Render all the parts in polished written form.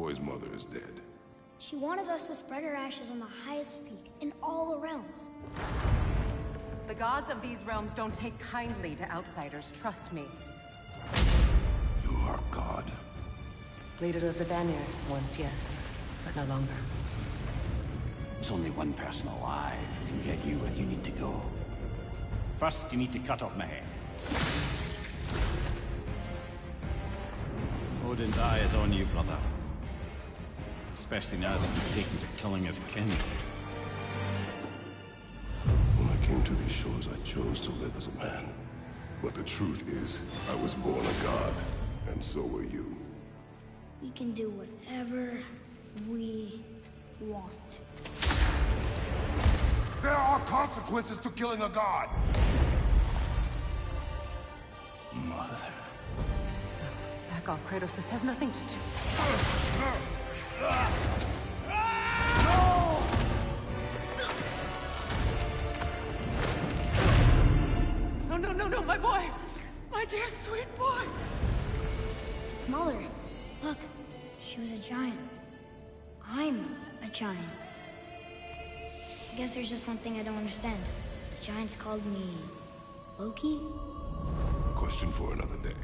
boy's mother is dead. She wanted us to spread her ashes on the highest peak in all the realms. The gods of these realms don't take kindly to outsiders, trust me. You are God. Leader of the Vanir, once yes, but no longer. There's only one person alive who can get you where you need to go. First, you need to cut off my head. Odin's eye is on you, brother. Especially now that you've taken to killing his kin. When I came to these shores, I chose to live as a man. But the truth is, I was born a god, and so were you. We can do whatever we want. There are consequences to killing a god! Mother. Back off, Kratos. This has nothing to do... No, my boy! My dear, sweet boy! It's Mother. Look, she was a giant. I'm a giant. I guess there's just one thing I don't understand. The giants called me... Loki? Question for another day.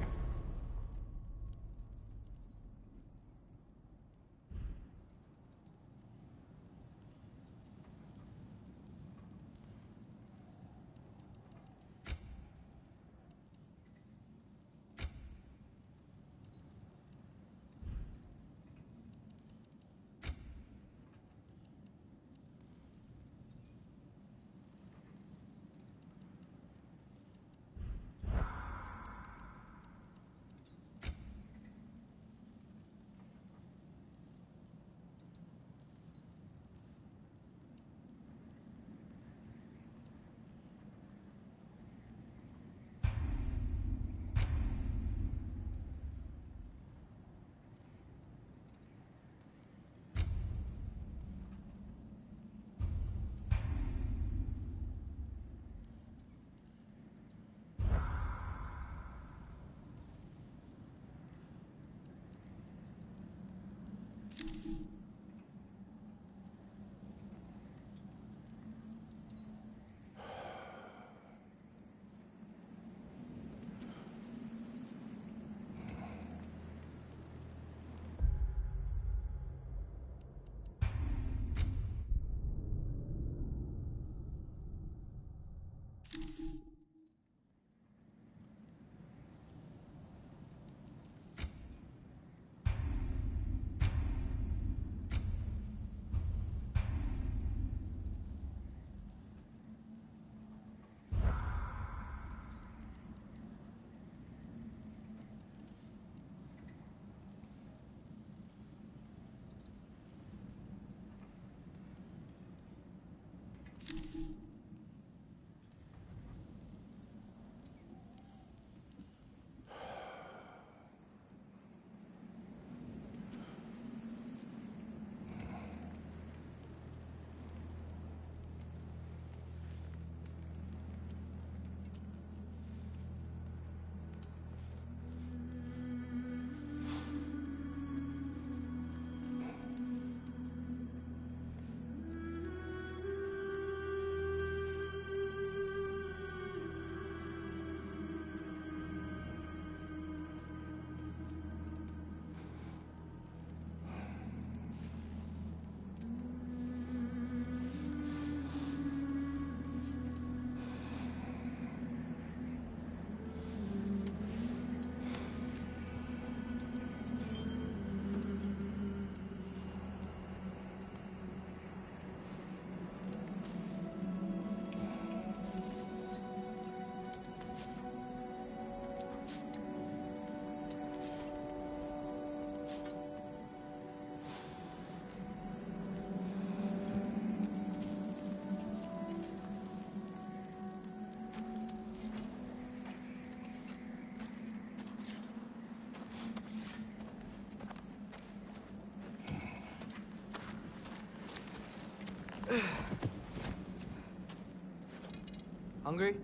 Hungry?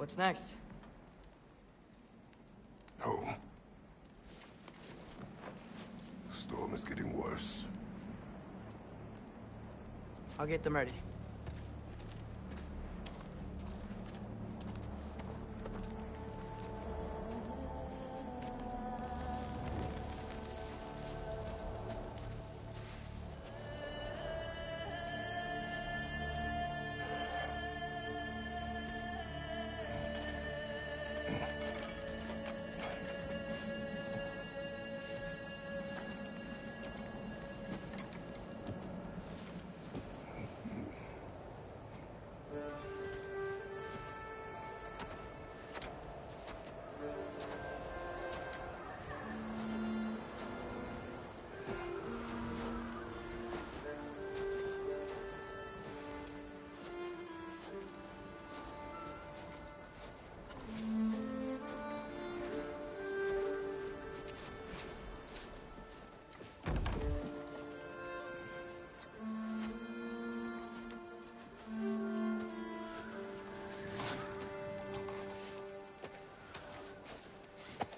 What's next? Home. Storm is getting worse. I'll get them ready.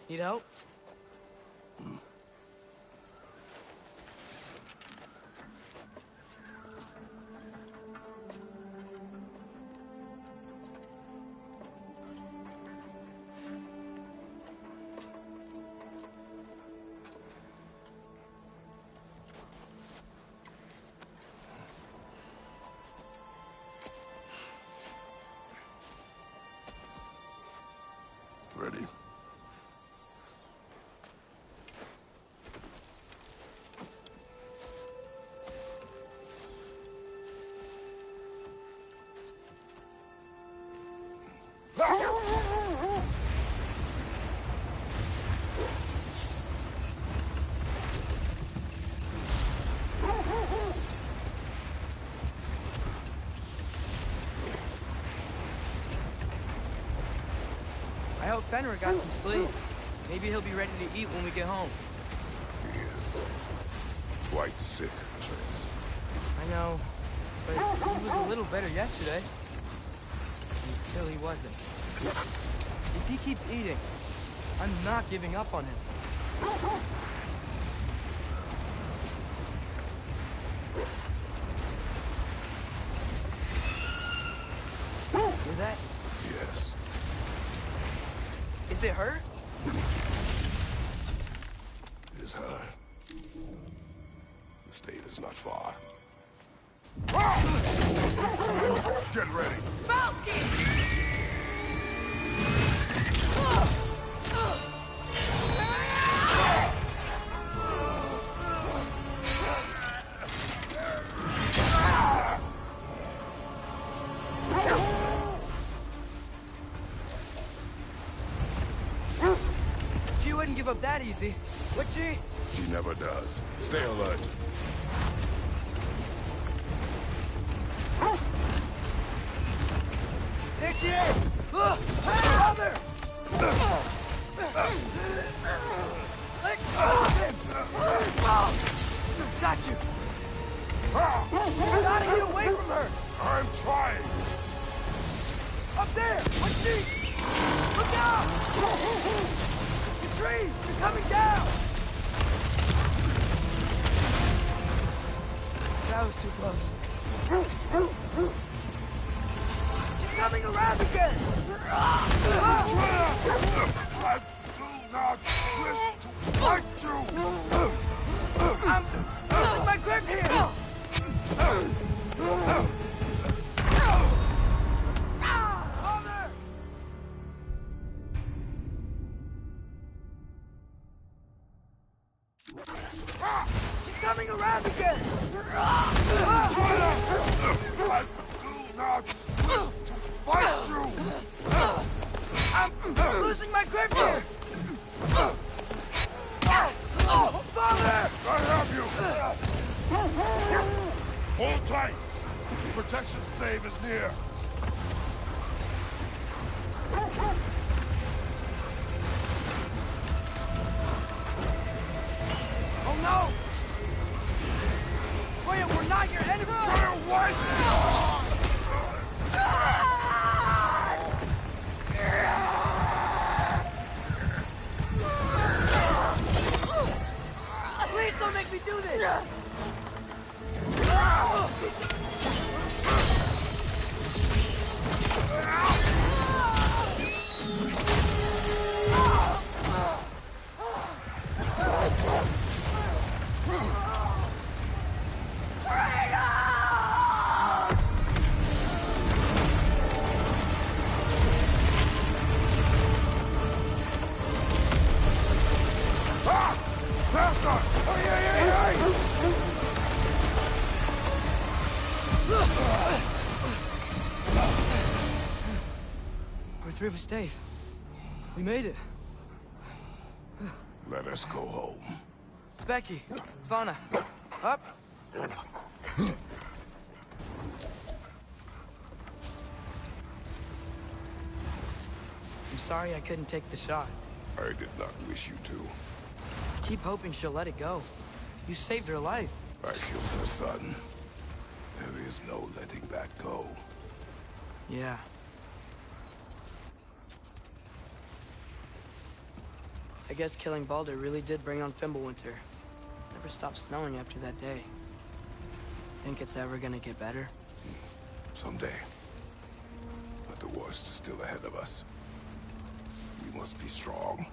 Need help? Ready? I hope Fenrir got some sleep. Maybe he'll be ready to eat when we get home. He is quite sick, Trace. I know, but he was a little better yesterday. Until he wasn't. If he keeps eating, I'm not giving up on him. Hear that? Yes. Is it her? It is her. The state is not far. Get ready. She wouldn't give up that easy, would she? She never does. Stay alert. There she is! Brother! Let go of him! Got you! You gotta get away from her! I'm trying! Up there! On sheet! Look out! The trees! They're coming down! That was too close. She's coming around again! I do not wish to fight you! I'm losing my grip here! Father! She's coming around again! I do not wish to fight you! I'm losing my grip here! Father! I have you! Hold tight! The protection stave is near! Oh no! Wait, we're not your enemy! Fire white! through the stave. We made it. Let us go home. It's Becky. Svana. Up. I'm sorry I couldn't take the shot. I did not wish you to. Keep hoping she'll let it go. You saved her life. I killed her son. There is no letting that go. Yeah. I guess killing Baldur really did bring on Fimbulwinter. Never stopped snowing after that day. Think it's ever gonna get better? Someday. But the worst is still ahead of us. We must be strong.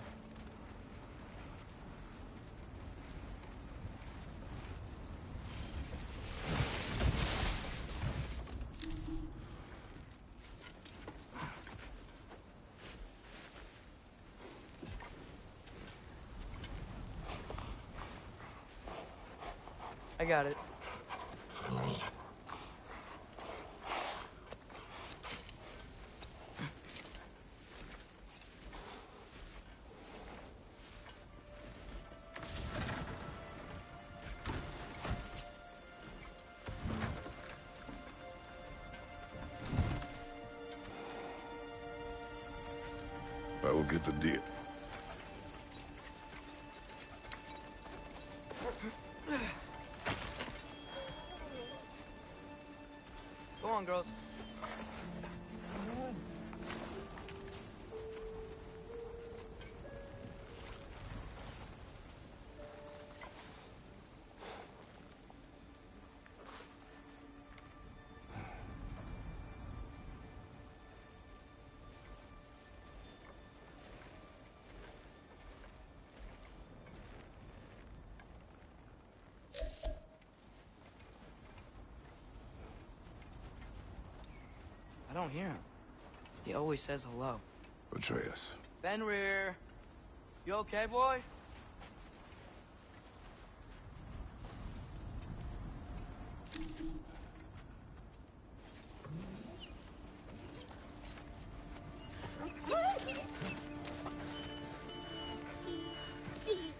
I got it. I will get the deal. Go on, girls. I don't hear him. He always says hello. Atreus. Fenrir! You okay, boy?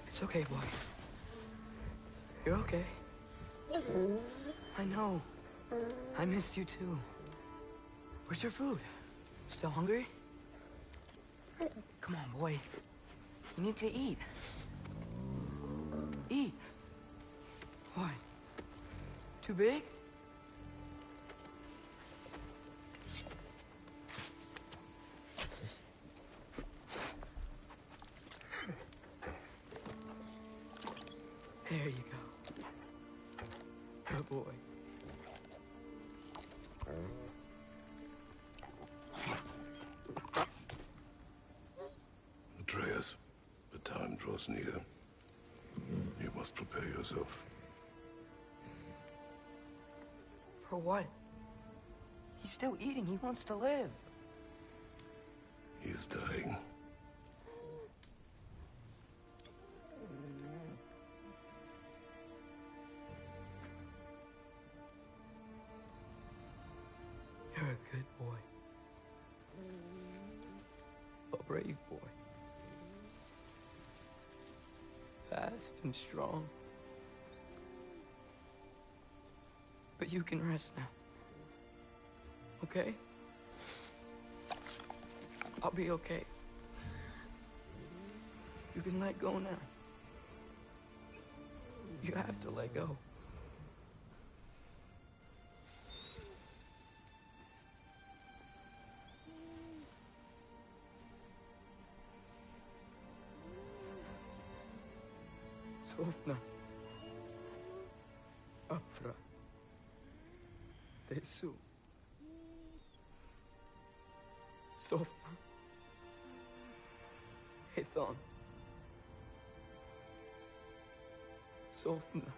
It's okay, boy. You're okay. I know. I missed you too. Where's your food? Still hungry? Come on, boy. You need to eat. Eat. What? Too big? There you go. Good boy. Atreus, the time draws near. You must prepare yourself. For what? He's still eating. He wants to live. He is dying. You're a good boy. A brave boy. Fast and strong. But you can rest now. Okay? I'll be okay. You can let go now. You have to let go. Sofna. Apfra. Tesu. Sofna. Hethon. Sofna.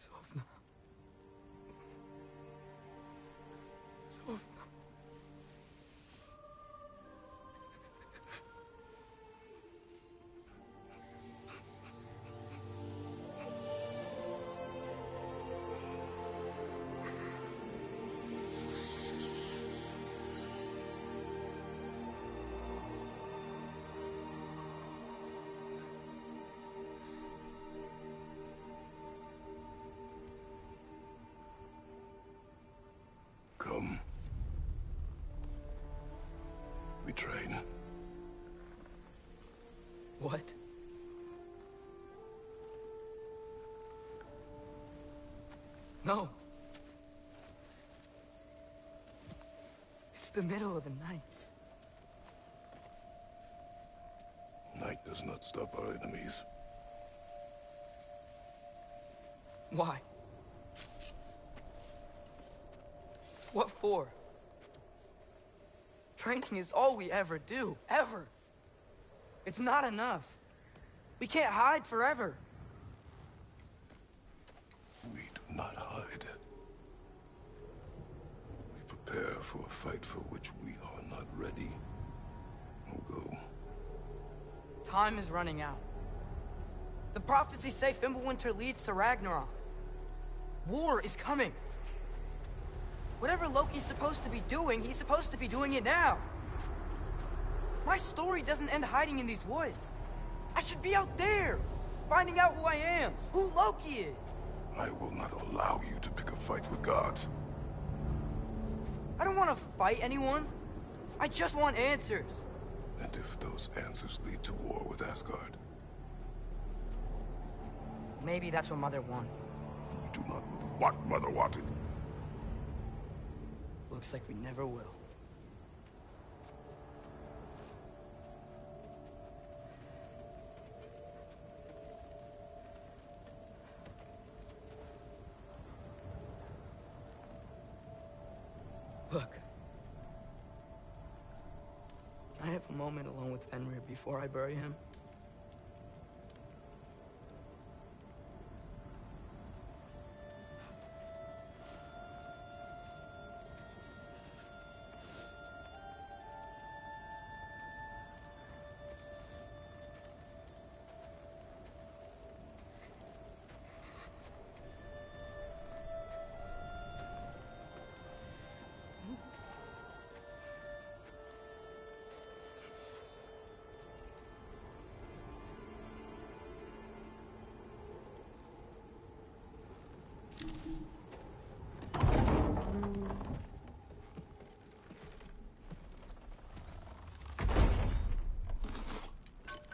Sofna. Sofna. me train. What? No. It's the middle of the night. Night does not stop our enemies. Why? What for? Training is all we ever do, ever. It's not enough. We can't hide forever. We do not hide. We prepare for a fight for which we are not ready. Go. Time is running out. The prophecies say Fimbulwinter leads to Ragnarok. War is coming. Whatever Loki's supposed to be doing, he's supposed to be doing it now. My story doesn't end hiding in these woods. I should be out there, finding out who I am, who Loki is. I will not allow you to pick a fight with gods. I don't want to fight anyone. I just want answers. And if those answers lead to war with Asgard? Maybe that's what Mother wanted. We do not know what Mother wanted. Looks like we never will. Look. Can I have a moment alone with Fenrir before I bury him?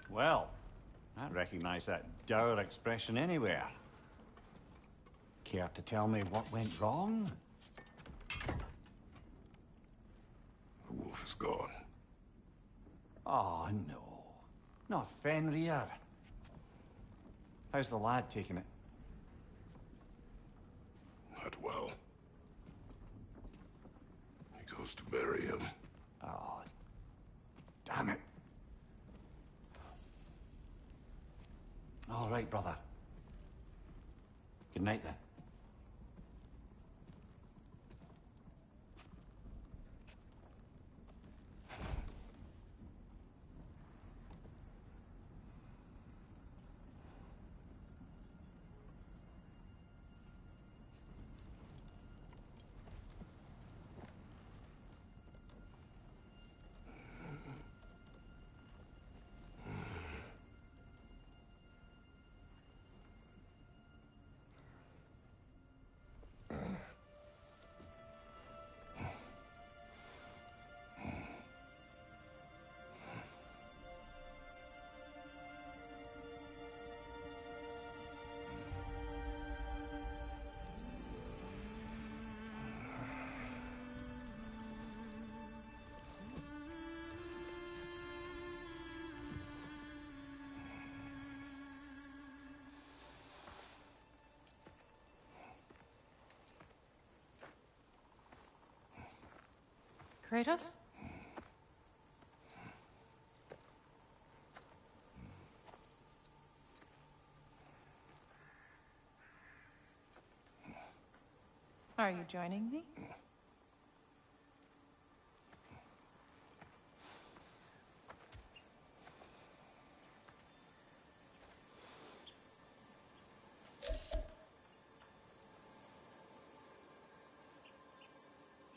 Well, I recognize that dour expression anywhere. Care to tell me what went wrong? The wolf is gone. Oh, no. Not Fenrir. How's the lad taking it? Not well. He goes to bury him. Oh, damn it. All right, brother. Good night, then. Kratos? Are you joining me?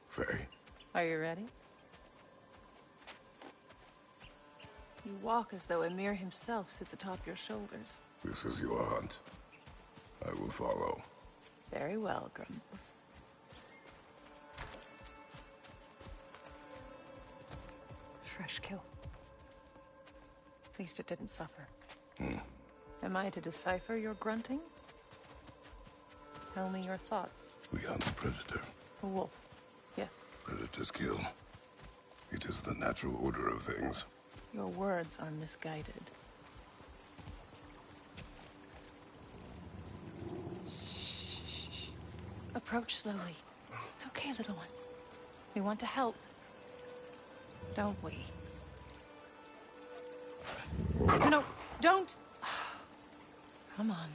Faye. Are you ready? You walk as though Emir himself sits atop your shoulders. This is your hunt. I will follow. Very well, Grumbles. fresh kill. At least it didn't suffer. Am I to decipher your grunting? Tell me your thoughts. We hunt the predator. A wolf. Yes. Predators kill. It is the natural order of things. Your words are misguided. Shh. Approach slowly. It's okay, little one. We want to help. Don't we? No, don't! Come on.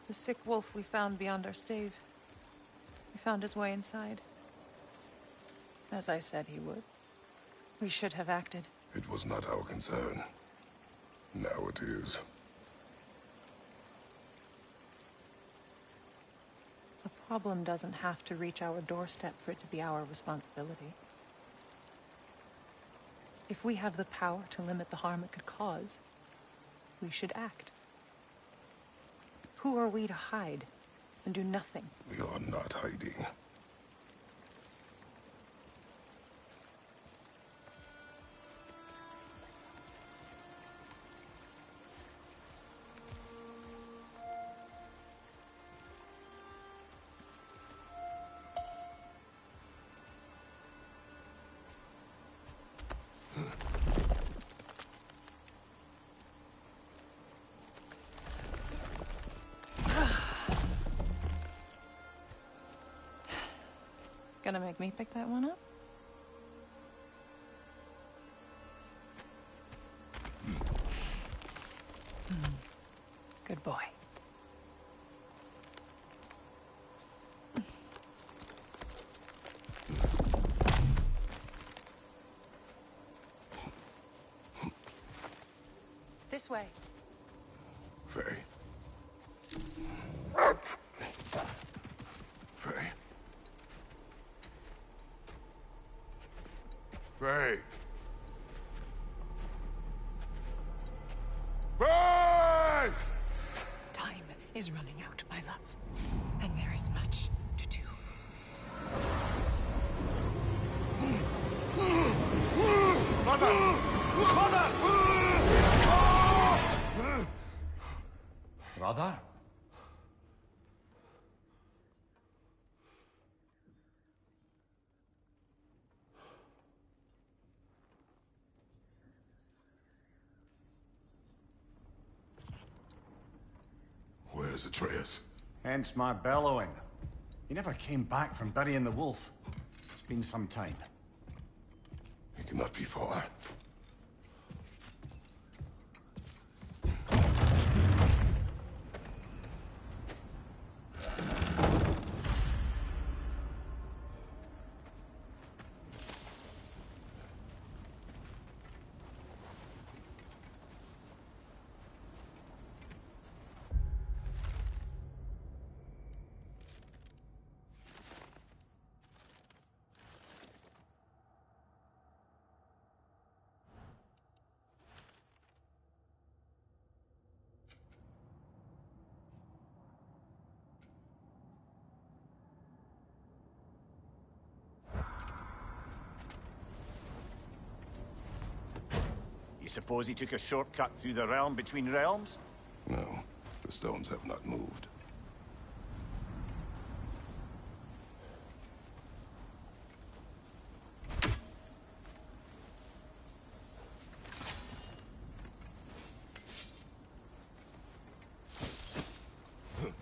The sick wolf we found beyond our stave. He found his way inside. As I said he would. We should have acted. It was not our concern. Now it is. A problem doesn't have to reach our doorstep for it to be our responsibility. If we have the power to limit the harm it could cause, we should act. Who are we to hide and do nothing? We are not hiding. Gonna make me pick that one up? Good boy. This way. Faye. Faye. Faye! Faye! Time is running out, my love. And there is much to do. Mother! Mother! Brother? Where's Atreus? Hence my bellowing. He never came back from burying the wolf. It's been some time. He cannot be far. Suppose he took a shortcut through the realm between realms? No, the stones have not moved.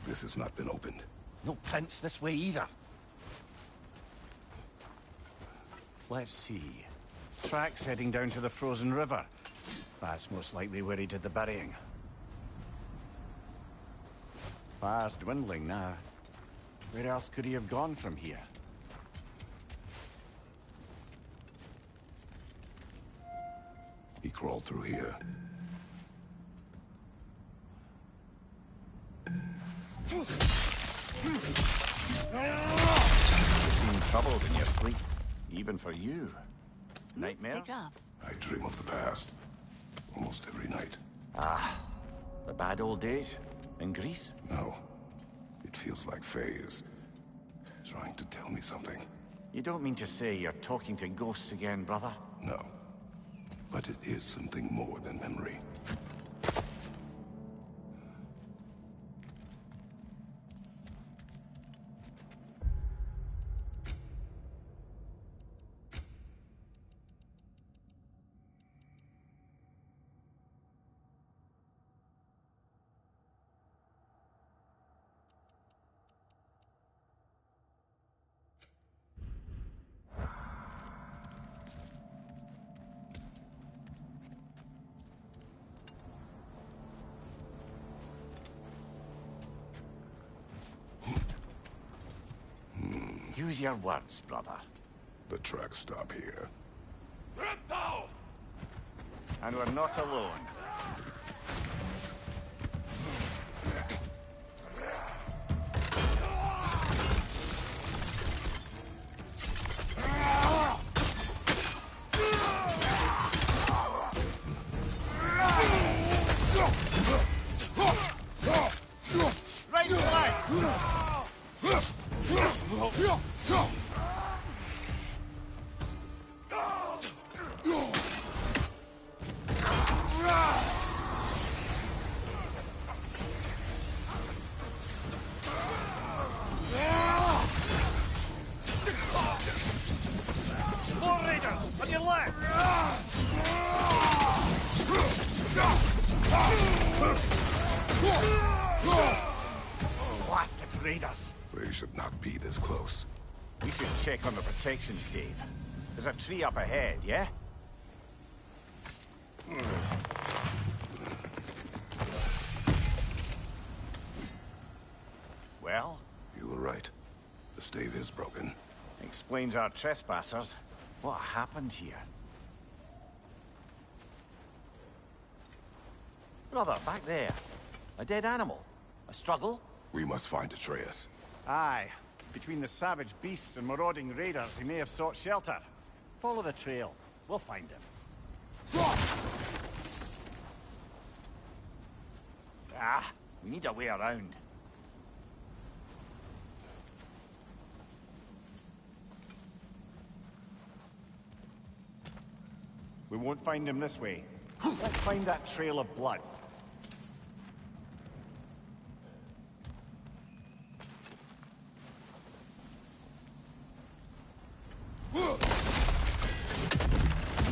This has not been opened. No prints this way either. Let's see. Tracks heading down to the frozen river. That's most likely where he did the burying. Fire's dwindling now. Where else could he have gone from here? He crawled through here. You seem troubled in your sleep. Even for you. Nightmares? Stick up. I dream of the past. Almost every night. Ah, the bad old days? In Greece? No. It feels like Faye is trying to tell me something. You don't mean to say you're talking to ghosts again, brother? No. But it is something more than memory. Use your words, brother. The tracks stop here. And we're not alone. Right flank! More raiders on your left! Blasted raiders! They should not be this close. We should check on the protection stave. There's a tree up ahead, yeah? Well? You were right. The stave is broken. Explains our trespassers. What happened here? Brother, back there. A dead animal. A struggle? We must find Atreus. Aye. Between the savage beasts and marauding raiders, he may have sought shelter. Follow the trail. We'll find him. Ah, we need a way around. We won't find him this way. Let's find that trail of blood.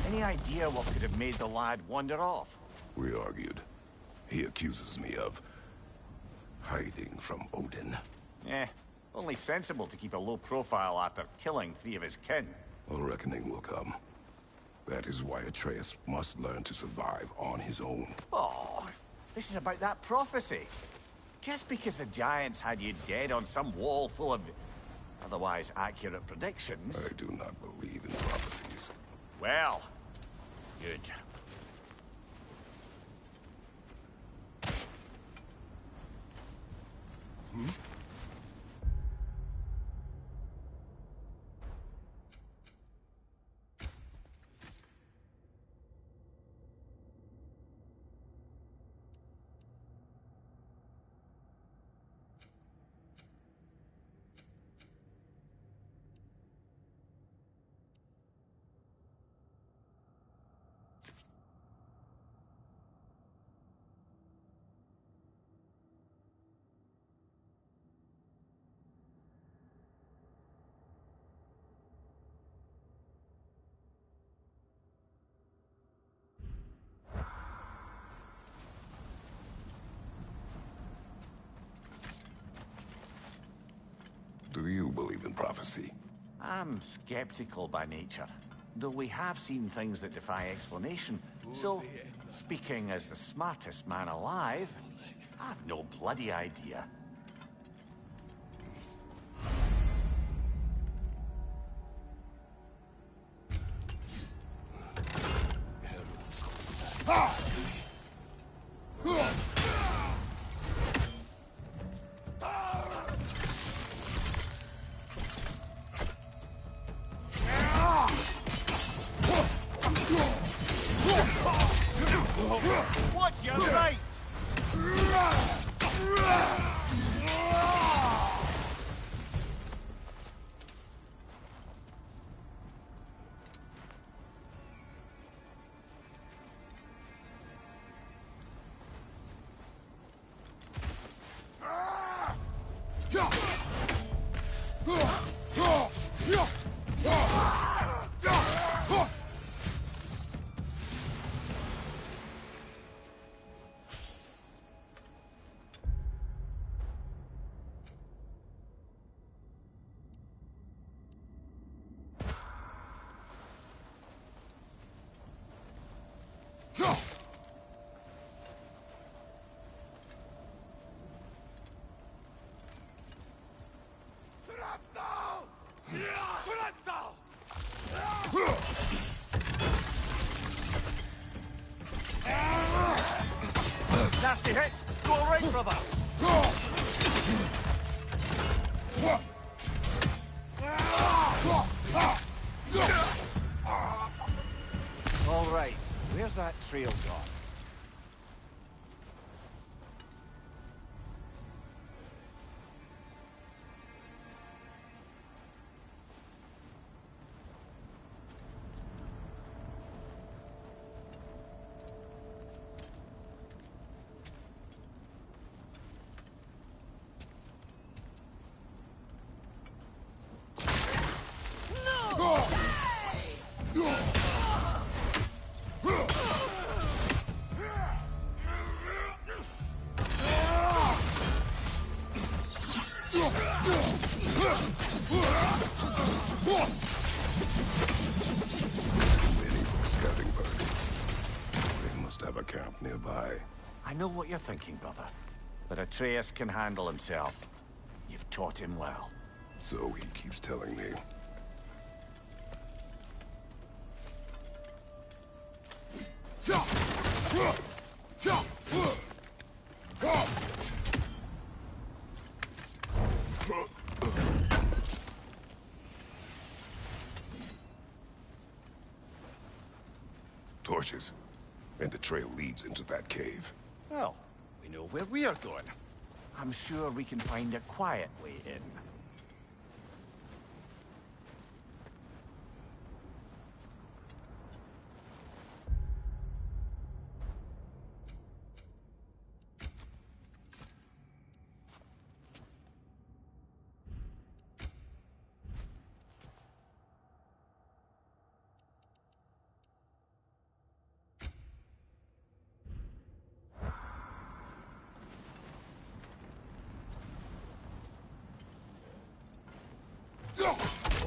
Any idea what could have made the lad wander off? We argued. He accuses me of hiding from Odin. Only sensible to keep a low profile after killing 3 of his kin. A reckoning will come. That is why Atreus must learn to survive on his own. Oh, this is about that prophecy. Just because the giants had you dead on some wall full of otherwise accurate predictions... I do not believe in prophecies. Well, good. Do you believe in prophecy? I'm skeptical by nature, though we have seen things that defy explanation. So, speaking as the smartest man alive, I've no bloody idea. Watch your right! Nasty hit! Go all right, brother! All right, where's that trail gone? Scouting party. They must have a camp nearby. I know what you're thinking, brother. But Atreus can handle himself. You've taught him well. So he keeps telling me. Torches. And the trail leads into that cave. Well, we know where we are going. I'm sure we can find a quiet way in.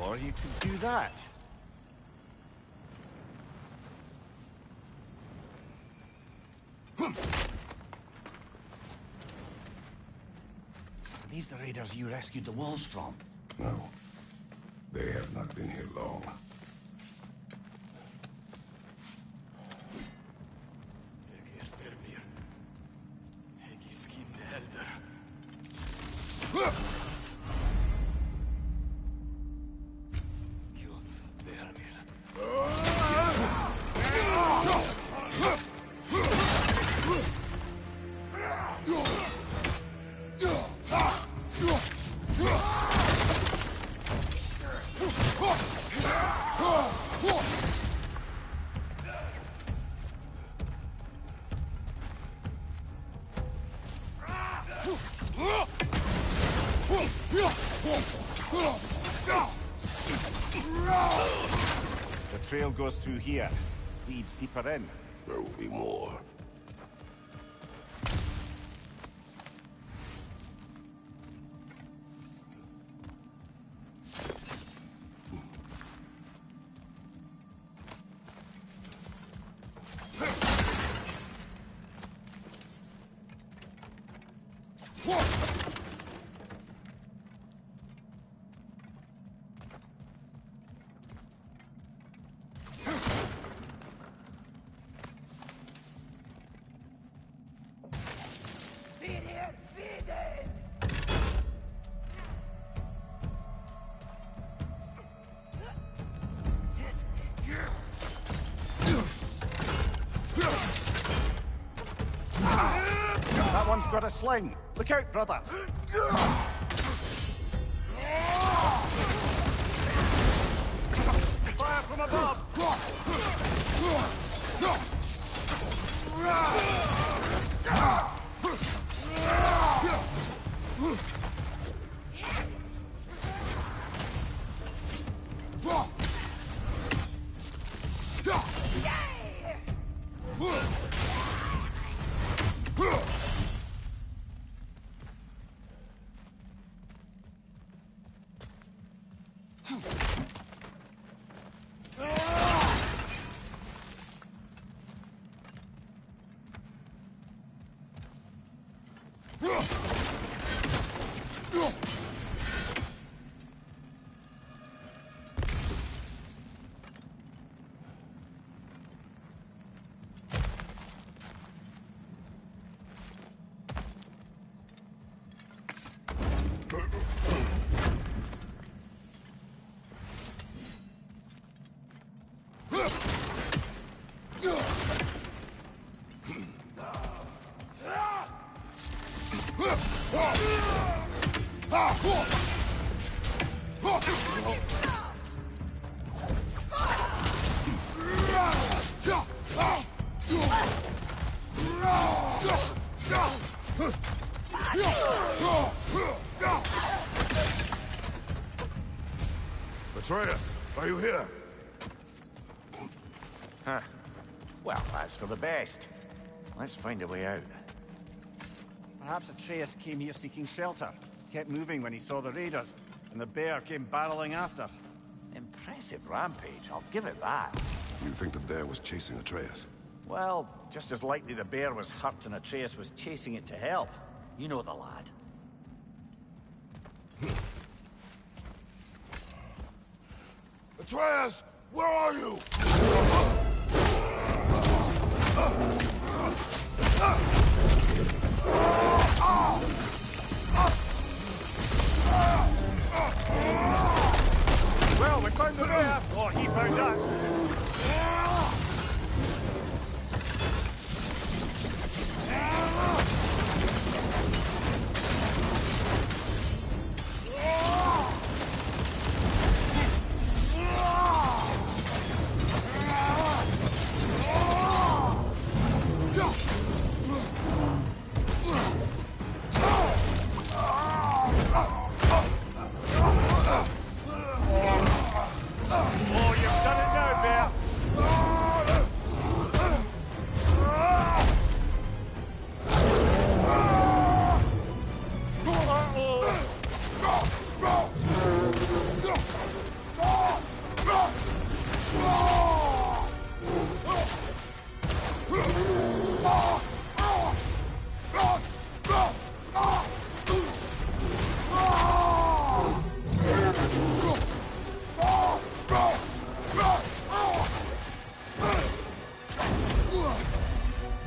Or you could do that. Are these the raiders you rescued the wolves from? No. They have not been here long. The trail goes through here. Leads deeper in. There will be more. That one's got a sling. Look out, brother. Fire from above. Atreus, are you here? Huh. Well, that's for the best. Let's find a way out. Perhaps Atreus came here seeking shelter. Kept moving when he saw the raiders, and the bear came barreling after. Impressive rampage, I'll give it that. You think the bear was chasing Atreus? Well, just as likely the bear was hurt and Atreus was chasing it to help. You know the lad. Atreus, where are you? Well, we found the bear! Or he found us! Oh, you've done it now, bear!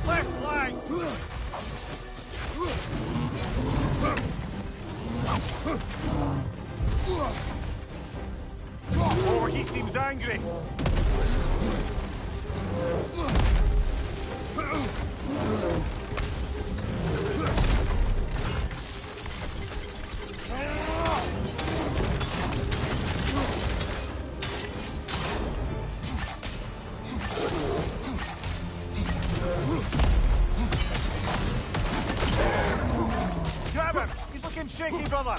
Left flank! Oh, he seems angry. Grab him! He's looking shaky, brother!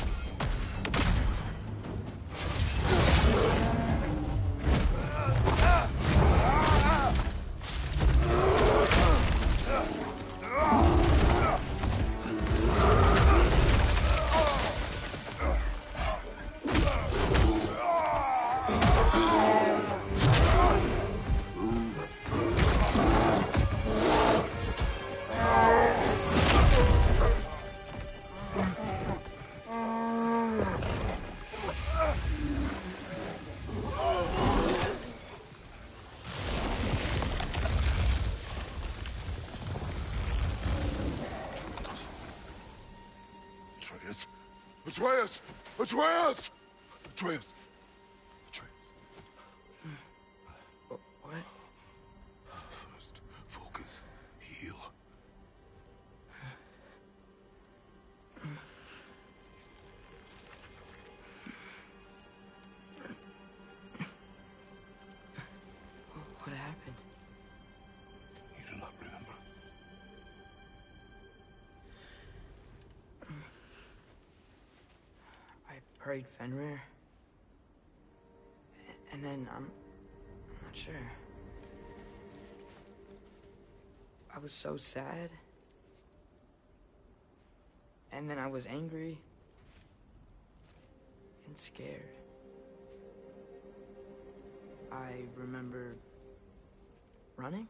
Atreus! Atreus! Atreus! Atreus! Atreus. What? First, focus. Heal. What happened? You do not remember. I prayed Fenrir. And then, I'm not sure. I was so sad. And then I was angry. And scared. I remember running.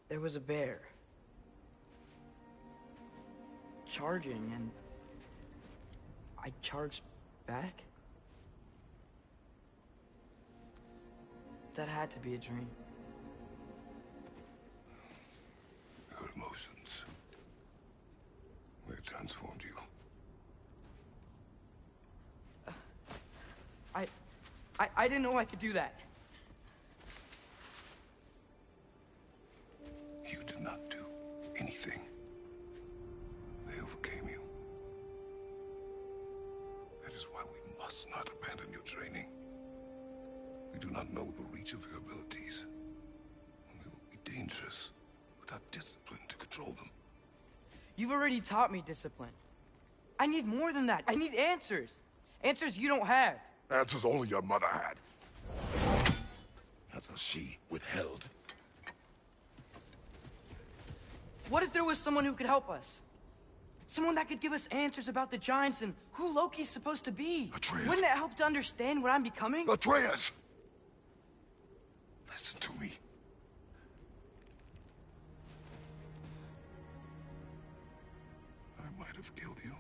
There was a bear. Charging, and I charged back. That had to be a dream. Your emotions. They transformed you. I didn't know I could do that. You did not do anything. They overcame you. That is why we must not abandon your training. We do not know the reach of your abilities. They will be dangerous without discipline to control them. You've already taught me discipline. I need more than that. I need answers. Answers you don't have. Answers only your mother had. Answers she withheld. What if there was someone who could help us? Someone that could give us answers about the Giants and who Loki's supposed to be. Atreus. Wouldn't it help to understand what I'm becoming? Atreus! Listen to me. I might have killed you.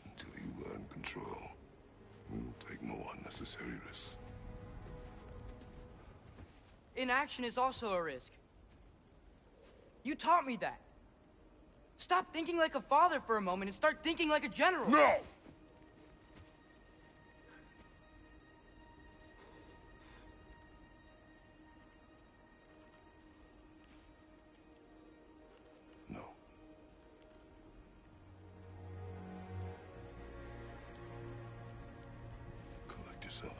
Until you learn control, we will take no unnecessary risks. Inaction is also a risk. You taught me that. Stop thinking like a father for a moment and start thinking like a general. No! No. Collect yourself.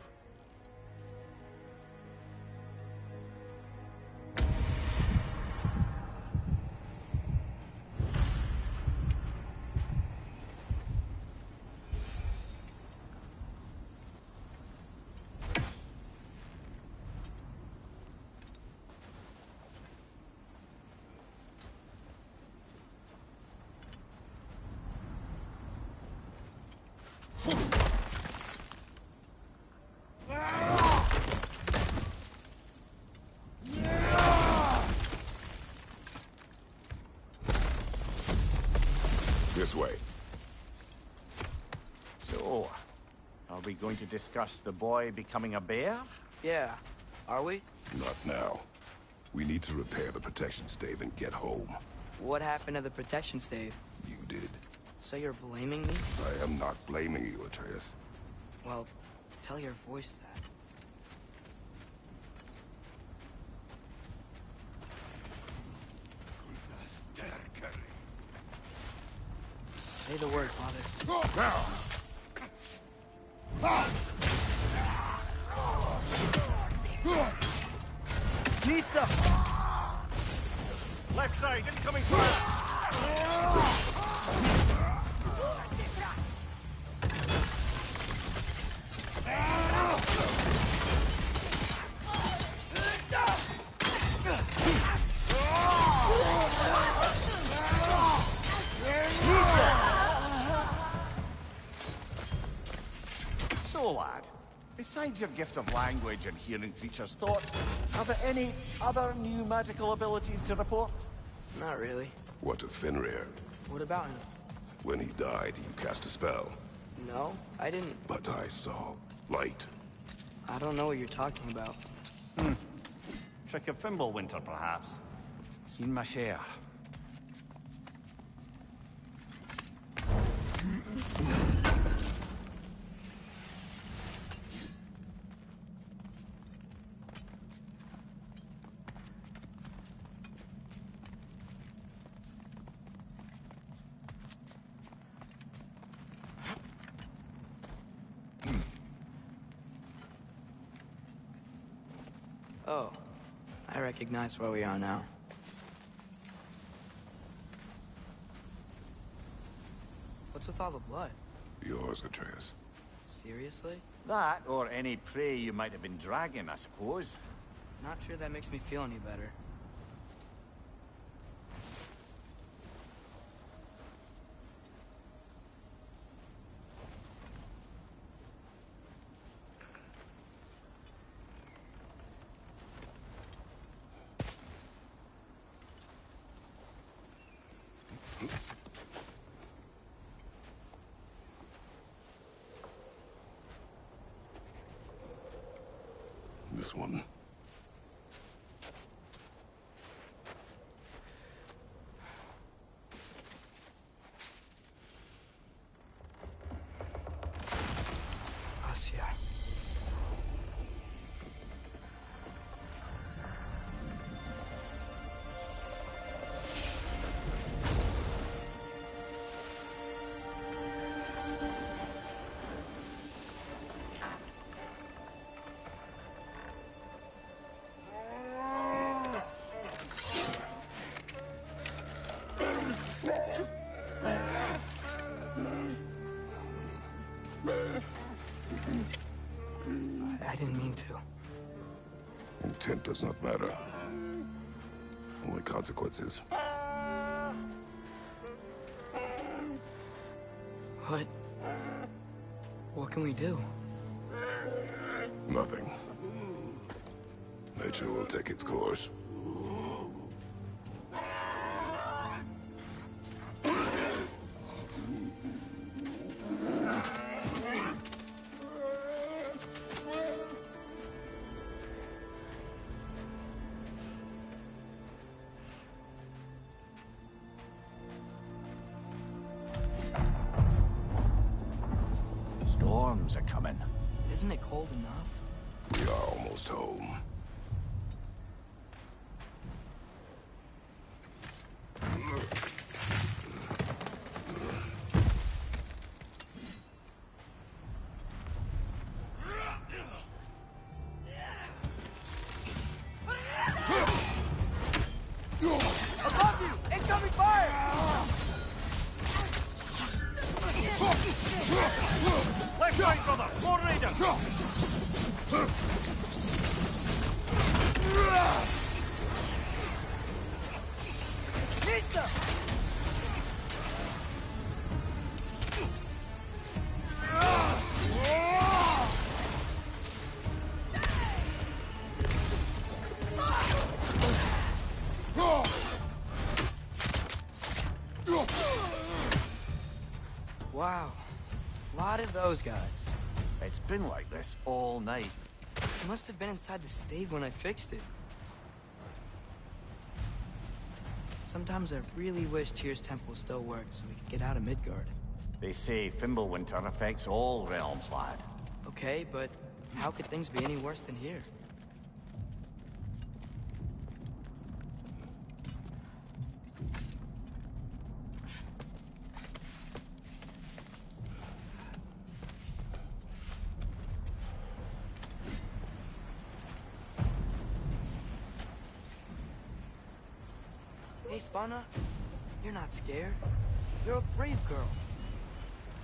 This way. So, are we going to discuss the boy becoming a bear? Yeah. Are we? Not now. We need to repair the protection stave and get home. What happened to the protection stave? You did. So you're blaming me? I am not blaming you, Atreus. Well, tell your voice that. Say the word, Father. Need stuff! Left side, incoming fire! So, lad, besides your gift of language and hearing creatures' thoughts, are there any other new magical abilities to report? Not really. What of Fenrir? What about him? When he died, you cast a spell. No, I didn't. But I saw light. I don't know what you're talking about. Trick of Fimbulwinter, perhaps. Seen my share. Oh, I recognize where we are now. What's with all the blood? Yours, Atreus. Seriously? That, or any prey you might have been dragging, I suppose. Not sure that makes me feel any better. This one. Asya. I didn't mean to. Intent does not matter. Only consequences. What can we do? Nothing. Nature will take its course. Storms are coming. Isn't it cold enough? We are almost home. Above you! Incoming fire! Left right, brother! More raiders! Hit them! Wow. A lot of those guys. It's been like this all night. They must have been inside the stave when I fixed it. Sometimes I really wish Tyr's temple still worked so we could get out of Midgard. They say Fimbulwinter affects all realms, lad. Okay, but how could things be any worse than here? Hey, Svanna, you're not scared. You're a brave girl.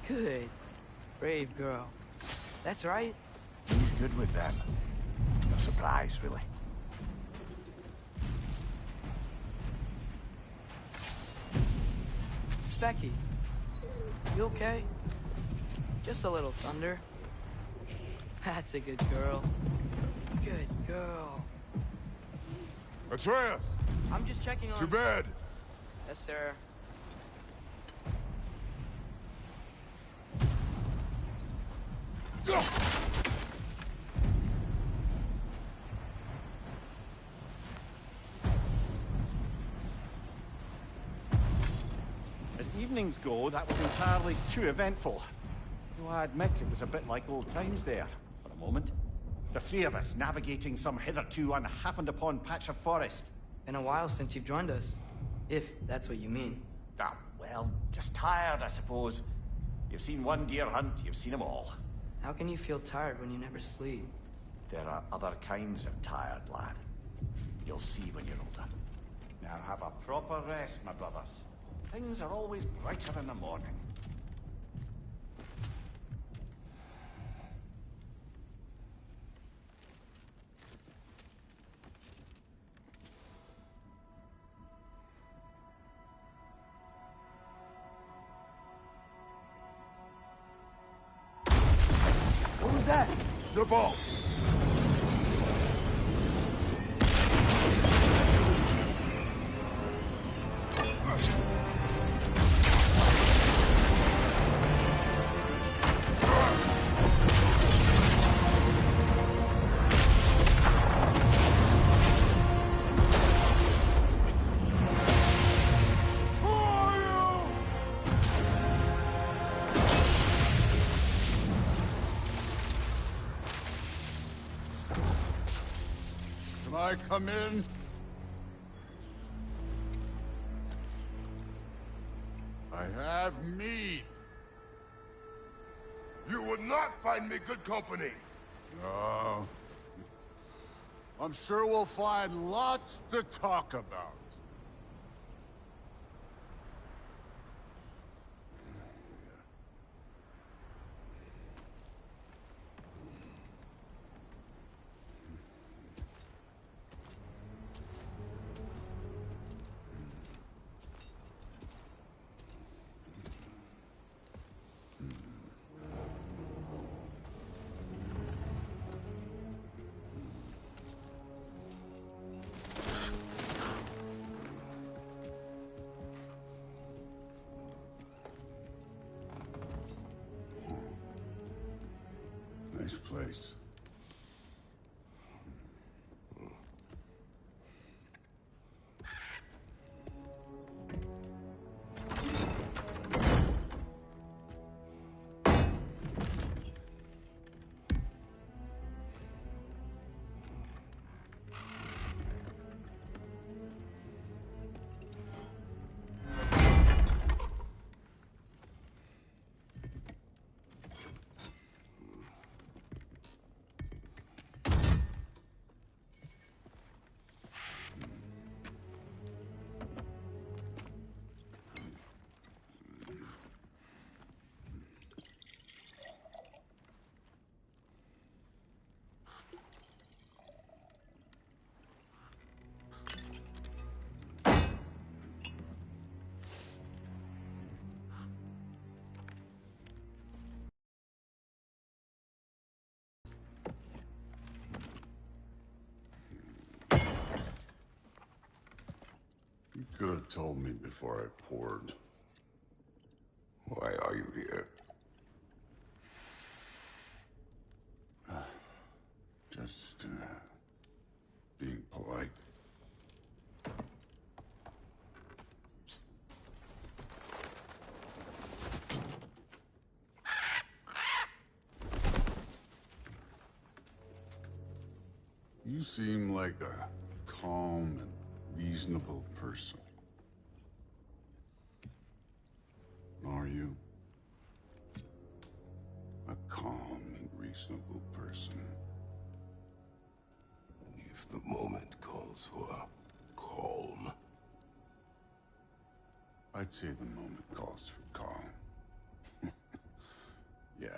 Good. Brave girl. That's right. He's good with them. No surprise, really. Specky, you okay? Just a little thunder. That's a good girl. Good girl. Atreus! I'm just checking on... To bed! Yes, sir. As evenings go, that was entirely too eventful. Though I admit it was a bit like old times there, for a moment. The three of us navigating some hitherto unhappened-upon patch of forest. Been a while since you've joined us. If that's what you mean. Ah, well, just tired, I suppose. You've seen one deer hunt, you've seen them all. How can you feel tired when you never sleep? There are other kinds of tired, lad. You'll see when you're older. Now have a proper rest, my brothers. Things are always brighter in the morning. What was that? The ball! Can I come in? I have need. You would not find me good company. No. I'm sure we'll find lots to talk about. Nice place. You could have told me before I poured. Why are you here? Just, being polite. You seem like a calm and reasonable person. Are you? A calm and reasonable person. If the moment calls for calm. I'd say the moment calls for calm. Yeah.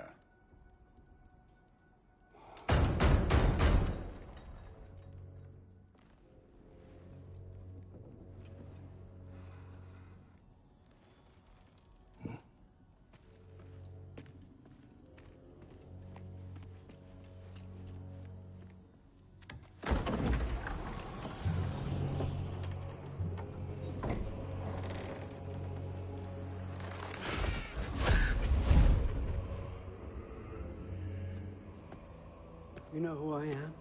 You know who I am?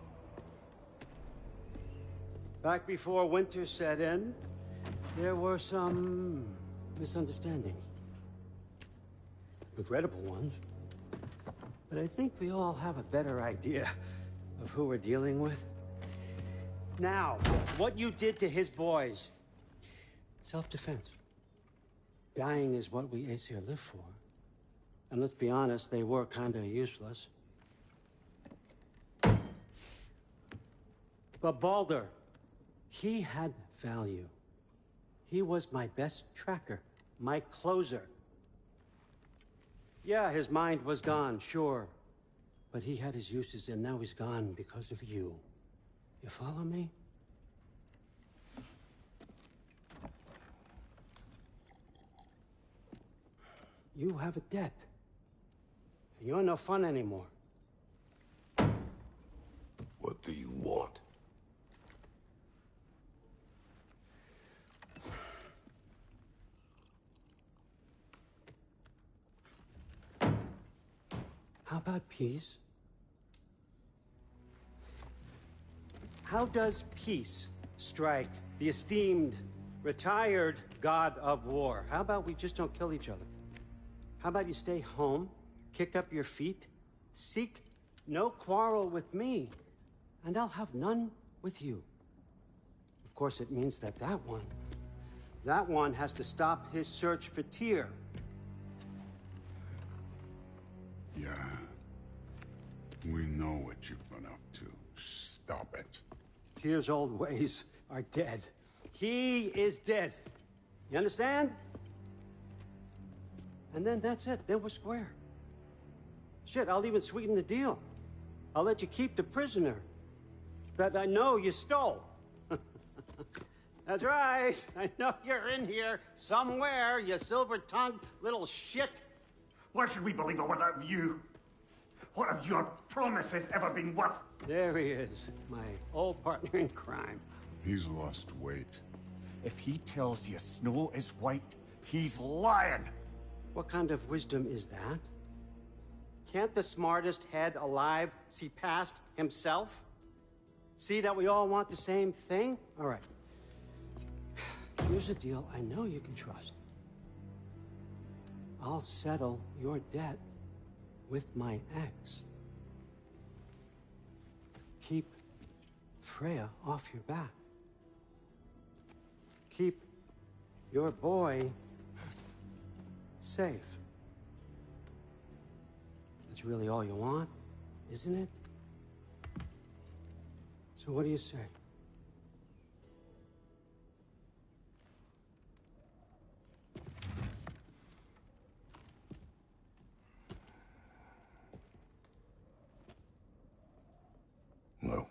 Back before winter set in, there were some misunderstandings. Regrettable ones. But I think we all have a better idea of who we're dealing with. Now, what you did to his boys. Self-defense. Dying is what we Aesir live for. And let's be honest, they were kinda useless. But Baldur, he had value. He was my best tracker, my closer. Yeah, his mind was gone, sure. But he had his uses, and now he's gone because of you. You follow me? You have a debt. You're no fun anymore. What do you want? How about peace? How does peace strike the esteemed, retired god of war? How about we just don't kill each other? How about you stay home, kick up your feet, seek no quarrel with me, and I'll have none with you. Of course, it means that that one has to stop his search for Tyr. Yeah. We know what you've been up to. Stop it. Tyr's old ways are dead. He is dead. You understand? And then that's it. Then we're square. Shit, I'll even sweeten the deal. I'll let you keep the prisoner that I know you stole. That's right. I know you're in here somewhere, you silver-tongued little shit. Why should we believe a word out of you? What have your promises ever been worth? There he is, my old partner in crime. He's lost weight. If he tells you snow is white, he's lying. What kind of wisdom is that? Can't the smartest head alive see past himself? See that we all want the same thing? All right. Here's a deal I know you can trust. I'll settle your debt with my ex. Keep Freya off your back. Keep your boy safe. That's really all you want, isn't it? So what do you say? No.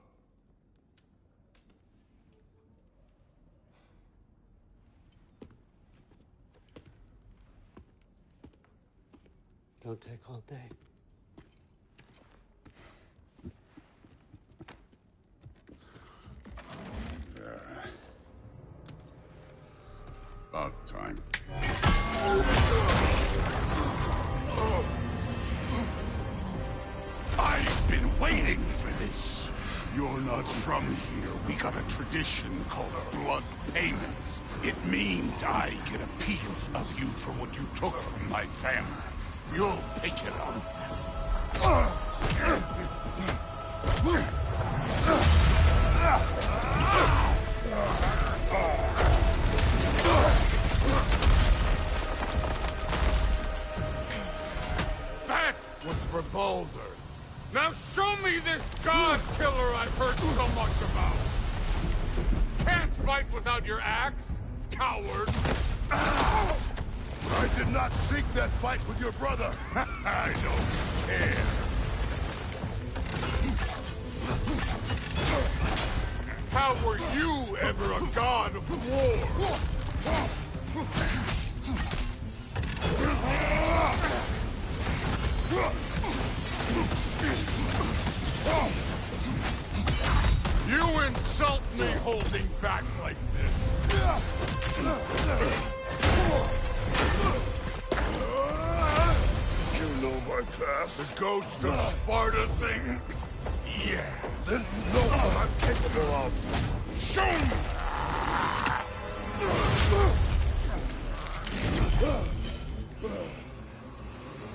Don't take all day. About time. I've been waiting for this. You're not from here. We got a tradition called blood payments. It means I get a piece of you for what you took from my family. You'll pick it up. That was for Baldur. Now show me this god killer I've heard so much about. Can't fight without your axe, coward. I did not seek that fight with your brother. I don't care. How were you ever a god of war? You insult me holding back like this. You know my past? The ghost of Sparta thing? Yeah. Then you know what I'm capable of. Show me!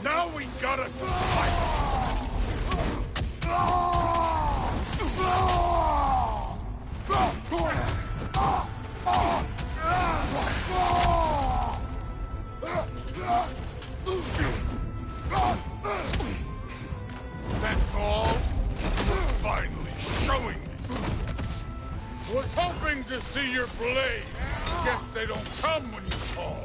Now we gotta fight! That's all? Finally showing me. Was hoping to see your blade. Guess they don't come when you call.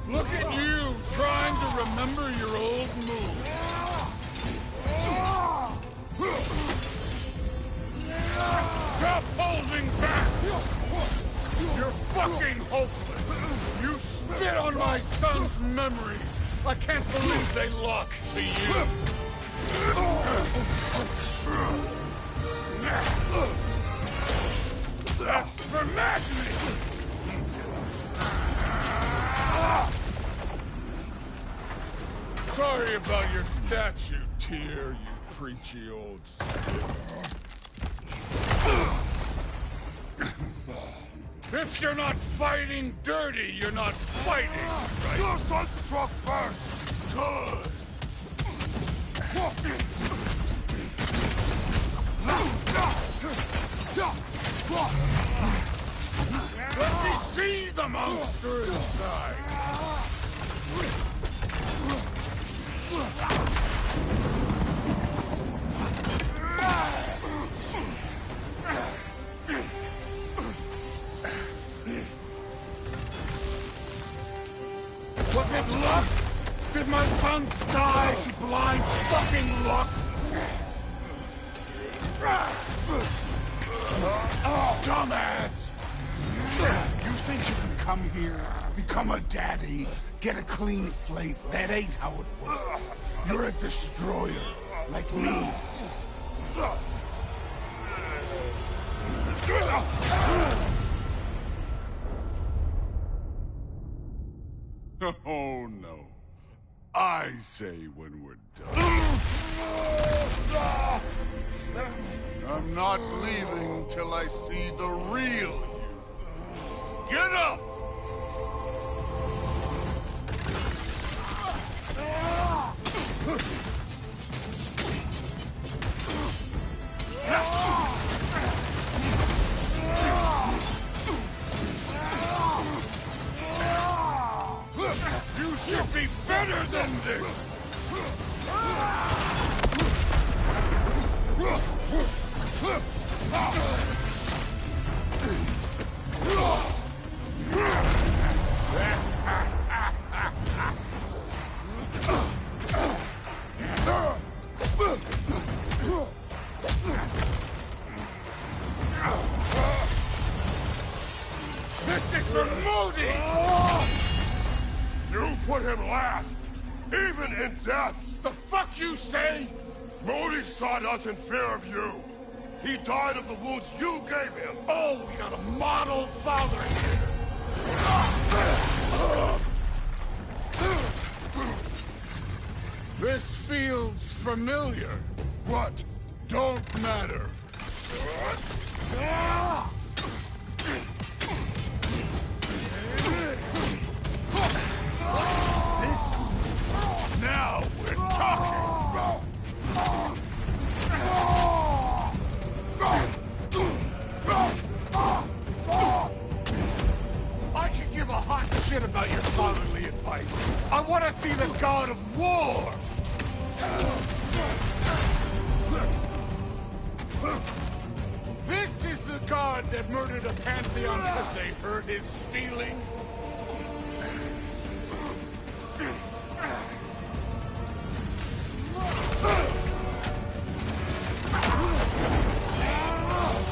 Look at you, trying to remember your old moves. Stop holding back! You're fucking hopeless! You spit on my son's memories! I can't believe they lost to you! That's for madness! Sorry about your statue, Tyr, you preachy old stiff. If you're not fighting dirty, you're not fighting, right? Your son struck first! Good! Let me see the monster inside! Was it luck? Did my son die blind fucking luck? Dumbass! You think you can come here, become a daddy, get a clean slate? That ain't how it works. You're a destroyer, like me. Oh, no. I say when we're done. I'm not leaving till I see the real you. Get up! You should be better than this! This is for Modi! You put him last, even in death! The fuck you say? Modi sought out in fear of you. He died of the wounds you gave him. Oh, we got a model father here. This feels familiar. What? Don't matter. Now we're talking! I can give a hot shit about your fatherly advice. I want to see the god of war! This is the god that murdered a pantheon because they hurt his feelings.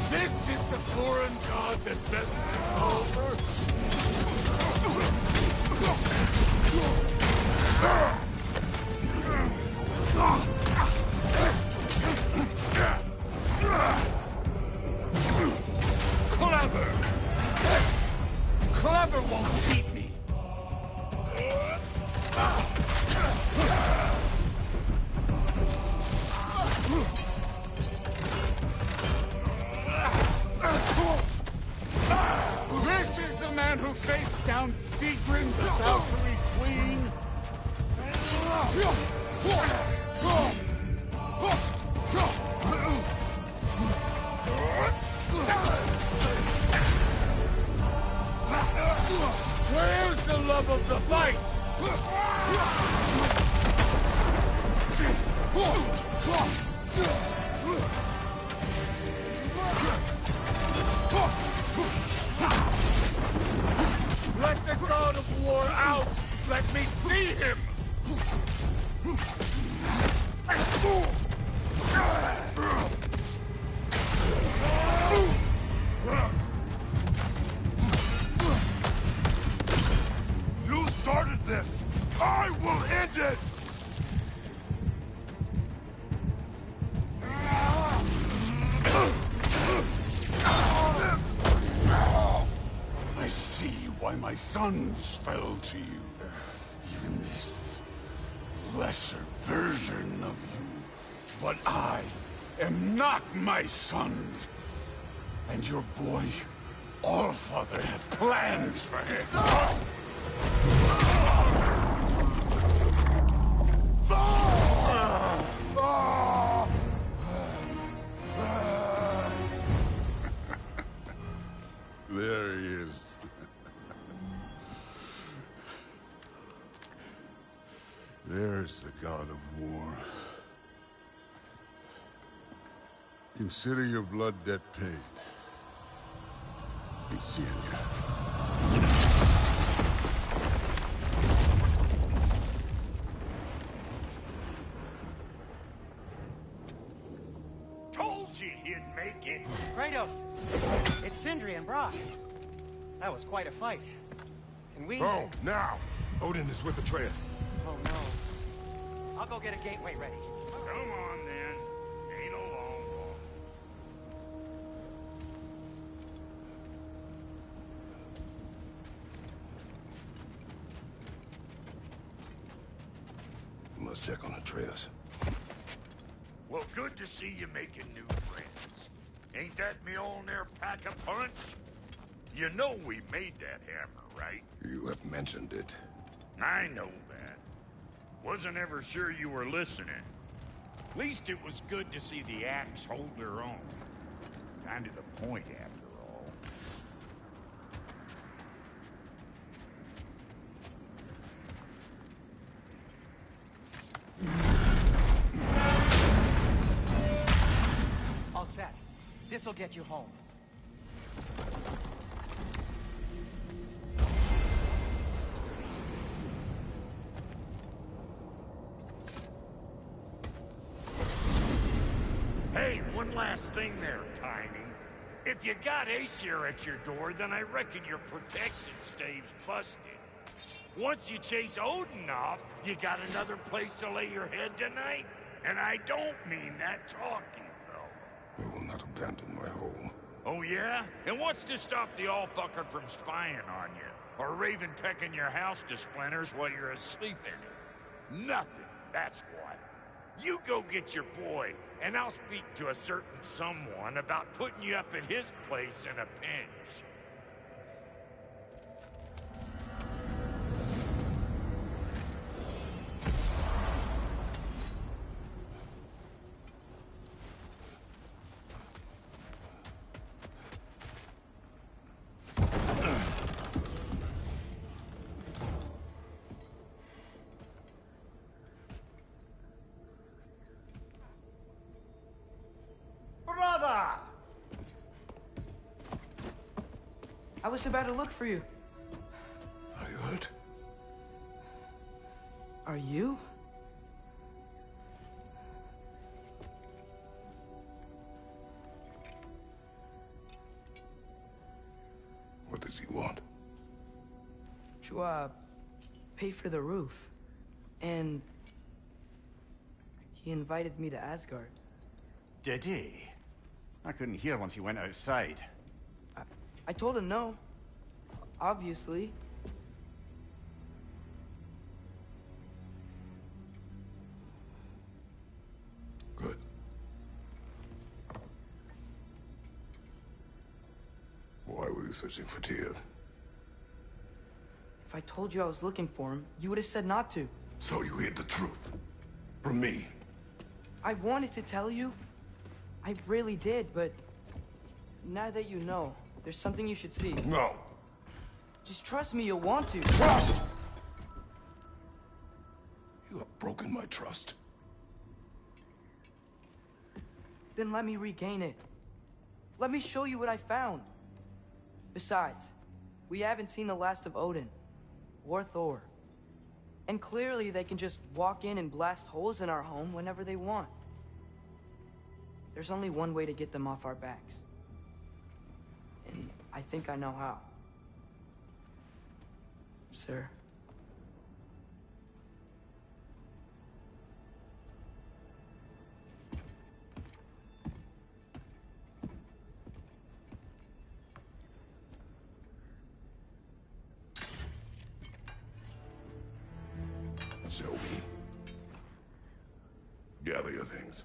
This is the foreign god that best is over. Clever! Clever won't beat me! This is the man who faced down Sigrun, the Valkyrie Queen! Where's the love of the fight? Let the god of war out! Let me see him! You started this! I will end it! I see why my sons fell to you. Even this lesser version of you. But I am not my sons. And your boy, Allfather, have plans for him. There he is. There's the god of war. Consider your blood debt paid. Be seeing you. Told you he'd make it. Kratos, it's Sindri and Brock. That was quite a fight. Can we... Oh, now! Odin is with Atreus. Oh, no. I'll go get a gateway ready. Come on, then. Ain't a long walk. must check on Atreus. Well, good to see you making new friends. Ain't that Mjolnir pack a punch? You know we made that hammer, right? You have mentioned it. I know that. Wasn't ever sure you were listening. At least it was good to see the axe hold their own. Kind of the point, after all. All set. This'll get you home. Hey, one last thing there, Tiny. If you got Aesir at your door, then I reckon your protection stave's busted. Once you chase Odin off, you got another place to lay your head tonight? And I don't mean that talking, though. We will not abandon my home. Oh, yeah? And what's to stop the all-fucker from spying on you? Or Raven pecking your house to splinters while you're asleep in it? Nothing, that's what. You go get your boy, and I'll speak to a certain someone about putting you up at his place in a pinch. Brother! I was about to look for you. Are you hurt? Are you? What does he want? To, pay for the roof. And he invited me to Asgard. Did he? I couldn't hear once he went outside. I told him no. Obviously. Good. Why were you searching for Tyr? If I told you I was looking for him, you would have said not to. So you hid the truth. From me. I wanted to tell you. I really did, but now that you know, there's something you should see. No. Just trust me, you'll want to. Trust! You have broken my trust. Then let me regain it. Let me show you what I found. Besides, we haven't seen the last of Odin. Or Thor. And clearly they can just walk in and blast holes in our home whenever they want. There's only one way to get them off our backs. And I think I know how. Sir. Shall we? Gather your things.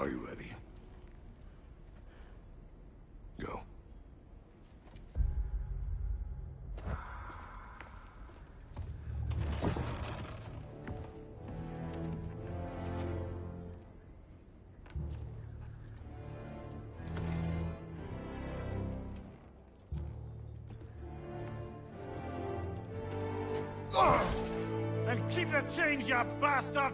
Are you ready? Go. And keep the change, you bastard!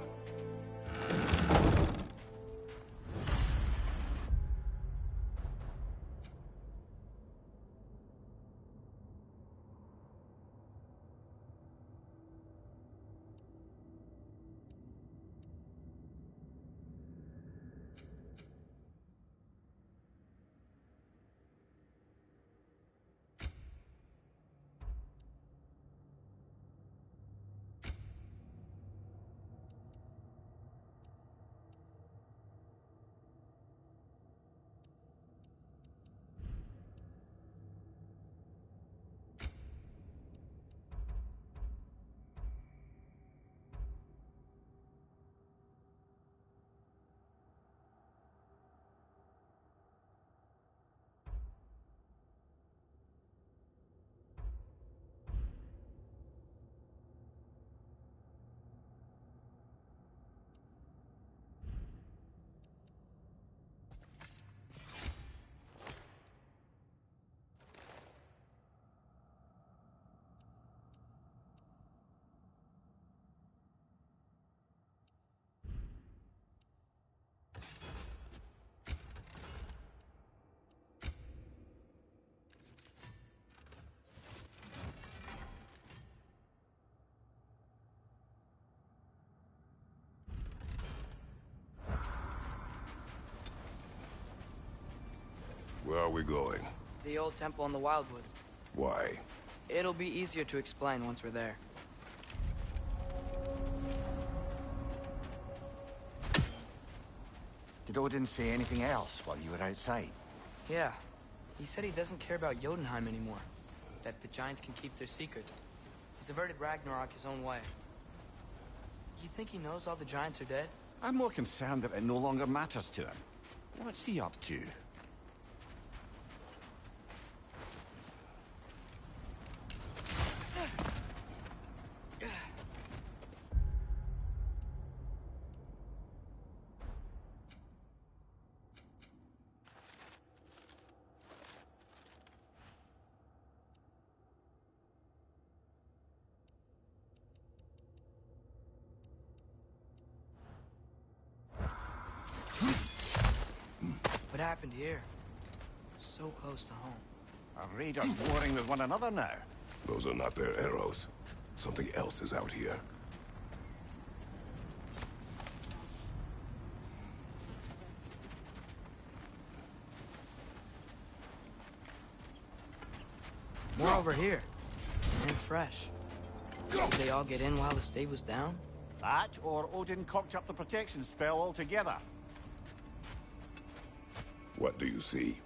Where are we going? The old temple in the Wildwoods. Why? It'll be easier to explain once we're there. Did Odin say anything else while you were outside? Yeah. He said he doesn't care about Jotunheim anymore. That the Giants can keep their secrets. He's averted Ragnarok his own way. You think he knows all the Giants are dead? I'm more concerned that it no longer matters to him. What's he up to? What happened here? So close to home. Our raiders warring with one another now. Those are not their arrows. Something else is out here. More over here. And fresh. Did they all get in while the stave was down? That, or Odin cocked up the protection spell altogether. What do you see?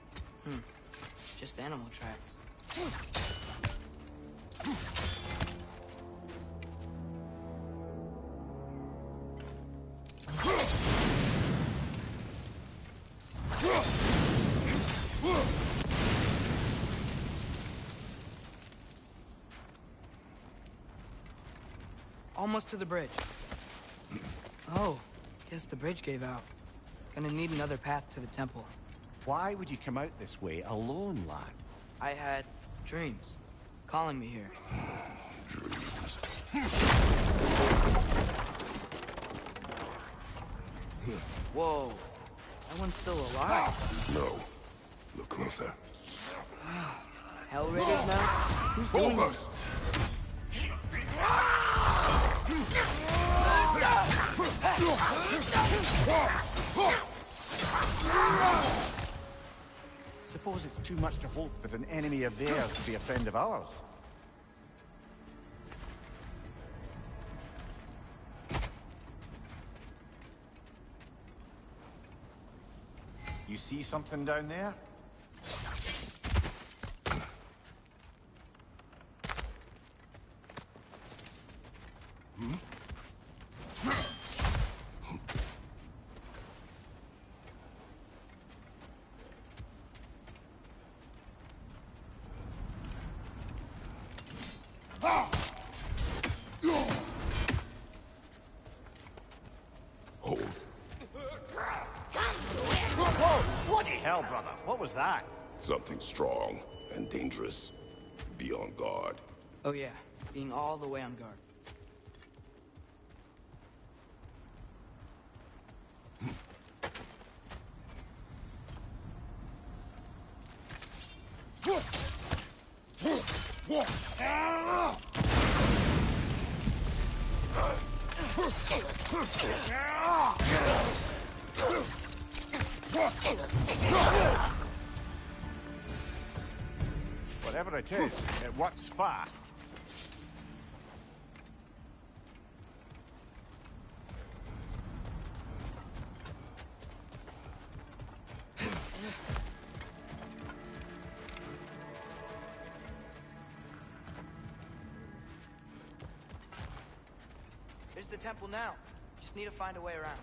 Just animal tracks. Almost to the bridge. Oh, guess the bridge gave out. Gonna need another path to the temple. Why would you come out this way alone, lad? I had dreams calling me here. Dreams. Whoa, that one's still alive. No. Look closer. Hell raiders now? Who's doing this? Suppose it's too much to hope that an enemy of theirs would be a friend of ours. You see something down there? hell, brother? What was that? Something strong and dangerous. Be on guard. Oh yeah, being all the way on guard. Whatever it is, it works fast. There's the temple now. Just need to find a way around.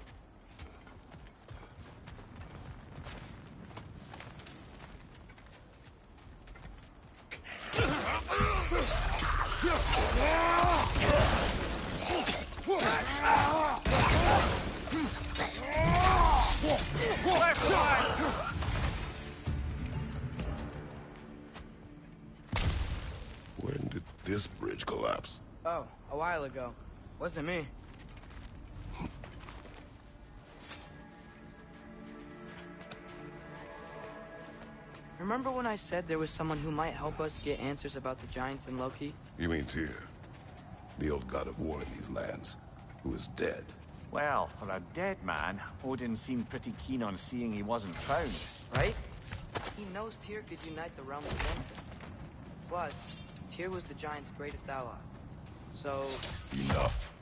When did this bridge collapse? Oh, a while ago. Wasn't me. Remember when I said there was someone who might help us get answers about the giants and Loki? You mean Tyr, the old god of war in these lands, who is dead? Well, for a dead man, Odin seemed pretty keen on seeing he wasn't found. Right? He knows Tyr could unite the realms against him. Plus, Tyr was the giant's greatest ally. So... Enough.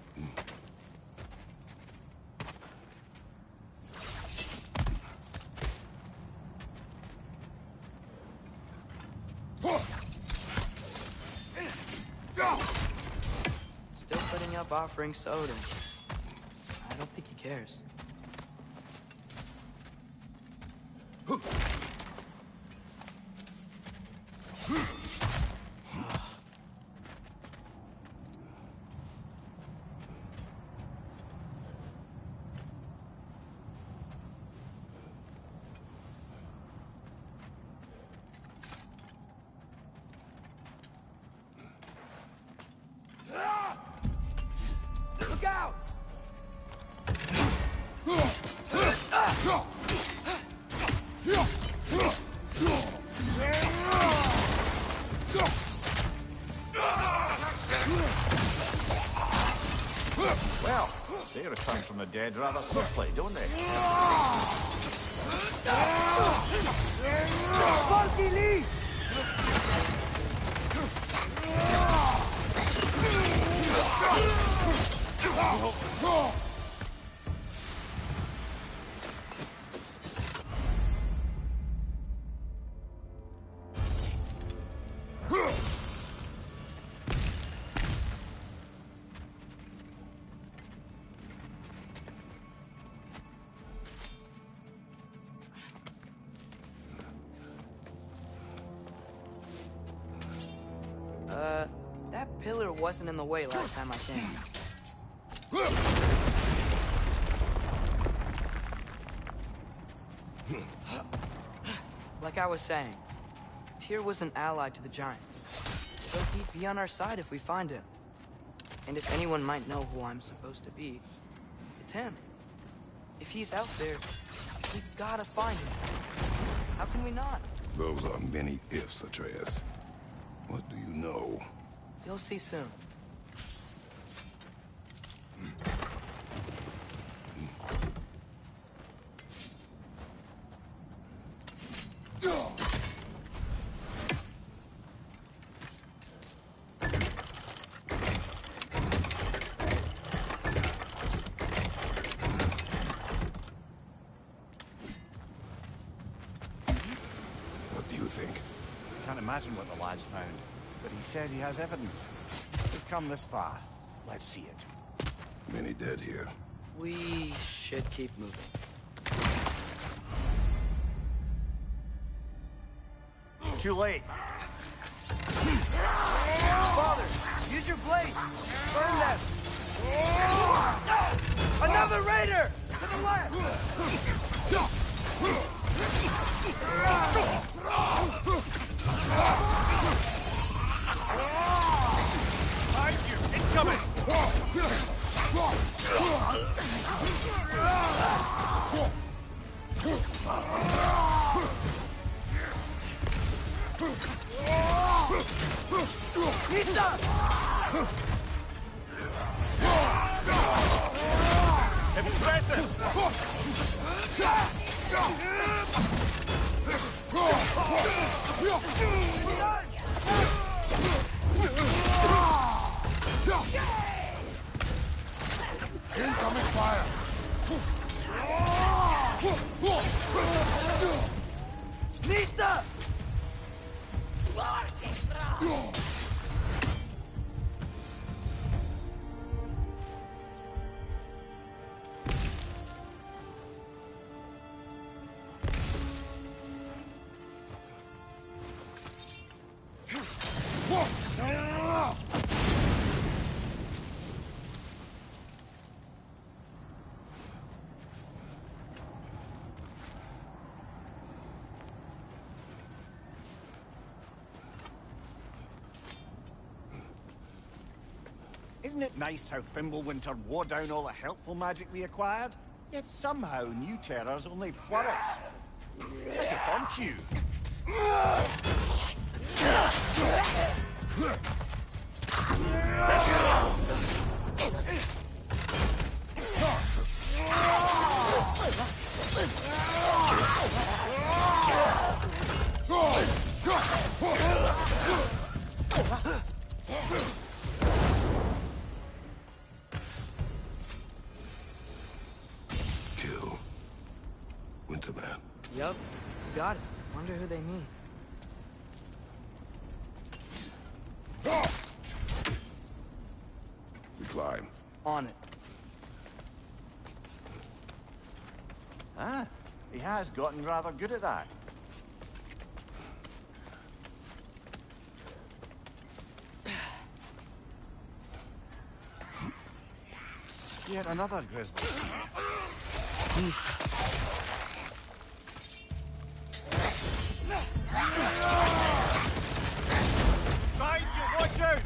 Still putting up offerings to Odin. I don't think he cares. Look out! Well, they return from the dead rather swiftly, don't they? Funky Lee! That pillar wasn't in the way last time I came. Like I was saying, Tyr was an ally to the giants, so he'd be on our side if we find him. And if anyone might know who I'm supposed to be, it's him. If he's out there, we've gotta find him. How can we not? Those are many ifs, Atreus. What do you know? You'll see soon. What do you think? Can't imagine what the lad's found, but he says he has evidence. We've come this far. Let's see it. Many dead here. We should keep moving. Too late. Father, use your blade! Burn them! Another raider! To the left! Wasn't it nice how Fimbulwinter wore down all the helpful magic we acquired? Yet somehow new terrors only flourish. That's a fun cue. Kill Winterman. Yup, got it. Wonder who they mean. We climb. On it. Ah, he has gotten rather good at that. Yet another grizzly. Behind you, watch out!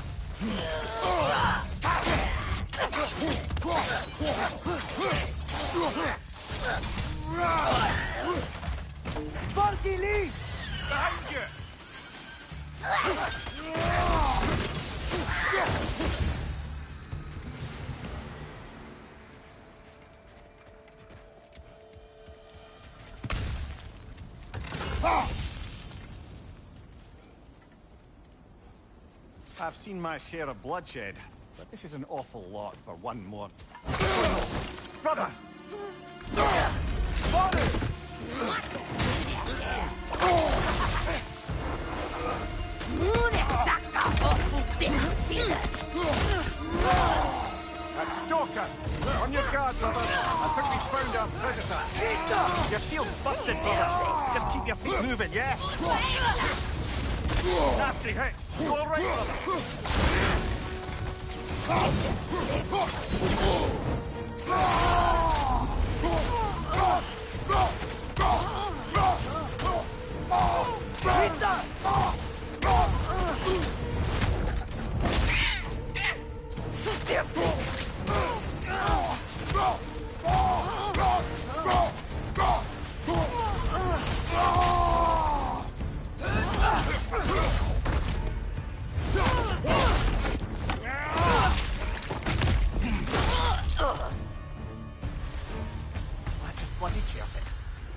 Sparky, lead! Behind you! I've seen my share of bloodshed, but this is an awful lot for one more. Brother! A stalker! On your guard, brother! I think we found our predator! Your shield's busted, brother! Just keep your feet moving, yeah? Nasty hit! You alright, brother?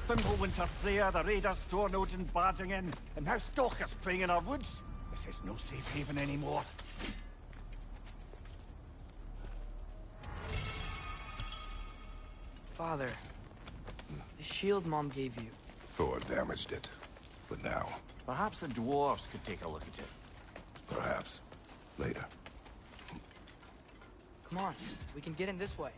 Fimbulwinter Freya, the raiders, Thornodin barging in, and now stalkers preying in our woods. This is no safe haven anymore. Father, the shield Mom gave you. Thor damaged it. But now, Perhaps the dwarves could take a look at it. perhaps, later. Come on, we can get in this way.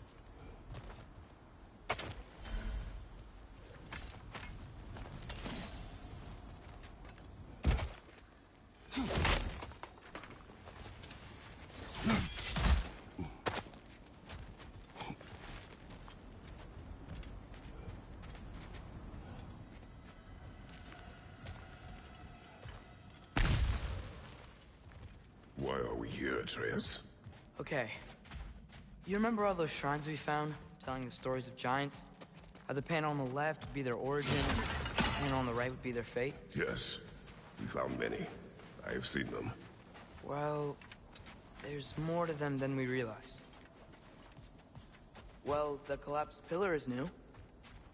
Why are we here, Atreus? Okay. You remember all those shrines we found, telling the stories of giants? How the panel on the left would be their origin, and the panel on the right would be their fate? Yes, we found many. I have seen them. Well, there's more to them than we realized. Well, the collapsed pillar is new,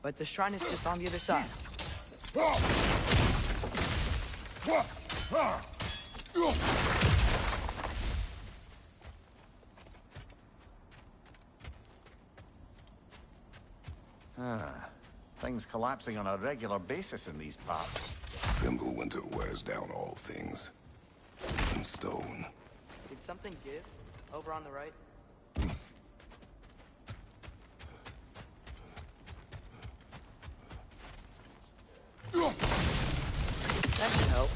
but the shrine is just on the other side. Things collapsing on a regular basis in these parts. Fimbulwinter wears down all things. Even stone. Did something give? Over on the right? That can help.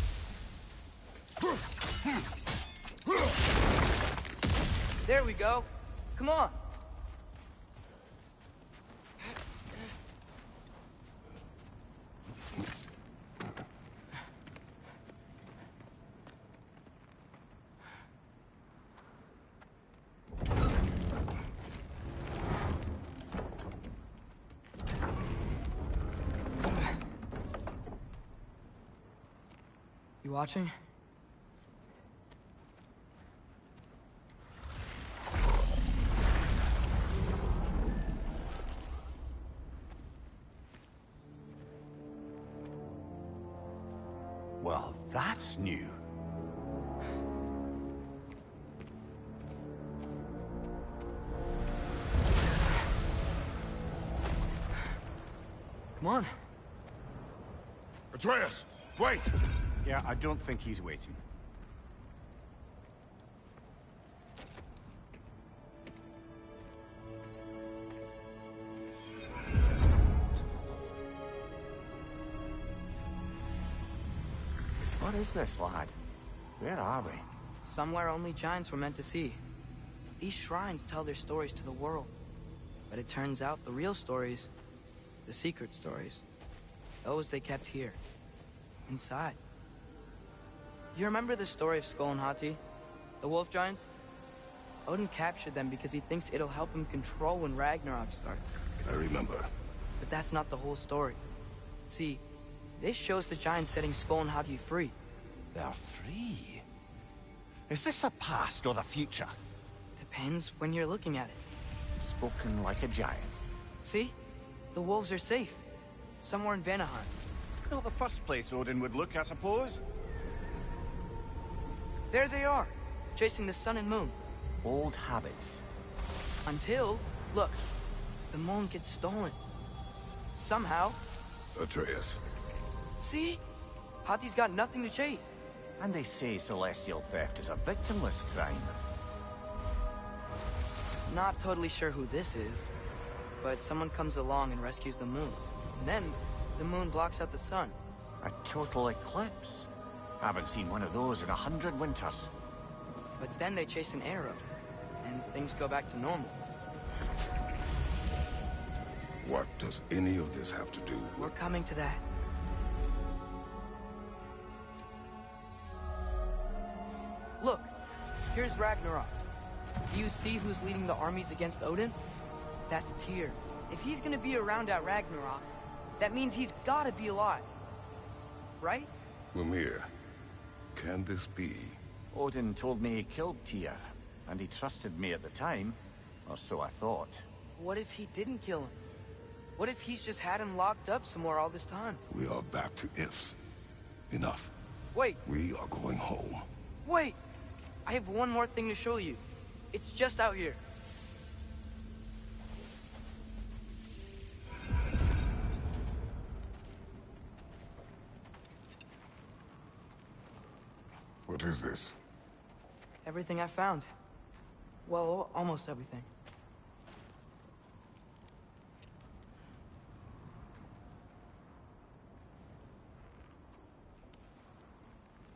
There we go. Come on. You watching? Well, that's new. Come on. Atreus, wait! Yeah, I don't think he's waiting. What is this, lad? Where are we? Somewhere only giants were meant to see. These shrines tell their stories to the world. But it turns out the real stories, the secret stories, those they kept here, inside. You remember the story of Skull and Hati? The wolf giants? Odin captured them because he thinks it'll help him control when Ragnarok starts. I remember. But that's not the whole story. See, this shows the giants setting Skull and Hati free. They're free? Is this the past or the future? Depends when you're looking at it. Spoken like a giant. See? The wolves are safe. Somewhere in Vanaheim. Not the first place Odin would look, I suppose. There they are, chasing the sun and moon. Old habits. Until, look, the moon gets stolen. Somehow. Atreus. See? Hati's got nothing to chase. And they say celestial theft is a victimless crime. Not totally sure who this is, but someone comes along and rescues the moon. And then, the moon blocks out the sun. A total eclipse. Haven't seen one of those in 100 winters. But then they chase an arrow, and things go back to normal. What does any of this have to do with... We're coming to that. Look, here's Ragnarok. Do you see who's leading the armies against Odin? That's Tyr. If he's gonna be around at Ragnarok, that means he's gotta be alive. Right? Mimir, can this be? Odin told me he killed Tyr, and he trusted me at the time, or so I thought. What if he didn't kill him? What if he's just had him locked up somewhere all this time? We are back to ifs. Enough. Wait, We are going home. wait! I have one more thing to show you. It's just out here. What is this? Everything I found. Well, almost everything.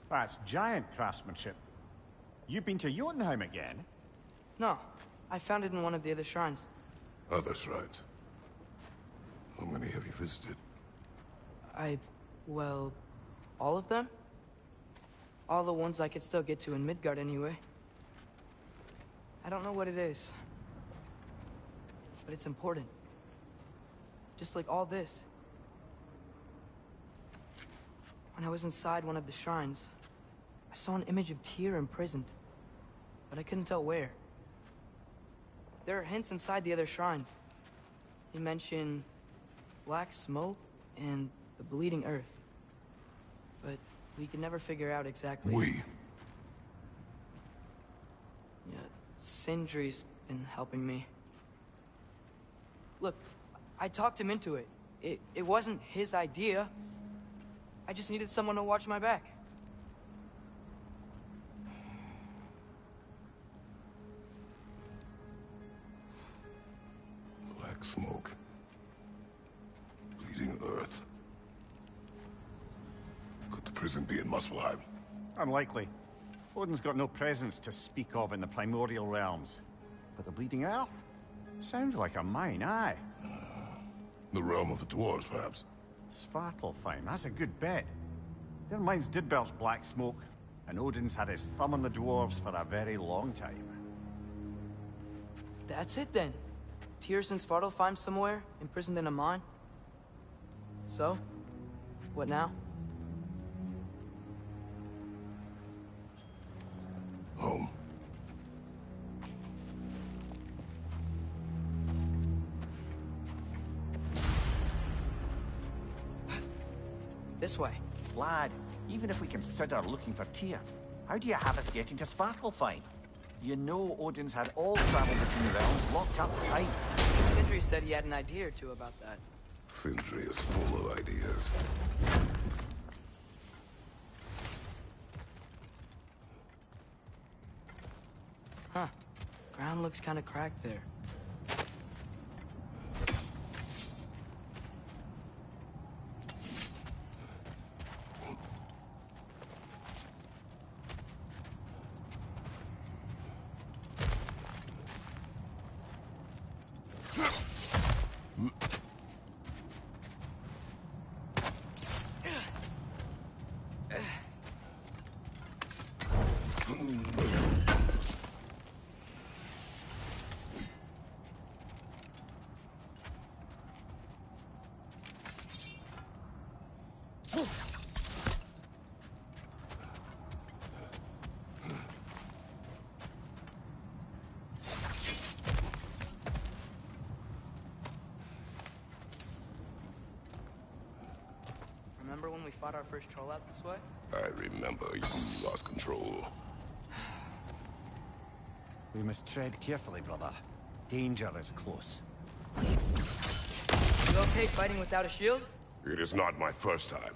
That's giant craftsmanship. You've been to Jotunheim again? No, I found it in one of the other shrines. Others, right? How many have you visited? Well, all of them? All the ones I could still get to in Midgard anyway. I don't know what it is. But it's important. Just like all this. When I was inside one of the shrines, I saw an image of Tyr imprisoned. But I couldn't tell where. There are hints inside the other shrines. They mention black smoke and the bleeding earth. But we could never figure out exactly. We? Yeah, Sindri's been helping me. Look, I talked him into it. It wasn't his idea. I just needed someone to watch my back. Black smoke. Bleeding earth. Could the prison be in Muspelheim? Unlikely. Odin's got no presence to speak of in the primordial realms. But the Bleeding Earth? Sounds like a mine, aye. The realm of the dwarves, perhaps? Svartalfheim, that's a good bet. Their mines did belch black smoke, and Odin's had his thumb on the dwarves for a very long time. That's it then. Tyr's in Svartalfheim somewhere, imprisoned in a mine. So, what now? This way. Lad, even if we consider looking for Tyr, how do you have us getting to Svartalfheim? You know Odin's had all travel between realms locked up tight. Sindri said he had an idea or two about that. Sindri is full of ideas. Huh. Ground looks kind of cracked there. Remember when we fought our first troll out this way? I remember you lost control. We must tread carefully, brother. Danger is close. You okay fighting without a shield? It is not my first time.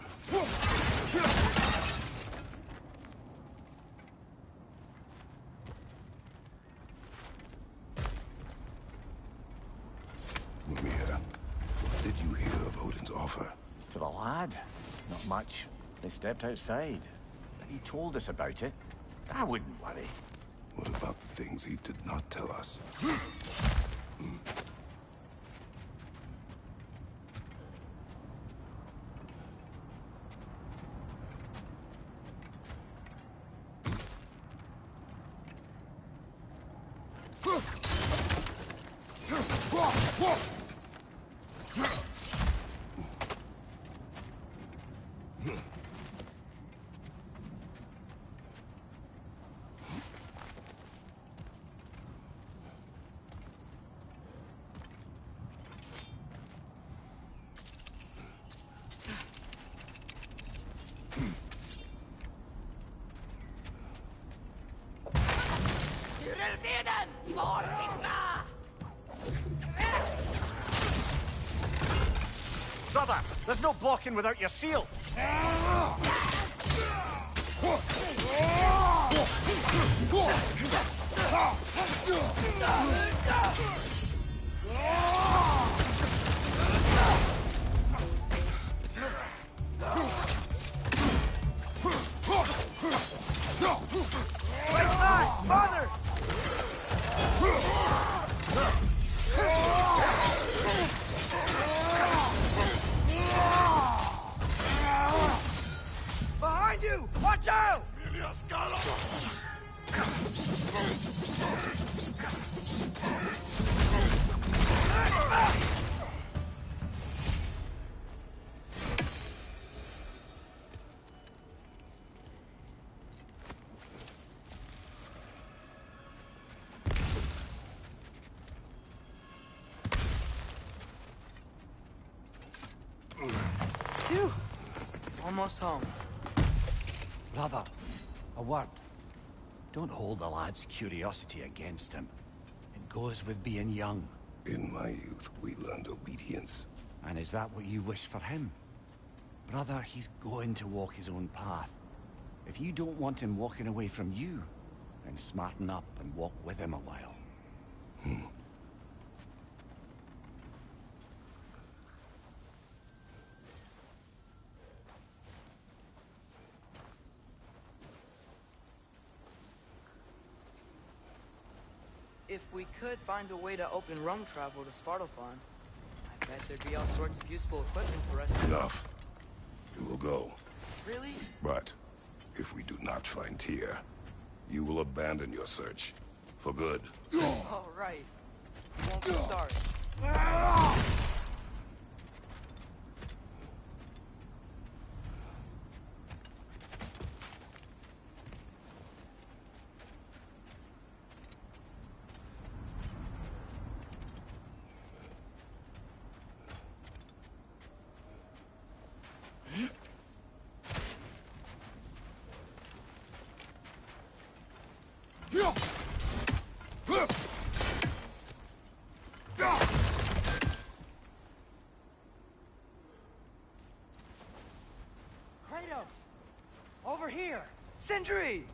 Mimir, what did you hear of Odin's offer? To the lad? Not much. They stepped outside. But he told us about it. I wouldn't worry. What about the things he did not tell us? Brother, there's no blocking without your shield. Right side! Father! Behind you! Watch out! Phew. Almost home. Brother, a word. Don't hold the lad's curiosity against him. It goes with being young. In my youth, we learned obedience. And is that what you wish for him? Brother, he's going to walk his own path. If you don't want him walking away from you, then smarten up and walk with him a while. If we could find a way to open roam travel to Svartalfheim, I bet there'd be all sorts of useful equipment for us to... Enough. You will go. Really? But if we do not find Tyr, you will abandon your search. For good. All right. You won't be sorry. here! Sindri!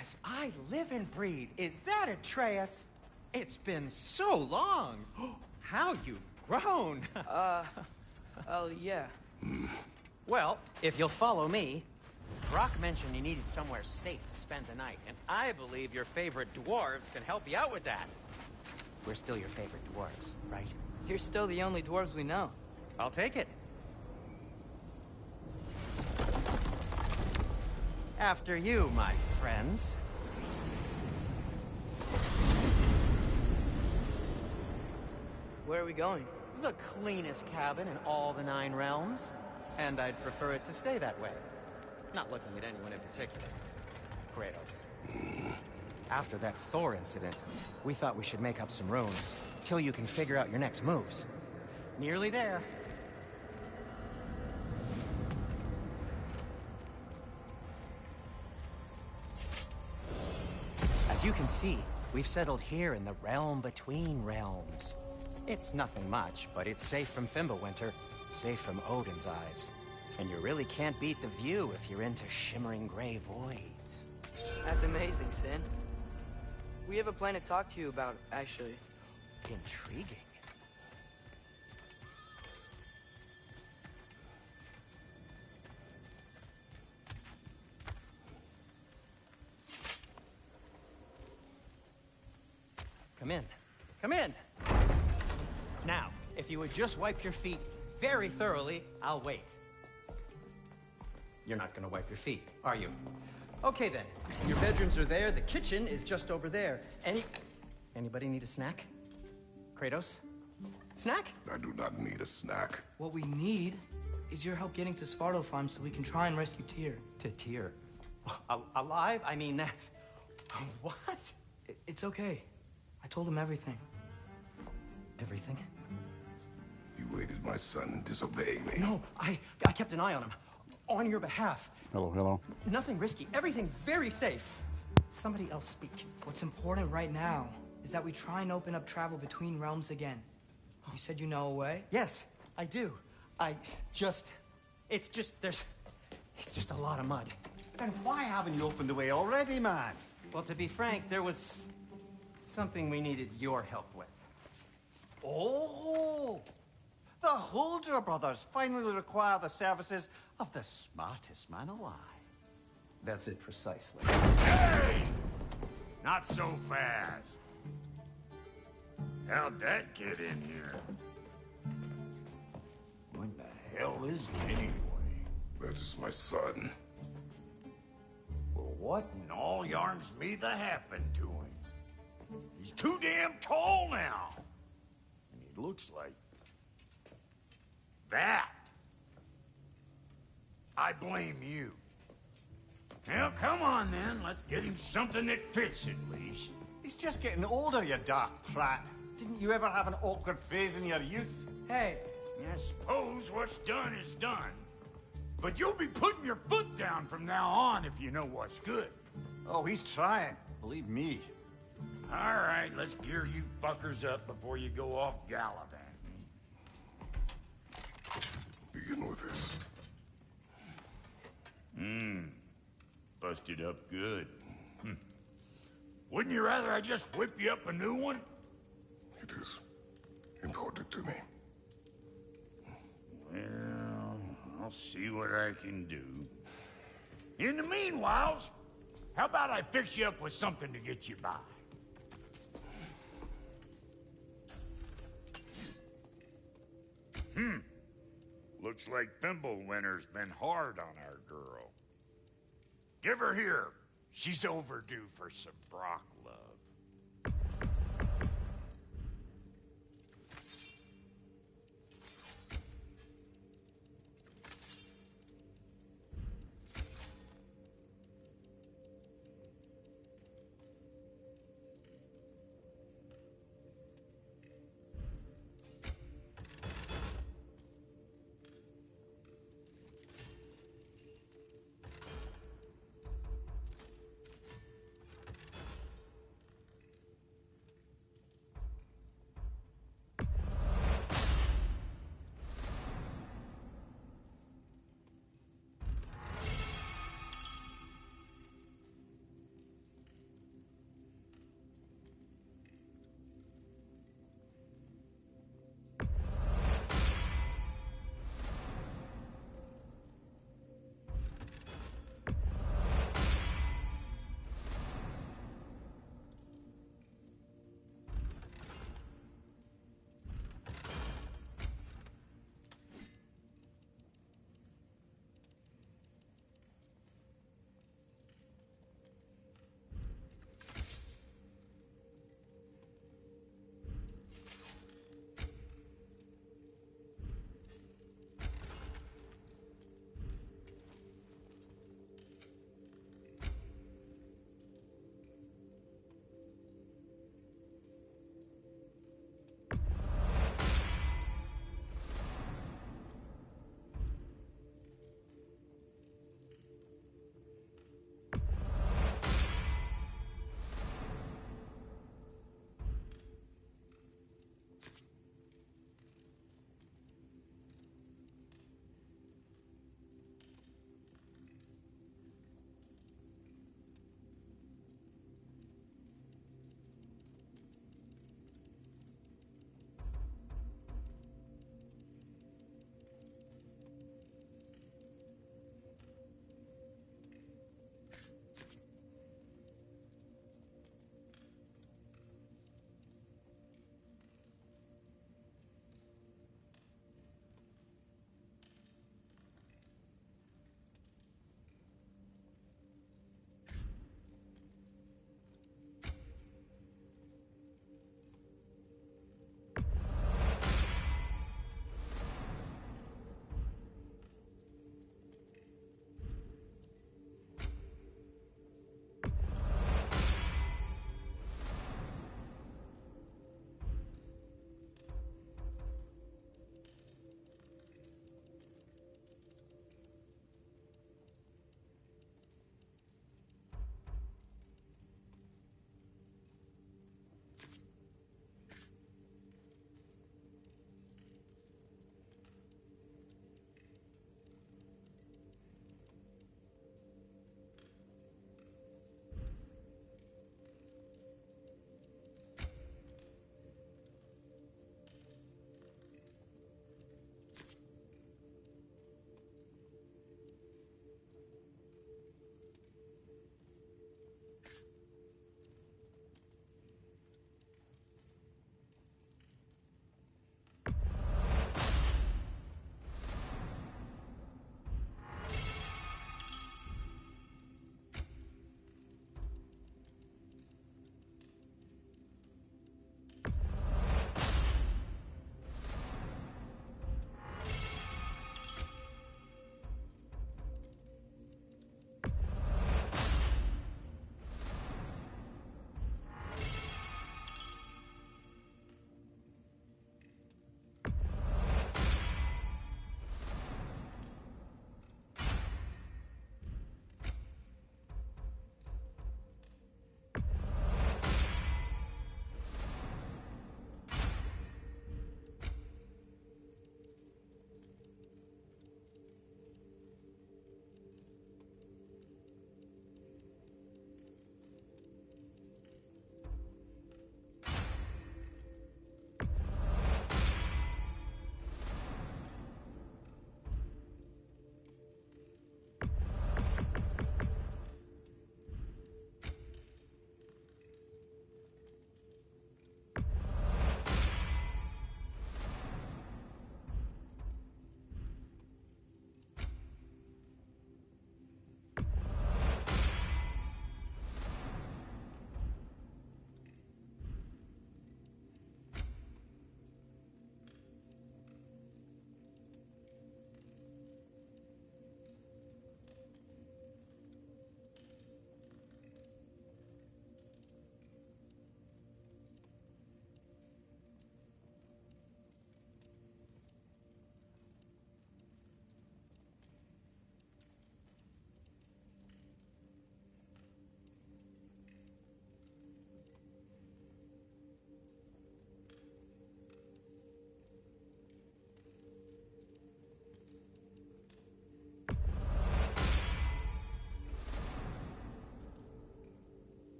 As I live and breathe, is that Atreus? It's been so long. How you've grown. Oh, yeah. Well, if you'll follow me, Brock mentioned you needed somewhere safe to spend the night, and I believe your favorite dwarves can help you out with that. We're still your favorite dwarves, right? You're still the only dwarves we know. I'll take it. After you, my friends. Where are we going? The cleanest cabin in all the 9 realms. And I'd prefer it to stay that way. Not looking at anyone in particular. Kratos. After that Thor incident, we thought we should make up some runes, till you can figure out your next moves. Nearly there. As you can see, we've settled here in the realm between realms. It's nothing much, but it's safe from Fimbulwinter, safe from Odin's eyes. And you really can't beat the view if you're into shimmering gray voids. That's amazing, Sin. We have a plan to talk to you about, actually. Intriguing. Come in. Come in! Now, if you would just wipe your feet very thoroughly, I'll wait. You're not gonna wipe your feet, are you? Okay then. Your bedrooms are there, the kitchen is just over there. Anybody need a snack? Kratos? Snack? I do not need a snack. What we need is your help getting to Svartalfheim so we can try and rescue Tyr. To Tyr? Alive? I mean, that's... What? It's okay. I told him everything. Everything? You aided my son disobeying me. No, I kept an eye on him. On your behalf. Hello, hello. Nothing risky. Everything very safe. Somebody else speak. What's important right now is that we try and open up travel between realms again. You said you know a way? Yes, I do. It's just a lot of mud. Then why haven't you opened the way already, man? Well, to be frank, there was something we needed your help with. Oh! The Holder brothers finally require the services of the smartest man alive. That's it precisely. Hey! Not so fast. How'd that get in here? What the hell is it anyway? That is my son. Well, what in all yarns me that happened to him? He's too damn tall now. And he looks like... that. I blame you. Well, come on then. Let's get him something that fits at least. He's just getting older, you daft prat. Didn't you ever have an awkward phase in your youth? Hey. I suppose what's done is done. But you'll be putting your foot down from now on if you know what's good. Oh, he's trying. Believe me. All right, let's gear you fuckers up before you go off gallivanting. Begin with this. Busted up good. Wouldn't you rather I just whip you up a new one? It is important to me. Well, I'll see what I can do. In the meanwhile, how about I fix you up with something to get you by? Looks like Fimbulwinter's been hard on our girl. Give her here. She's overdue for some Brock love.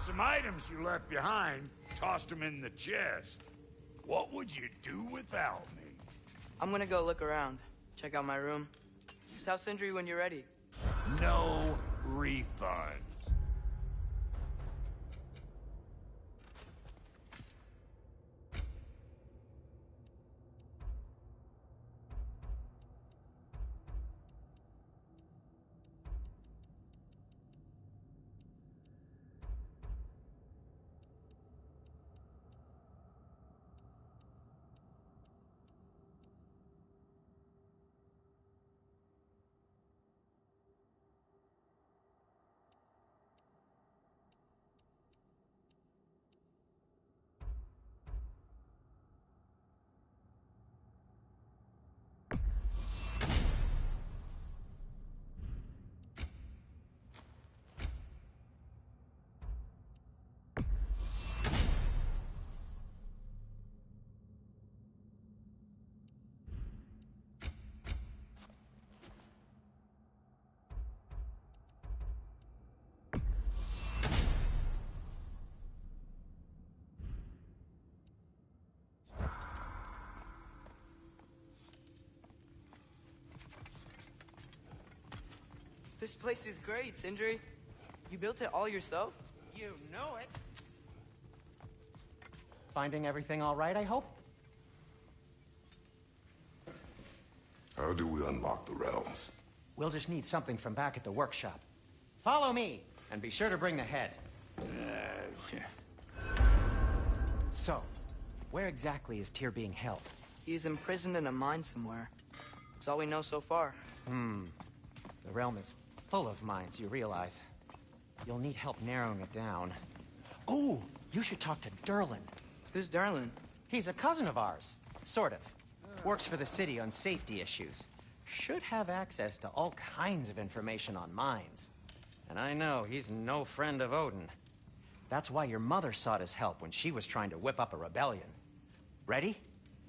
some items you left behind, tossed them in the chest. What would you do without me? I'm gonna go look around. Check out my room. Tell Sindri when you're ready. No refunds. This place is great, Sindri. You built it all yourself? You know it. Finding everything all right, I hope? How do we unlock the realms? We'll just need something from back at the workshop. Follow me, and be sure to bring the head. So, where exactly is Tyr being held? He's imprisoned in a mine somewhere. That's all we know so far. The realm is full of mines, you realize. You'll need help narrowing it down. Oh, you should talk to Durlin. Who's Durlin? He's a cousin of ours. Sort of. Works for the city on safety issues. Should have access to all kinds of information on mines. And I know he's no friend of Odin. That's why your mother sought his help when she was trying to whip up a rebellion. Ready?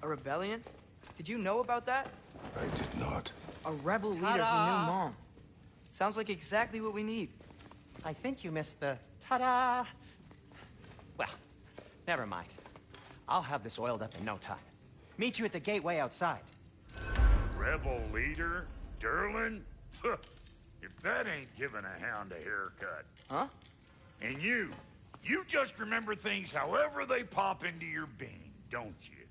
A rebellion? Did you know about that? I did not. A rebel leader who knew Mom. Sounds like exactly what we need. I think you missed the ta-da. Well, never mind. I'll have this oiled up in no time. Meet you at the gateway outside. Rebel leader? Durlin? If that ain't giving a hound a haircut. Huh? And you just remember things however they pop into your bean, don't you?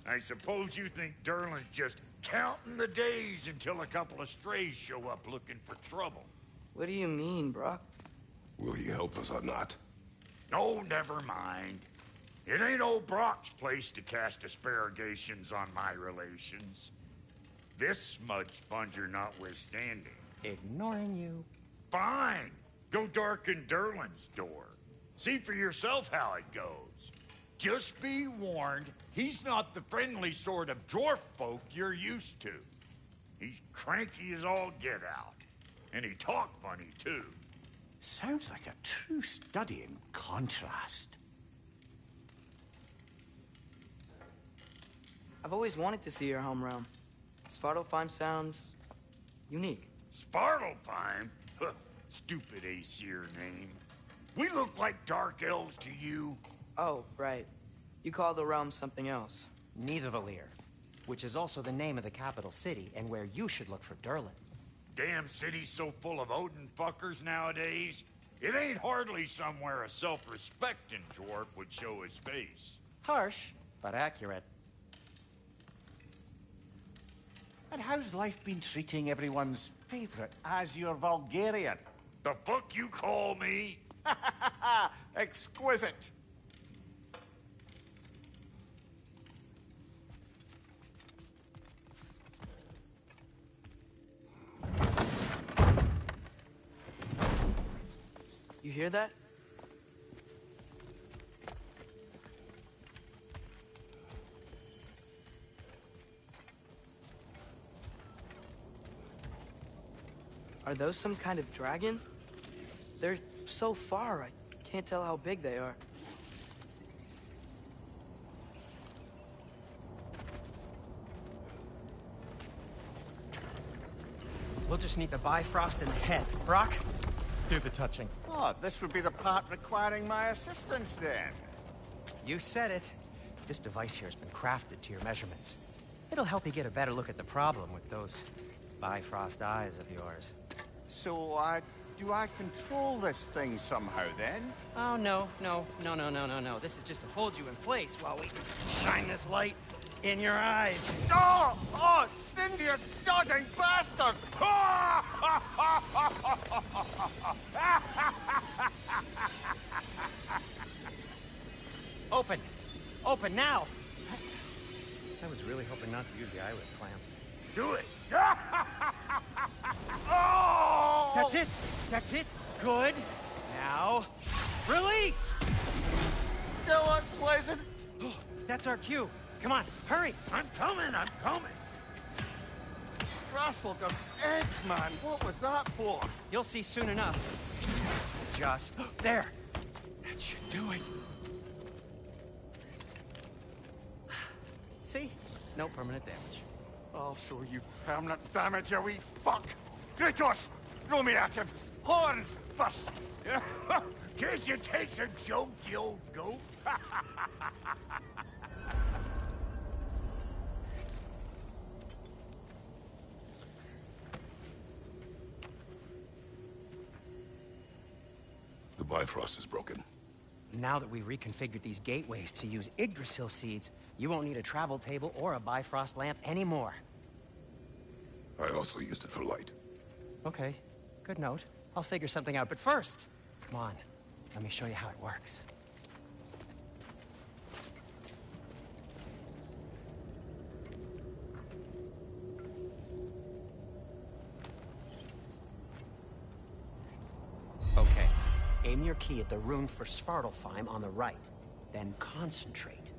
I suppose you think Durlin's just counting the days until a couple of strays show up looking for trouble. What do you mean, Brock? Will he help us or not? No, never mind. It ain't old Brock's place to cast aspersions on my relations. This smudge sponger notwithstanding. Ignoring you. Fine. Go darken Durlin's door. See for yourself how it goes. Just be warned, he's not the friendly sort of dwarf folk you're used to. He's cranky as all get out. And he talk funny, too. Sounds like a true study in contrast. I've always wanted to see your home realm. Svartalfheim sounds unique. Svartalfheim? Huh, stupid Aesir name. We look like dark elves to you. Oh, right. You call the realm something else. Nidavellir, which is also the name of the capital city and where you should look for Durlin. Damn city's so full of Odin fuckers nowadays. It ain't hardly somewhere a self-respecting dwarf would show his face. Harsh, but accurate. And how's life been treating everyone's favorite Azure Vulgarian? The fuck you call me? Exquisite. You hear that? Are those some kind of dragons? They're so far, I can't tell how big they are. We'll just need the Bifrost in the head. Brock, do the touching. Oh, this would be the part requiring my assistance, then. You said it. This device here has been crafted to your measurements. It'll help you get a better look at the problem with those Bifrost eyes of yours. So, do I control this thing somehow, then? Oh, no. This is just to hold you in place while we shine this light in your eyes. Oh! Oh, Cindy, you sodding bastard! Open! Open now! I was really hoping not to use the eyelid clamps. Do it! Oh! That's it! That's it! Good! Now, release! Still unpleasant. Oh, that's our cue. Come on, hurry! I'm coming, I'm coming! Traffic of eggs, man. What was that for? You'll see soon enough. Just there. That should do it. See? No permanent damage. I'll show you permanent damage, you wee fuck. Kratos, throw me at him. Horns first. Guess you takes a joke, you old goat. The Bifrost is broken. Now that we've reconfigured these gateways to use Yggdrasil seeds, you won't need a travel table or a Bifrost lamp anymore. I also used it for light. Okay, good note. I'll figure something out, but first, come on. Let me show you how it works. Okay, aim your key at the rune for Svartalfheim on the right, then concentrate.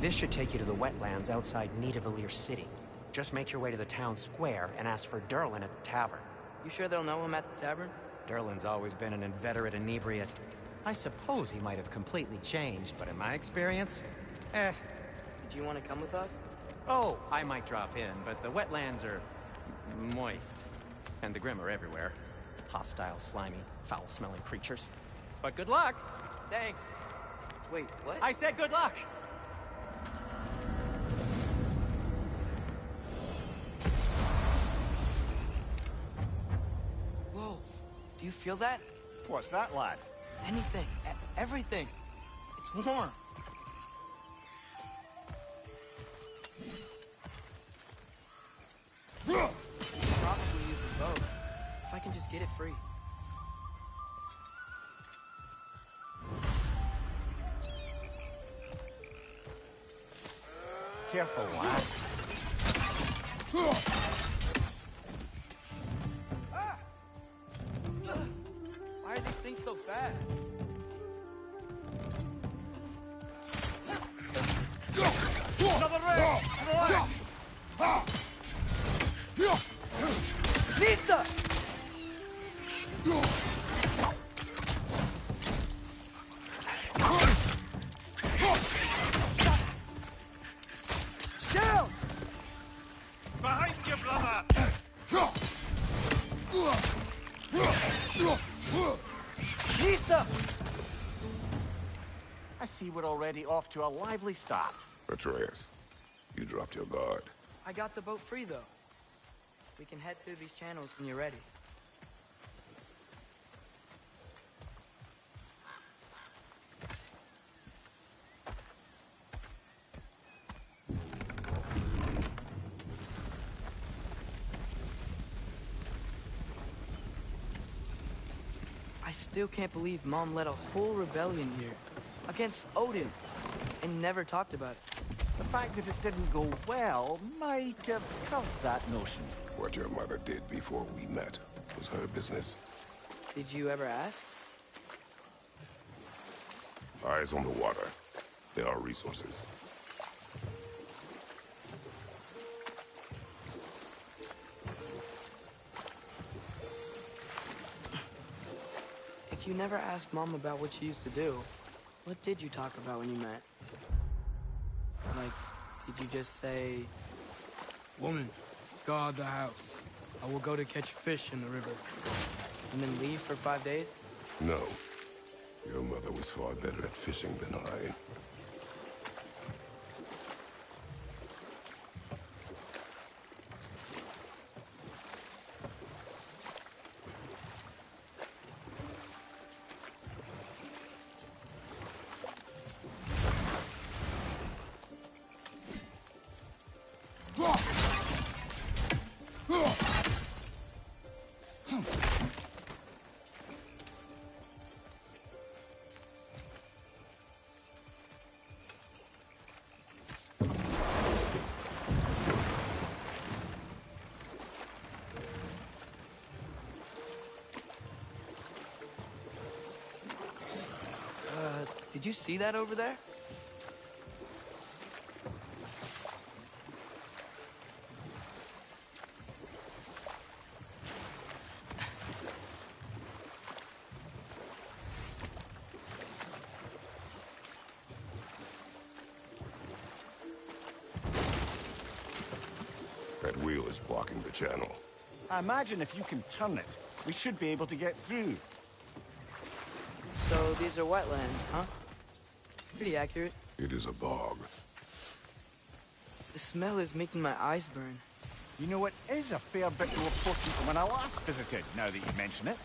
This should take you to the wetlands outside Nidavellir City. Just make your way to the town square and ask for Durlin at the tavern. You sure they'll know him at the tavern? Durlin's always been an inveterate inebriate. I suppose he might have completely changed, but in my experience, Did you want to come with us? Oh, I might drop in, but the wetlands are moist. And the Grim are everywhere. Hostile, slimy, foul-smelling creatures. But good luck! Thanks. Wait, what? I said good luck! Whoa. Do you feel that? What's that, lad? Anything. Everything. It's warm. Probably use the boat. If I can just get it free. Careful, lad. Why are these things so bad? Another rail! To the left! Lista! Down! Behind you, brother! Lista! I see we're already off to a lively start. Atreus, you dropped your guard. I got the boat free, though. We can head through these channels when you're ready. I still can't believe Mom led a whole rebellion here. Against Odin. And never talked about it. The fact that it didn't go well might have covered that notion. What your mother did before we met was her business. Did you ever ask? Eyes on the water. There are resources. If you never asked Mom about what she used to do, What did you talk about when you met? Like, did you just say... Woman, guard the house. I will go to catch fish in the river. And then leave for 5 days? No. Your mother was far better at fishing than I. Did you see that over there? That wheel is blocking the channel. I imagine if you can turn it, we should be able to get through. So these are wetlands, huh? Pretty accurate. It is a bog. The smell is making my eyes burn. You know, it is a fair bit more important than when I last visited, now that you mention it.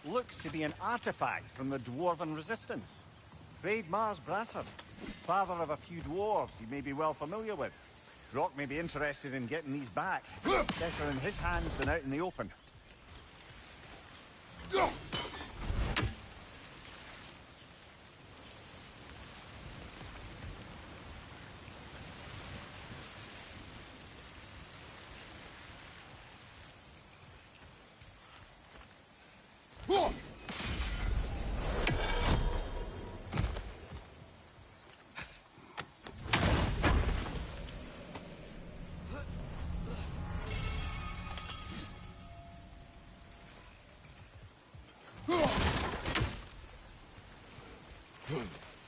Looks to be an artifact from the Dwarven Resistance. Freyed Mars Brassard, father of a few dwarves you may be well familiar with. Rock may be interested in getting these back. Better in his hands than out in the open.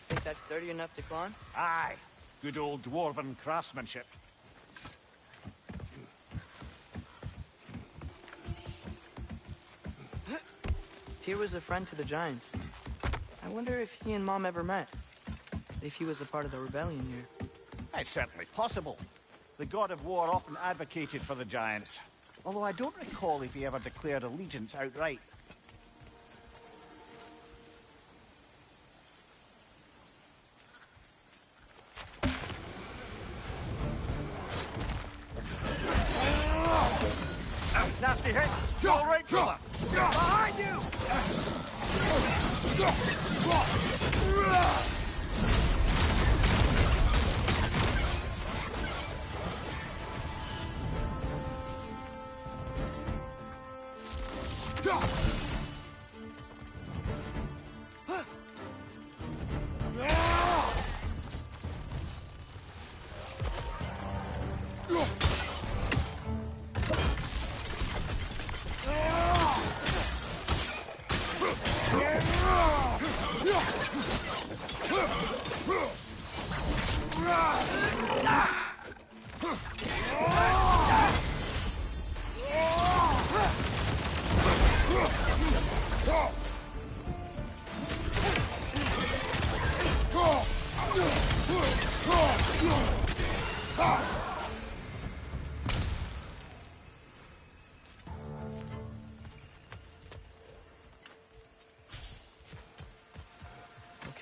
Think that's sturdy enough to climb? Aye. Good old Dwarven craftsmanship. Tyr was a friend to the Giants. I wonder if he and Mom ever met. If he was a part of the rebellion here. It's certainly possible. The God of War often advocated for the Giants. Although I don't recall if he ever declared allegiance outright. Nasty hit! All right, brother! Behind you!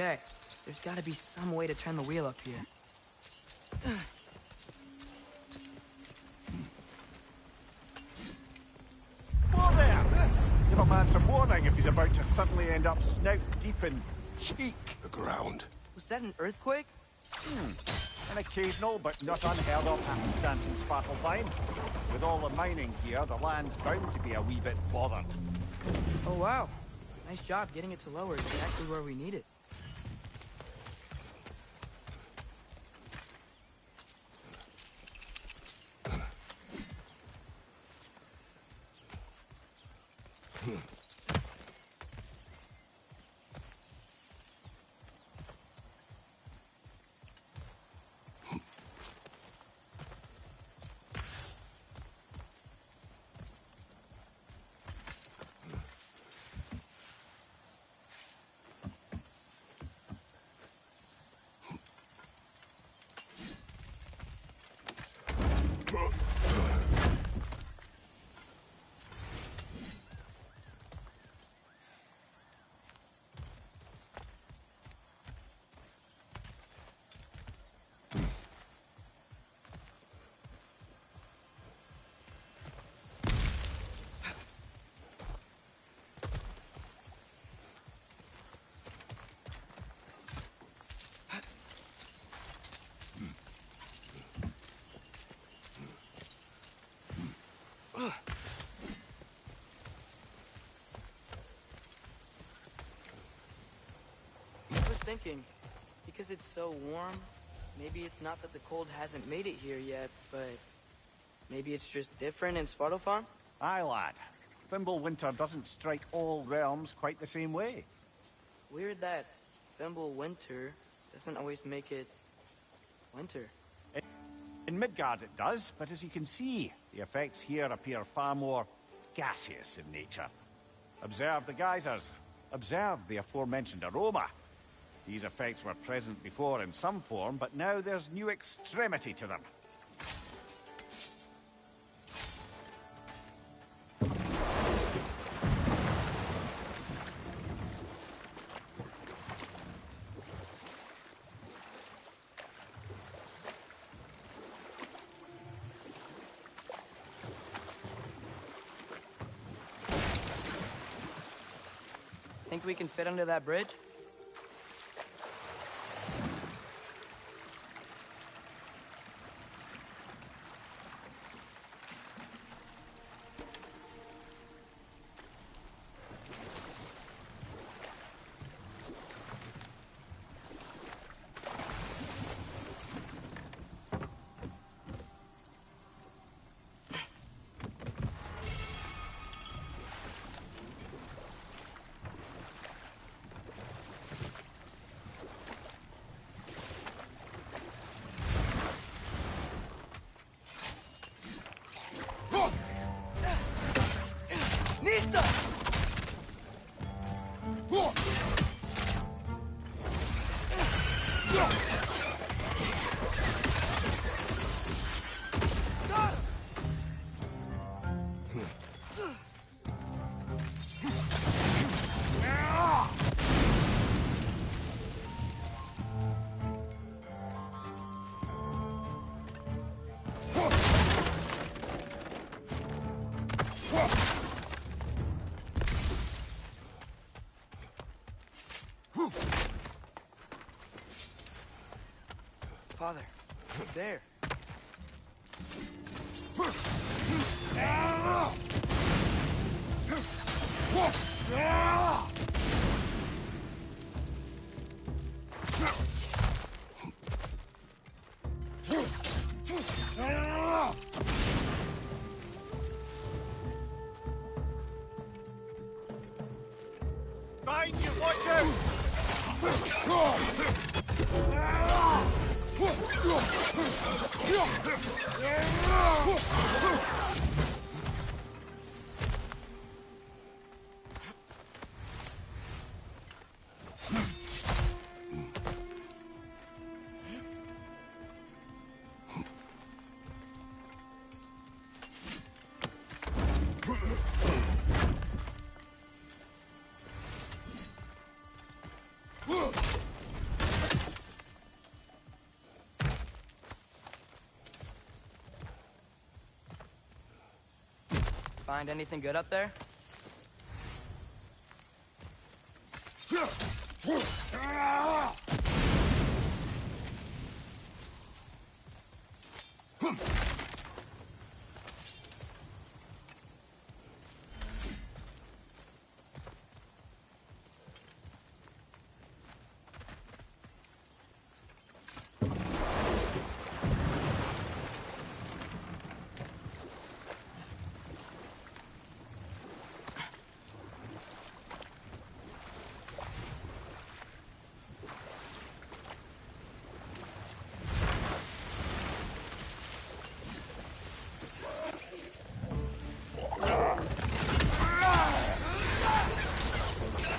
Okay, there's gotta be some way to turn the wheel up here. Whoa there! Give a man some warning if he's about to suddenly end up snout deep in cheek. The ground. Was that an earthquake? An occasional but not unheard of happenstance in Svartalfheim. With all the mining here, the land's bound to be a wee bit bothered. Oh wow. Nice job getting it to lower exactly where we need it. thinking, because it's so warm, maybe it's not that the cold hasn't made it here yet, but maybe it's just different in Svartalfheim? Aye, lad. Fimbulwinter doesn't strike all realms quite the same way. Weird that Fimbulwinter doesn't always make it winter. In Midgard it does, but as you can see, the effects here appear far more gaseous in nature. Observe the geysers. Observe the aforementioned aroma. These effects were present before in some form, but now there's new extremity to them. Think we can fit under that bridge? Father, there. Behind you, watch out! Find anything good up there?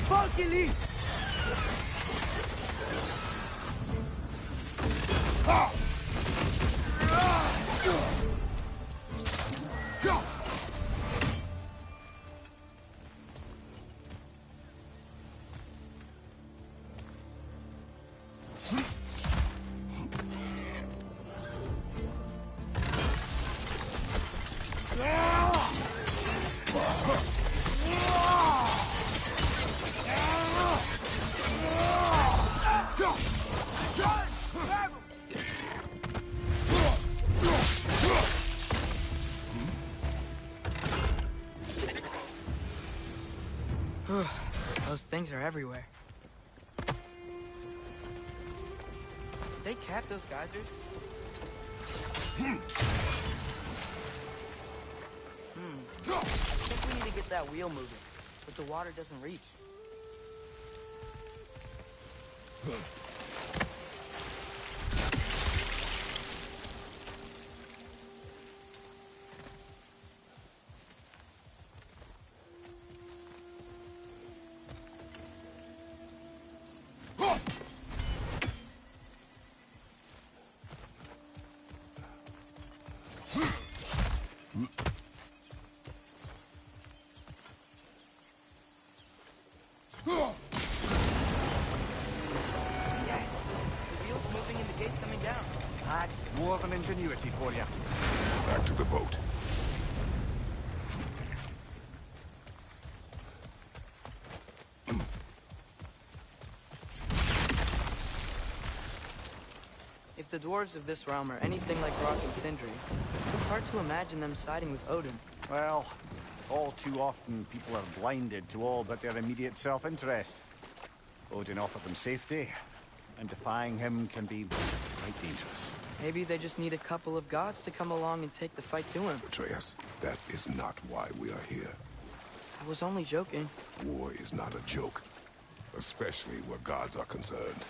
Luckily! Those things are everywhere. they cap those geysers? I think we need to get that wheel moving, but the water doesn't reach. Dwarven ingenuity for you. Back to the boat. If the dwarves of this realm are anything like Rock and Sindri, it's hard to imagine them siding with Odin. Well, all too often people are blinded to all but their immediate self-interest. Odin offered them safety, and defying him can be quite dangerous. Maybe they just need a couple of gods to come along and take the fight to him. Atreus, that is not why we are here. I was only joking. War is not a joke, especially where gods are concerned.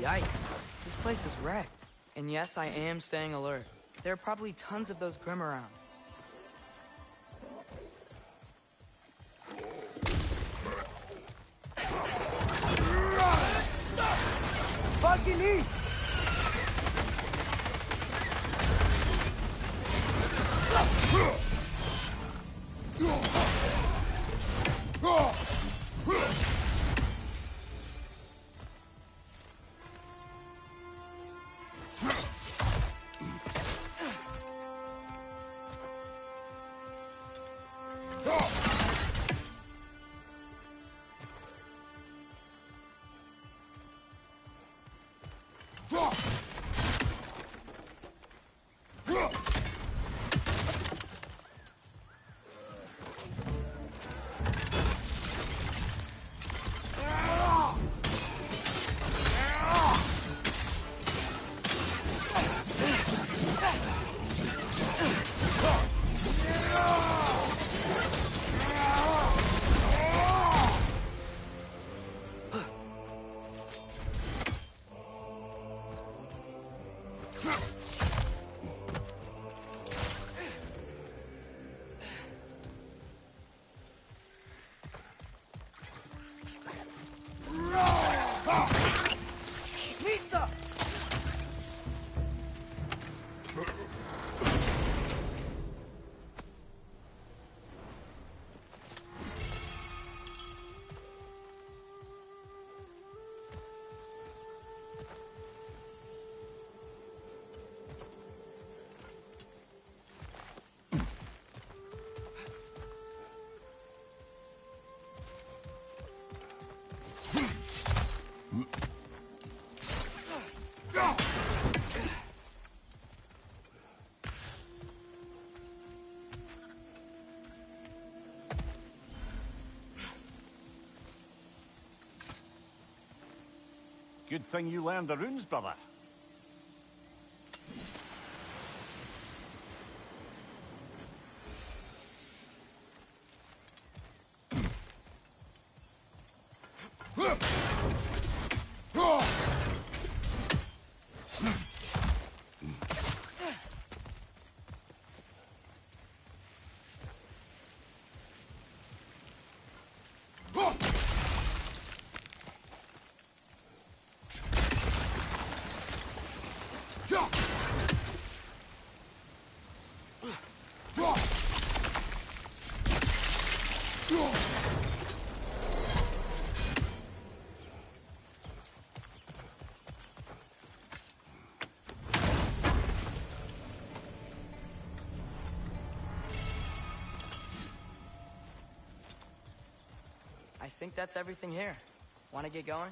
Yikes. This place is wrecked. And yes, I am staying alert. There are probably tons of those Grim around. Fucking eat! Good thing you learned the runes, brother. think that's everything here. Want to get going?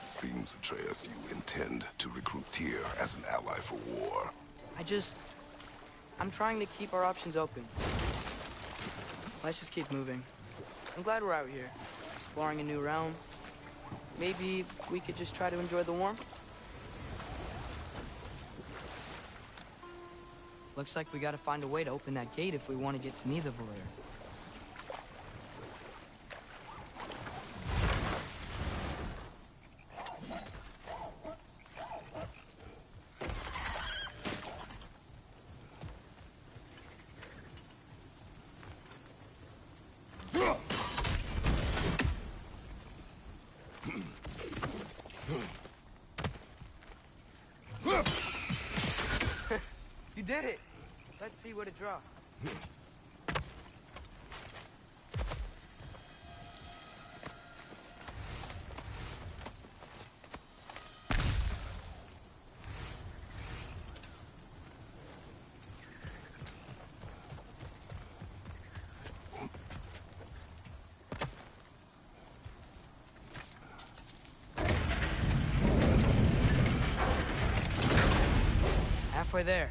Seems, Atreus, you intend to recruit Tyr as an ally for war. I'm trying to keep our options open. Let's just keep moving. I'm glad we're out here, exploring a new realm. Maybe we could just try to enjoy the warmth? Looks like we gotta find a way to open that gate if we want to get to Nidavellir. You did it! Let's see what it draws. Halfway there.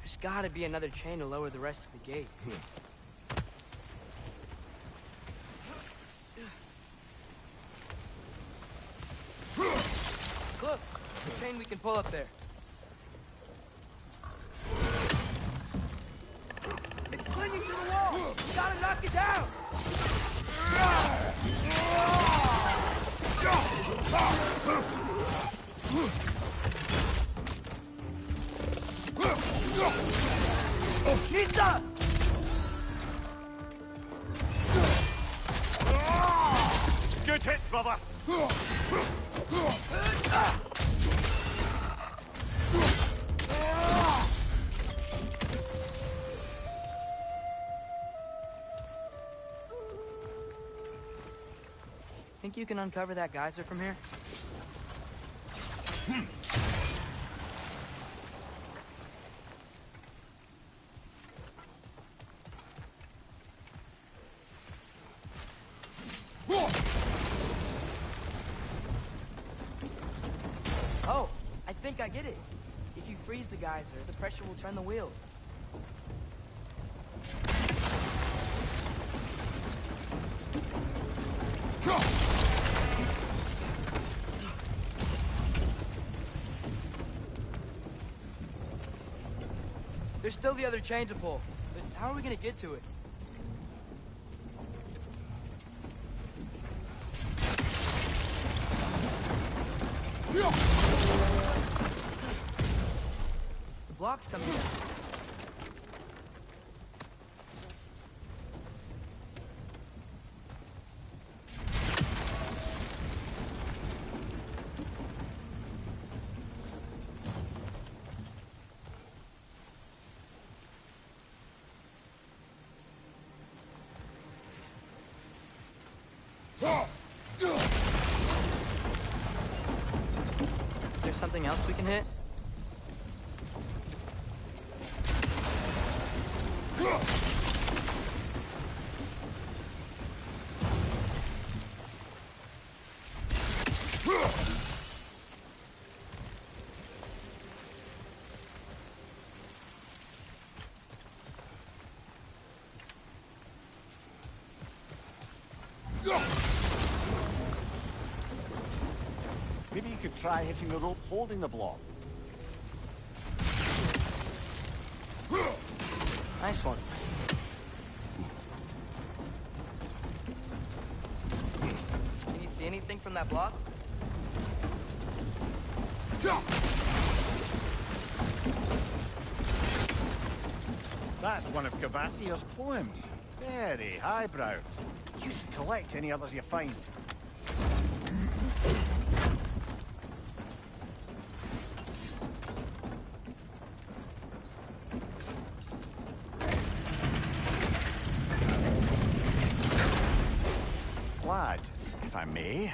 There's gotta be another chain to lower the rest of the gate. Look! The chain we can pull up there. It's clinging to the wall! We gotta knock it down! Nita! Good hit, brother! Think you can uncover that geyser from here? Oh, I think I get it. If you freeze the geyser, the pressure will turn the wheel. There's still the other chain to pull, but how are we gonna get to it? The block's coming down. Is there something else we can hit? Maybe you could try hitting the rope holding the block. Nice one. Can you see anything from that block? That's one of Cavassier's poems. Very highbrow. You should collect any others you find. may.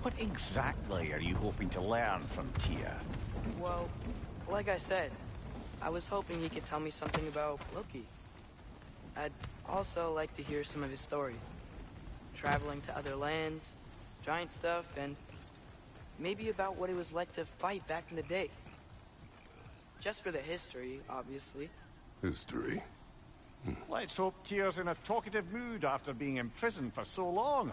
What exactly are you hoping to learn from Tyr? Well, like I said, I was hoping he could tell me something about Loki. I'd also like to hear some of his stories. Traveling to other lands, giant stuff, and maybe about what it was like to fight back in the day. Just for the history, obviously. History? Let's hope Tyr's in a talkative mood after being imprisoned for so long.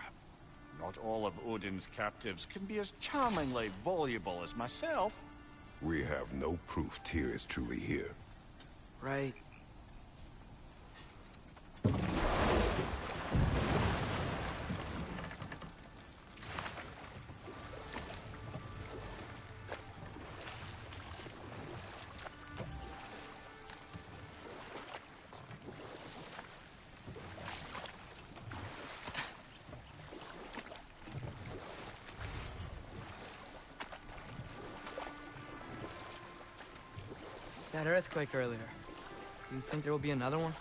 Not all of Odin's captives can be as charmingly voluble as myself. We have no proof Tyr is truly here. Right. That earthquake earlier. Do you think there will be another one?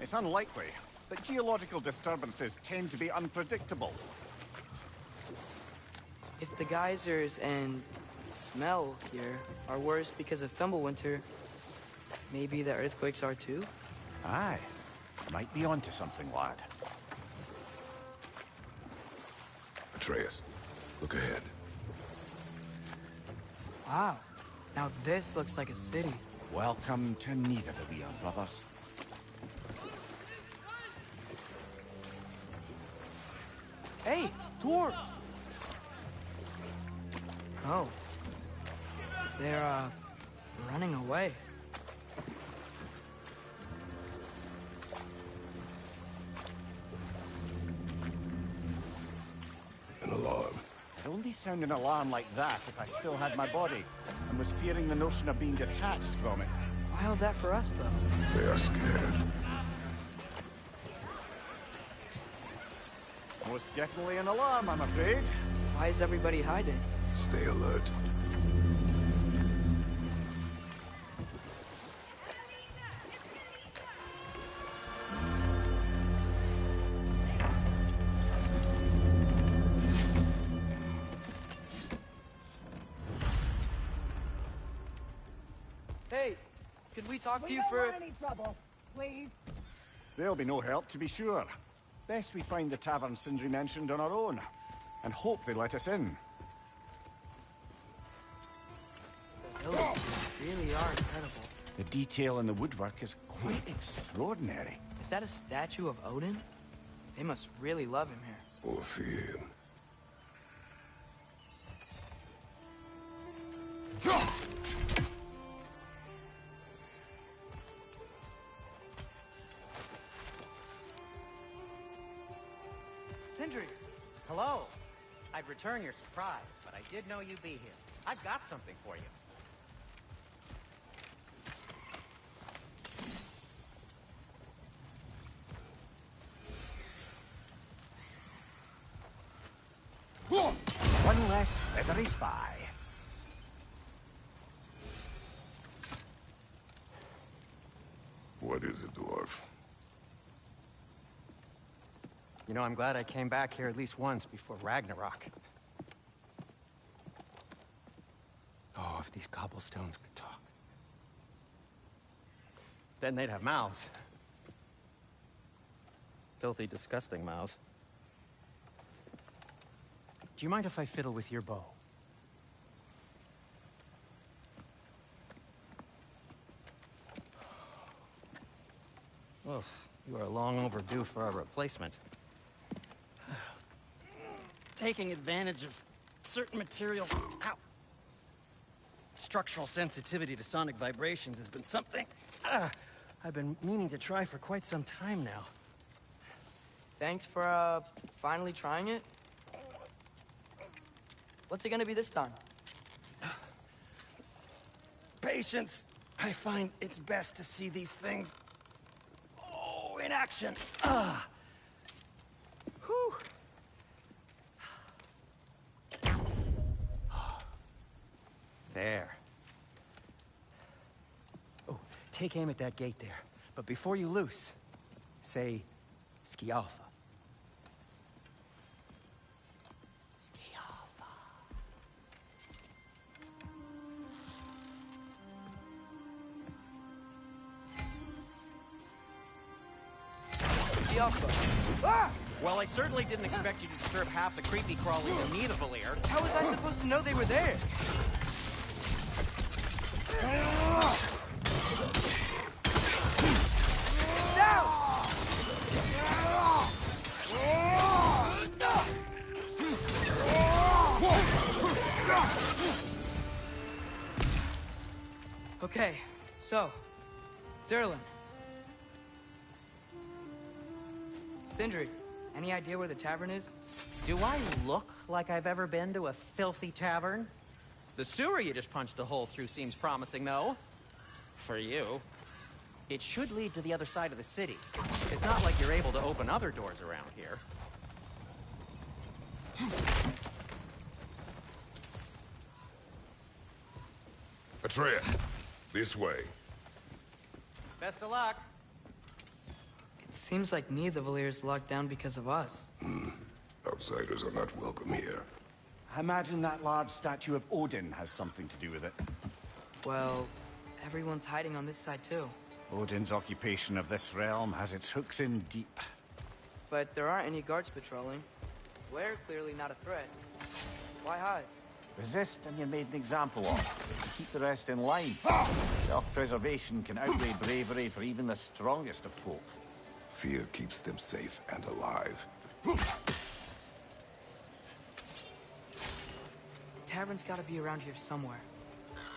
It's unlikely, but geological disturbances tend to be unpredictable. If the geysers and smell here are worse because of Fimbulwinter, maybe the earthquakes are too? Aye. Might be onto something, lad. Atreus, look ahead. Wow. Now this looks like a city. Welcome to Nidavellir, brothers. Hey, dwarves! Oh. They're, running away. An alarm. I'd only sound an alarm like that if I still had my body, and was fearing the notion of being detached from it. Why all that for us, though? They are scared. Most definitely an alarm, I'm afraid. Why is everybody hiding? Stay alert. Hey, could we talk to you for... any trouble, please. There'll be no help, to be sure. Best we find the tavern Sindri mentioned on our own, and hope they let us in. The buildings really are incredible. The detail in the woodwork is quite extraordinary. Is that a statue of Odin? They must really love him here. Or fear him. Sindri! Hello! I'd return your surprise, but I did know you'd be here. I've got something for you. One less feathery spy. What is it, dwarf? You know, I'm glad I came back here at least once before Ragnarok. Oh, if these cobblestones could talk. Then they'd have mouths. Filthy, disgusting mouths. Do you mind if I fiddle with your bow? Oh, you are long overdue for a replacement. Taking advantage of certain materials. Ow! Structural sensitivity to sonic vibrations has been something I've been meaning to try for quite some time now. Thanks for, finally trying it. What's it gonna be this time? Patience. I find it's best to see these things, in action. Whew. There. Oh, take aim at that gate there. But before you loose, say, Ski Alpha. the Alpha. Ah! Well, I certainly didn't expect you to disturb half the creepy crawlies who need a Valir. How was I supposed to know they were there? Okay, so, Durlin. Sindri, any idea where the tavern is? Do I look like I've ever been to a filthy tavern? The sewer you just punched a hole through seems promising, though. For you. It should lead to the other side of the city. It's not like you're able to open other doors around here. Atreya, this way. Best of luck. It seems like neither Valir's locked down because of us. Outsiders are not welcome here. I imagine that large statue of Odin has something to do with it. Well, everyone's hiding on this side too. Odin's occupation of this realm has its hooks in deep. But there aren't any guards patrolling. We're clearly not a threat. Why hide? Resist and you're made an example of. Keep the rest in line. Self-preservation can outweigh bravery for even the strongest of folk. Fear keeps them safe and alive. Tavern's gotta be around here somewhere.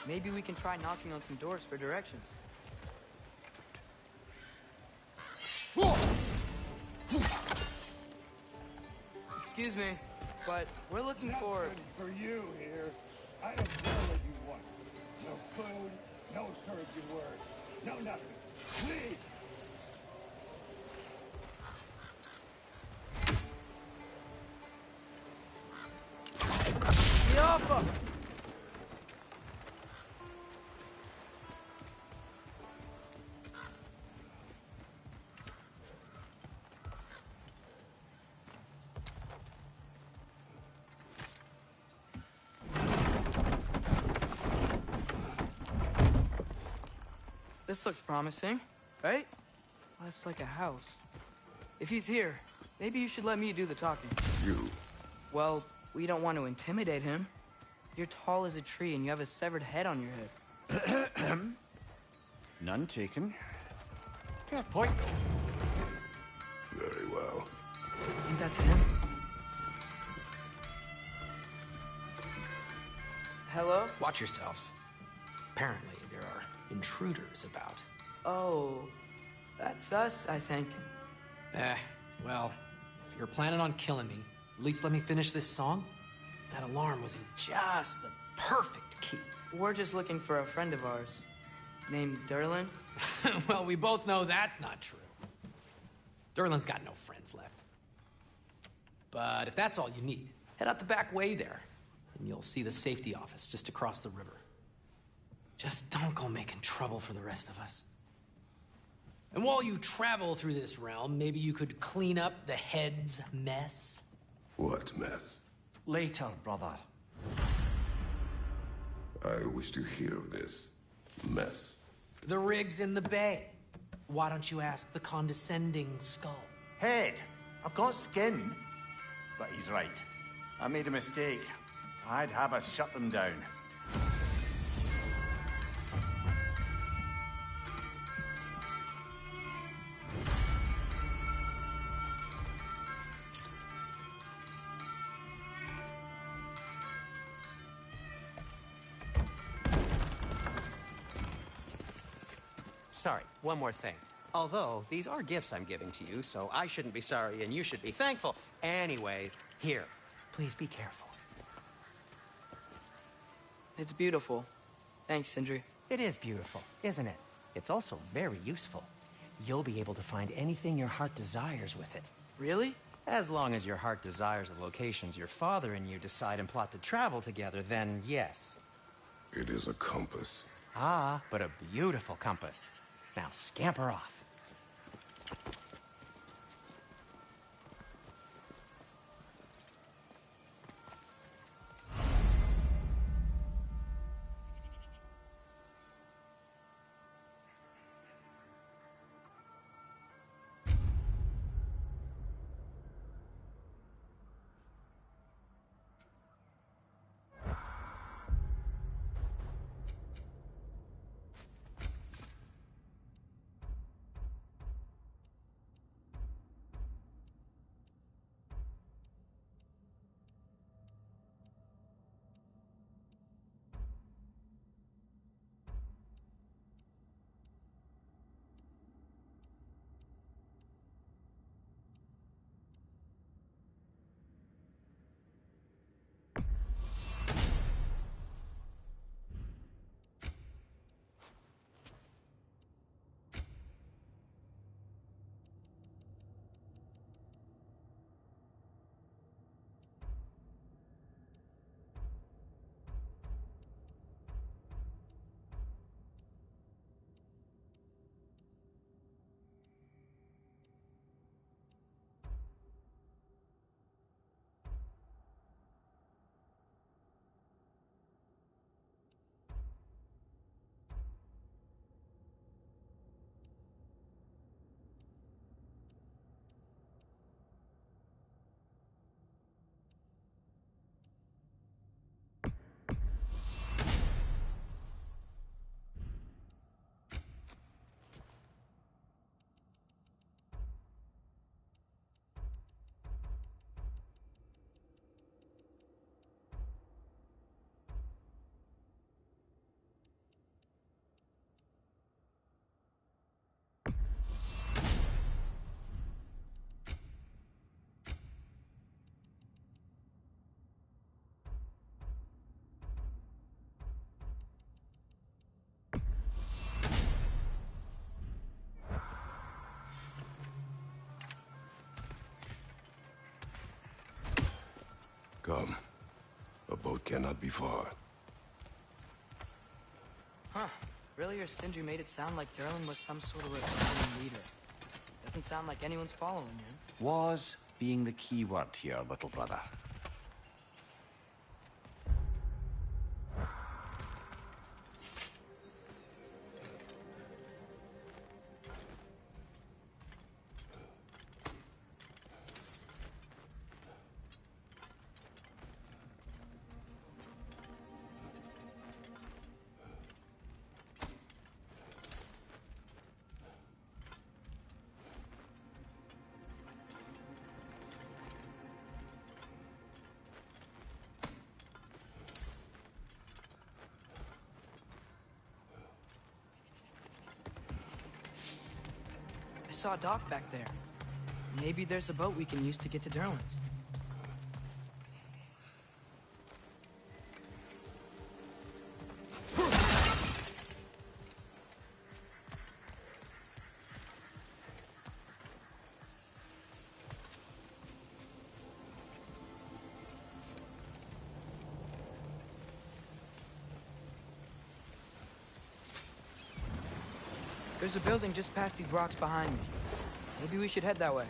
Maybe we can try knocking on some doors for directions. Excuse me, but we're looking for... For you here. I don't know what you want. No food, no encouraging words, no nothing. Leave! The Alpha! This looks promising, right? That's like a house. If he's here, maybe you should let me do the talking. You? Well, we don't want to intimidate him. You're tall as a tree and you have a severed head on your head. None taken. Fair point, though. Very well. I think that's him. Hello? Watch yourselves. Apparently, there are intruders about. Oh, that's us, I think. Well, if you're planning on killing me, at least let me finish this song. That alarm was in just the perfect key. We're just looking for a friend of ours, named Durlin. Well, we both know that's not true. Durlin's got no friends left. But if that's all you need, head out the back way there, and you'll see the safety office just across the river. Just don't go making trouble for the rest of us. And while you travel through this realm, maybe you could clean up the head's mess. What mess? Later, brother. I wish to hear of this mess. The rig's in the bay. Why don't you ask the condescending skull? Head, I've got skin. But he's right. I made a mistake. I'd have us shut them down. Sorry, one more thing. Although, these are gifts I'm giving to you, so I shouldn't be sorry and you should be thankful. Anyways, here, please be careful. It's beautiful. Thanks, Sindri. It is beautiful, isn't it? It's also very useful. You'll be able to find anything your heart desires with it. Really? As long as your heart desires the locations your father and you decide and plot to travel together, then yes. It is a compass. Ah, but a beautiful compass. Now scamper off. cannot be far. Huh. Earlier, Sindri made it sound like Durlin was some sort of rebellion leader. Doesn't sound like anyone's following him. Was being the key word here, little brother. I saw a dock back there. Maybe there's a boat we can use to get to Durlin's. There's a building just past these rocks behind me. Maybe we should head that way.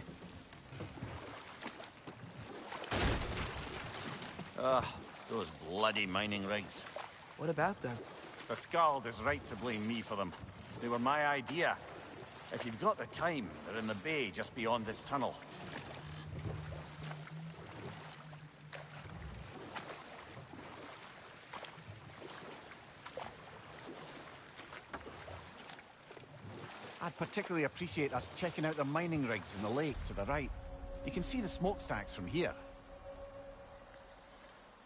Ugh, those bloody mining rigs. What about them? The Skald is right to blame me for them. They were my idea. If you've got the time, they're in the bay just beyond this tunnel. I'd particularly appreciate us checking out the mining rigs in the lake to the right. You can see the smokestacks from here.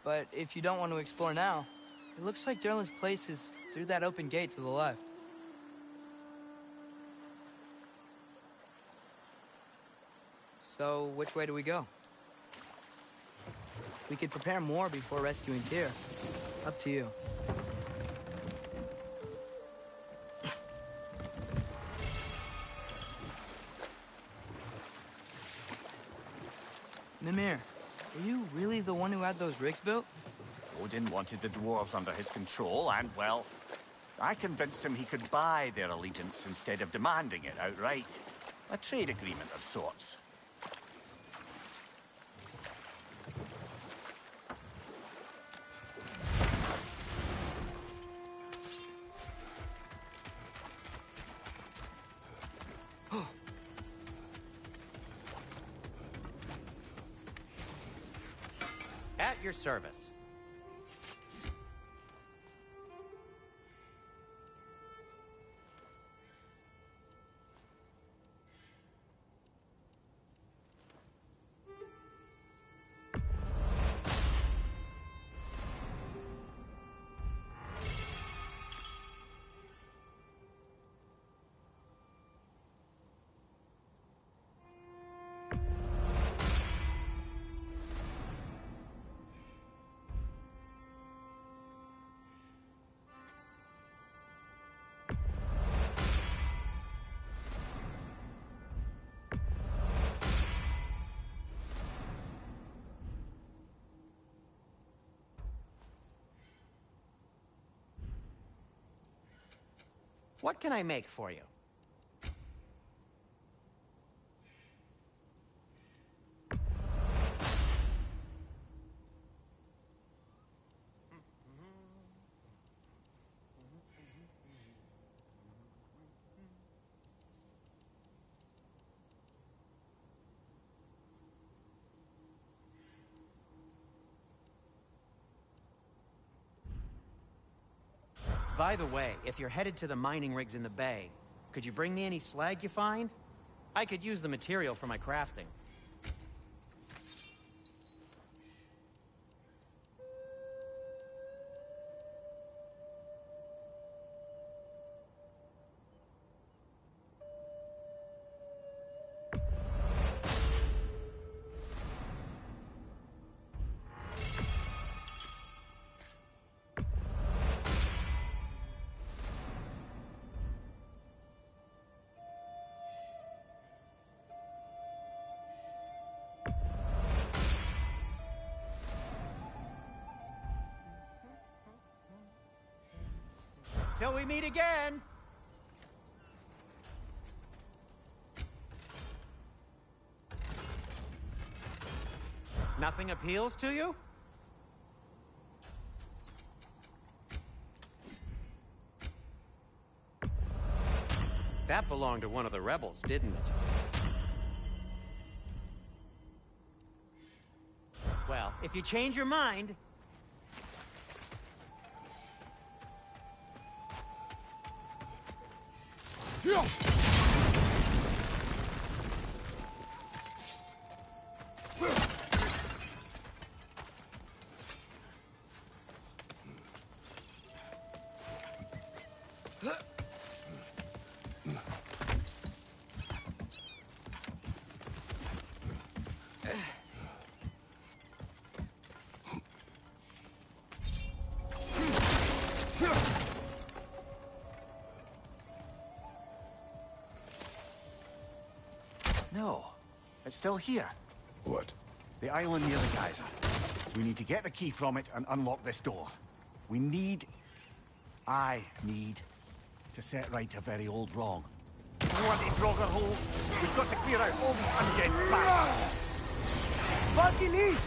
But if you don't want to explore now, it looks like Durlin's place is through that open gate to the left. So, which way do we go? We could prepare more before rescuing Tyr. Up to you. Mimir, were you really the one who had those rigs built? Odin wanted the dwarves under his control, and, well, I convinced him he could buy their allegiance instead of demanding it outright. A trade agreement of sorts. At your service. What can I make for you? By the way, if you're headed to the mining rigs in the bay, could you bring me any slag you find? I could use the material for my crafting. Till we meet again! Nothing appeals to you? That belonged to one of the rebels, didn't it? Well, if you change your mind... No, it's still here. What? The island near the geyser. We need to get the key from it and unlock this door. I need to set right a very old wrong. You want these Draugr holes? We've got to clear out all the undead back. Fucking leave!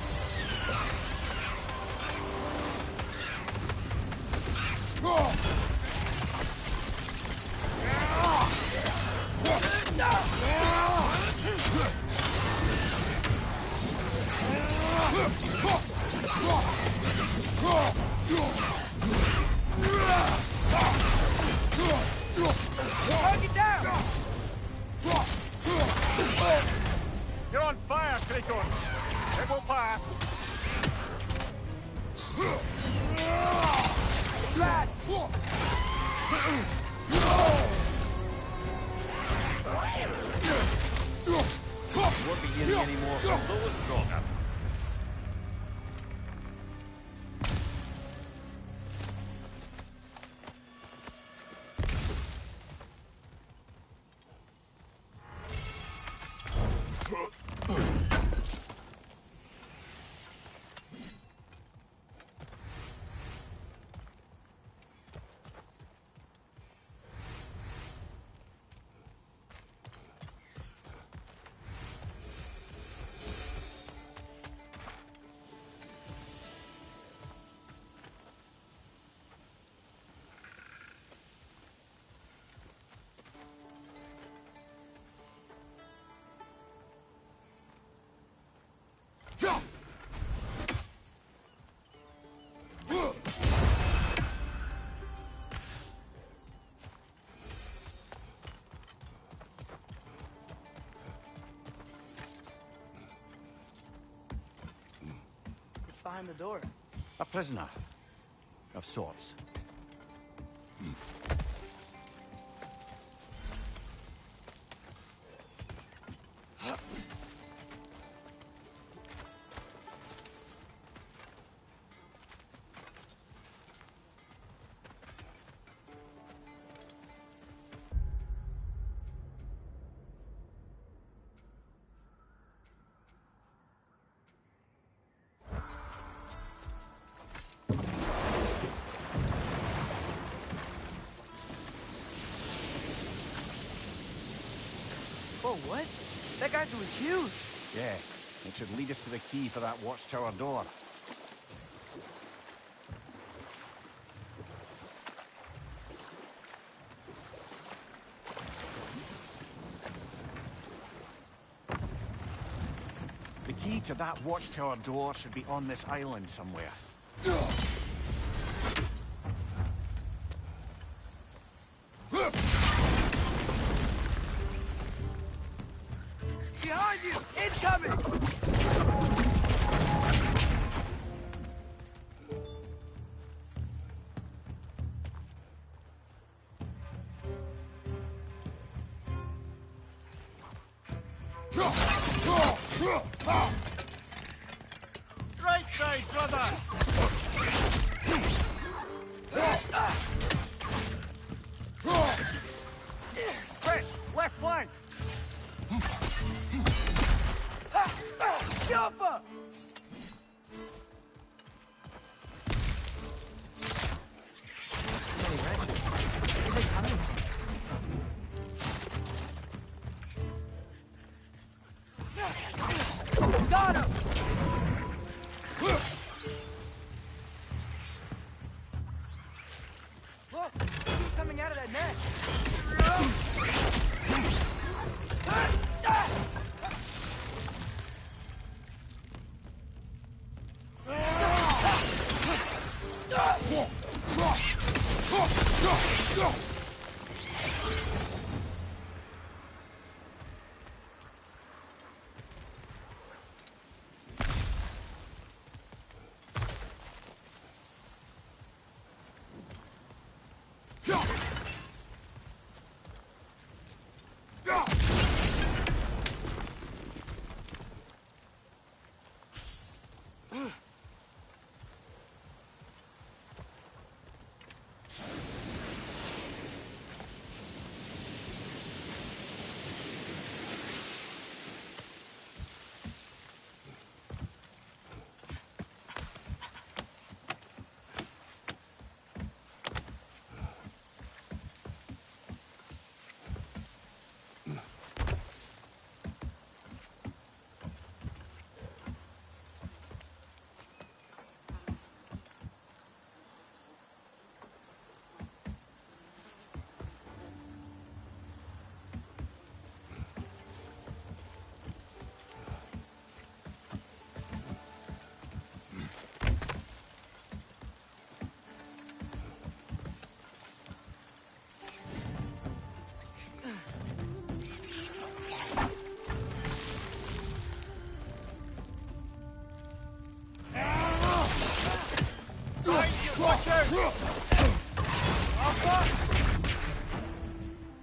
Target down! You're on fire, Kratos! It will pass! Flat! Won't be getting any more from those Draugr. Behind the door. A prisoner. Of sorts. Whoa, what? That geyser was huge. Yeah, it should lead us to the key for that watchtower door. The key to that watchtower door should be on this island somewhere. Behind you! Incoming! Right side, brother! Chris, left flank! Jumper! Hey, Reg. head next?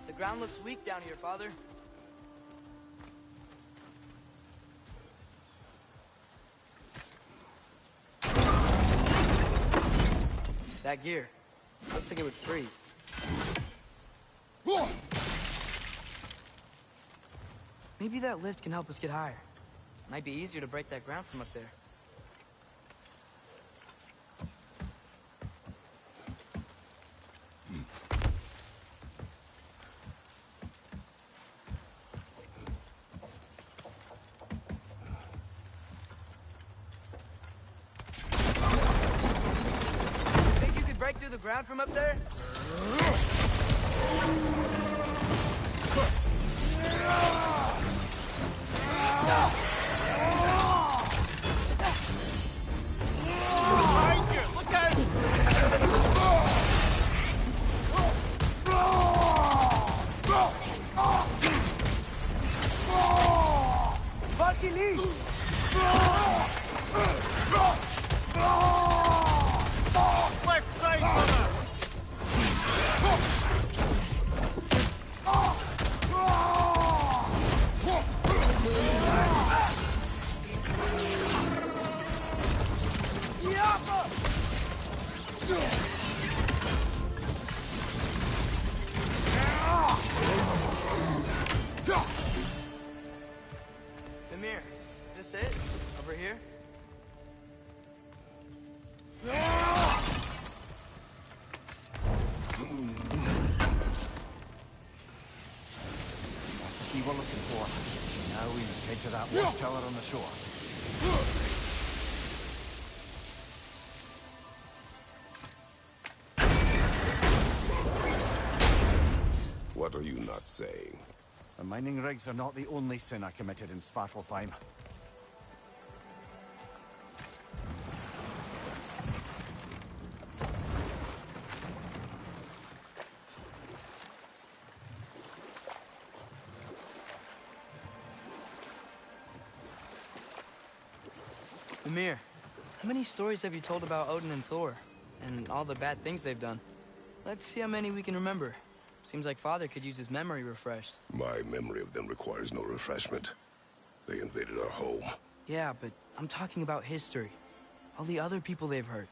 The ground looks weak down here, Father. That gear. Looks like it would freeze. Maybe that lift can help us get higher. Might be easier to break that ground from up there. Think you could break through the ground from up there? We're looking for. Now we must head to that watchtower on the shore. What are you not saying? The mining rigs are not the only sin I committed in Svartalfheim. Mimir, how many stories have you told about Odin and Thor? And all the bad things they've done? Let's see how many we can remember. Seems like Father could use his memory refreshed. My memory of them requires no refreshment. They invaded our home. Yeah, but I'm talking about history. All the other people they've hurt.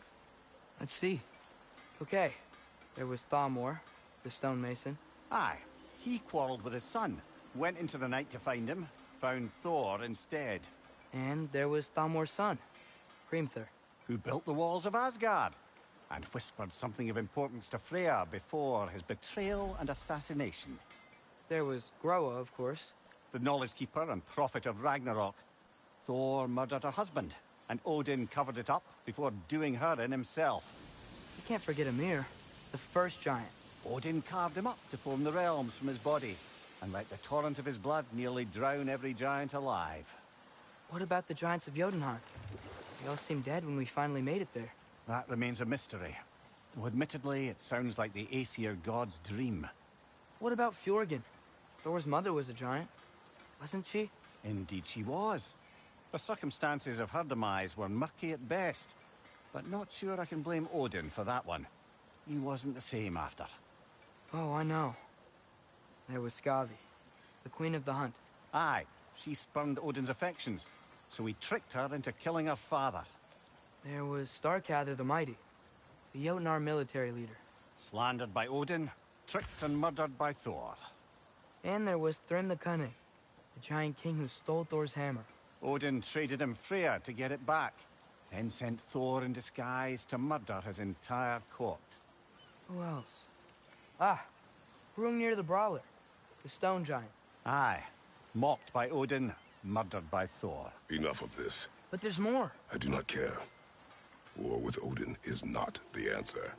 Let's see. Okay, there was Thamor, the stonemason. Aye, he quarreled with his son. Went into the night to find him. Found Thor instead. And there was Thamor's son, Hrimthur. Who built the walls of Asgard. And whispered something of importance to Freya before his betrayal and assassination. There was Groa, of course. The knowledge keeper and prophet of Ragnarok. Thor murdered her husband, and Odin covered it up before doing her in himself. You can't forget Ymir, the first giant. Odin carved him up to form the realms from his body, and let the torrent of his blood nearly drown every giant alive. What about the giants of Jotunheim? They all seemed dead when we finally made it there. That remains a mystery. Though admittedly, it sounds like the Aesir god's dream. What about Fjorgyn? Thor's mother was a giant, wasn't she? Indeed she was. The circumstances of her demise were murky at best, but not sure I can blame Odin for that one. He wasn't the same after. Oh, I know. There was Skavi, the queen of the hunt. Aye, she spurned Odin's affections, so he tricked her into killing her father. There was Starkather the Mighty, the Jotnar military leader. Slandered by Odin, tricked and murdered by Thor. And there was Thrym the Cunning, the giant king who stole Thor's hammer. Odin traded him Freya to get it back, then sent Thor in disguise to murder his entire court. Who else? Ah, Hrungnir the Brawler, the stone giant. Aye, mocked by Odin, murdered by Thor. Enough of this. But there's more. I do not care. War with Odin is not the answer.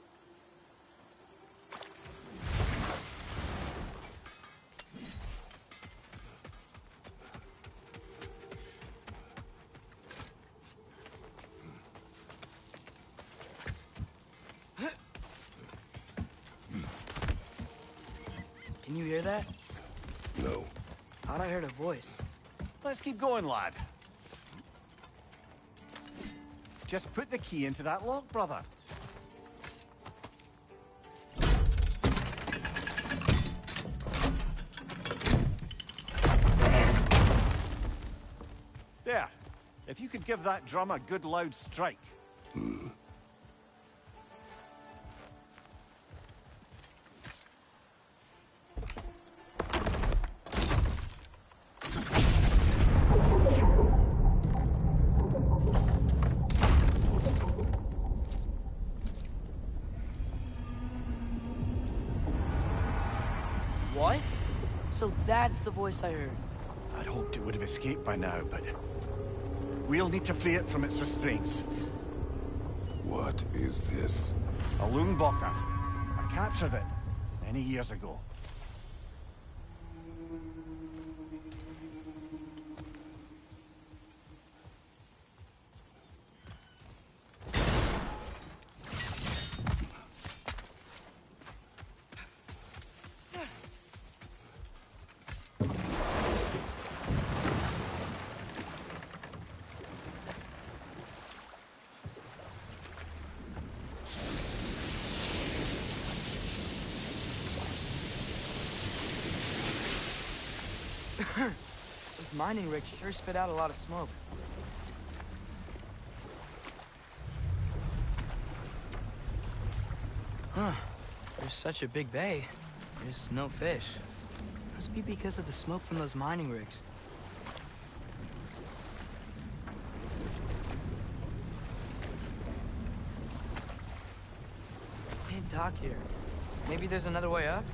Can you hear that? No. Thought I heard a voice. Let's keep going, lad. Just put the key into that lock, brother. There. If you could give that drum a good loud strike. What? So that's the voice I heard. I'd hoped it would have escaped by now, but we'll need to free it from its restraints. What is this? A Lungbocker. I captured it many years ago. Those mining rigs sure spit out a lot of smoke. Huh. There's such a big bay. There's no fish. Must be because of the smoke from those mining rigs. Can't dock here. Maybe there's another way up?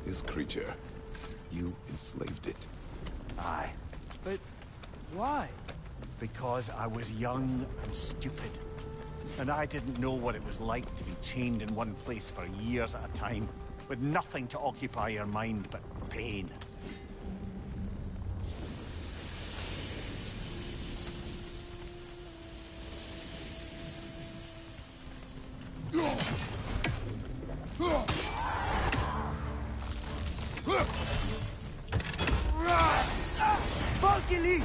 This creature, you enslaved it. Aye. But why? Because I was young and stupid. And I didn't know what it was like to be chained in one place for years at a time, with nothing to occupy your mind but pain. Valkyrie!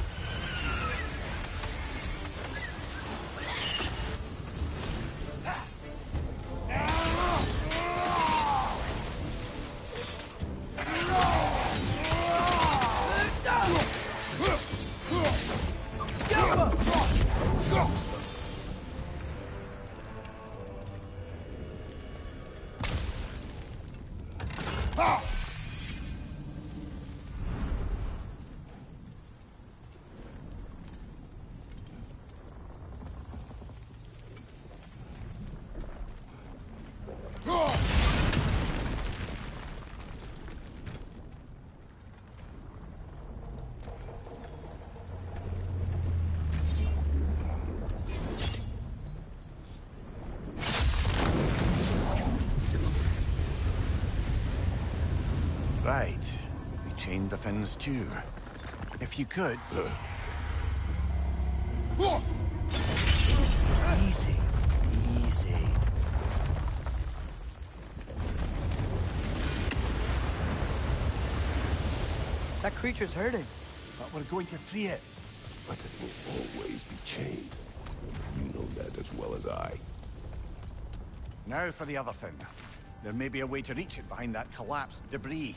Right. We chained the fins too. If you could... Easy. Easy. That creature's hurting. But we're going to free it. But it will always be chained. You know that as well as I. Now for the other fin. There may be a way to reach it behind that collapsed debris.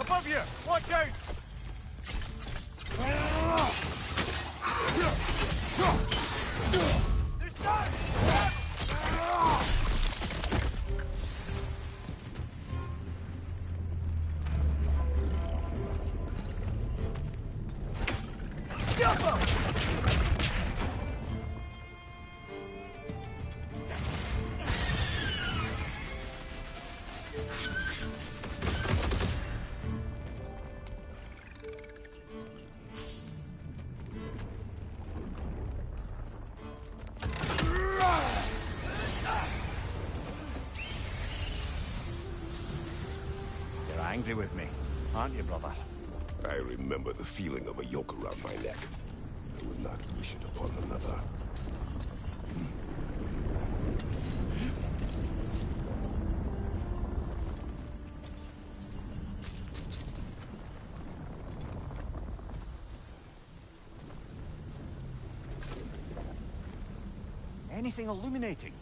Above you! Watch out! There's none! You're angry with me, aren't you, brother? I remember the feeling of a yoke around my neck. I would not wish it upon another. Anything illuminating?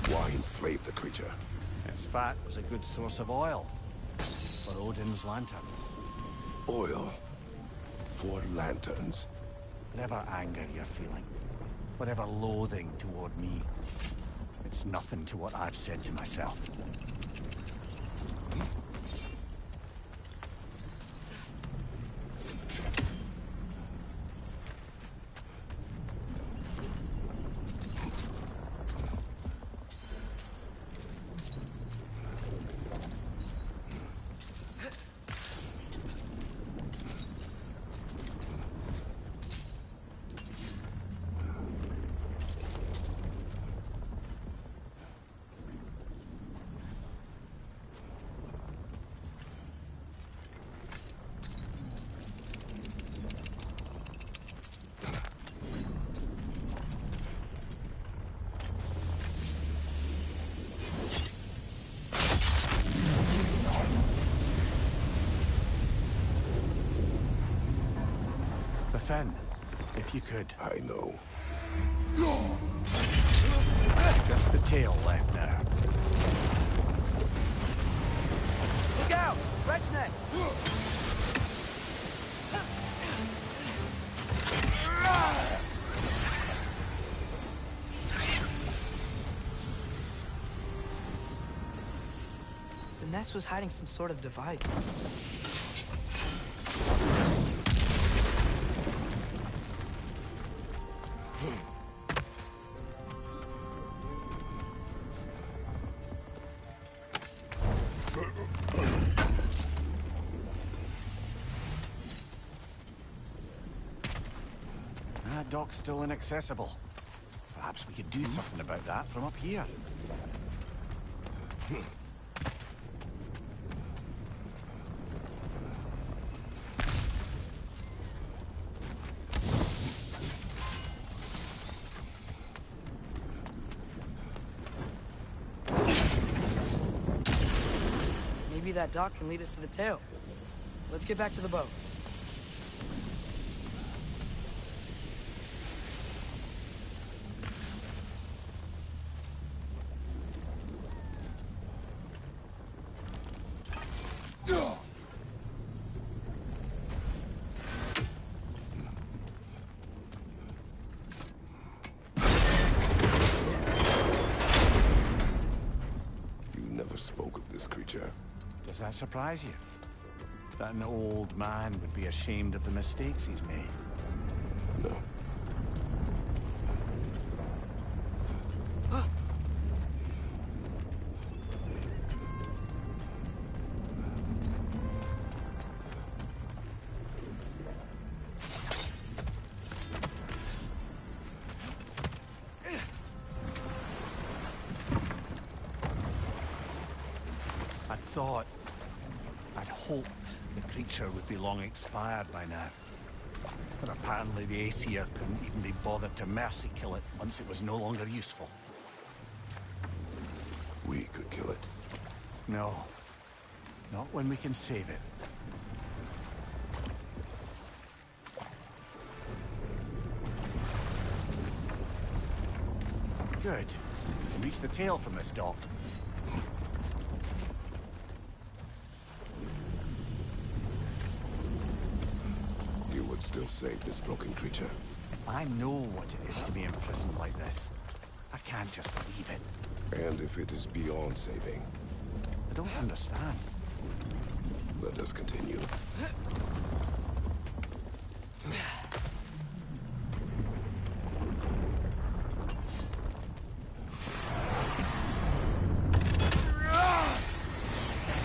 Why enslave the creature? Its fat was a good source of oil for Odin's lanterns. Oil for lanterns. Whatever anger you're feeling, whatever loathing toward me, it's nothing to what I've said to myself. Fen, if you could. I know. Just the tail left now. Look out! Red's neck! The nest was hiding some sort of device. that dock's still inaccessible. Perhaps we could do something about that from up here. Maybe that dock can lead us to the tail. Let's get back to the boat. You never spoke of this creature. Does that surprise you? That an old man would be ashamed of the mistakes he's made? No. I'd hoped the creature would be long expired by now. But apparently the Aesir couldn't even be bothered to mercy kill it once it was no longer useful. We could kill it. No. Not when we can save it. Good. We can reach the tail from this dock. You would still save this broken creature. I know what it is to be imprisoned like this. I can't just leave it. And if it is beyond saving? I don't understand. Let us continue.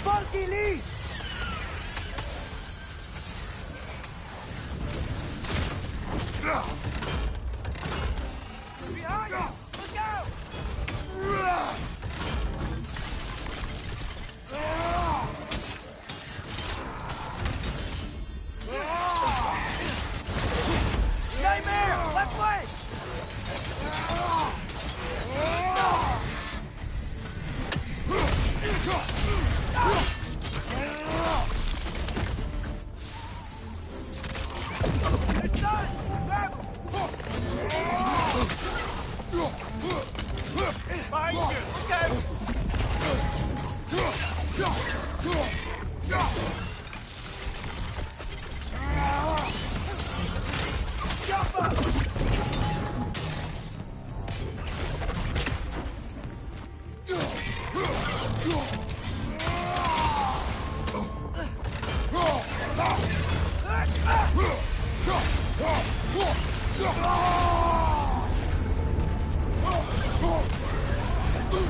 Funky Lee! Behind you! Look out! Nightmare! Left flank! It's done! Grab him! Behind you! Look out! Jump up!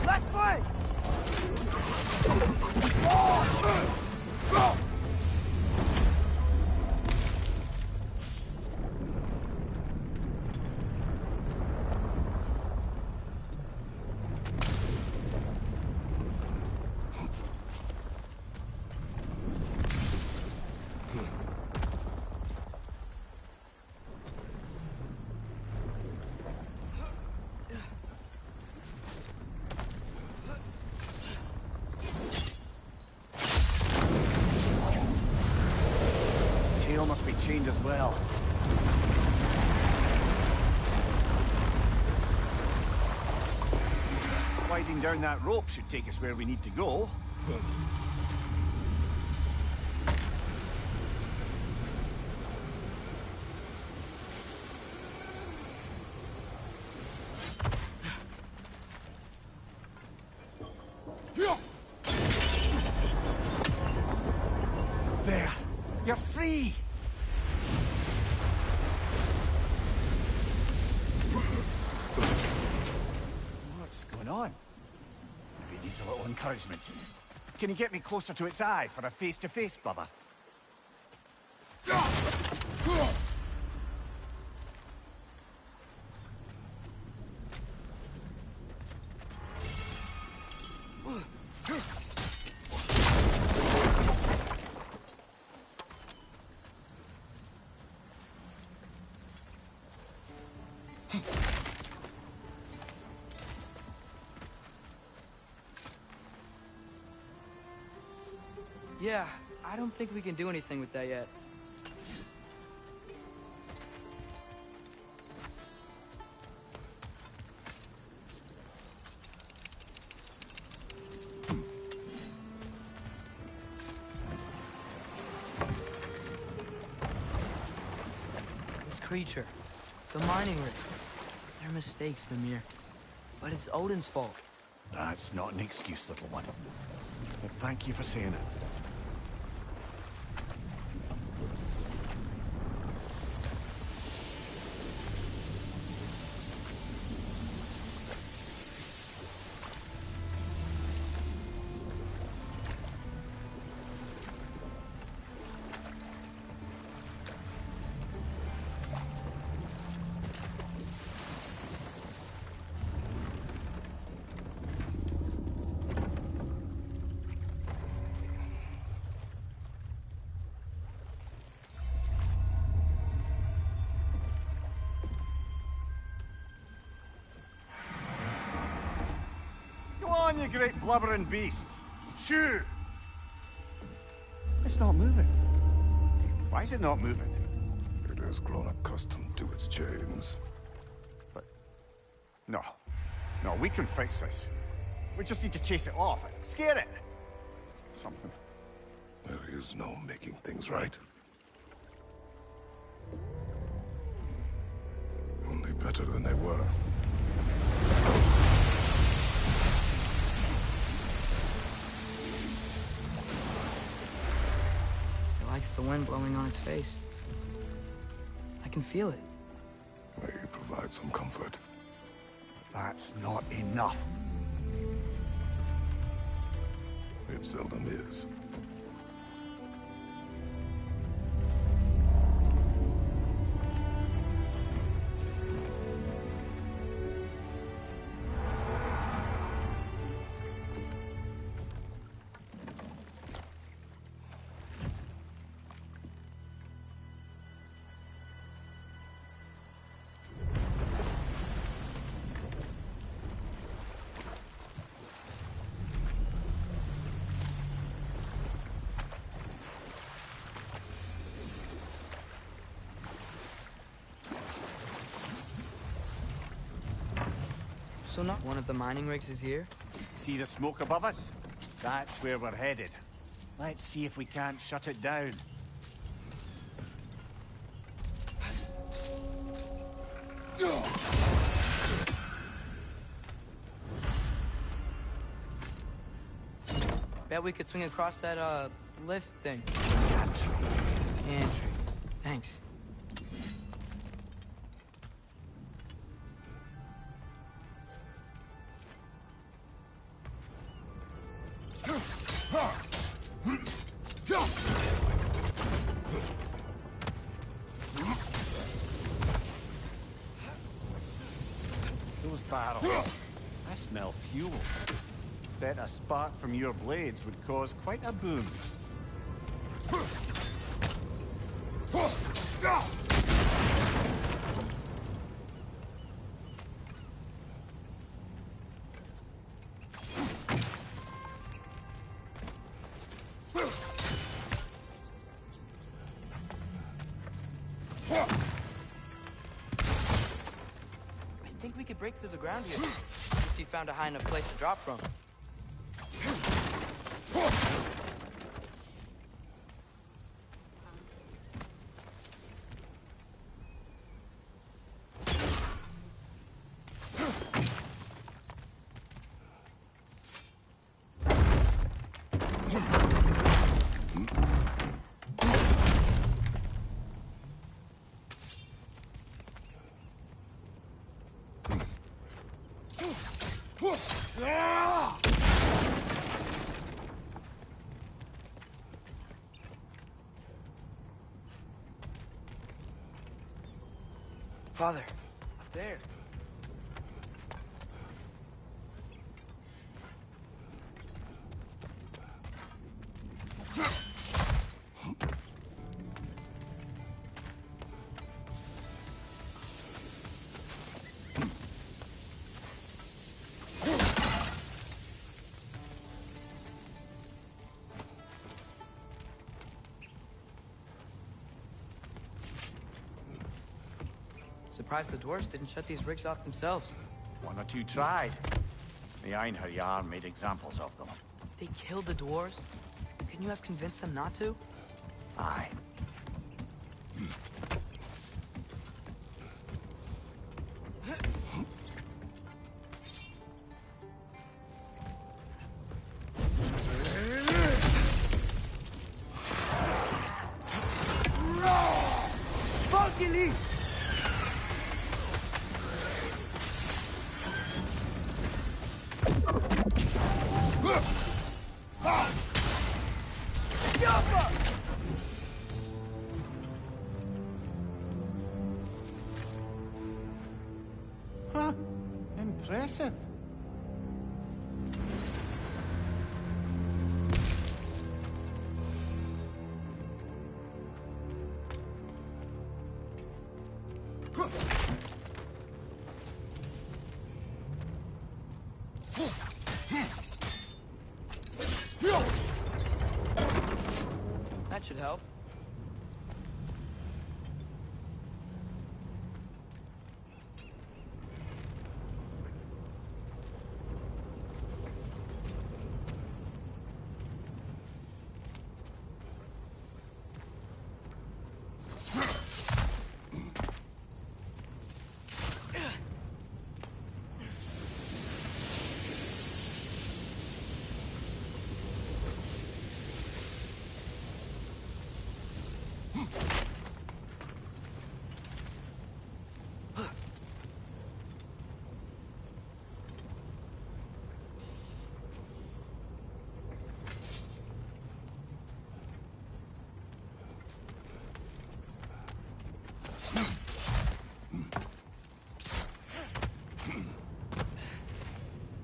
Left foot! Tail must be chained as well. Sliding down that rope should take us where we need to go. There! You're free! What's going on? Maybe it needs a little encouragement. Can you get me closer to its eye for a face-to-face, brother? Yeah, I don't think we can do anything with that yet. This creature, the mining rig. They're mistakes, Mimir. But it's Odin's fault. That's not an excuse, little one. But thank you for saying it. Go on, you great blubbering beast. Shoo! It's not moving. Why is it not moving? It has grown accustomed to its chains. But... No. No, we can fix this. We just need to chase it off and scare it. Something. There is no making things right. Only better than they were. It likes the wind blowing on its face. I can feel it. May provide some comfort. That's not enough. It seldom is. So not one of the mining rigs is here? See the smoke above us? That's where we're headed. Let's see if we can't shut it down. Bet we could swing across that, lift thing. Gotcha. Pantry. Thanks. Those barrels. I smell fuel. Bet a spark from your blades would cause quite a boom. I think we could break through the ground here. If you found a high enough place to drop from. Father, up there. Surprised the dwarves didn't shut these rigs off themselves. One or two tried. The Einherjar made examples of them. They killed the dwarves? Couldn't you have convinced them not to? Aye. Huh? Impressive. That should help.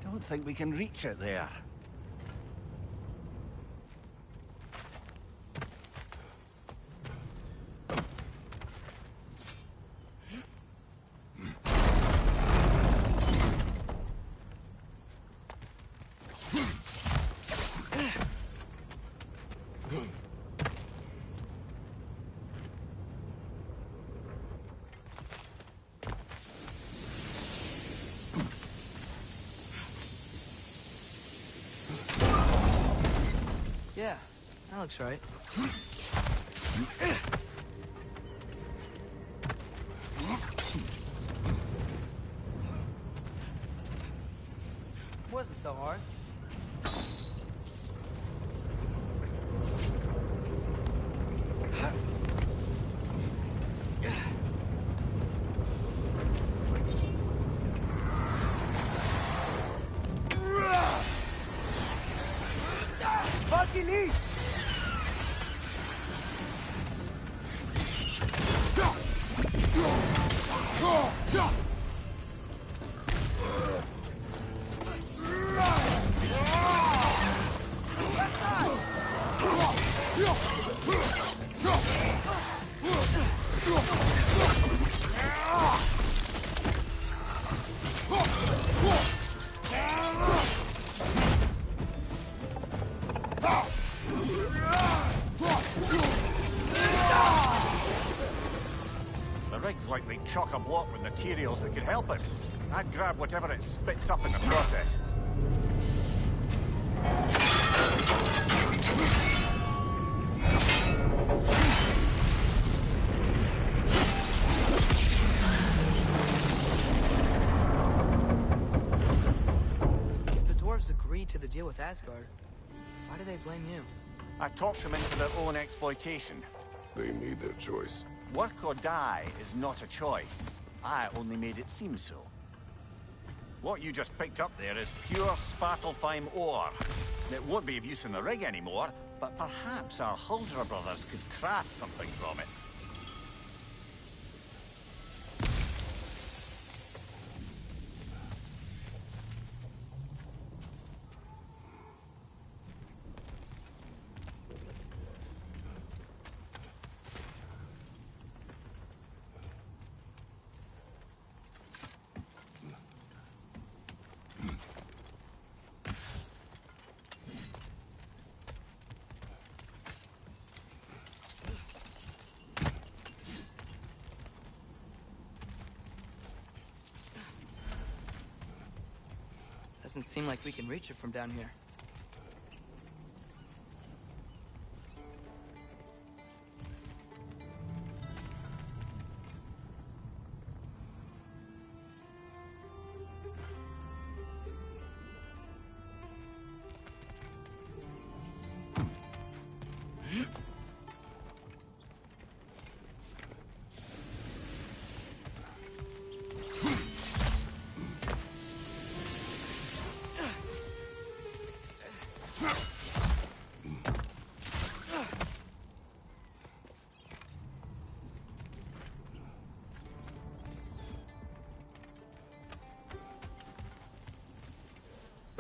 Don't think we can reach it there. Yeah, that looks right. Wasn't so hard. Fucking eat! Like they chock-a-block with materials that could help us. I'd grab whatever it spits up in the process. If the dwarves agreed to the deal with Asgard, why do they blame you? I talked them into their own exploitation. They made their choice. Work or die is not a choice. I only made it seem so. What you just picked up there is pure Svartalfheim ore. It won't be of use in the rig anymore, but perhaps our Huldra brothers could craft something from it. Doesn't seem like we can reach it from down here.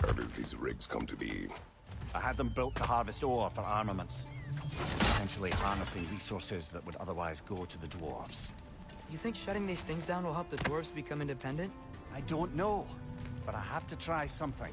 How did these rigs come to be? I had them built to harvest ore for armaments. Essentially harnessing resources that would otherwise go to the dwarves. You think shutting these things down will help the dwarves become independent? I don't know, but I have to try something.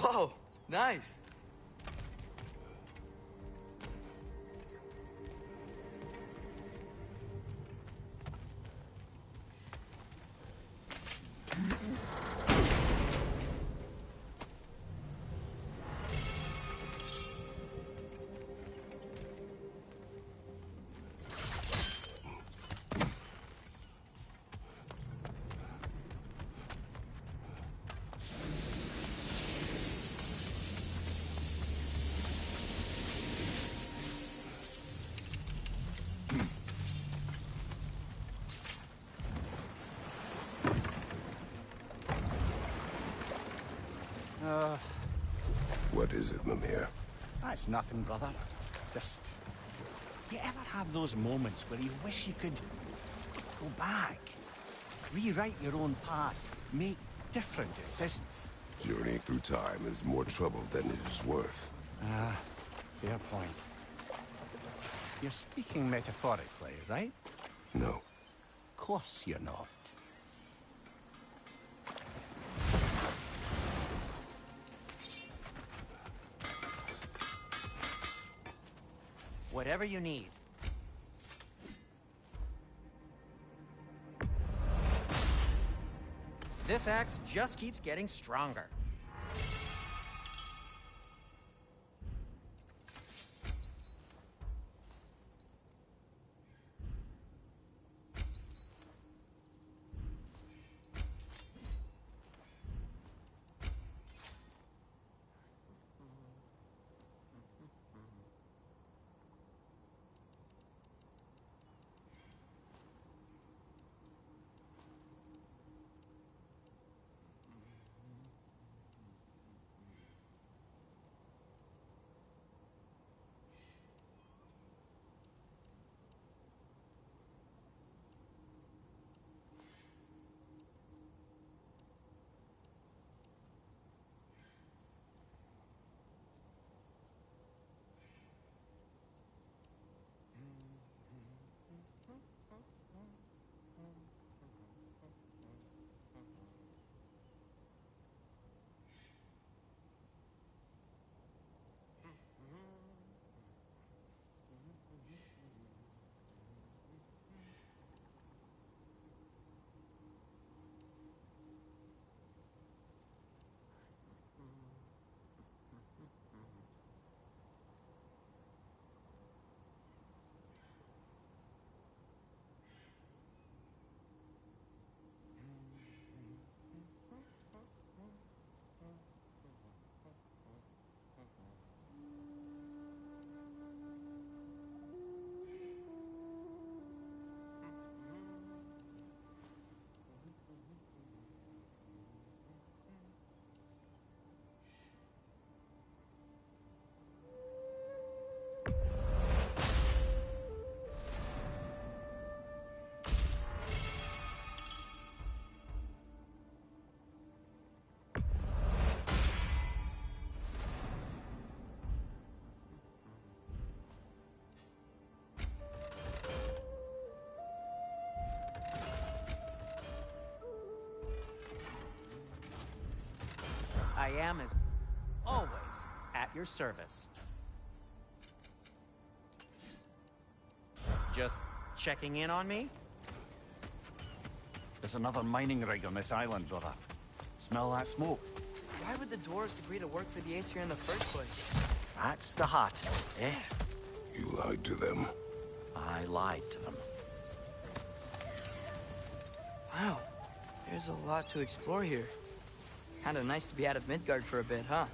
Whoa, nice. What is it, Mimir? That's nothing, brother. Just... You ever have those moments where you wish you could go back? Rewrite your own past, make different decisions? Journeying through time is more trouble than it is worth. Ah, fair point. You're speaking metaphorically, right? No. Of course you're not. Whatever you need. This axe just keeps getting stronger. I am, as always, at your service. Just checking in on me? There's another mining rig on this island, brother. Smell that smoke? Why would the dwarves agree to work for the Aesir in the first place? That's the heart, eh? You lied to them. I lied to them. Wow, there's a lot to explore here. Kinda nice to be out of Midgard for a bit, huh?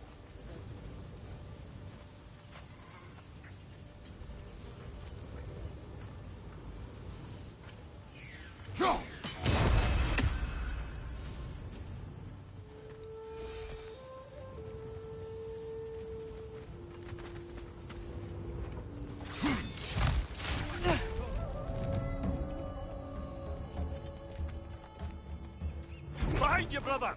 Behind you, brother!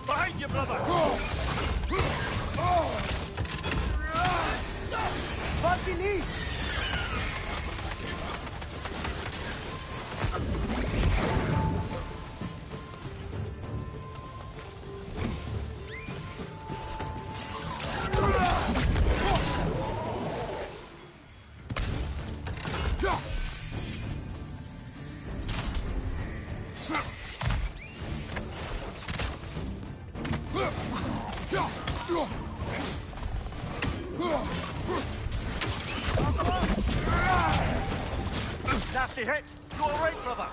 Behind you, brother! What beneath? Nasty hit! You alright, brother?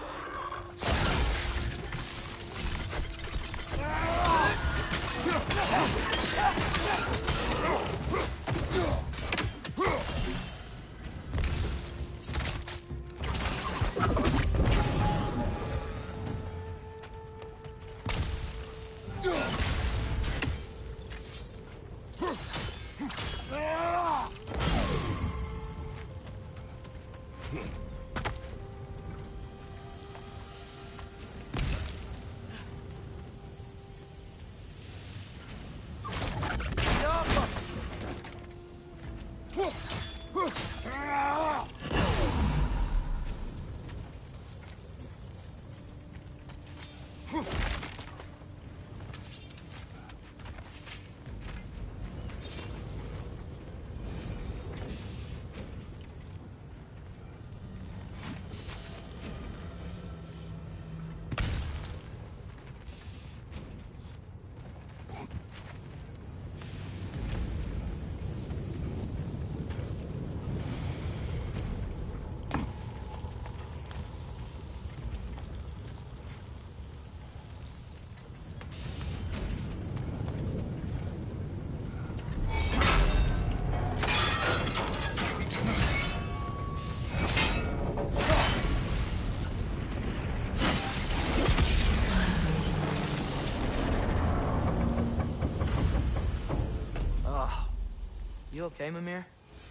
You okay, Mimir?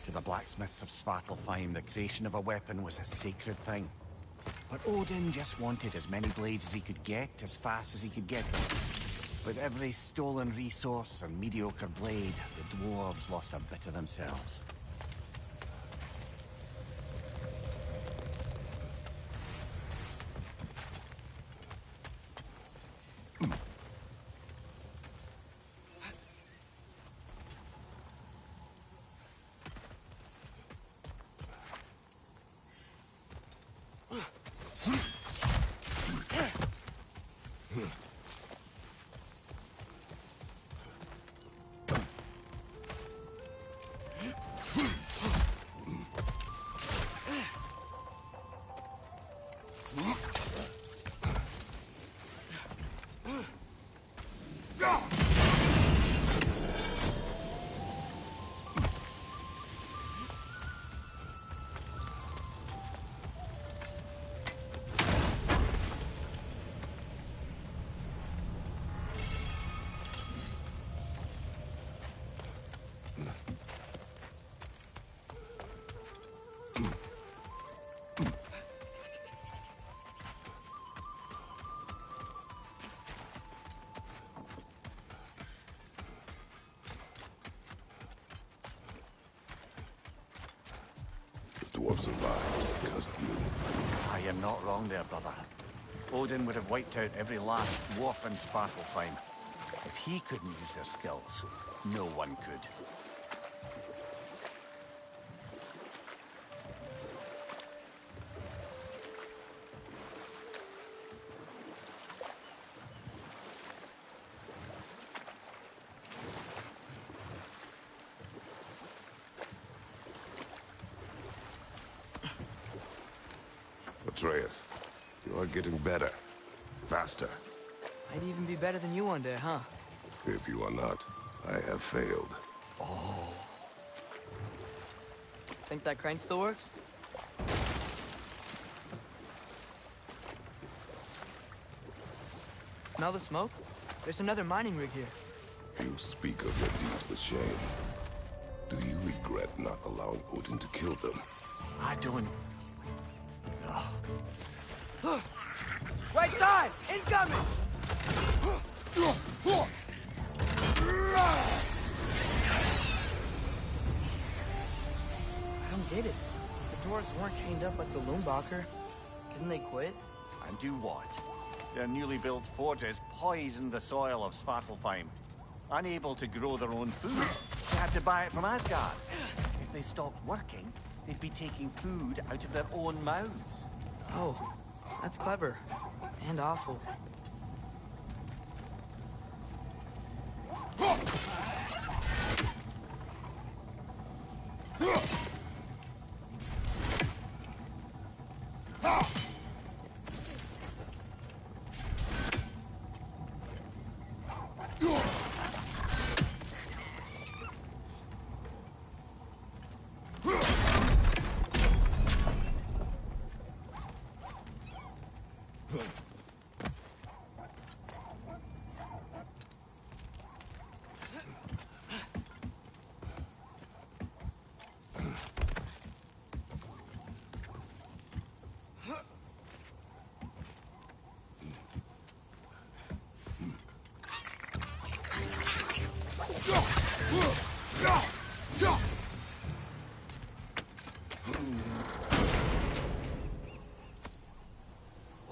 To the blacksmiths of Svartalfheim, the creation of a weapon was a sacred thing. But Odin just wanted as many blades as he could get, as fast as he could get them. With every stolen resource and mediocre blade, the dwarves lost a bit of themselves. dwarves survived because of you. I am not wrong there, brother. Odin would have wiped out every last dwarf in Svartalfheim. If he couldn't use their skills, no one could. Atreus, you are getting better. Faster. I'd even be better than you one day, huh? If you are not, I have failed. Oh. Think that crane still works? Smell the smoke? There's another mining rig here. You speak of your deeds with shame. Do you regret not allowing Odin to kill them? I don't... Right side! Incoming! I don't get it. The dwarves weren't chained up like the Loombacher. Couldn't they quit? And do what? Their newly built forges poisoned the soil of Svartalfheim. Unable to grow their own food, they had to buy it from Asgard. If they stopped working, they'd be taking food out of their own mouths. Oh, that's clever. And awful.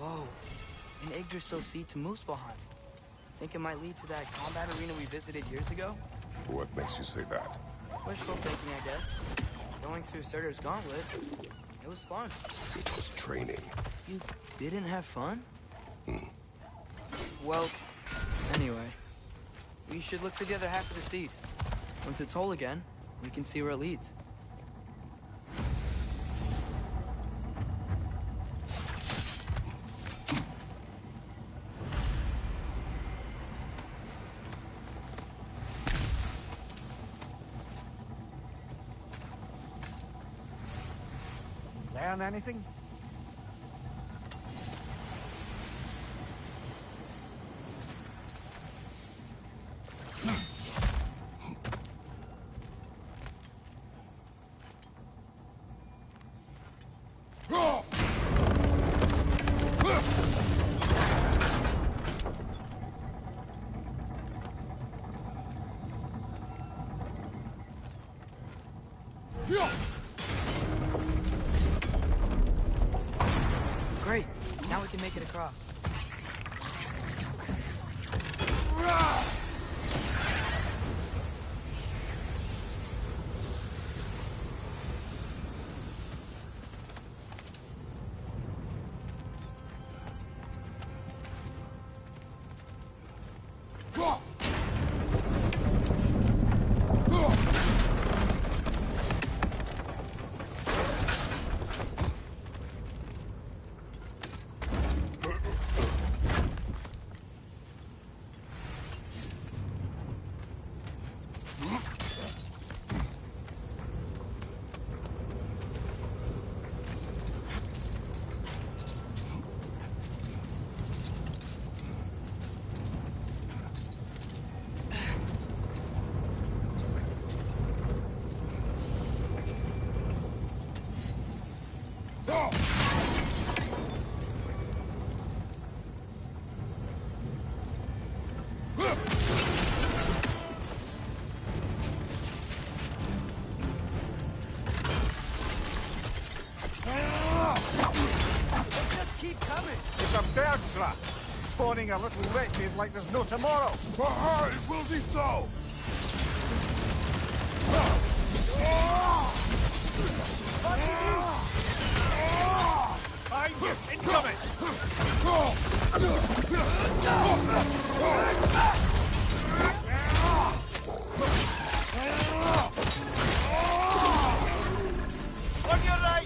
Whoa, an Yggdrasil seed to Muspelheim. Think it might lead to that combat arena we visited years ago? What makes you say that? Wishful thinking, I guess. Going through Surtur's gauntlet, it was fun. It was training. You didn't have fun? Well, anyway, we should look for the other half of the seed. Once it's whole again, we can see where it leads. Learn anything? Great, now we can make it across. Bergstra! Spawning a little wretches like there's no tomorrow! For her, it will be so! Behind you! Incoming! On your right!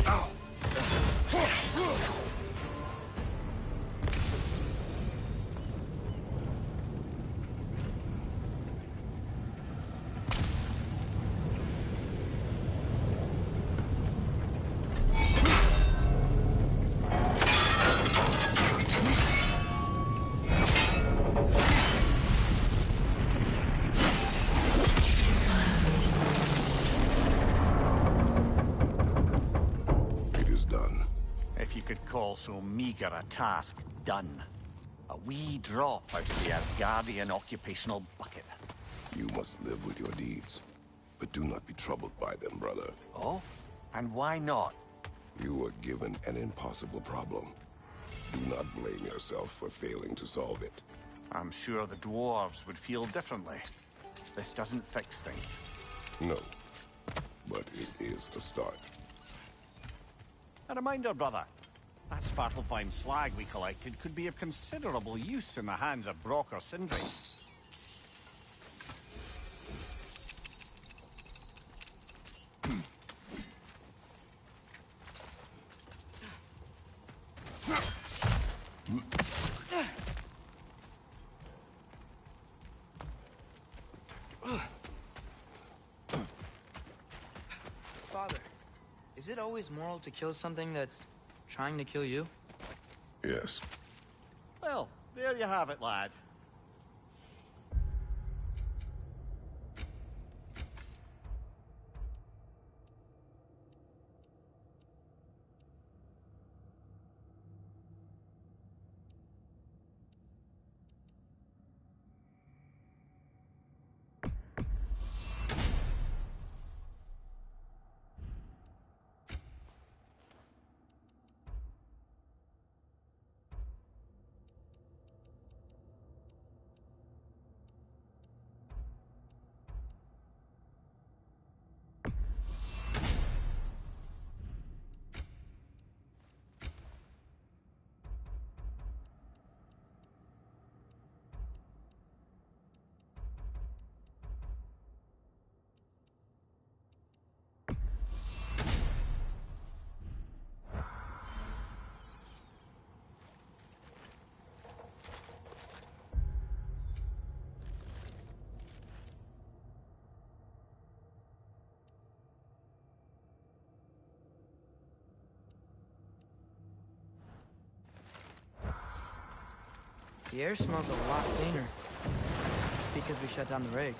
Call so meager a task done. A wee drop out of the Asgardian occupational bucket. You must live with your deeds, but do not be troubled by them, brother. Oh? And why not? You were given an impossible problem. Do not blame yourself for failing to solve it. I'm sure the dwarves would feel differently. This doesn't fix things. No, but it is a start. A reminder, brother. That Svartalfheim slag we collected could be of considerable use in the hands of Brock or Sindri. Father, is it always moral to kill something that's trying to kill you? Yes. Well, there you have it, lad. The air smells a lot cleaner. It's because we shut down the rigs.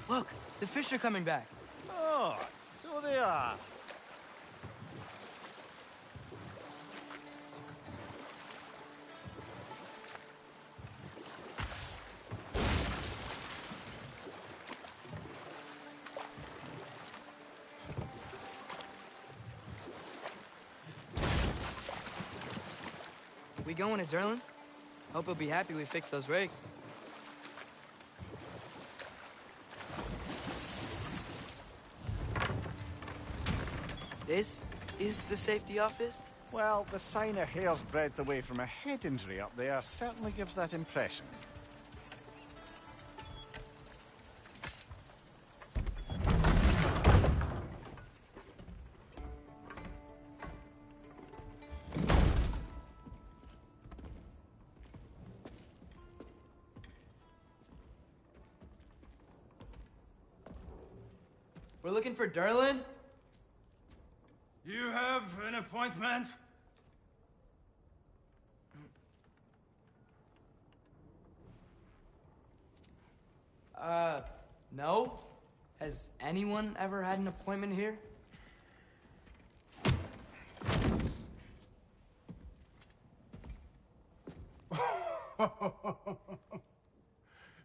Look, the fish are coming back. Oh, so they are. We going to Durlin's? Hope he'll be happy we fixed those rigs. This is the safety office? Well, the sign a hair's breadth away from a head injury up there certainly gives that impression. We're looking for Durlin? You have an appointment? No. Has anyone ever had an appointment here?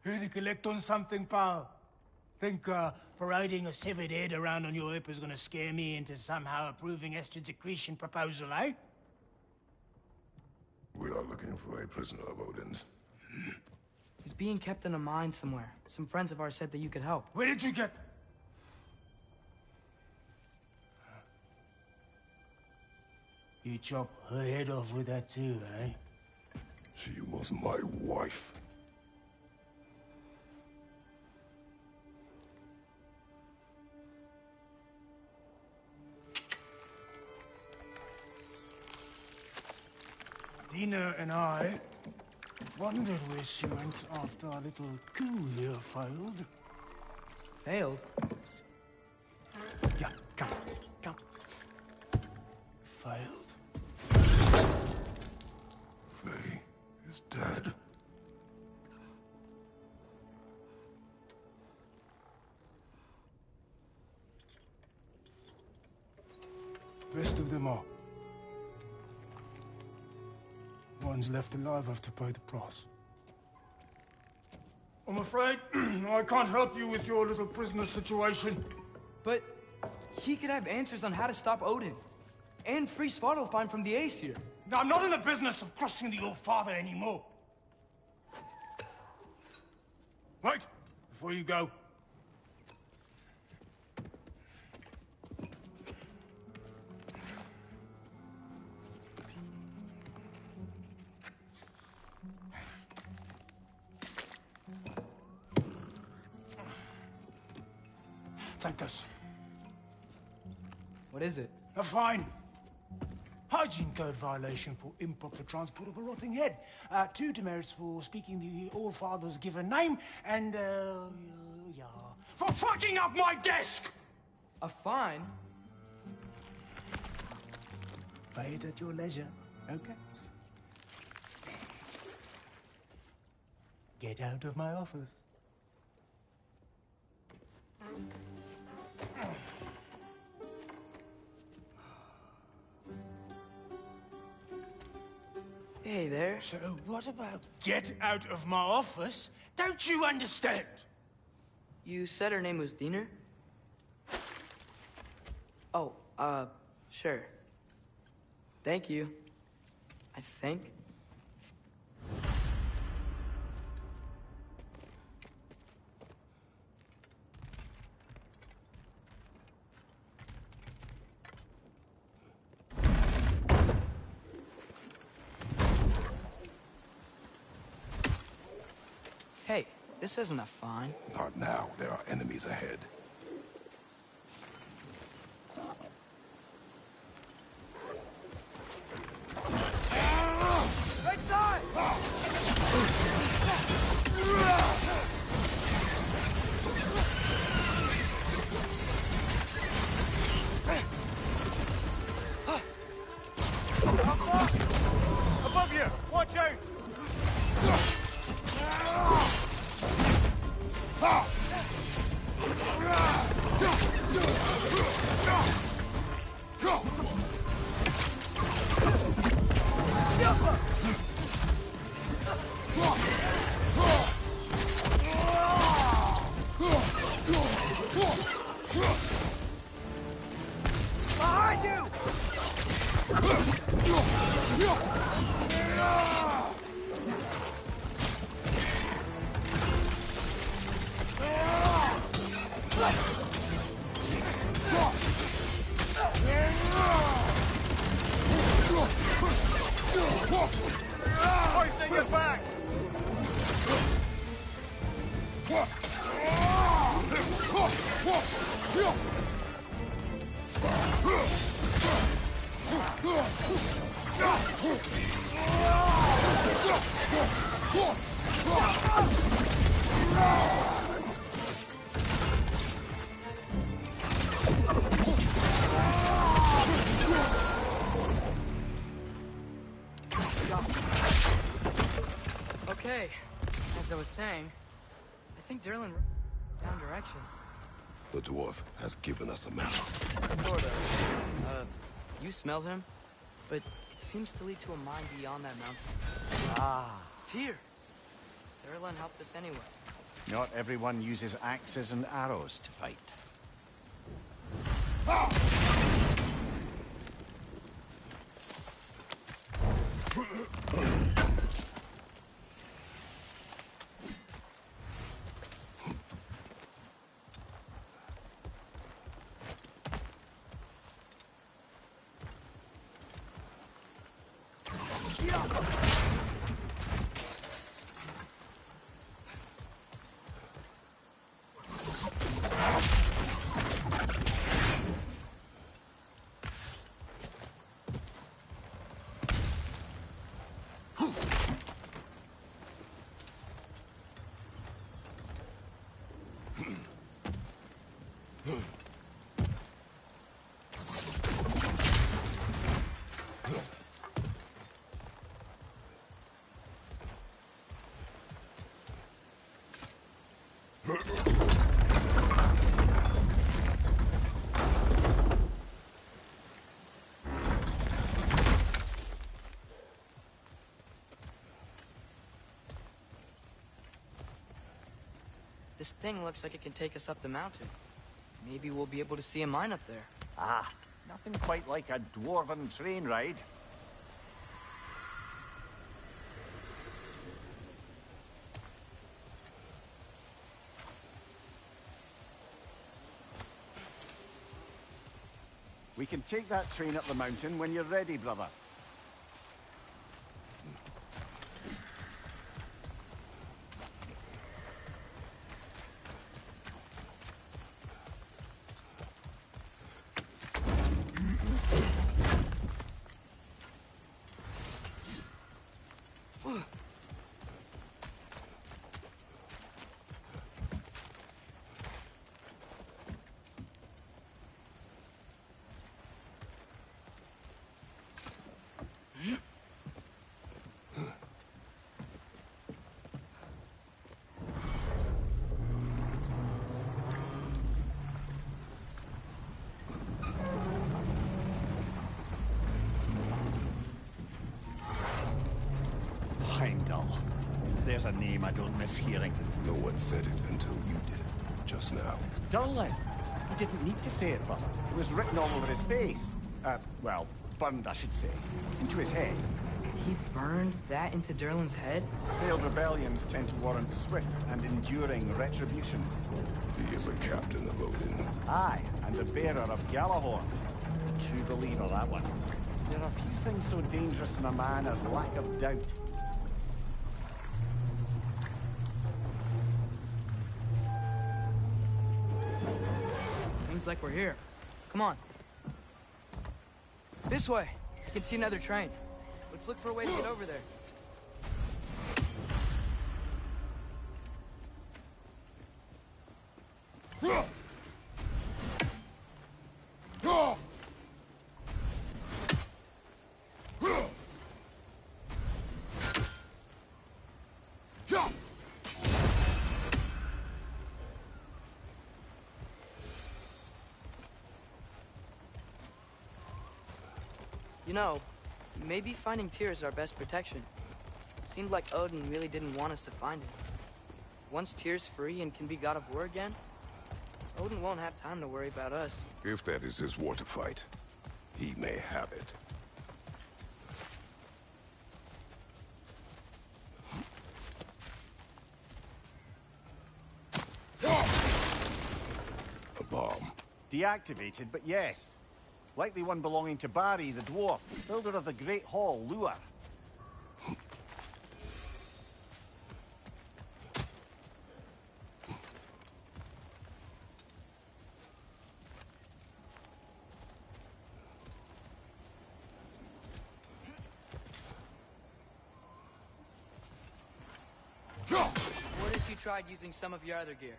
Here to collect on something, pal. Think, parading a severed head around on your hip is gonna scare me into somehow approving Esther's accretion proposal, eh? We are looking for a prisoner of Odin's. He's being kept in a mine somewhere. Some friends of ours said that you could help. Where did you get... You chop her head off with that too, eh? She was my wife. Dina and I wondered where she went after our little coup here failed. Failed? Yeah, come, come. Failed. Faye is dead. Rest of them are. Ones left alive have to pay the price. I'm afraid I can't help you with your little prisoner situation. But he could have answers on how to stop Odin. And free Svartalfheim from the Aesir. Now, I'm not in the business of crossing the Old Father anymore. Right, before you go. Take this. What is it? A fine. Hygiene code violation for improper transport of a rotting head. 2 demerits for speaking the All-Father's given name, and, yeah. For fucking up my desk! A fine? Pay it at your leisure, okay? Get out of my office. Hey there. So what about get out of my office? Don't you understand? You said her name was Diener? Oh, sure. Thank you. I think. Hey, this isn't a fine. Not now. There are enemies ahead. Right side! Above you! Watch out! Behind you! Hoisting it back! Okay, as I was saying, I think Durlin down directions. The dwarf has given us a map. Sort of. You smelled him, but it seems to lead to a mine beyond that mountain. Ah. Tyr! Durlin helped us anyway. Not everyone uses axes and arrows to fight. This thing looks like it can take us up the mountain. Maybe we'll be able to see a mine up there. Ah, nothing quite like a dwarven train ride. We can take that train up the mountain when you're ready, brother. Heimdall. There's a name I don't miss hearing. No one said it until you did, just now. Durlin! You didn't need to say it, brother. It was written all over his face. Well, burned, I should say. Into his head. He burned that into Durlin's head? Failed rebellions tend to warrant swift and enduring retribution. He is a captain of Odin. Aye, and the bearer of Galahorn. True believer, that one. There are few things so dangerous in a man as lack of doubt. Seems like we're here. Come on. This way. I can see another train. Let's look for a way to get over there. You know, maybe finding Tyr is our best protection. Seemed like Odin really didn't want us to find him. Once Tyr's free and can be god of war again, Odin won't have time to worry about us. If that is his war to fight, he may have it. A bomb. Deactivated, but yes. Likely one belonging to Barry, the dwarf, builder of the Great Hall, Lure. What if you tried using some of your other gear?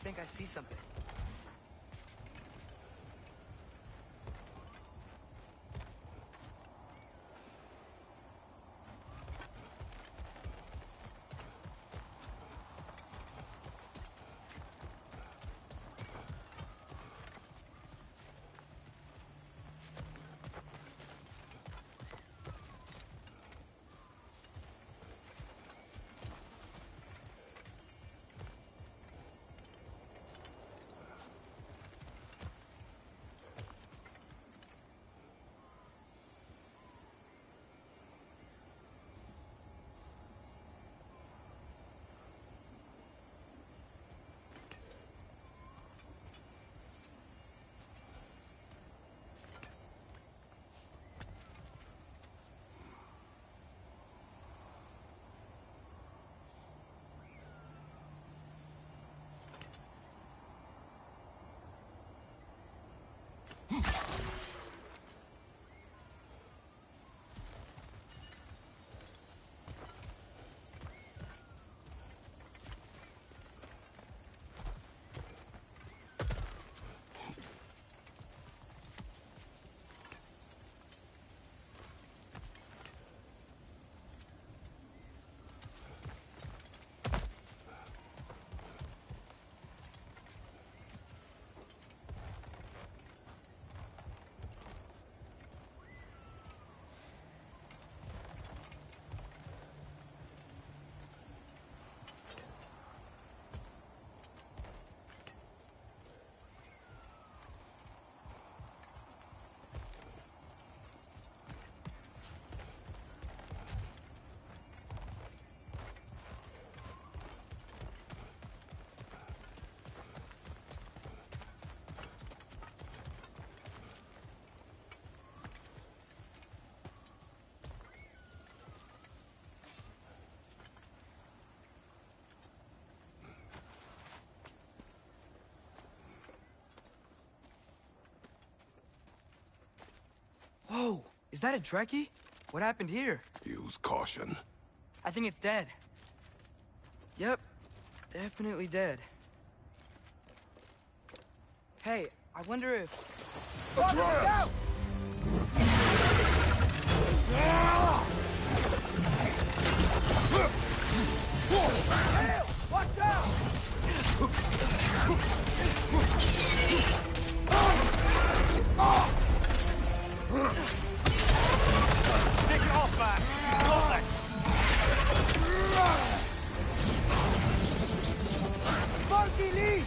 think I see something. Whoa! Is that a Trekkie? What happened here? Use caution. I think it's dead. Yep. Definitely dead. Hey, I wonder if... Watch out! Watch out! Take it off, man! Hold it! Marcy Lee!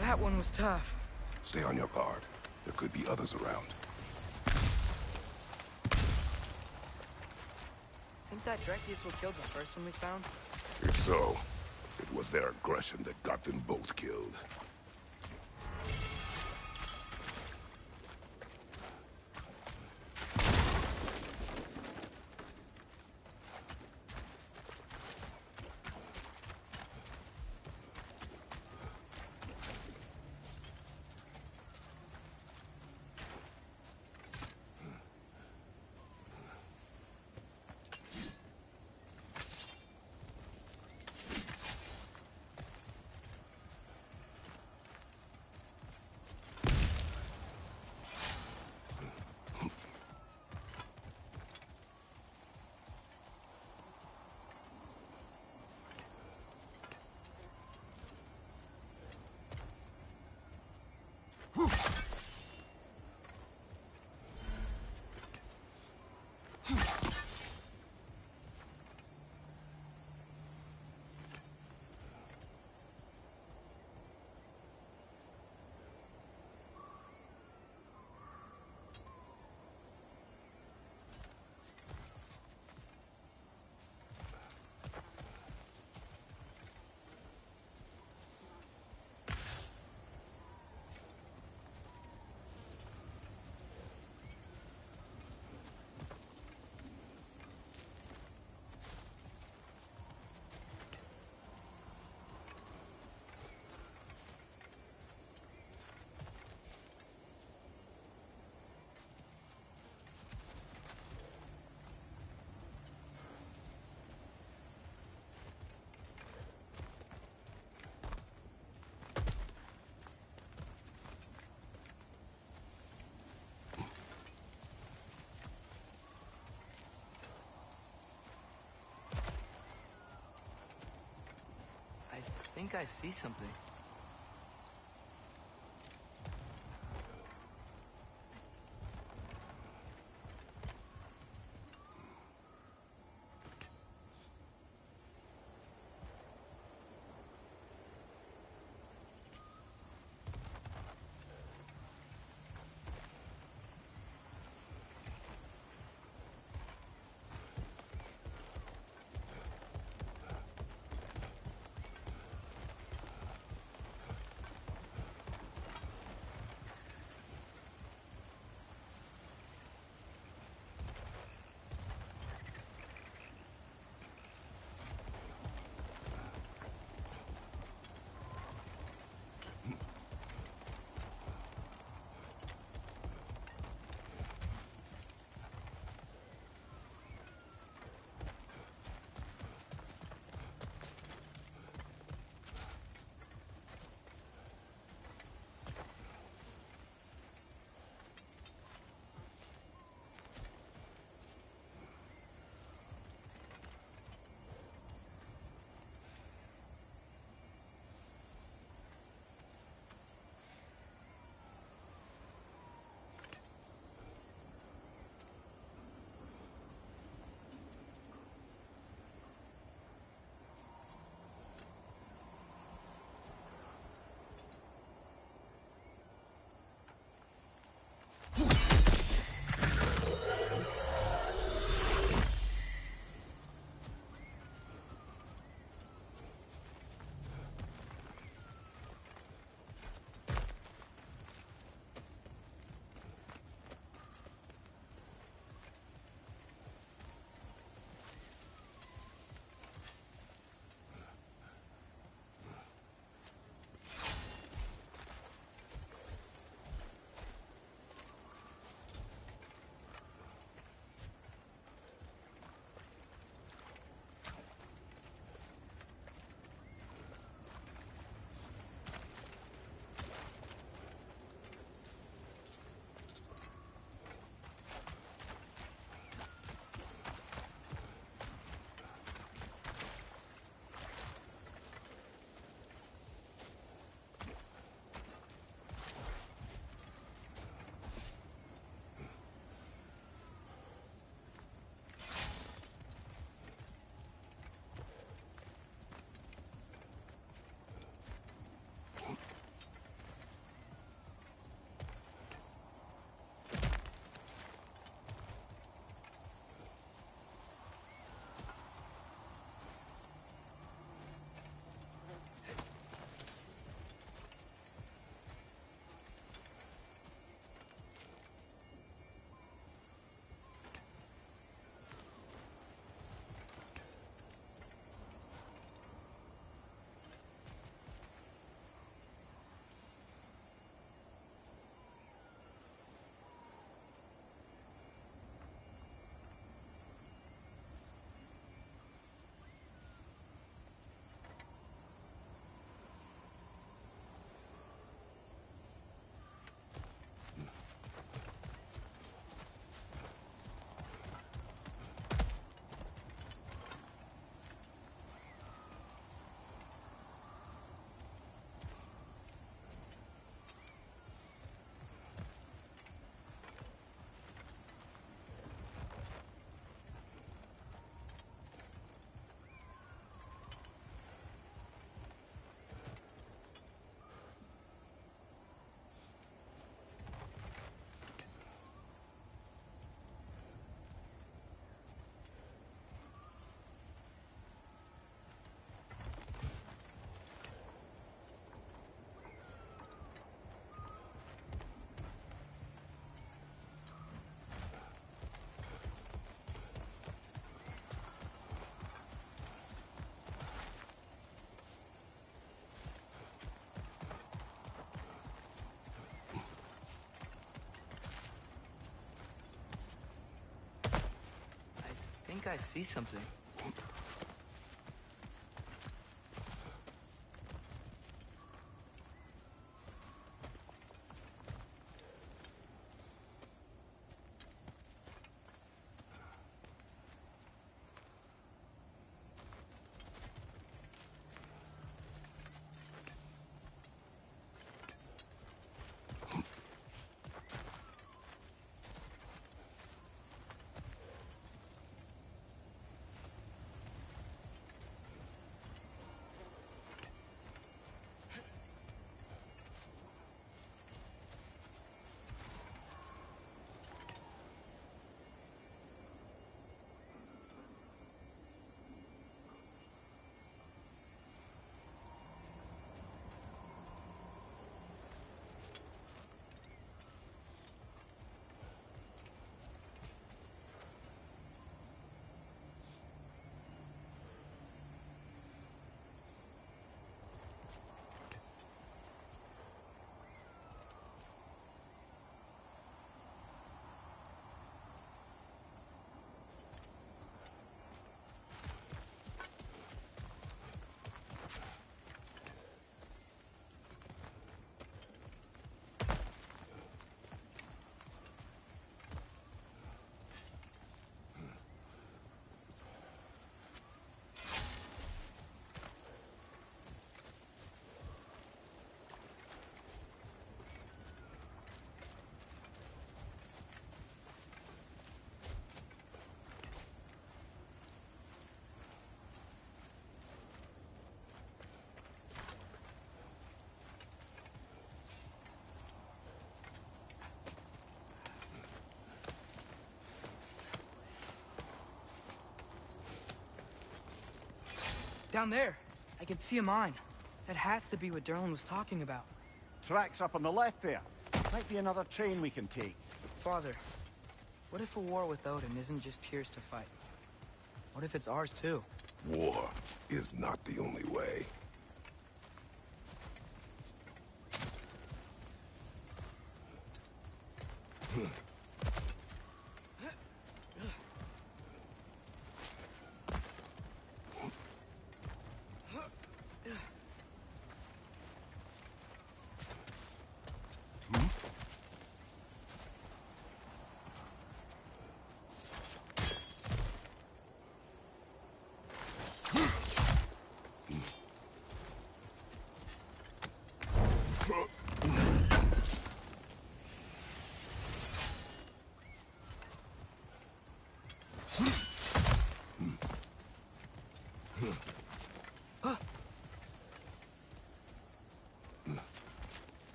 That one was tough. Stay on your guard. There could be others around. Think that Trekkie is what killed the first one we found? If so, it was their aggression that got them both killed. think I see something. I think I see something. Down there, I can see a mine. That has to be what Durlin was talking about. Tracks up on the left there. Might be another train we can take. Father, what if a war with Odin isn't just Tyr's to fight? What if it's ours too? War is not the only way.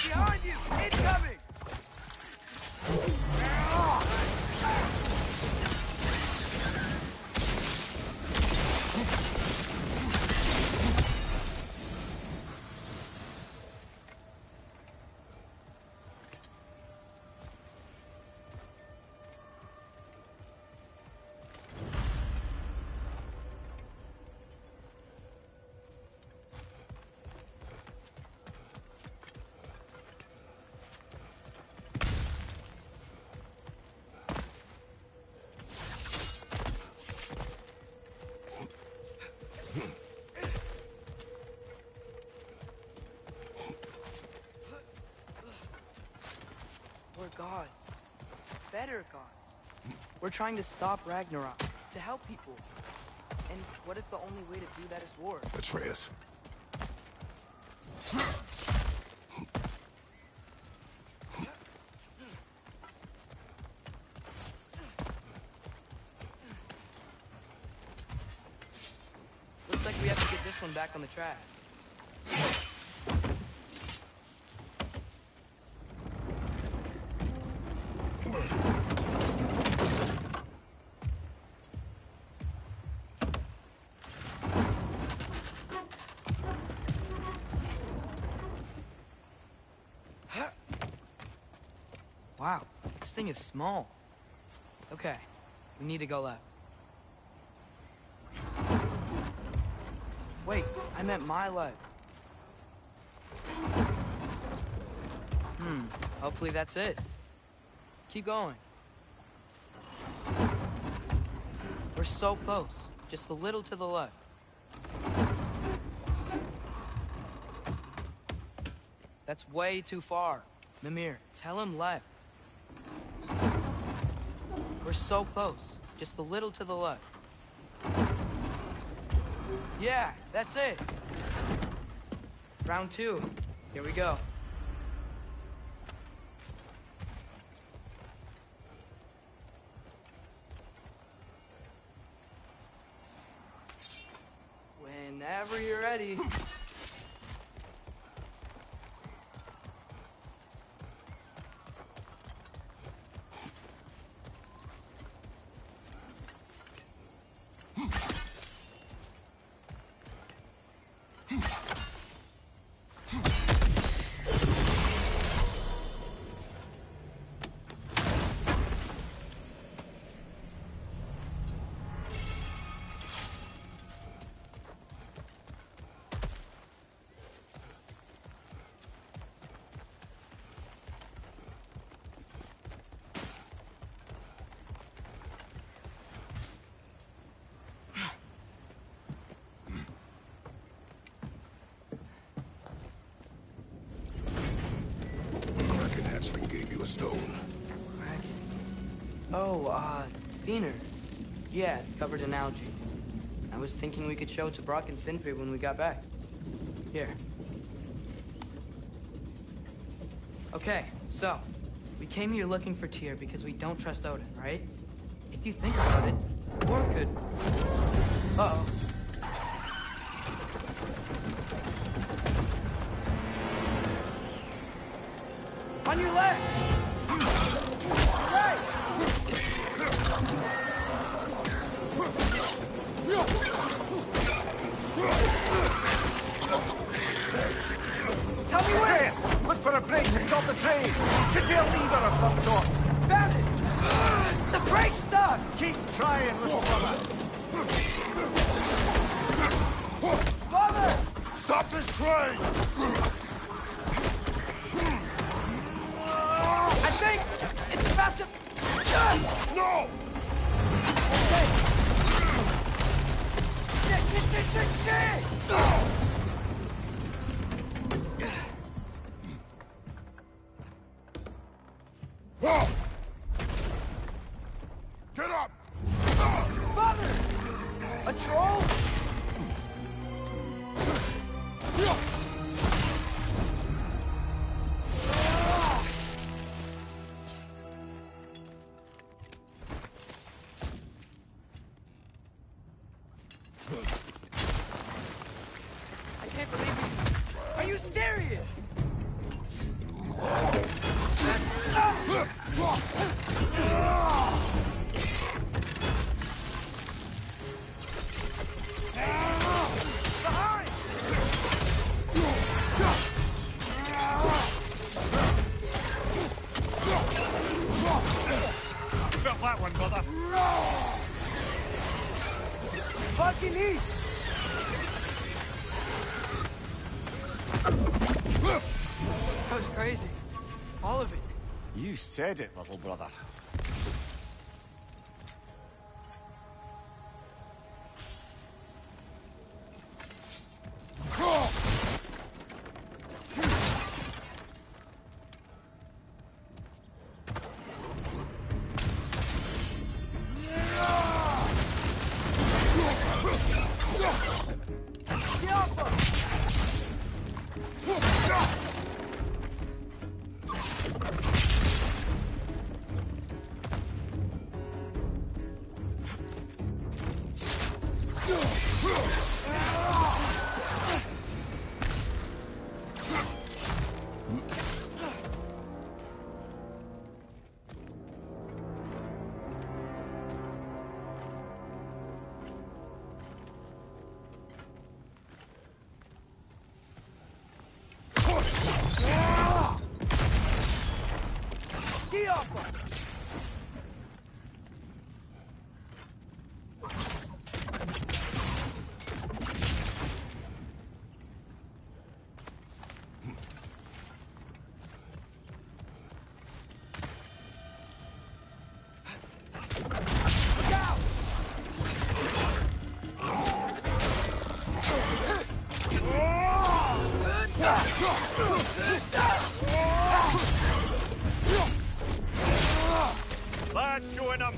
Behind you! Incoming! We're gods. Better gods. We're trying to stop Ragnarok, to help people. And what if the only way to do that is war? Atreus. Looks like we have to get this one back on the track. Wow, this thing is small. Okay, we need to go left. Wait, I meant my left. Hopefully that's it. Keep going. We're so close, just a little to the left. That's way too far. Mimir, tell him left. We're so close, just a little to the left. Yeah, that's it. Round 2. Here we go. Whenever you're ready. Gave you a stone. Oh, Thinner. Yeah, it's covered in algae. I was thinking we could show it to Brock and Sindri when we got back. Here. Okay, so, we came here looking for Tyr because we don't trust Odin, right? If you think about it, war could... Uh-oh. On your left! Right! Let me win! Chris, look for a brake to stop the train. Should be a lever of some sort. Found it! The brake's stuck! Keep trying, little brother. Father! Stop this train! I think it's about to... No! Okay. Shit! Get up! Father! A troll? I can't believe it. Are you serious? Felt that one, brother. Fucking eat! That was crazy. All of it. You said it, little brother. That's showing them.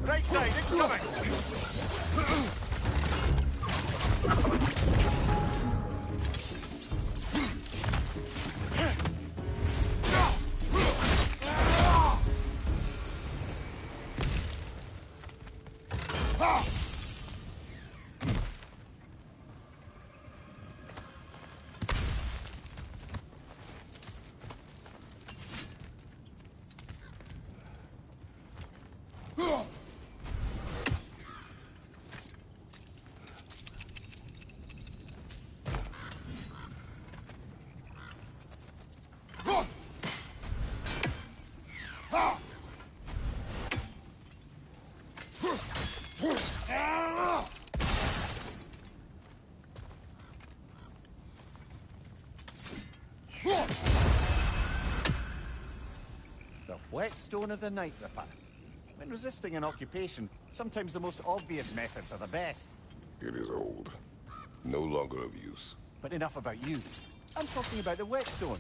Right side, incoming! The whetstone of the Night Ripper. When resisting an occupation, sometimes the most obvious methods are the best. It is old. No longer of use. But enough about you. I'm talking about the whetstone.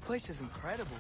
place is incredible.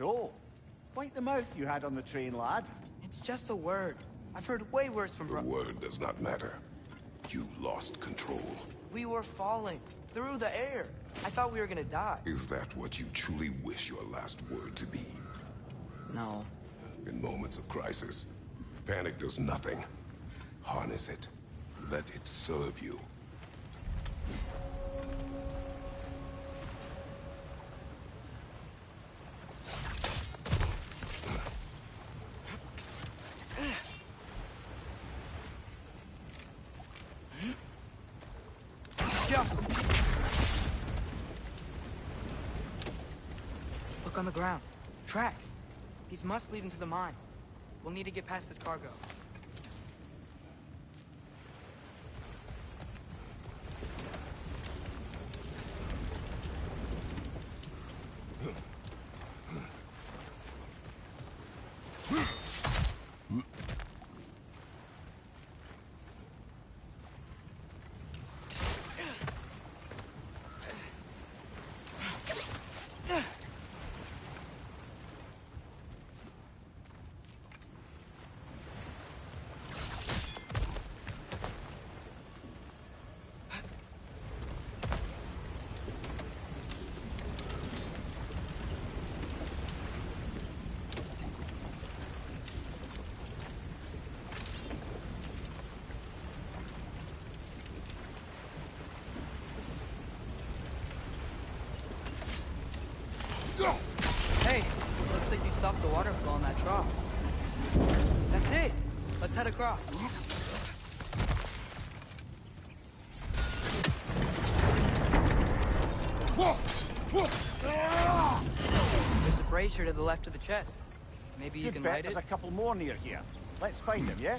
So, bite the mouth you had on the train, lad. It's just a word. I've heard way worse from The word does not matter. You lost control. We were falling through the air. I thought we were gonna die. Is that what you truly wish your last word to be? No. In moments of crisis, panic does nothing. Harness it. Let it serve you. Look on the ground. Tracks. These must lead into the mine. We'll need to get past this cargo. Hey, looks like you stopped the water flow on that trough. That's it. Let's head across. There's a brazier to the left of the chest. Maybe you can light it? There's a couple more near here. Let's find them, yeah?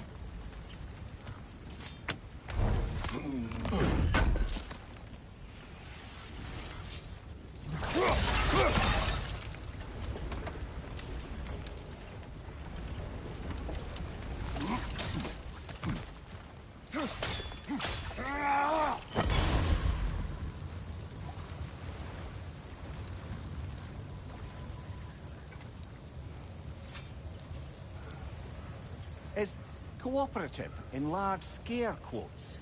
Is cooperative in large scare quotes.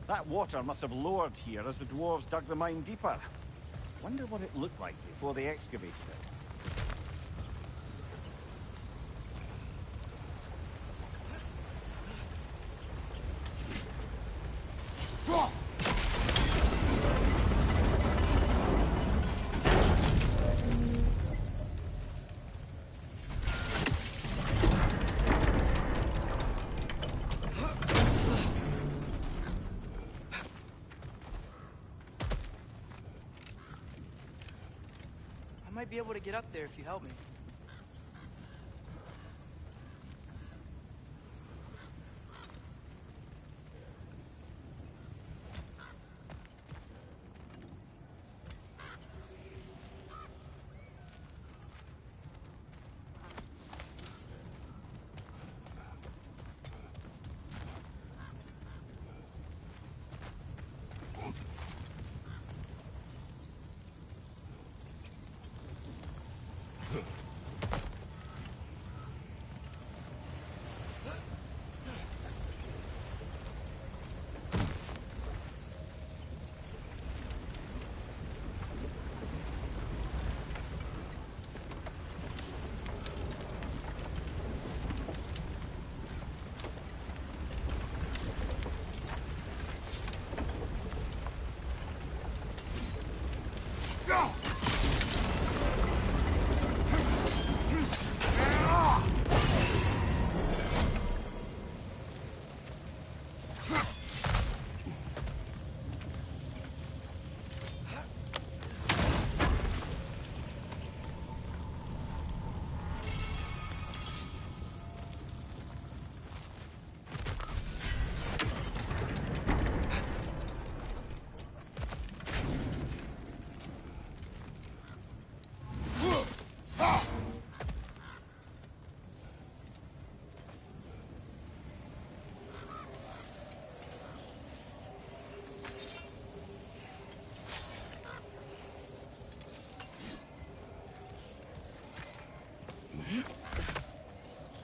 That water must have lowered here as the dwarves dug the mine deeper. Wonder what it looked like before they excavated it. I might be able to get up there if you help me.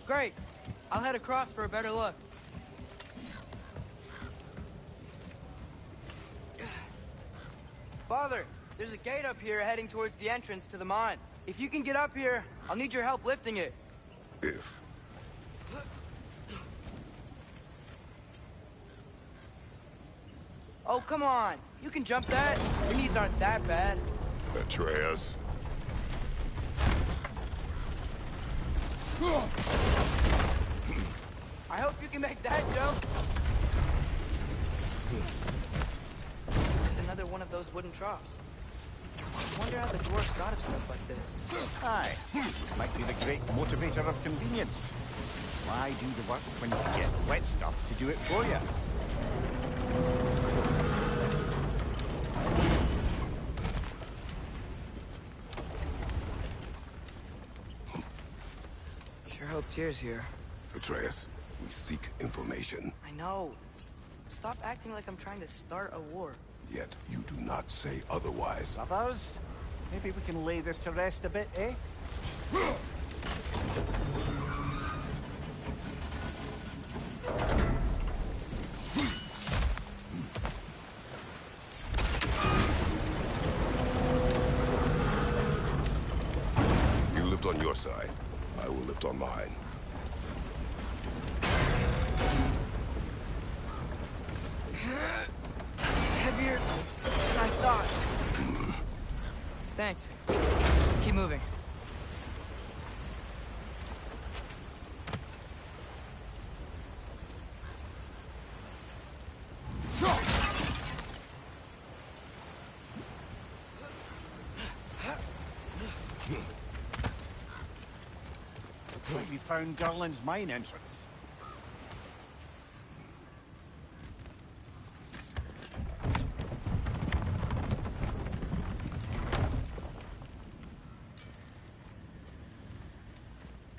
Great. I'll head across for a better look. Father, there's a gate up here heading towards the entrance to the mine. If you can get up here, I'll need your help lifting it. If. Oh, come on. You can jump that. Your knees aren't that bad. Atreus. I hope you can make that jump. It's another one of those wooden troughs. I wonder how the dwarves thought of stuff like this. Aye. Might be the great motivator of convenience. Why do the work when you can get wet stuff to do it for you? Sure hope Tyr's here. Atreus, we seek information. I know. Stop acting like I'm trying to start a war. Yet you do not say otherwise. Brothers, maybe we can lay this to rest a bit, eh? You lift on your side. I will lift on mine. Heavier than I thought. Thanks. Keep moving. Looks like we found Durlin's mine entrance.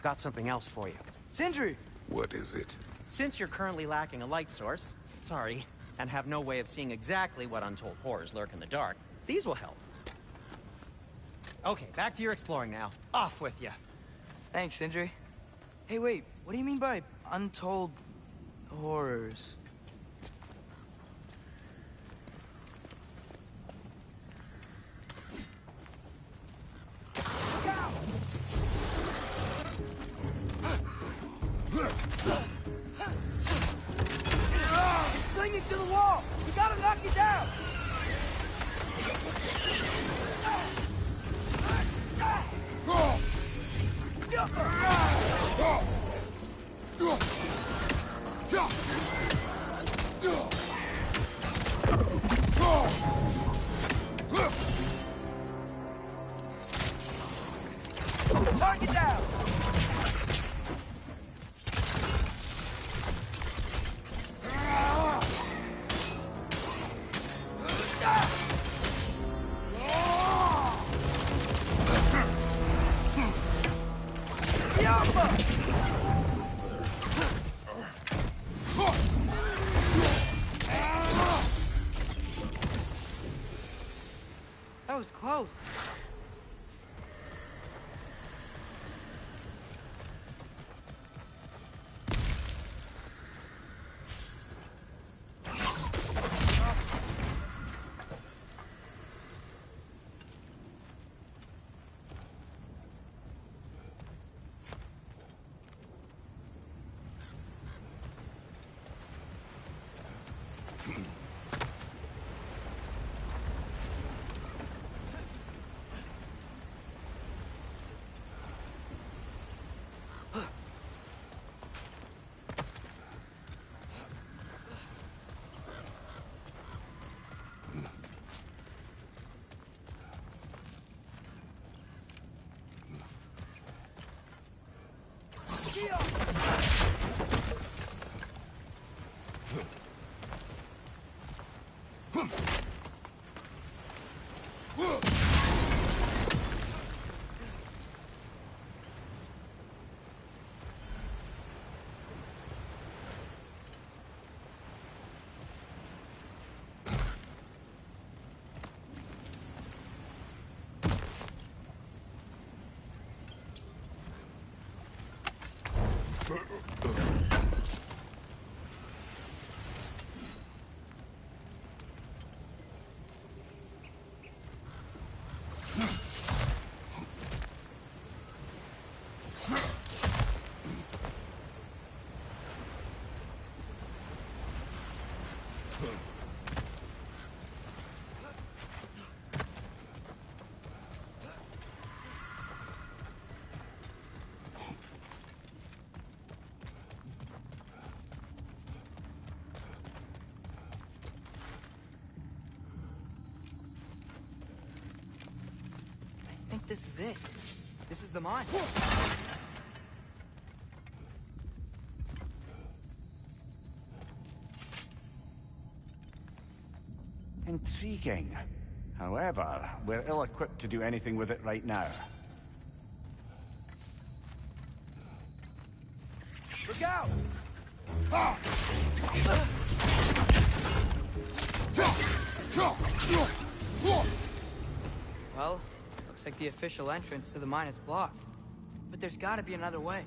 Got something else for you. Sindri! What is it? Since you're currently lacking a light source, sorry, and have no way of seeing exactly what untold horrors lurk in the dark, these will help. Okay, back to your exploring now. Off with you. Thanks, Sindri. Hey, wait. What do you mean by untold horrors? Clinging to the wall! We gotta knock you down! Target down! I think this is it. This is the mine. Intriguing. However, we're ill-equipped to do anything with it right now. Look out! Well, looks like the official entrance to the mine is blocked. But there's gotta be another way.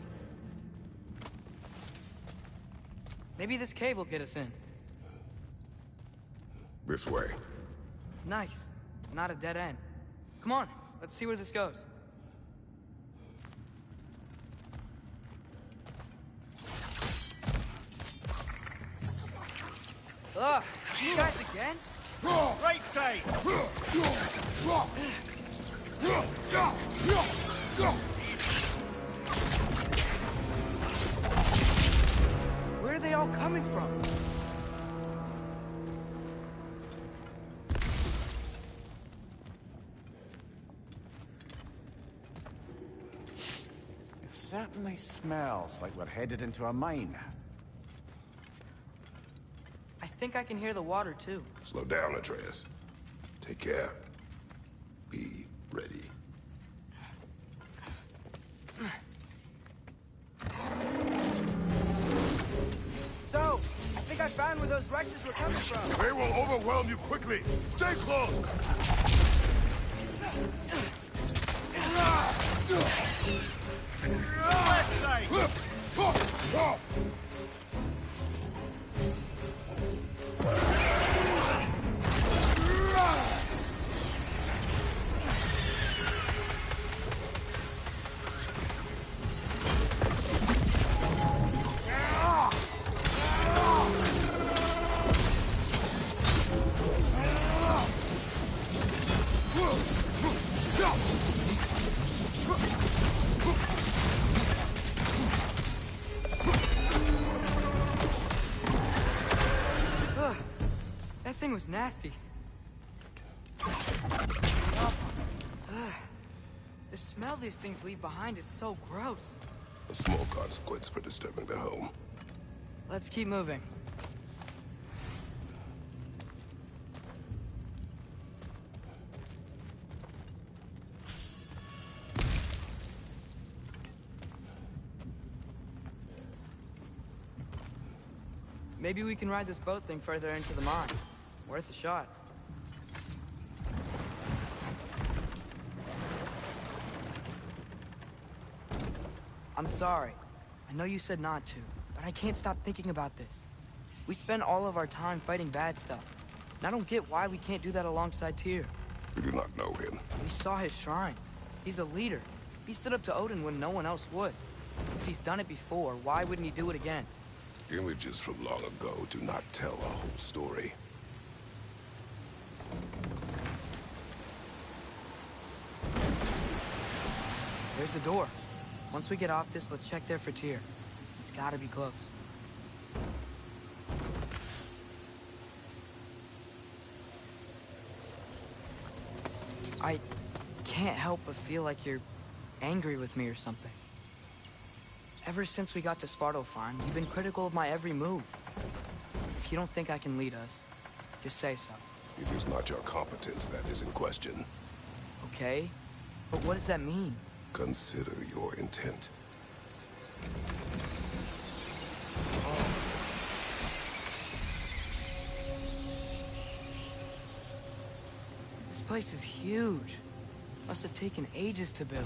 Maybe this cave will get us in. This way. Nice. Not a dead end. Come on, let's see where this goes. Ugh, you guys again? Right side! Where are they all coming from? It certainly smells like we're headed into a mine. I think I can hear the water, too. Slow down, Atreus. Take care. Be ready. So, I think I found where those wretches were coming from. They will overwhelm you quickly. Stay close! Left side! Ugh, that thing was nasty. Ugh, the smell these things leave behind is so gross. A small consequence for disturbing their home. Let's keep moving. Maybe we can ride this boat thing further into the mine. Worth a shot. I'm sorry. I know you said not to, but I can't stop thinking about this. We spend all of our time fighting bad stuff. And I don't get why we can't do that alongside Tyr. We do not know him. We saw his shrines. He's a leader. He stood up to Odin when no one else would. If he's done it before, why wouldn't he do it again? Images from long ago do not tell a whole story. There's a door. Once we get off this, let's check there for Tyr. He's gotta be close. I can't help but feel like you're angry with me or something. Ever since we got to Svartalfheim, you've been critical of my every move. If you don't think I can lead us, just say so. It is not your competence that is in question. Okay? But what does that mean? Consider your intent. This place is huge. Must have taken ages to build.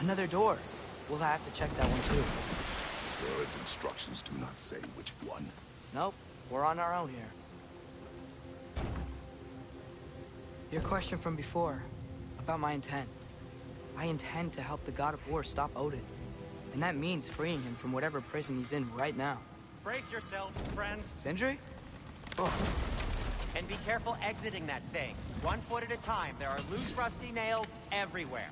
Another door. We'll have to check that one too. Whereas instructions do not say which one. Nope, we're on our own here. Your question from before, about my intent. I intend to help the God of War stop Odin. And that means freeing him from whatever prison he's in right now. Brace yourselves, friends. Sindri? And be careful exiting that thing. 1 foot at a time. There are loose, rusty nails everywhere.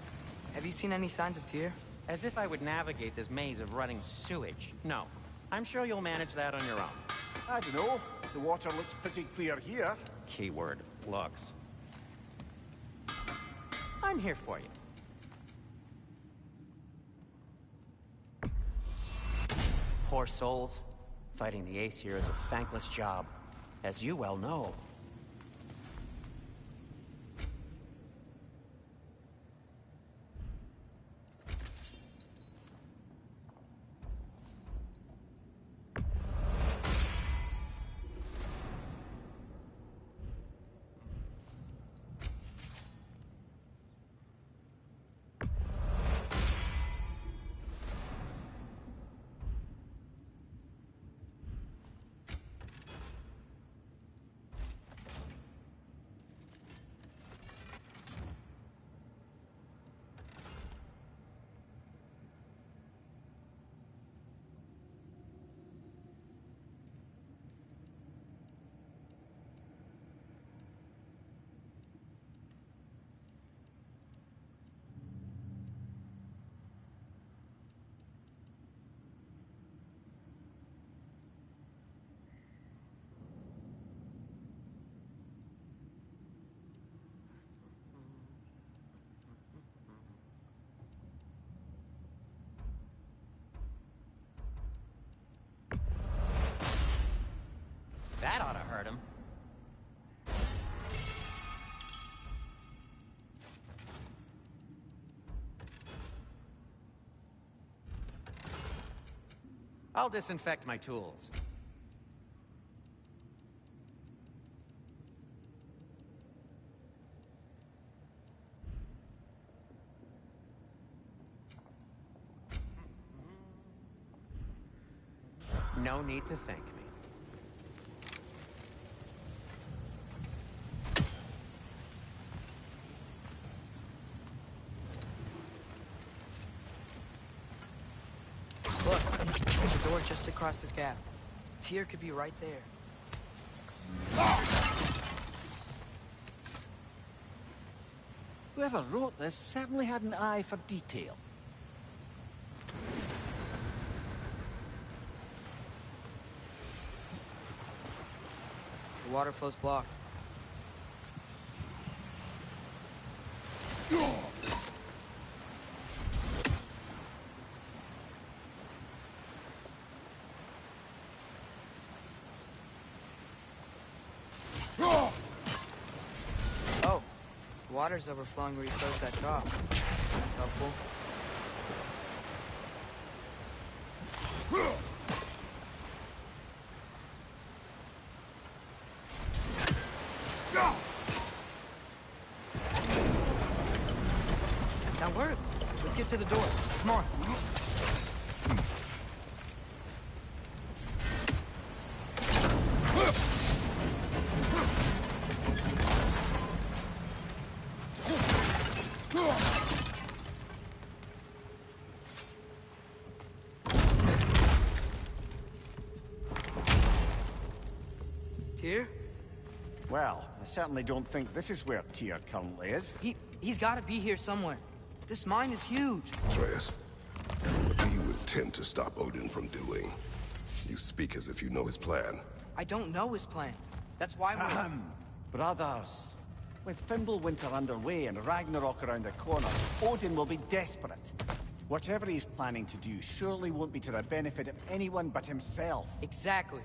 Have you seen any signs of Tyr? As if I would navigate this maze of running sewage. No. I'm sure you'll manage that on your own. I don't know. The water looks pretty clear here. Keyword, looks. I'm here for you. Poor souls. Fighting the Ace here is a thankless job, as you well know. That ought to hurt him. I'll disinfect my tools. No need to thank me. Look, there's a door just across this gap. Tyr could be right there. Whoever wrote this certainly had an eye for detail. The water flow's blocked. Oh, water's overflowing where you closed that drop. That's helpful. That worked. Let's get to the door. Come on. Tyr? Well, I certainly don't think this is where Tyr currently is. He's got to be here somewhere. This mine is huge. Atreus, what do you intend to stop Odin from doing? You speak as if you know his plan. I don't know his plan. That's why we're... Brothers, with Fimbulwinter underway and Ragnarok around the corner, Odin will be desperate. Whatever he's planning to do surely won't be to the benefit of anyone but himself. Exactly.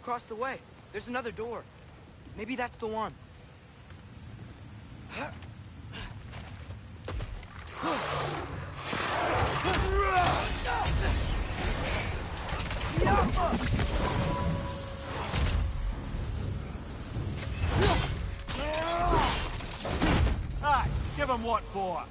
Across the way, there's another door. Maybe that's the one. Aye, give him what for.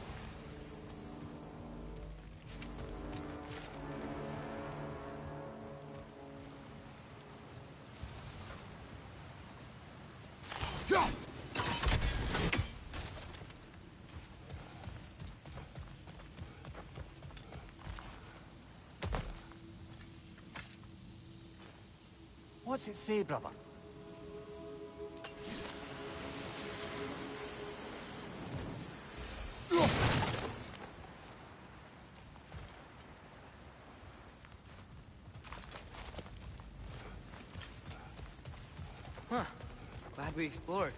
What's it say, brother? Huh. Glad we explored.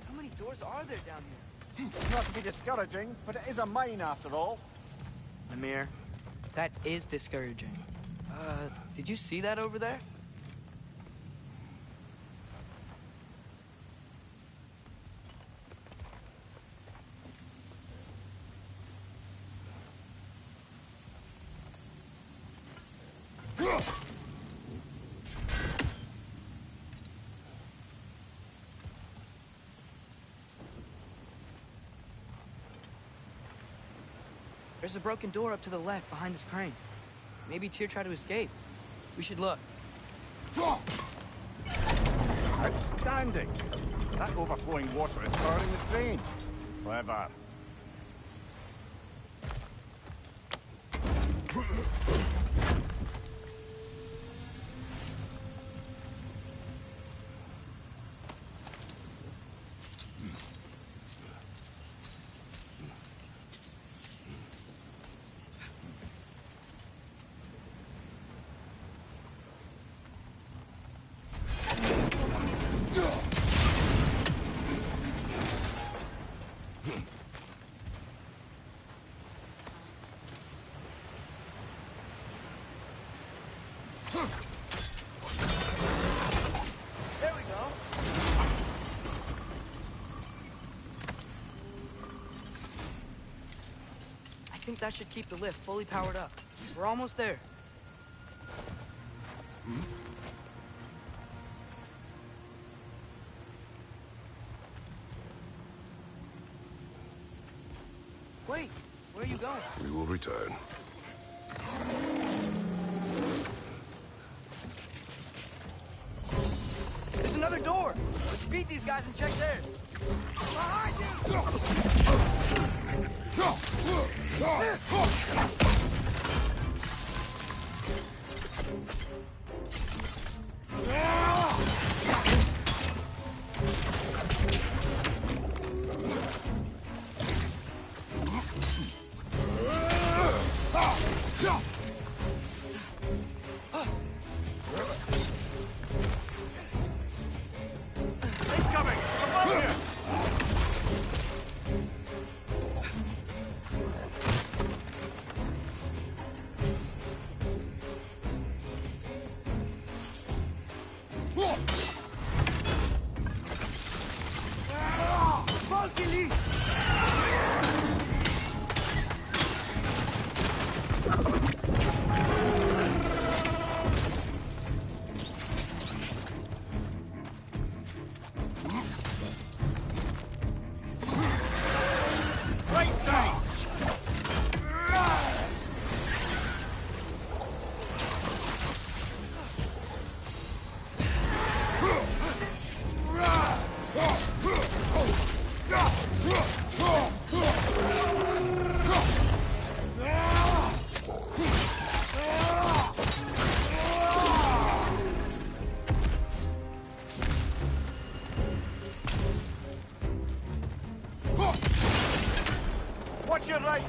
How many doors are there down here? Not to be discouraging, but it is a mine after all. Amir, that is discouraging. Did you see that over there? There's a broken door up to the left behind this crane. Maybe Tyr tried to escape. We should look. Outstanding! That overflowing water is powering the crane. Clever. There we go. I think that should keep the lift fully powered up. We're almost there. Wait, where are you going? We will return. There's another door! Let's beat these guys and check theirs! Behind Incoming! Above you! Right side! Watch your right!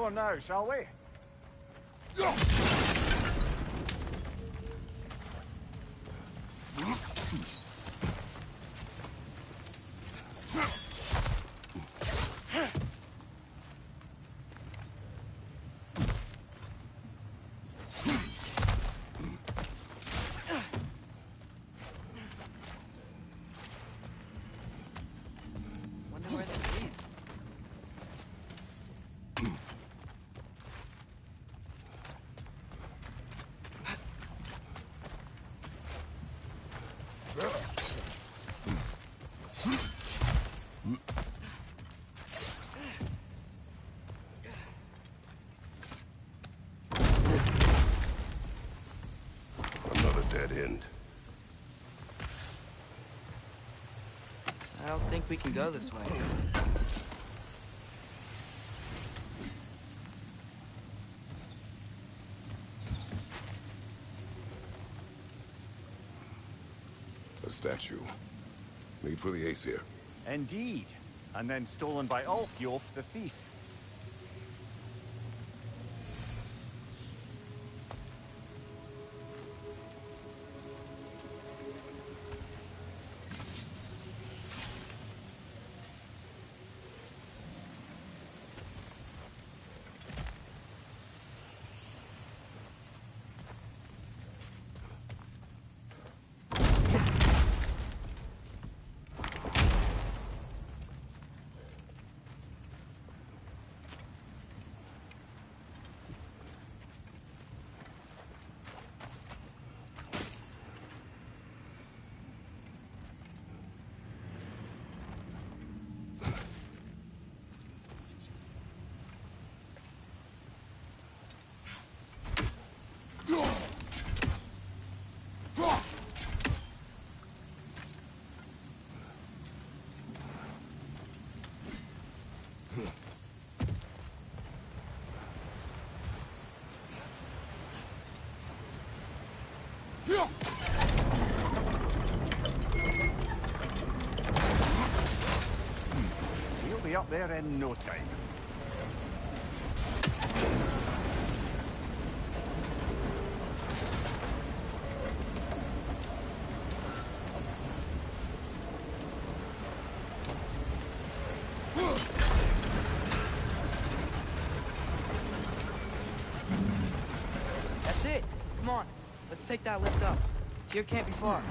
more now, shall we? Wonder where they lead. Another dead end. I don't think we can go this way. A statue. Made for the Aesir. Indeed. And then stolen by Ulfjolf the thief. We'll be up there in no time. That's it. Come on. Let's take that lift up. Tyr can't be far.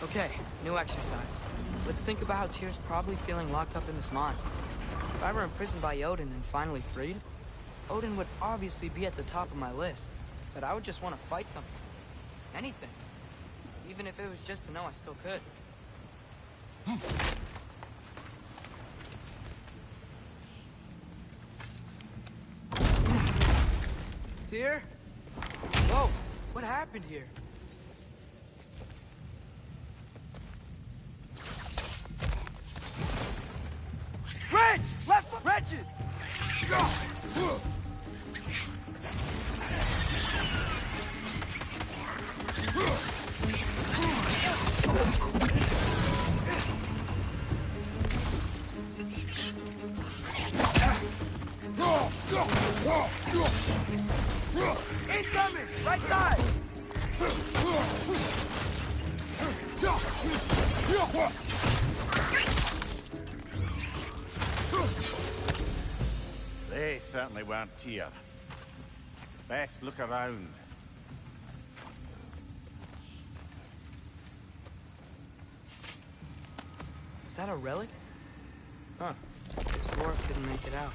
Okay, new exercise. Let's think about how Tyr's probably feeling locked up in this mine. If I were imprisoned by Odin and finally freed, Odin would obviously be at the top of my list. But I would just want to fight something. Anything. Even if it was just to know I still could. Tyr? Whoa, what happened here? Wrench! Left wrenches! Incoming! Right side! They certainly weren't Tyr. Best look around. Is that a relic? Huh. This dwarf didn't make it out.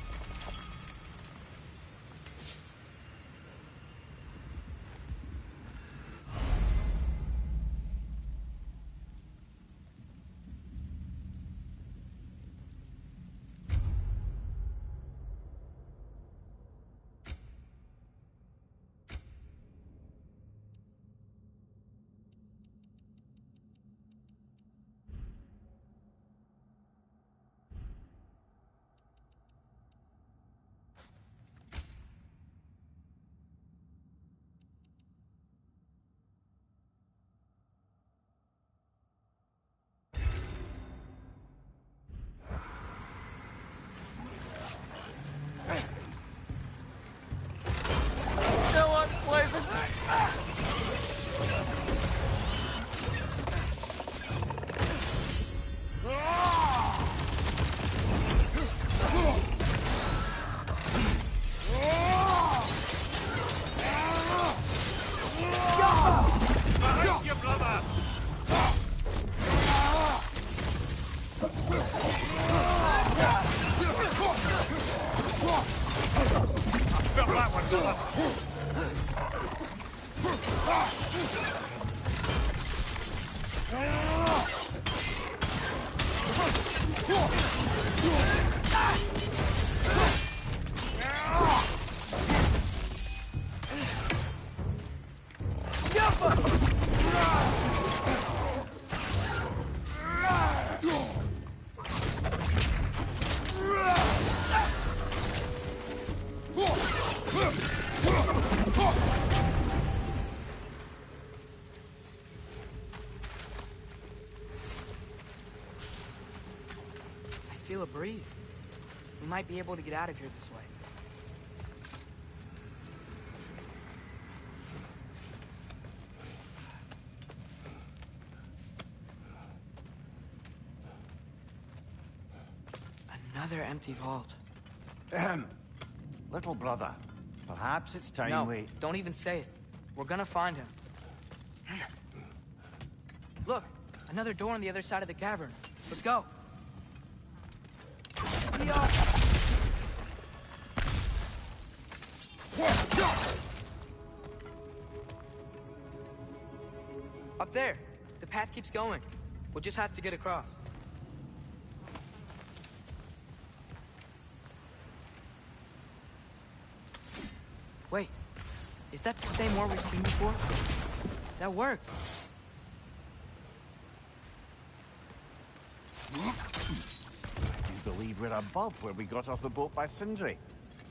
I feel a breeze. We might be able to get out of here this way. Another empty vault. Little brother, perhaps it's time No, we... don't even say it. We're gonna find him. Look, another door on the other side of the cavern. Let's go. Up there. The path keeps going. We'll just have to get across. Wait. Is that the same war we've seen before? That worked. Do you believe we're above where we got off the boat by Sindri?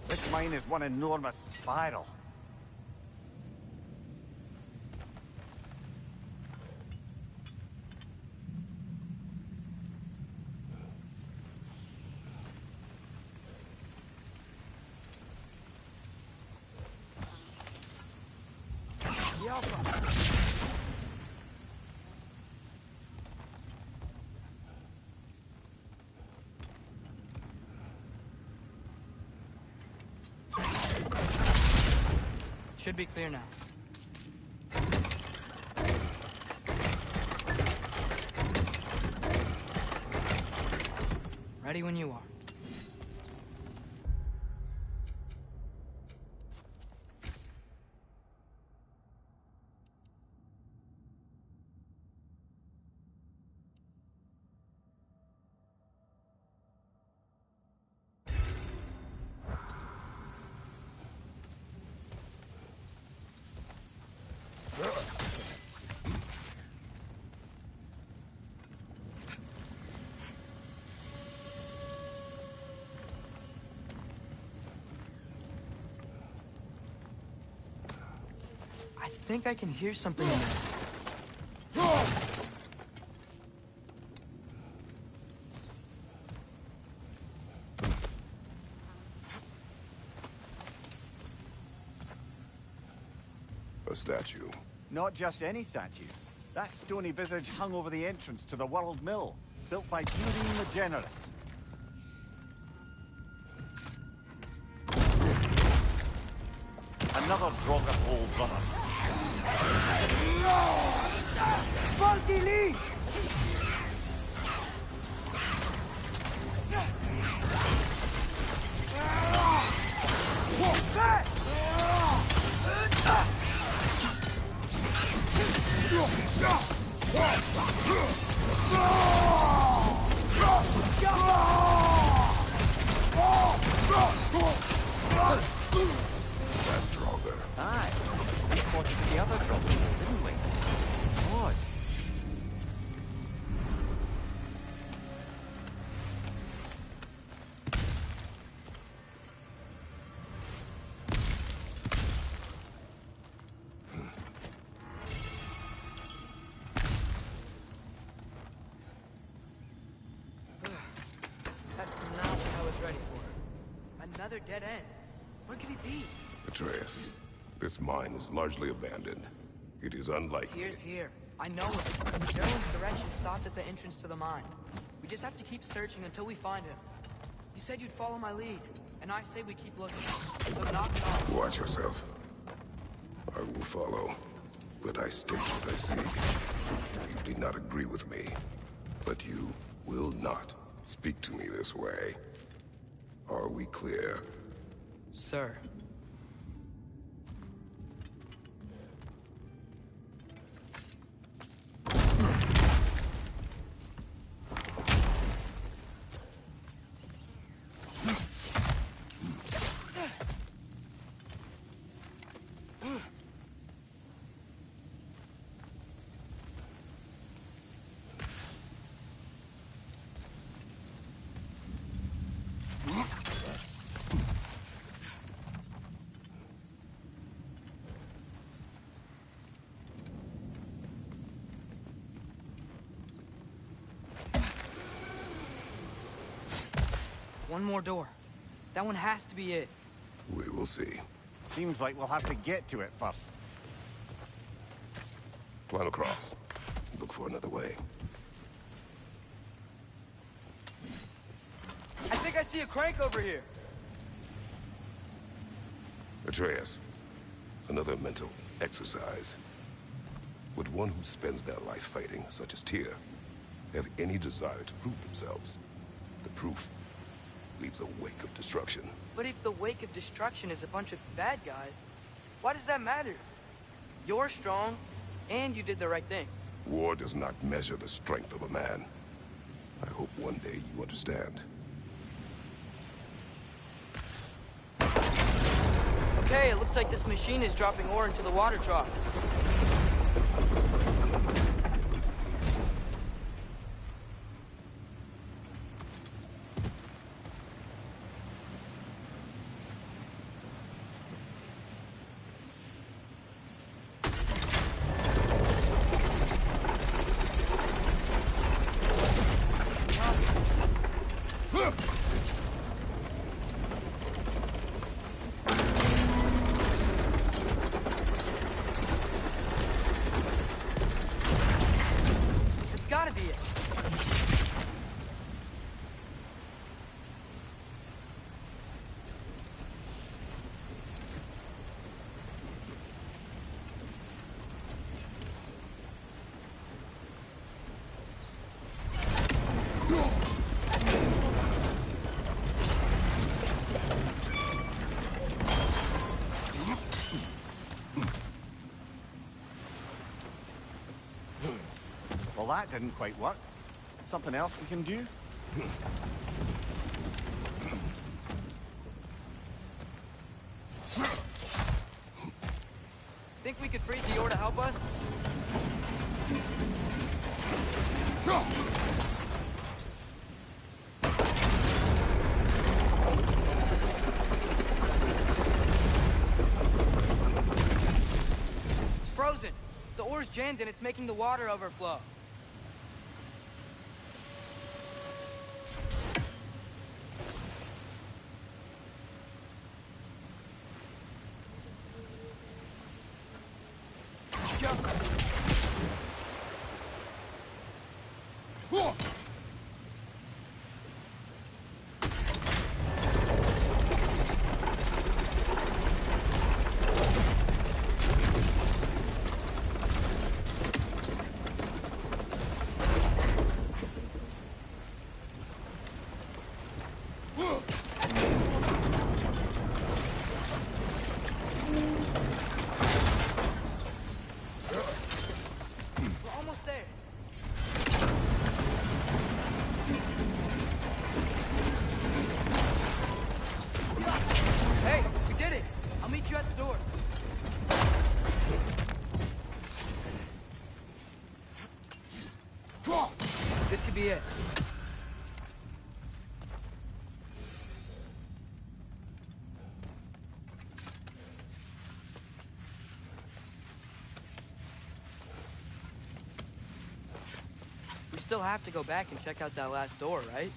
This mine is one enormous spiral. Should be clear now. Ready when you are. I think I can hear something in there. A statue. Not just any statue. That stony visage hung over the entrance to the World Mill, built by Durin the Generous. Another Draugr old brother. Funky Lee! That Draugr. Aye. We fought to the other Draugr, didn't we? Odd. That's not what I was ready for. Another dead end. Where could he be? Atreus, this mine is largely abandoned. It is unlikely. Tyr's here. I know it. Daryl's direction stopped at the entrance to the mine. We just have to keep searching until we find him. You said you'd follow my lead, and I say we keep looking. So knock it off. Watch yourself. I will follow, but I state what I seek. You did not agree with me, but you will not speak to me this way. Are we clear? Sir. One more door. That one has to be it. We will see. Seems like we'll have to get to it first. Climb across. Look for another way. I think I see a crank over here. Atreus, another mental exercise. Would one who spends their life fighting, such as Tyr, have any desire to prove themselves? The proof leaves a wake of destruction. But if the wake of destruction is a bunch of bad guys, why does that matter? You're strong, and you did the right thing. War does not measure the strength of a man. I hope one day you understand. Okay, it looks like this machine is dropping ore into the water trough. Gotta be it. Well, that didn't quite work. Something else we can do? Think we could freeze the ore to help us? It's frozen. The ore's jammed and it's making the water overflow. This could be it. We still have to go back and check out that last door, right?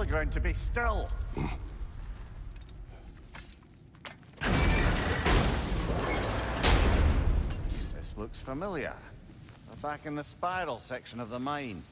Ground to be still. This looks familiar. We're back in the spiral section of the mine.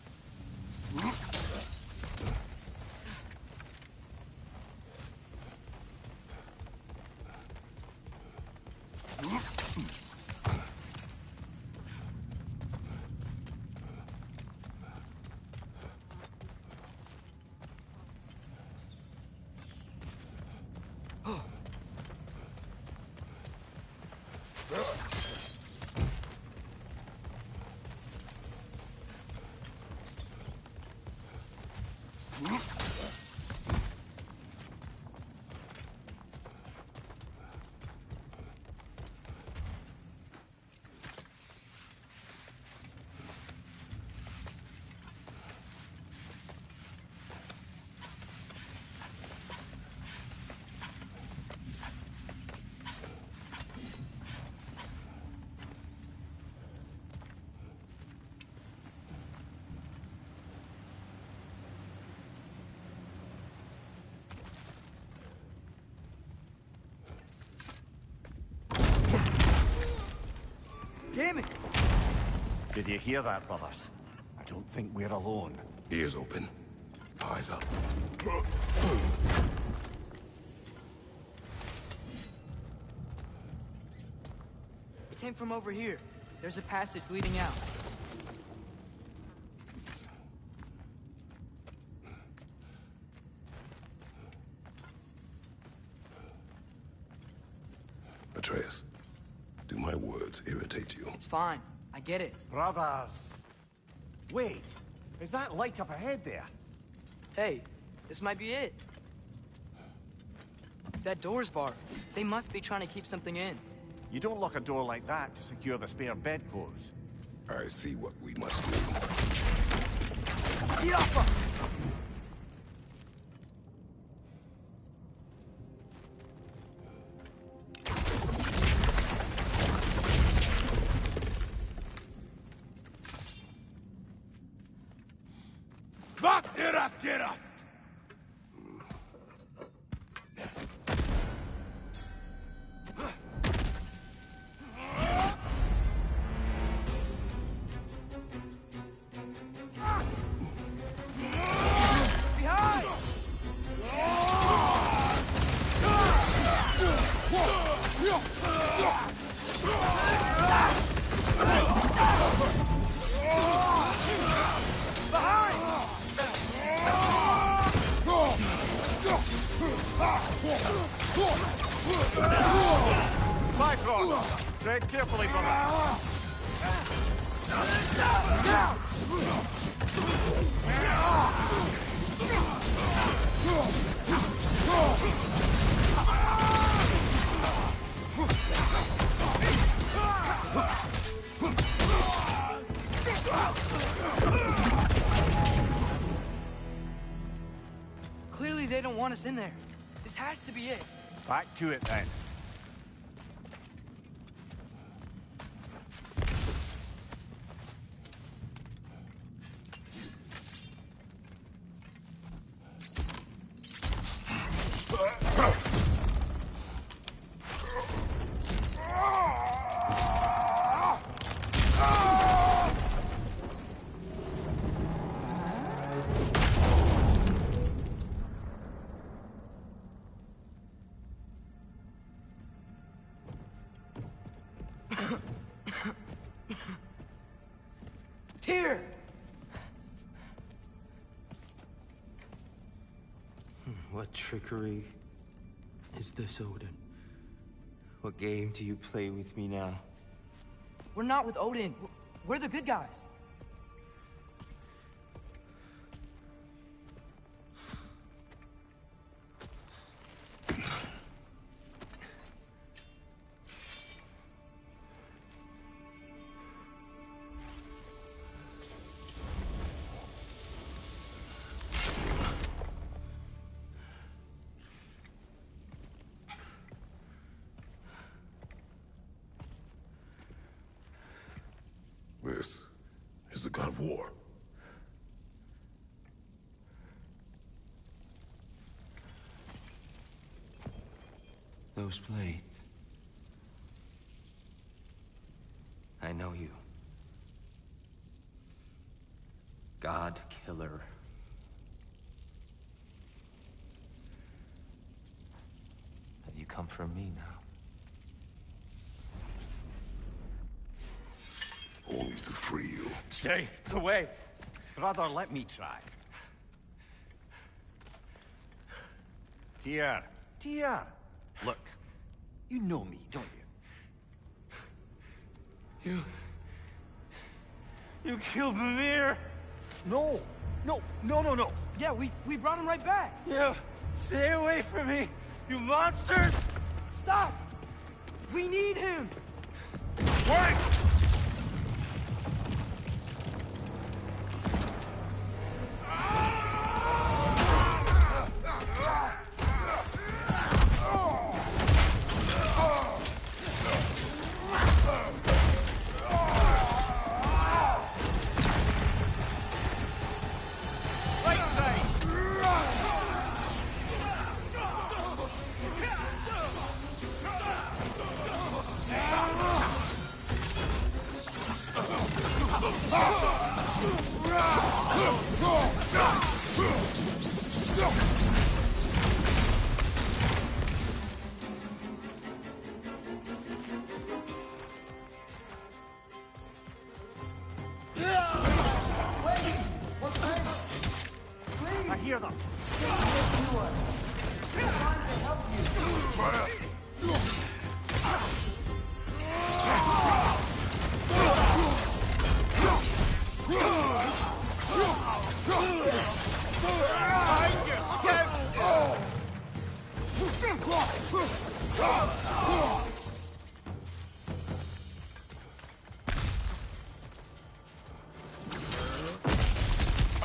Did you hear that, brothers? I don't think we're alone. Ears open. Eyes up. It came from over here. There's a passage leading out. Atreus, do my words irritate you? It's fine. I get it. Brothers! Wait, is that light up ahead there? Hey, this might be it. That door's barred. They must be trying to keep something in. You don't lock a door like that to secure the spare bedclothes. I see what we must do. Yappa! Tread carefully, brother. Clearly they don't want us in there. This has to be it. Back to it, then. Tyr! What trickery is this, Odin? What game do you play with me now? We're not with Odin. We're the good guys. This is the god of war. Those blades. I know you. God Killer. Have you come for me now? Only to free you. Stay away. Brother, let me try. Tyr. Tyr. Look, you know me, don't you? You killed Mimir! No. No. Yeah, we brought him right back. You stay away from me, you monsters! Stop! We need him! Wait! I hear them.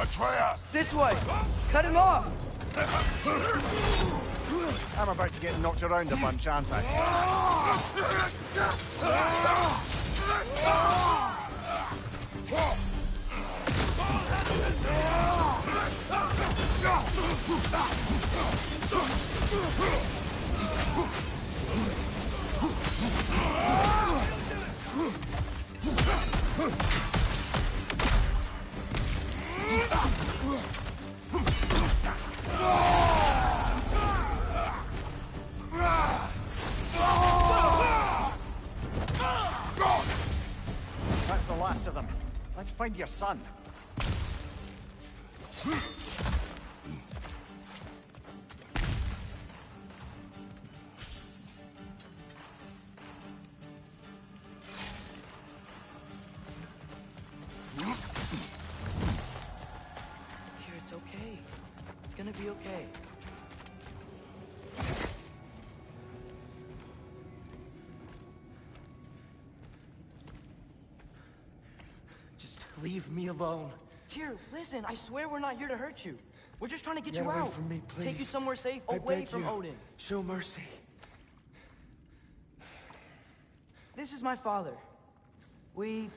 Atreus! This way! Cut him off! I'm about to get knocked around a bunch, aren't I? That's the last of them. Let's find your son. Here, it's okay. It's gonna be okay. Just leave me alone. Tyr, listen, I swear we're not here to hurt you. We're just trying to get Get you away out. from me, please. Take you somewhere safe, I away beg from you. Odin. Show mercy. This is my father. We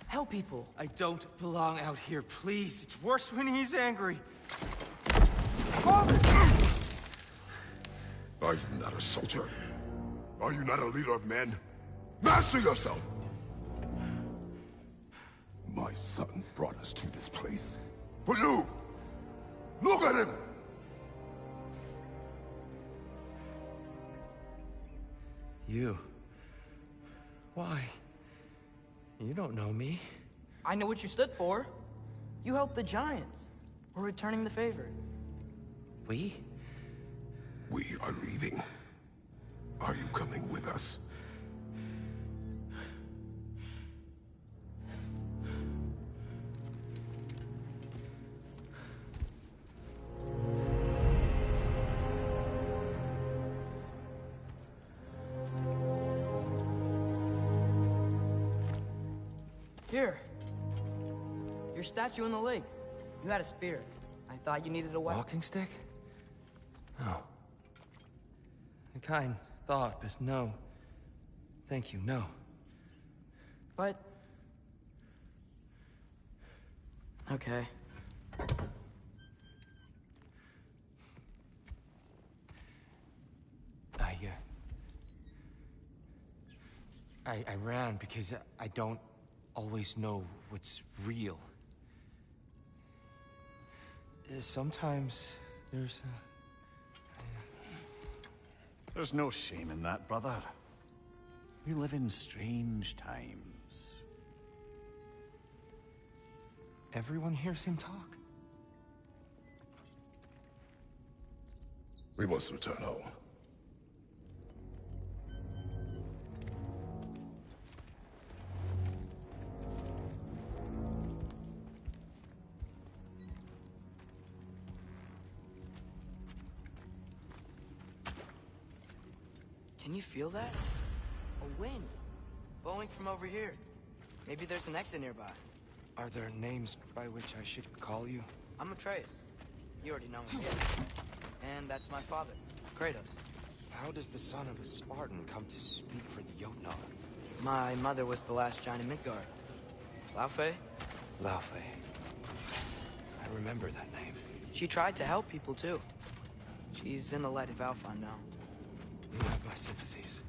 help people. I don't belong out here, please. It's worse when he's angry. Father! Are you not a soldier? Are you not a leader of men? Master yourself! My son brought us to this place. For you! Look at him! You. Why? You don't know me. I know what you stood for. You helped the Giants. We're returning the favor. We? We are leaving. Are you coming with us? Here. Your statue in the lake. You had a spear. I thought you needed a weapon. Walking stick? No. A kind thought, but no. Thank you, no. But... okay. I ran because I don't always know what's real. Sometimes there's There's no shame in that, brother. We live in strange times. Everyone hears him talk. We must return home. Can you feel that? A wind. Blowing from over here. Maybe there's an exit nearby. Are there names by which I should call you? I'm Atreus. You already know me. And that's my father, Kratos. How does the son of a Spartan come to speak for the Jotnar? My mother was the last giant in Midgard. Laufey? Laufey. I remember that name. She tried to help people, too. She's in the light of Alphon now. You have my sympathies.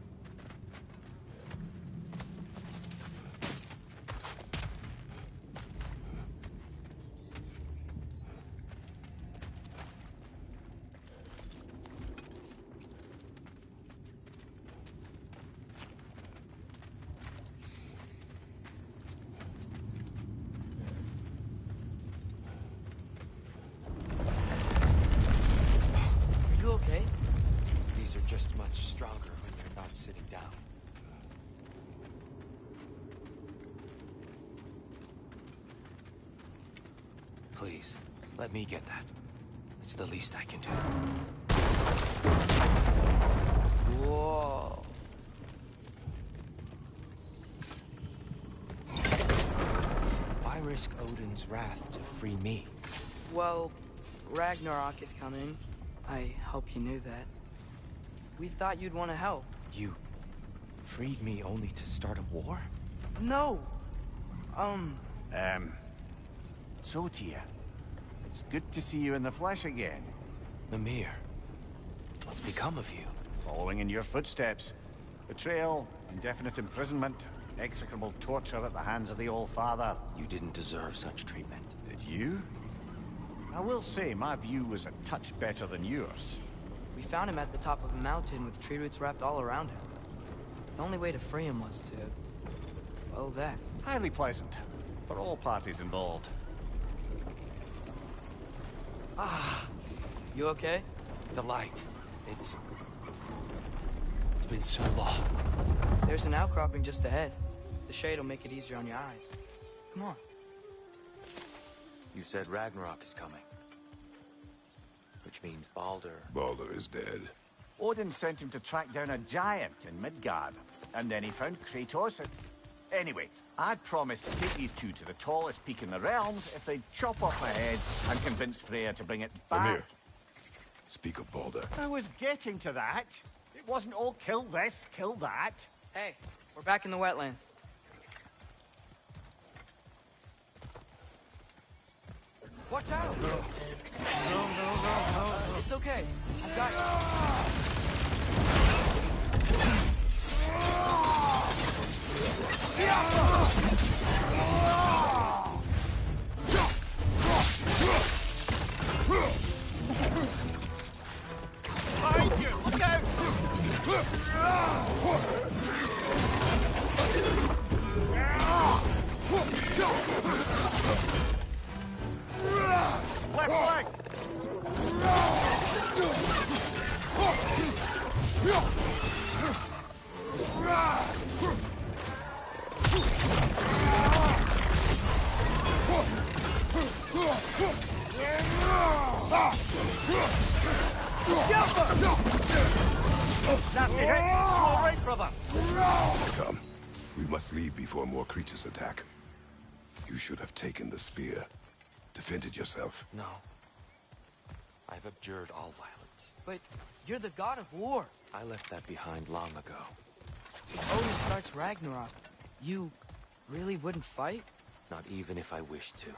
stronger when you're not sitting down. Please, let me get that. It's the least I can do. Whoa. Why risk Odin's wrath to free me? Well, Ragnarok is coming. I hope you knew that. We thought you'd want to help. You freed me only to start a war? No! So, Tyr, it's good to see you in the flesh again. Mimir, what's become of you? Following in your footsteps. Betrayal, indefinite imprisonment, execrable torture at the hands of the Old Father. You didn't deserve such treatment. Did you? I will say, my view was a touch better than yours. We found him at the top of a mountain with tree roots wrapped all around him. The only way to free him was to... well, that. Highly pleasant. For all parties involved. Ah! You okay? The light. It's been so long. There's an outcropping just ahead. The shade will make it easier on your eyes. Come on. You said Ragnarok is coming. Which means Baldur... Baldur is dead. Odin sent him to track down a giant in Midgard. And then he found Kratos and... Anyway, I'd promised to take these two to the tallest peak in the realms if they'd chop off my head and convince Freya to bring it back. Amir, speak of Baldur. I was getting to that. It wasn't all kill this, kill that. Hey, we're back in the wetlands. Watch out! No. It's okay. I've got Behind you! Look out! Left leg! Nasty hit! All right, brother! Come, we must leave before more creatures attack. You should have taken the spear. Defended yourself. No. I've abjured all violence. But you're the god of war. I left that behind long ago. If Odin starts Ragnarok, you really wouldn't fight? Not even if I wished to.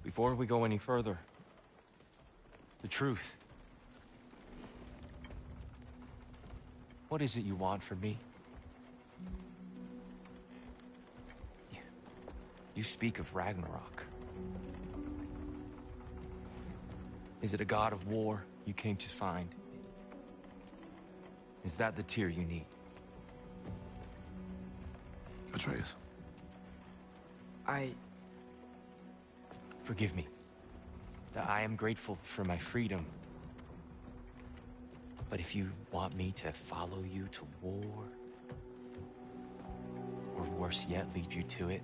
Before we go any further, the truth. What is it you want from me? You speak of Ragnarok. Is it a god of war you came to find? Is that the Tyr you need? Atreus. Forgive me. I am grateful for my freedom. But if you want me to follow you to war, or worse yet, lead you to it,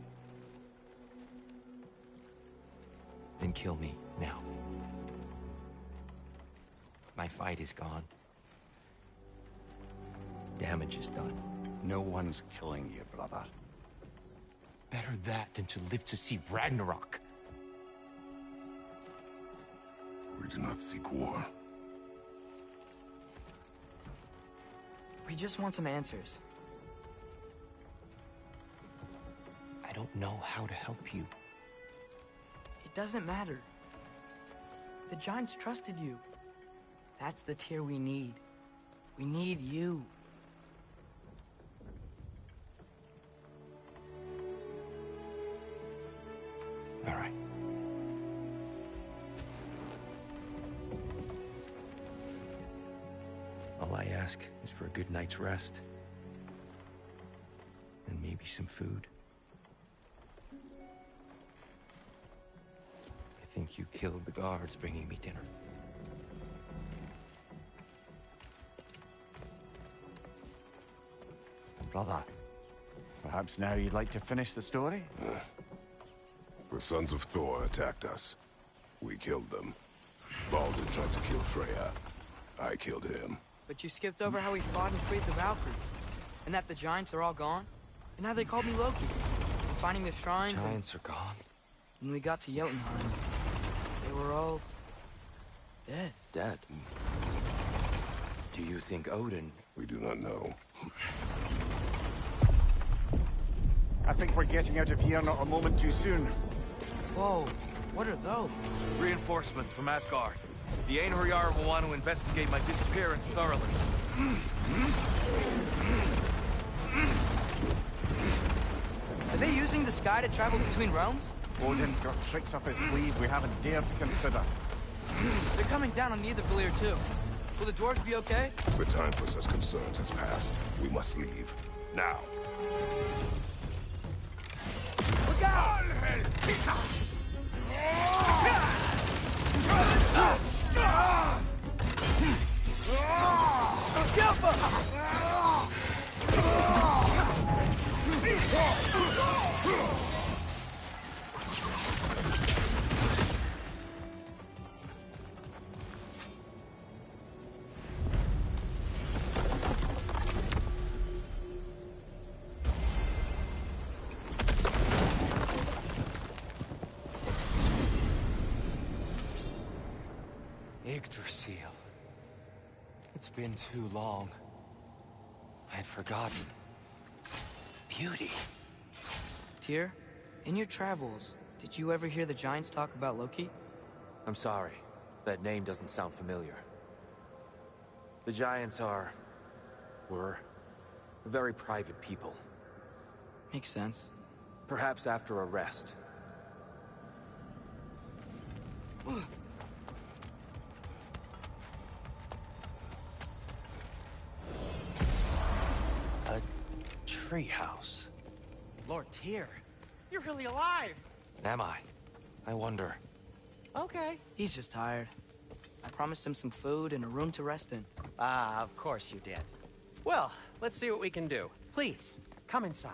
then kill me now. My fight is gone. Damage is done. No one's killing you, brother. Better that than to live to see Ragnarok. We do not seek war. We just want some answers. I don't know how to help you. It doesn't matter. The Giants trusted you. That's the Tyr we need. We need you. All right. All I ask is for a good night's rest. Maybe some food. I think you killed the guards bringing me dinner. Brother, perhaps now you'd like to finish the story? The sons of Thor attacked us. We killed them. Baldur tried to kill Freya. I killed him. But you skipped over how we fought and freed the Valkyries. And that the Giants are all gone. And how they called me Loki. Finding the shrines Giants are gone. When we got to Jotunheim, they were all... dead. Dead? Do you think Odin... We do not know. I think we're getting out of here not a moment too soon. Whoa, what are those? Reinforcements from Asgard. The Einherjar will want to investigate my disappearance thoroughly. Are they using the sky to travel between realms? Odin's got tricks up his sleeve we haven't dared to consider. They're coming down on Nidavellir too. Will the dwarves be okay? The time for such concerns has passed. We must leave. Now. Look out! Yggdrasil. It's been too long. I had forgotten. Beauty. Tyr, in your travels, did you ever hear the Giants talk about Loki? I'm sorry. That name doesn't sound familiar. The Giants were very private people. Makes sense. Perhaps after a rest. A treehouse. Lord Tyr, you're really alive! Am I? I wonder. Okay. He's just tired. I promised him some food and a room to rest in. Ah, of course you did. Well, let's see what we can do. Please, come inside.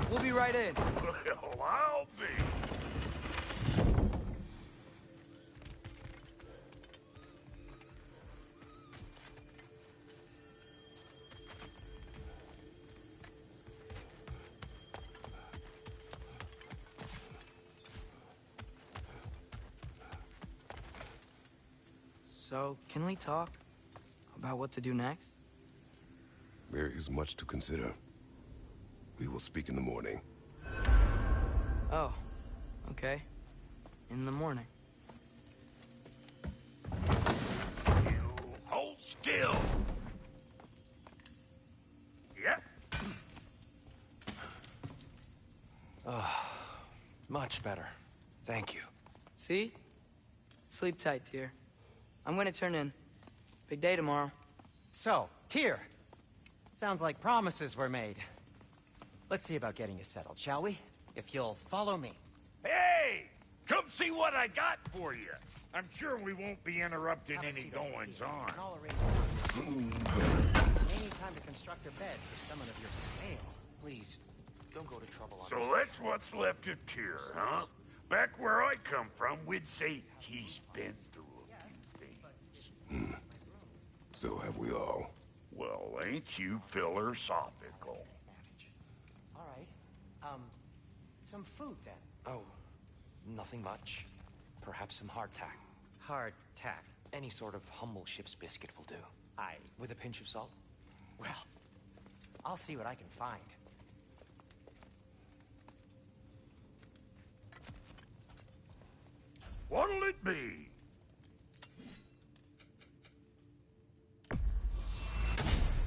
We'll be right in. Well, I'll be. So, can we talk about what to do next? There is much to consider. We will speak in the morning. Oh, okay. In the morning. You hold still. Yep. Much better. Thank you. See? Sleep tight, Tyr. I'm gonna turn in. Big day tomorrow. So, Tyr. Sounds like promises were made. Let's see about getting you settled, shall we? If you'll follow me. Hey! Come see what I got for you. I'm sure we won't be interrupting any goings-on. May need time to construct a bed for someone of your scale. Please, don't go to trouble on So me. that's what's left of Tyr, huh? Back where I come from, we'd say he's been through a few things. So have we all. Well, ain't you philosophical? All right. Some food then. Oh, nothing much. Perhaps some hardtack. Hardtack. Any sort of humble ship's biscuit will do. Aye. With a pinch of salt. Well, I'll see what I can find. What'll it be?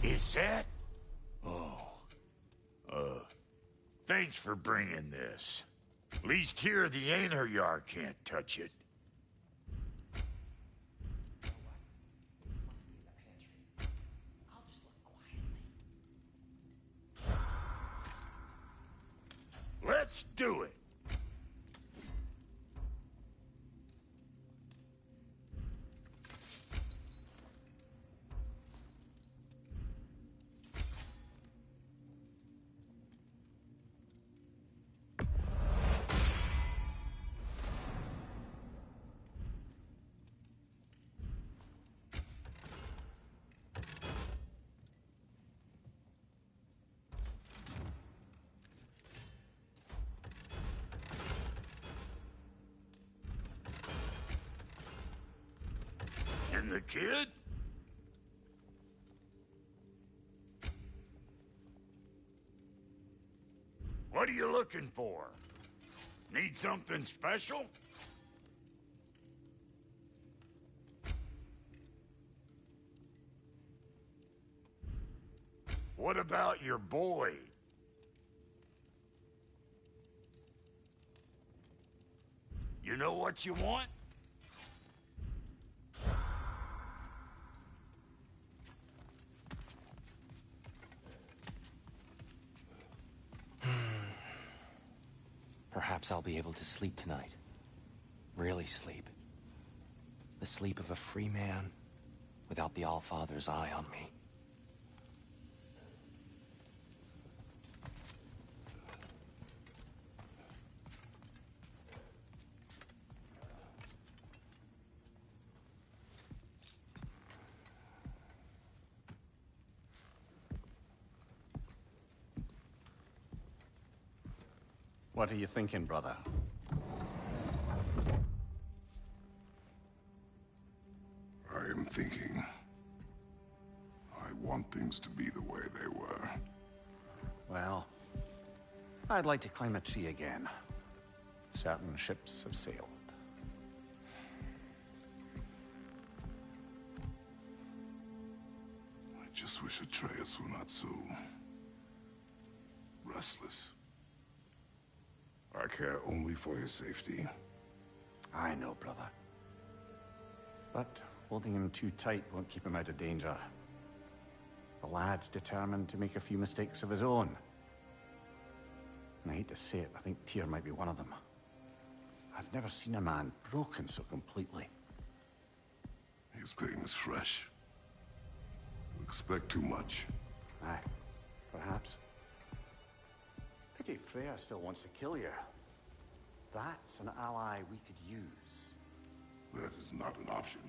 Is that? Oh. Thanks for bringing this. Least here the Einherjar can't touch it. Let's do it. And the kid? What are you looking for? Need something special? What about your boy? You know what you want? Perhaps I'll be able to sleep tonight. Really sleep. The sleep of a free man, without the Allfather's eye on me. What are you thinking, brother? I am thinking. I want things to be the way they were. Well, I'd like to climb a tree again. Certain ships have sailed. I just wish Atreus were not so restless. I care only for his safety. I know, brother. But holding him too tight won't keep him out of danger. The lad's determined to make a few mistakes of his own. And I hate to say it, I think Tyr might be one of them. I've never seen a man broken so completely. His pain is fresh. You expect too much. Aye, perhaps. Pity Freya still wants to kill you. That's an ally we could use. That is not an option.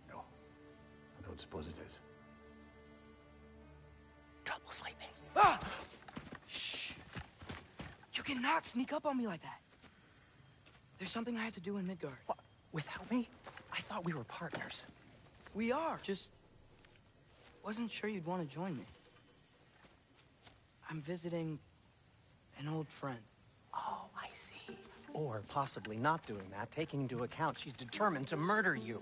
No, I don't suppose it is. Trouble sleeping. Ah! Shh! You cannot sneak up on me like that. There's something I have to do in Midgard. What? Without me? I thought we were partners. We are, just wasn't sure you'd want to join me. I'm visiting an old friend. Oh, I see. Or possibly not doing that, taking into account she's determined to murder you.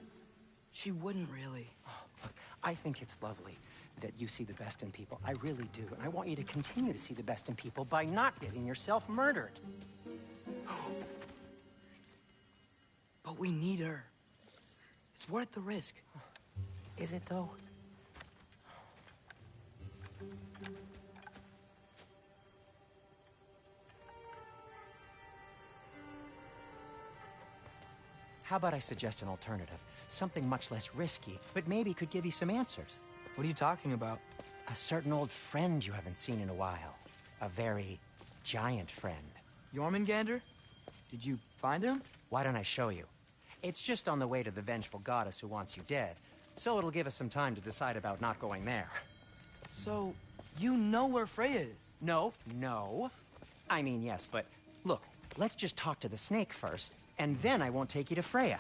She wouldn't really. Oh, look, I think it's lovely that you see the best in people. I really do. And I want you to continue to see the best in people by not getting yourself murdered. But we need her. It's worth the risk. Is it, though? How about I suggest an alternative? Something much less risky, but maybe could give you some answers. What are you talking about? A certain old friend you haven't seen in a while. A very giant friend. Jormungandr? Did you find him? Why don't I show you? It's just on the way to the vengeful goddess who wants you dead, so it'll give us some time to decide about not going there. So, you know where Freya is? No. I mean, yes, but look, let's just talk to the snake first, and then I won't take you to Freya.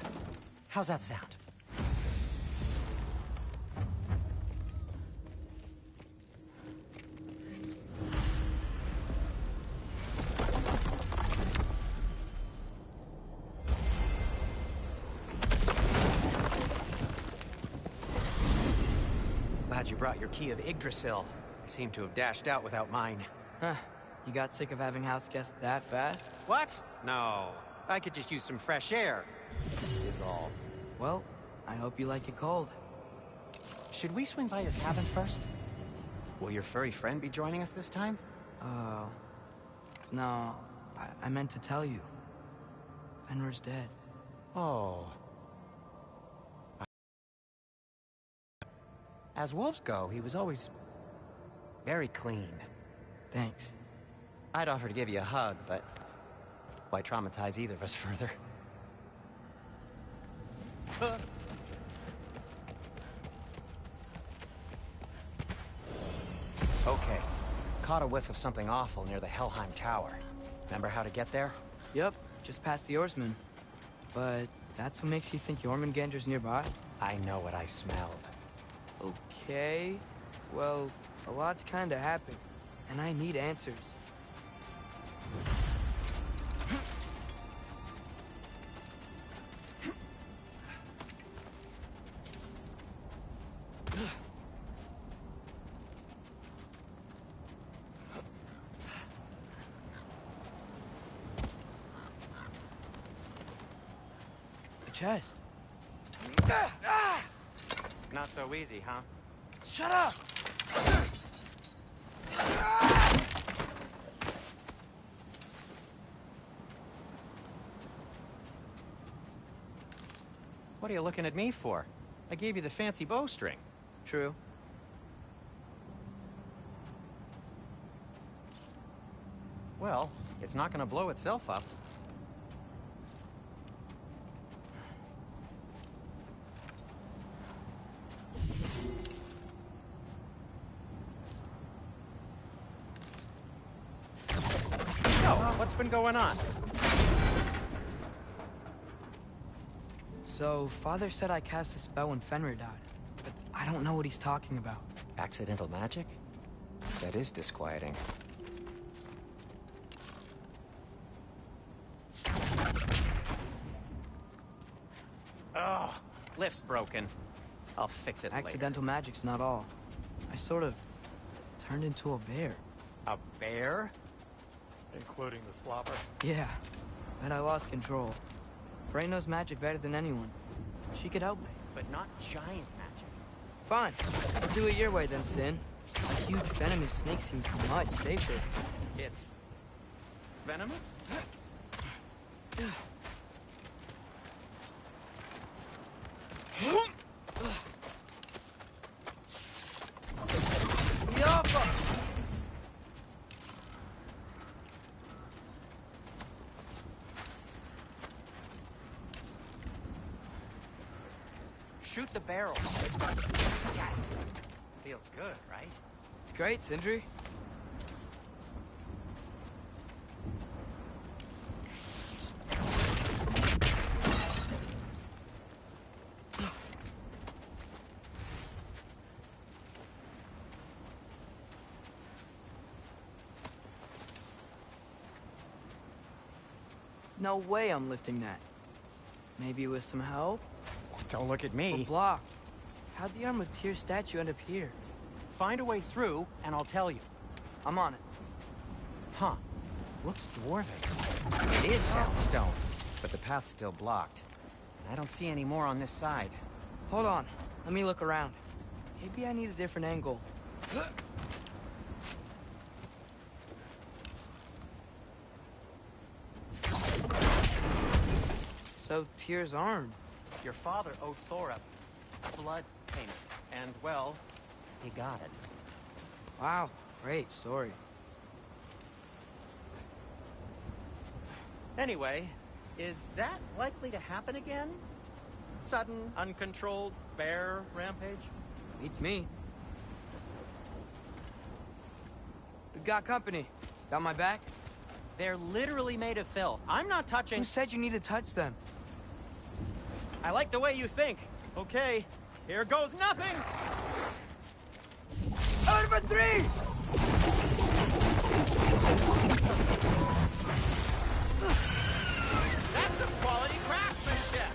How's that sound? Glad you brought your key of Yggdrasil. I seem to have dashed out without mine. Huh. You got sick of having house guests that fast? What? No. I could just use some fresh air. Is all. Well, I hope you like it cold. Should we swing by your cabin first? Will your furry friend be joining us this time? No, I meant to tell you. Fenrir's dead. Oh. As wolves go, he was always very clean. Thanks. I'd offer to give you a hug, but why traumatize either of us further? Okay. Caught a whiff of something awful near the Helheim Tower. Remember how to get there? Yep, just past the oarsman. But that's what makes you think Jormungandr's nearby? I know what I smelled. Okay. Well, a lot's kinda happened, and I need answers. The chest. Not so easy, huh? Shut up! What are you looking at me for? I gave you the fancy bowstring. True. Well, it's not gonna blow itself up. So, what's been going on? So, Father said I cast a spell when Fenrir died, but I don't know what he's talking about. Accidental magic? That is disquieting. Ugh, lift's broken. I'll fix it later. Accidental magic's not all. I sort of turned into a bear. A bear? Including the slobber? Yeah, but I lost control. Frey knows magic better than anyone. She could help me. But not giant magic. Fine. I'll do it your way then, Sin. A huge venomous snake seems much safer. It's venomous? Shoot the barrel. Yes. Feels good, right? It's great, Sindri. No way I'm lifting that. Maybe with some help? Don't look at me. We're blocked. How'd the Arm of Tyr statue end up here? Find a way through, and I'll tell you. I'm on it. Huh. Looks dwarven. It is soundstone, but the path's still blocked. And I don't see any more on this side. Hold on. Let me look around. Maybe I need a different angle. So, Tyr's arm. Your father owed Thor a blood payment, and, well, he got it. Wow, great story. Anyway, is that likely to happen again? Sudden, uncontrolled bear rampage? Beats me. We've got company. Got my back? They're literally made of filth. I'm not touching... Who said you need to touch them? I like the way you think. Okay, here goes nothing! Over 3! That's some quality craftsmanship!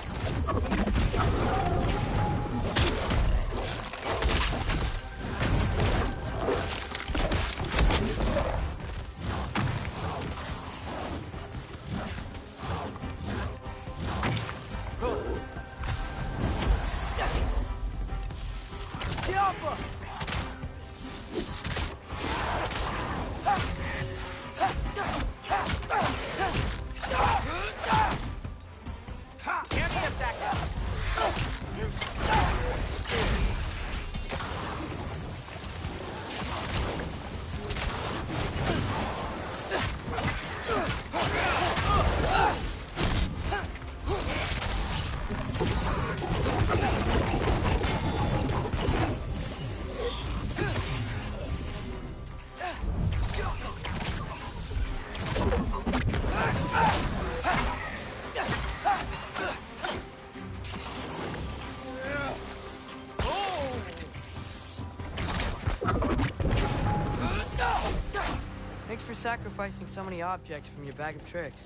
Thanks for sacrificing so many objects from your bag of tricks.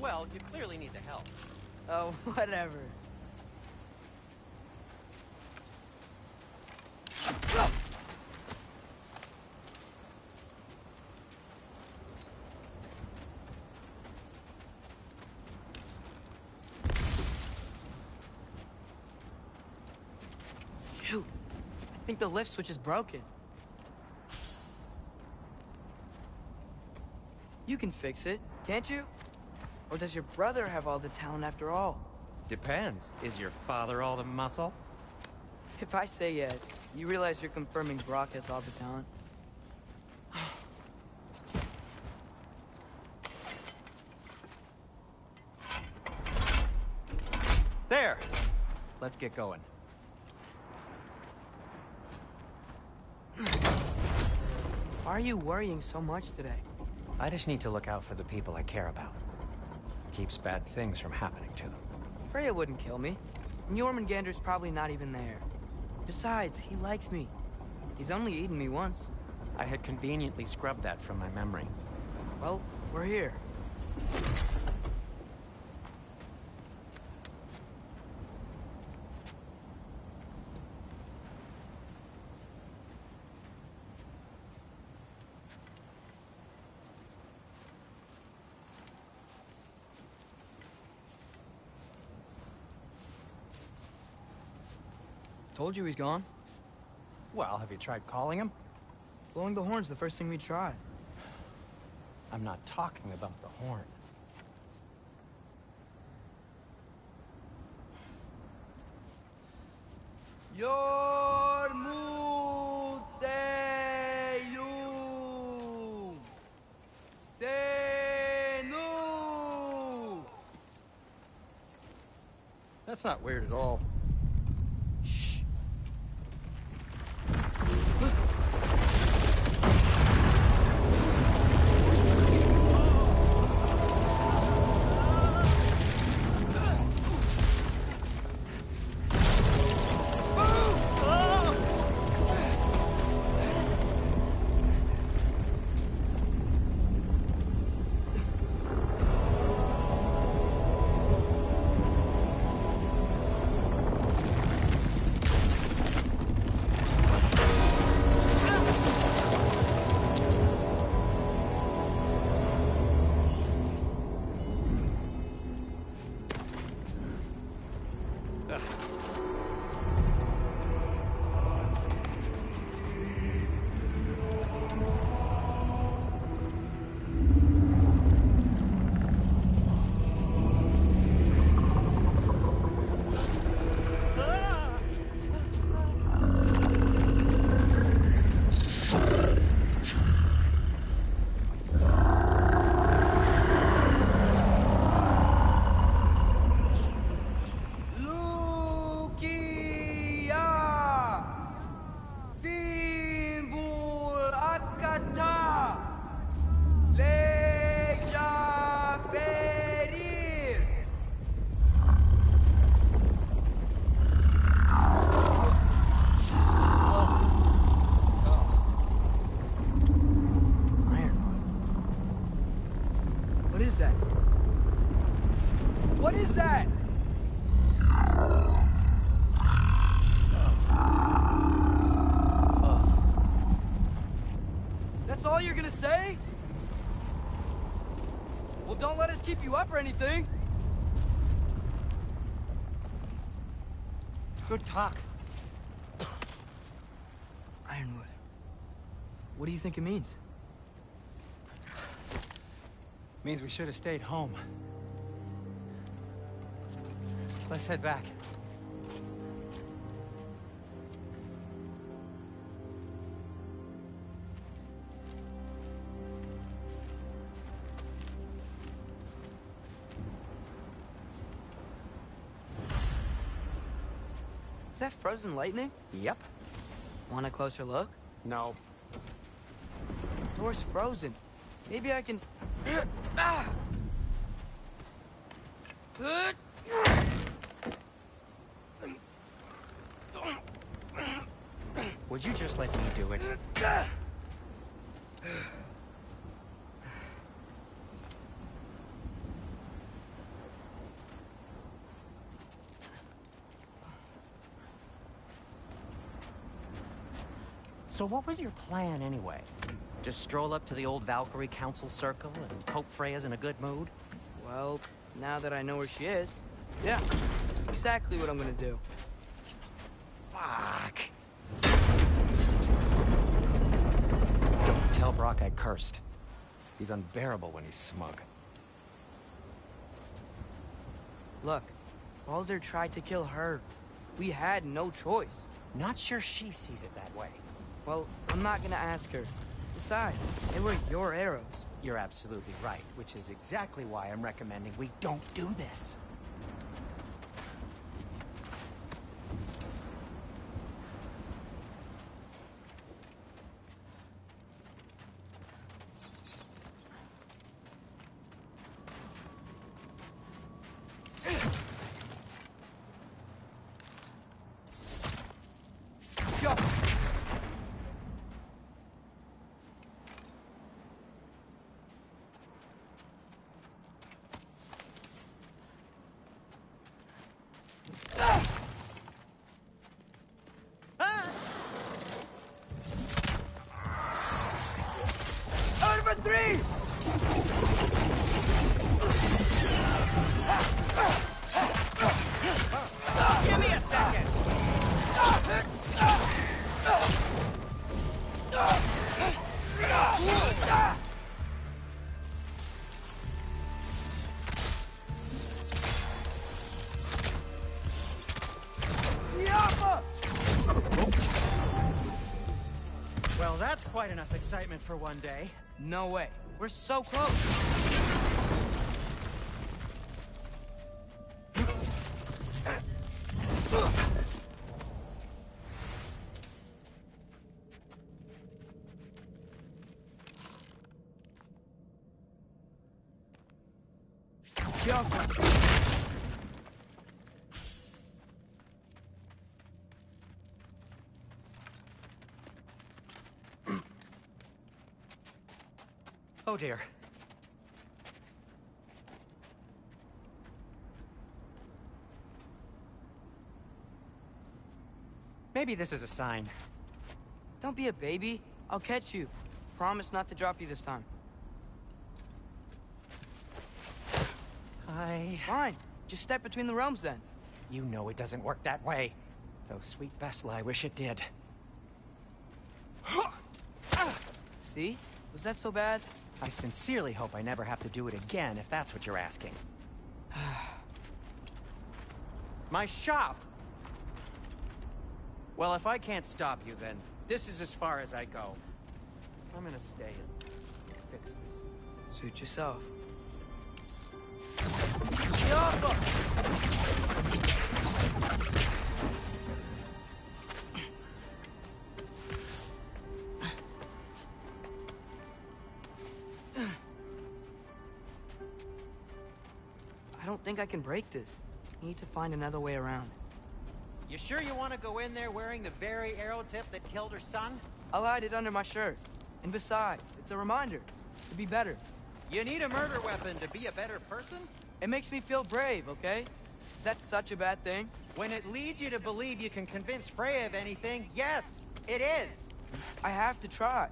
Well, you clearly need the help. Oh, whatever. Shoot. I think the lift switch is broken. You can fix it, can't you? Or does your brother have all the talent after all? Depends. Is your father all the muscle? If I say yes, you realize you're confirming Brock has all the talent? There! Let's get going. Why are you worrying so much today? I just need to look out for the people I care about. Keeps bad things from happening to them. Freya wouldn't kill me. And Jormungandr's probably not even there. Besides, he likes me. He's only eaten me once. I had conveniently scrubbed that from my memory. Well, we're here. Told you he's gone. Well, have you tried calling him? Blowing the horn's the first thing we tried. I'm not talking about the horn. Yormuteyu Senu. That's not weird at all. What is that? That's all you're gonna say? Well, don't let us keep you up or anything. Good talk. Ironwood. What do you think it means? Means we should have stayed home. Let's head back. Is that frozen lightning? Yep. Want a closer look? No. Door's frozen. Maybe I can... Ah! Would you just let me do it? So what was your plan, anyway? Just stroll up to the old Valkyrie Council Circle and hope Freya's in a good mood? Well, now that I know where she is, yeah, exactly what I'm gonna do. Fuck. Don't tell Brock I cursed. He's unbearable when he's smug. Look, Baldur tried to kill her. We had no choice. Not sure she sees it that way. Well, I'm not gonna ask her. Besides, they were your arrows. You're absolutely right, which is exactly why I'm recommending we don't do this. Give me a second! Well, that's quite enough excitement for one day. No way. We're so close. Oh dear. Maybe this is a sign. Don't be a baby. I'll catch you. Promise not to drop you this time. Fine. Just step between the realms then. You know it doesn't work that way. Though sweet Bessla, wish it did. See? Was that so bad? I sincerely hope I never have to do it again, if that's what you're asking. My shop! Well, if I can't stop you, then this is as far as I go. I'm gonna stay and fix this. Suit yourself. I don't think I can break this. I need to find another way around. You sure you want to go in there wearing the very arrow tip that killed her son? I'll hide it under my shirt. And besides, it's a reminder to be better. You need a murder weapon to be a better person? It makes me feel brave, okay? Is that such a bad thing? When it leads you to believe you can convince Freya of anything, yes, it is. I have to try.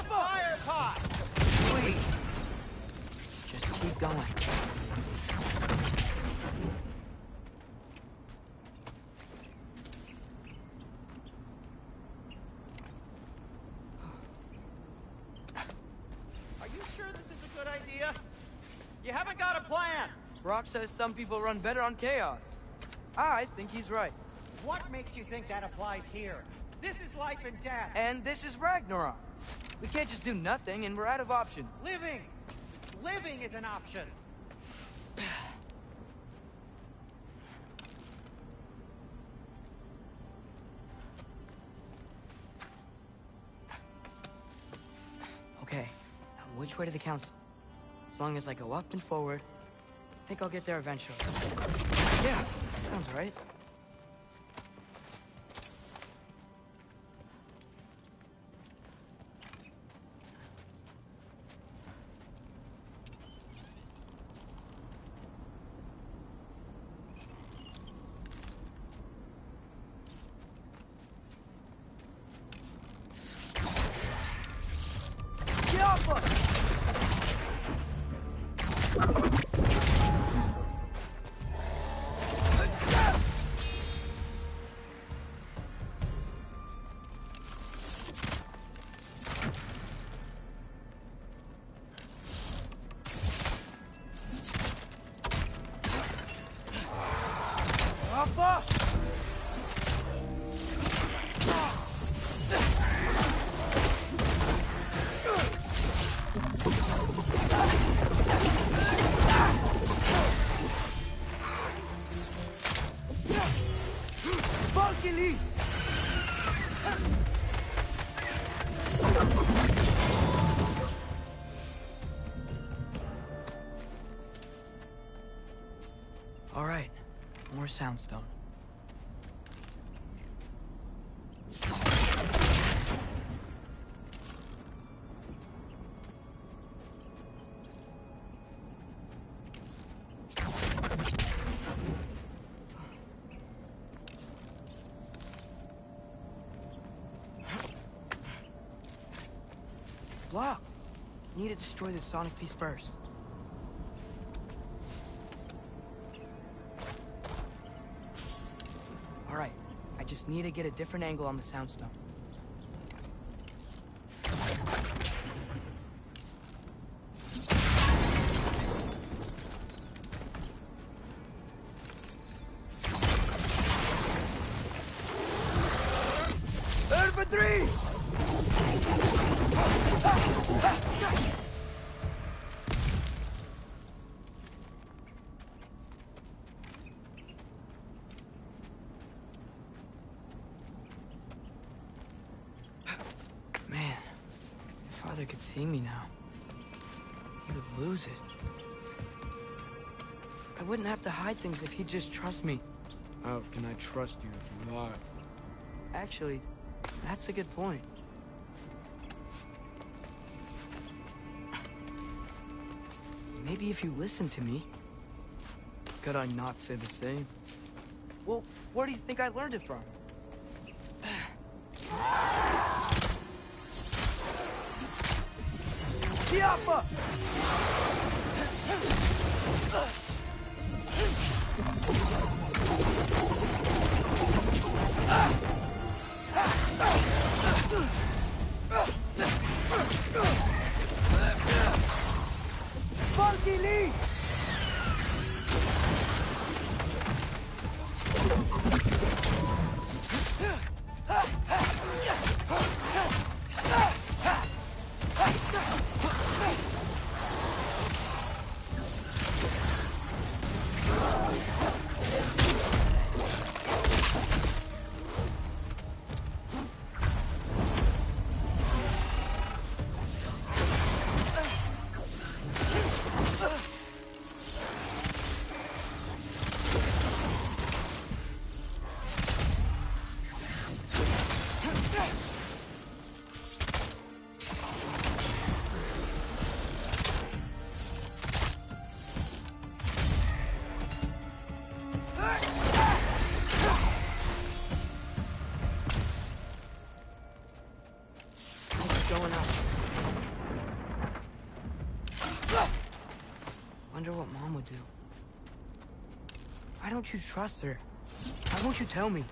Fire pot! Wait. Just keep going. Are you sure this is a good idea? You haven't got a plan. Brock says some people run better on chaos. I think he's right. What makes you think that applies here? This is life and death. And this is Ragnarok. We can't just do nothing, and we're out of options. Living! Living is an option. Okay, now which way to the council? As long as I go up and forward, I think I'll get there eventually. Yeah, sounds right. Boss! Balcony! All right, more soundstone. Blocked. Need to destroy the sonic piece first. All right, I just need to get a different angle on the soundstone. Urban 3! Man, if Father could see me now, he would lose it. I wouldn't have to hide things if he'd just trust me. How can I trust you if you lie? Actually, that's a good point. Maybe if you listen to me. Could I not say the same? Well, where do you think I learned it from? Tiapa! Funky Lee! Going up. Wonder what Mom would do. Why don't you trust her? Why won't you tell me?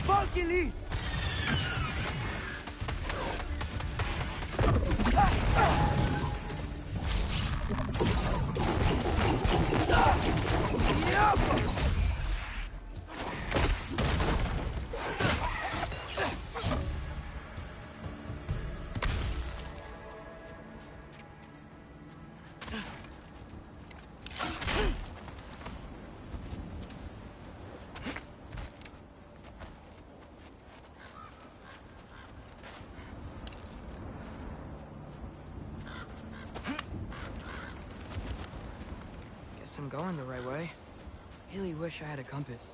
Valkyrie! guess I'm going the right way. Really wish I had a compass.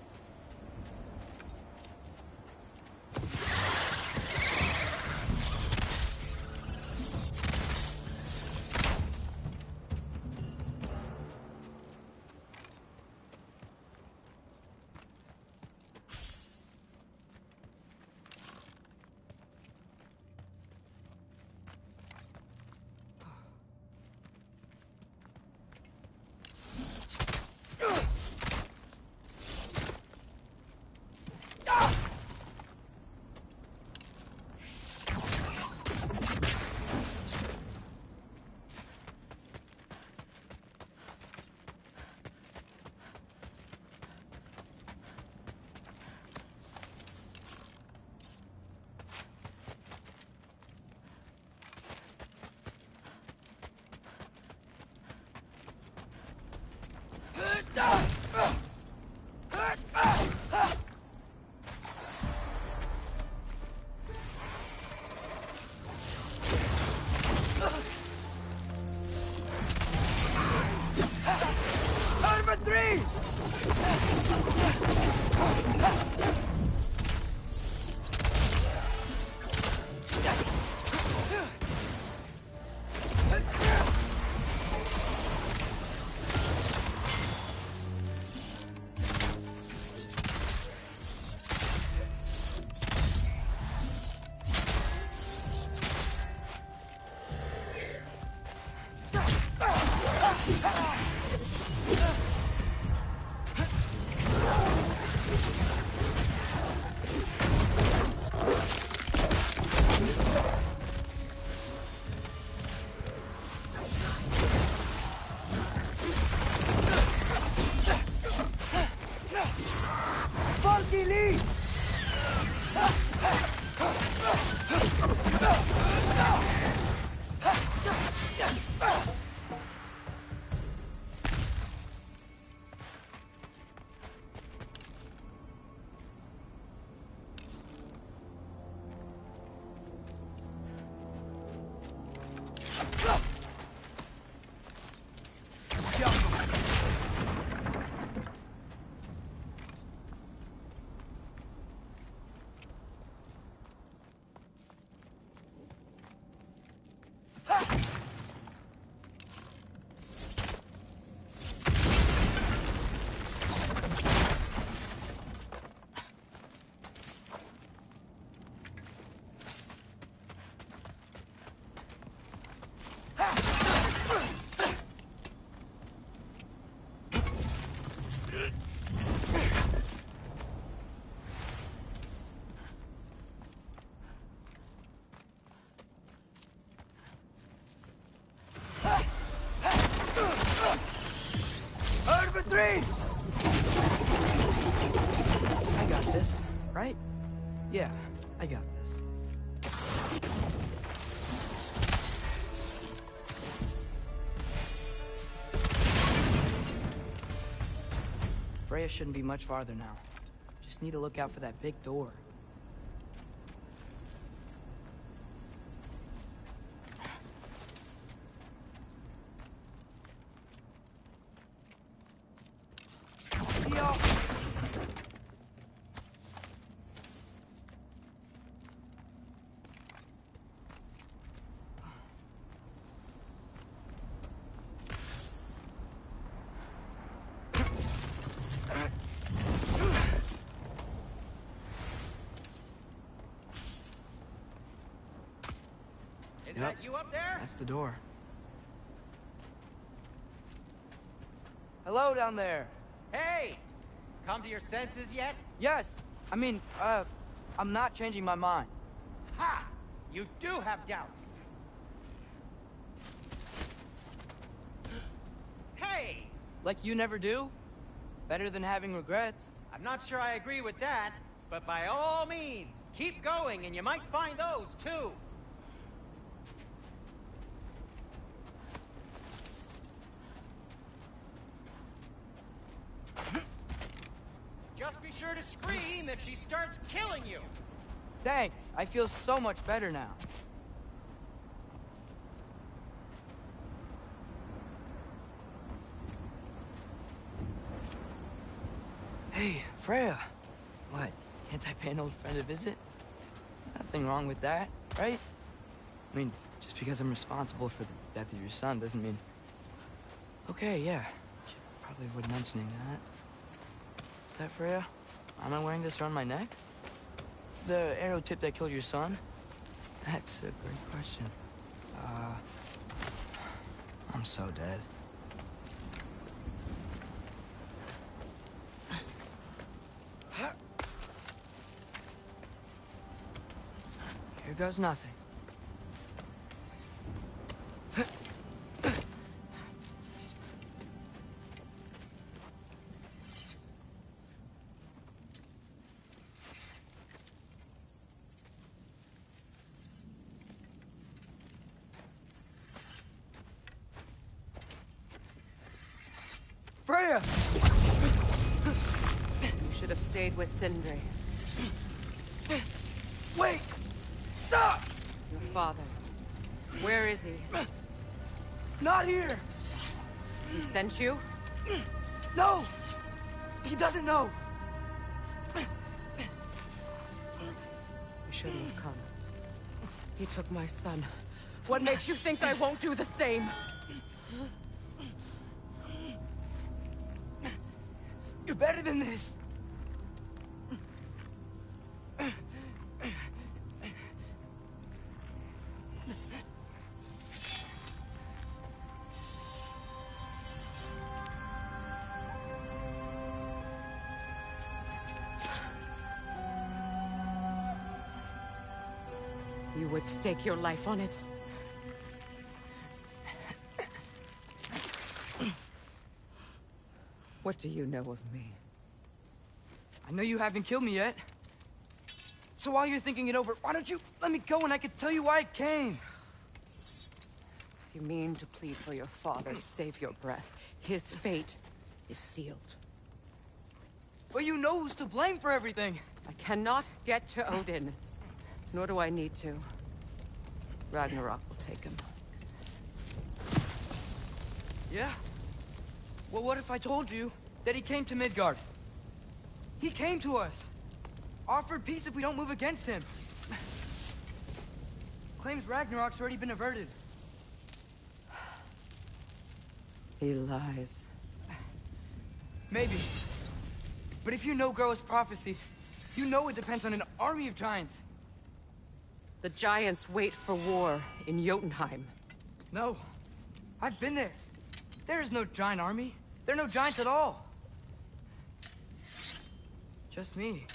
I got this, right? Yeah, I got this. Freya shouldn't be much farther now. Just need to look out for that big door. Is that you up there? That's the door. Hello down there. Hey! Come to your senses yet? Yes. I mean, I'm not changing my mind. Ha! You do have doubts. Hey! Like you never do? Better than having regrets. I'm not sure I agree with that, but by all means, keep going and you might find those too. Just be sure to scream if she starts killing you. Thanks. I feel so much better now. Hey, Freya. What? Can't I pay an old friend a visit? Nothing wrong with that, right? I mean, just because I'm responsible for the death of your son doesn't mean... Okay, yeah. Should probably avoid mentioning that. Is that Freya? Am I wearing this around my neck? The arrow tip that killed your son? That's a great question. I'm so dead. Here goes nothing. Freya! You should have stayed with Sindri. Wait! Stop! Your father. Where is he? Not here! He sent you? No! He doesn't know! You shouldn't have come. He took my son. What makes you think I won't do the same? You're better than this! You would stake your life on it? What do you know of me? I know you haven't killed me yet. So while you're thinking it over, why don't you let me go and I can tell you why I came? You mean to plead for your father, save your breath. His fate is sealed. But you know who's to blame for everything. I cannot get to Odin. Nor do I need to. Ragnarok will take him. Yeah? Well, what if I told you that he came to Midgard? He came to us. Offered peace if we don't move against him. Claims Ragnarok's already been averted. He lies. Maybe. But if you know Groa's prophecy, you know it depends on an army of giants. The giants wait for war in Jotunheim. No. I've been there. There is no giant army. There are no giants at all. Just me.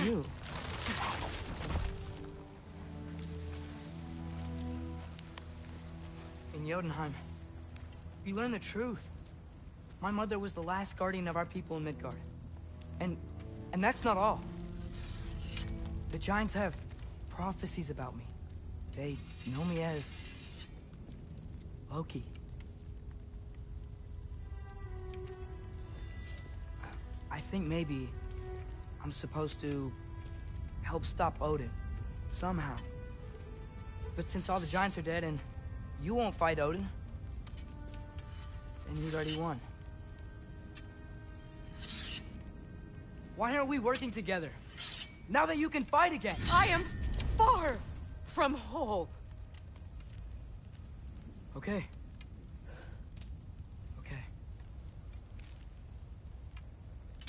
You. In Jotunheim, you learn the truth. My mother was the last guardian of our people in Midgard. And that's not all. The giants have prophecies about me. They know me as Loki. I think maybe I'm supposed to help stop Odin, somehow. But since all the giants are dead and you won't fight Odin, then you'd already won. Why aren't we working together? Now that you can fight again! I am far from whole. Okay. Okay.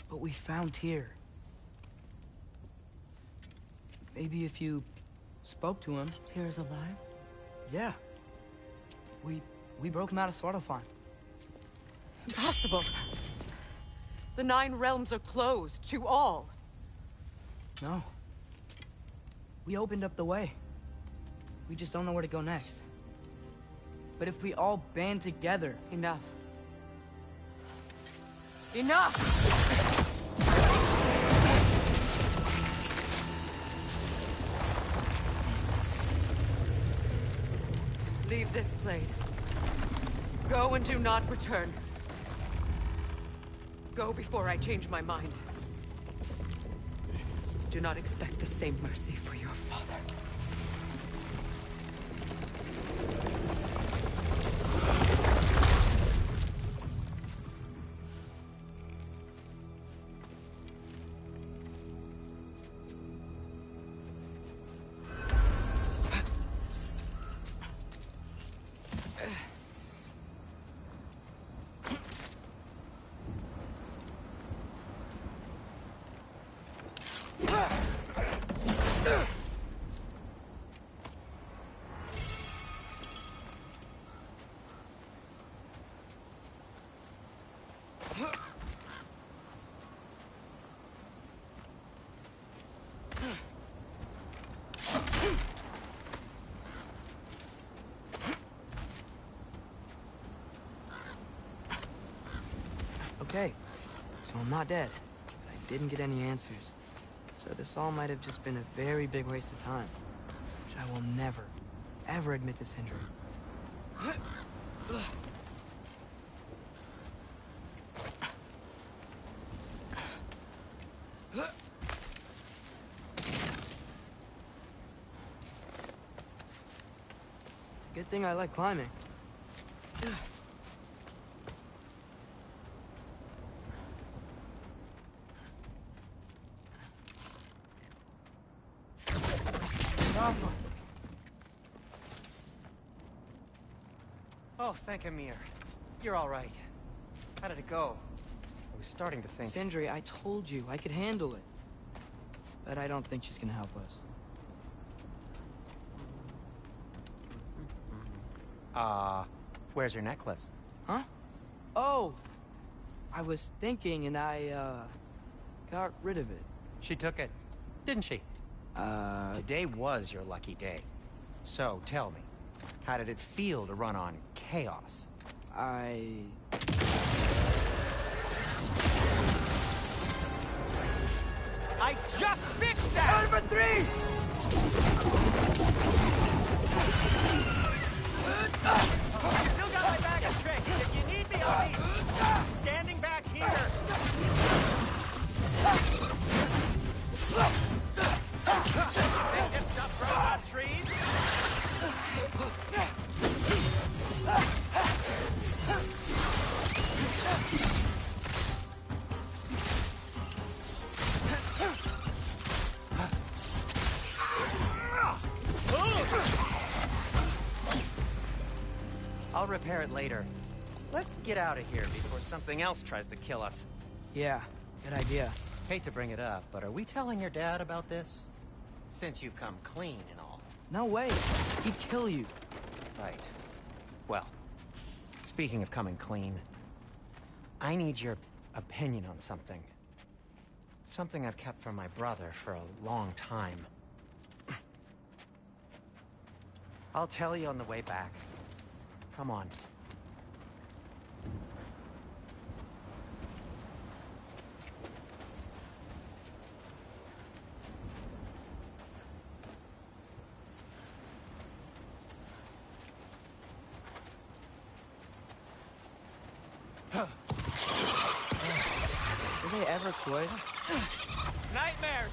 But we found Tyr. Maybe if you spoke to him... Tyr's alive? Yeah. We broke him out of Svartalfheim. Impossible. The 9 realms are closed to all. No. We opened up the way. We just don't know where to go next. But if we all band together... Enough. Enough! Leave this place. Go and do not return. Go before I change my mind. Do not expect the same mercy for your father. Okay, so I'm not dead, but I didn't get any answers. So this all might have just been a very big waste of time, which I will never, ever admit to Sindri. It's a good thing I like climbing. Oh, thank Amir. You're all right. How did it go? I was starting to think... Sindri, I told you I could handle it. But I don't think she's gonna help us. Where's your necklace? Huh? Oh! I was thinking and I, got rid of it. She took it, didn't she? Today was your lucky day. So, tell me, how did it feel to run on chaos? I just fixed that! Number 3! Still got my bag of tricks. If you need me, I'll be standing back here. Think this stuff grows on trees? I'll repair it later. Let's get out of here before something else tries to kill us. Yeah, good idea. Hate to bring it up, but are we telling your dad about this? Since you've come clean and all. No way. He'd kill you. Right. Well, speaking of coming clean, I need your opinion on something. Something I've kept from my brother for a long time. I'll tell you on the way back. Come on. Did they ever quit? Nightmares!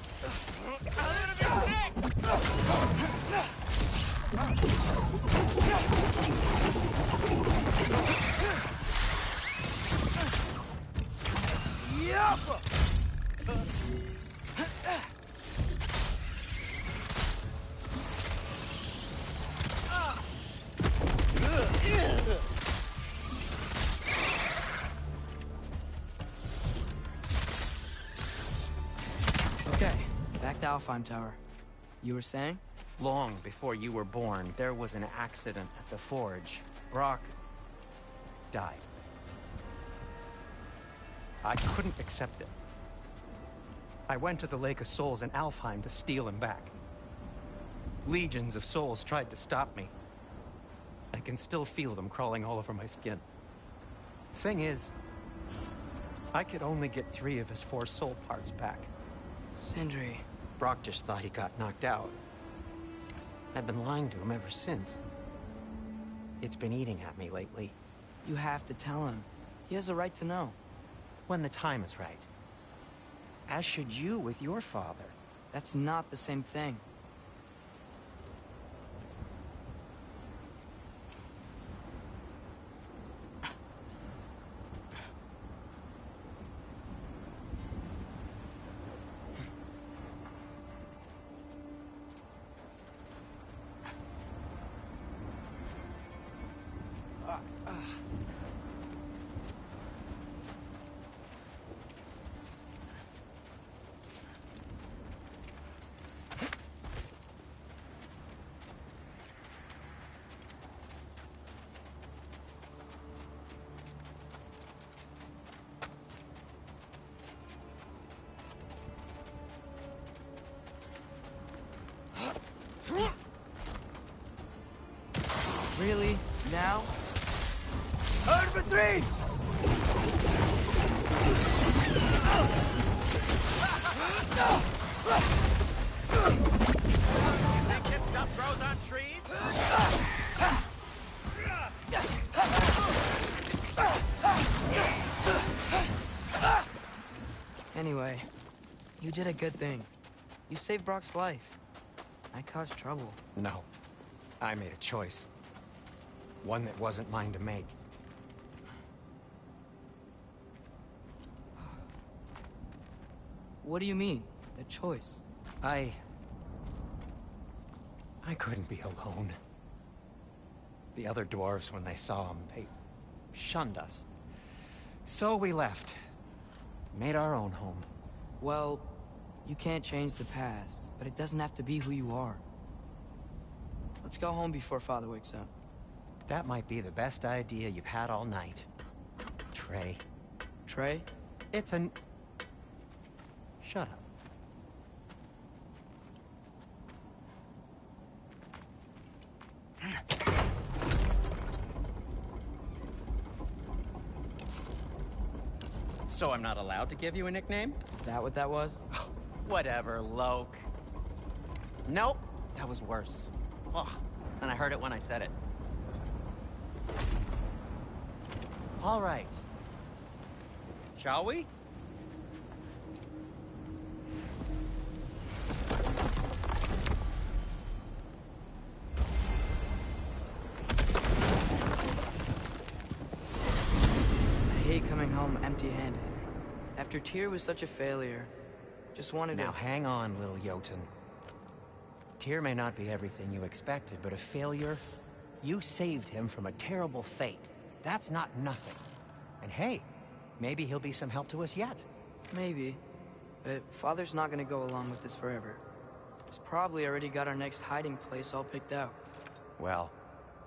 Out of your sick! Okay, back to Alfheim Tower. You were saying? Long before you were born, there was an accident at the forge. Brock died. I couldn't accept it. I went to the Lake of Souls in Alfheim to steal him back. Legions of souls tried to stop me. I can still feel them crawling all over my skin. Thing is, I could only get 3 of his 4 soul parts back. Sindri. Brock just thought he got knocked out. I've been lying to him ever since. It's been eating at me lately. You have to tell him. He has a right to know. When the time is right. As should you with your father. That's not the same thing. Really? Now? Heard for three! Think this stuff grows on trees? Anyway, you did a good thing. You saved Brock's life. I caused trouble. No. I made a choice. One that wasn't mine to make. What do you mean? A choice? I couldn't be alone. The other dwarves, when they saw him, they shunned us. So we left. Made our own home. Well, you can't change the past, but it doesn't have to be who you are. Let's go home before Father wakes up. That might be the best idea you've had all night. Trey. Trey? It's an... Shut up. So I'm not allowed to give you a nickname? Is that what that was? Whatever, Loke. Nope, that was worse. Ugh, and I heard it when I said it. All right. Shall we? I hate coming home empty-handed. After Tyr was such a failure, just wanted Now to... hang on, little Jotun. Tyr may not be everything you expected, but a failure? You saved him from a terrible fate. That's not nothing. And hey, maybe he'll be some help to us yet. Maybe. But Father's not gonna go along with this forever. He's probably already got our next hiding place all picked out. Well,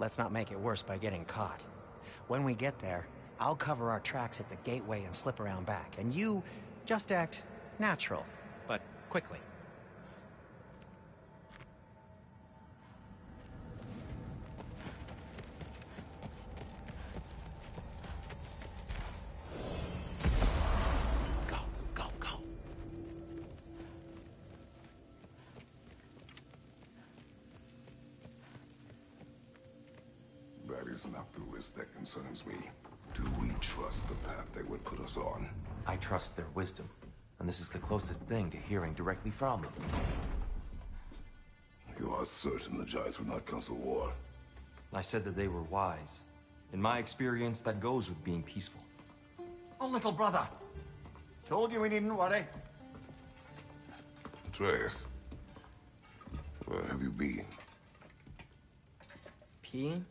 let's not make it worse by getting caught. When we get there, I'll cover our tracks at the gateway and slip around back. And you just act natural, but quickly. That is not the risk that concerns me. Do we trust the path they would put us on? I trust their wisdom, and this is the closest thing to hearing directly from them. You are certain the Giants would not counsel war? I said that they were wise. In my experience, that goes with being peaceful. Oh, little brother. Told you we needn't worry. Atreus, where have you been? Peeing?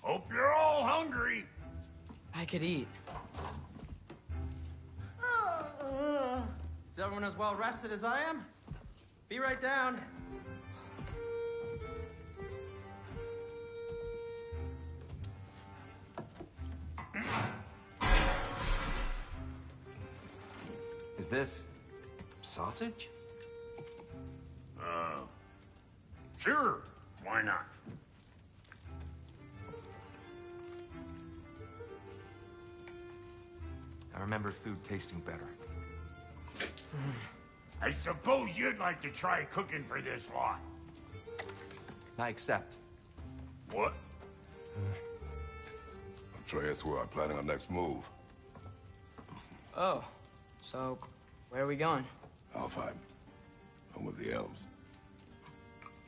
Hope you're all hungry. I could eat. Is everyone as well rested as I am? Be right down. Is this... sausage? Sure. Why not? I remember food tasting better. I suppose you'd like to try cooking for this lot. I accept. What? Atreus, we are planning our next move. Oh. So, where are we going? Alfheim. Home of the elves.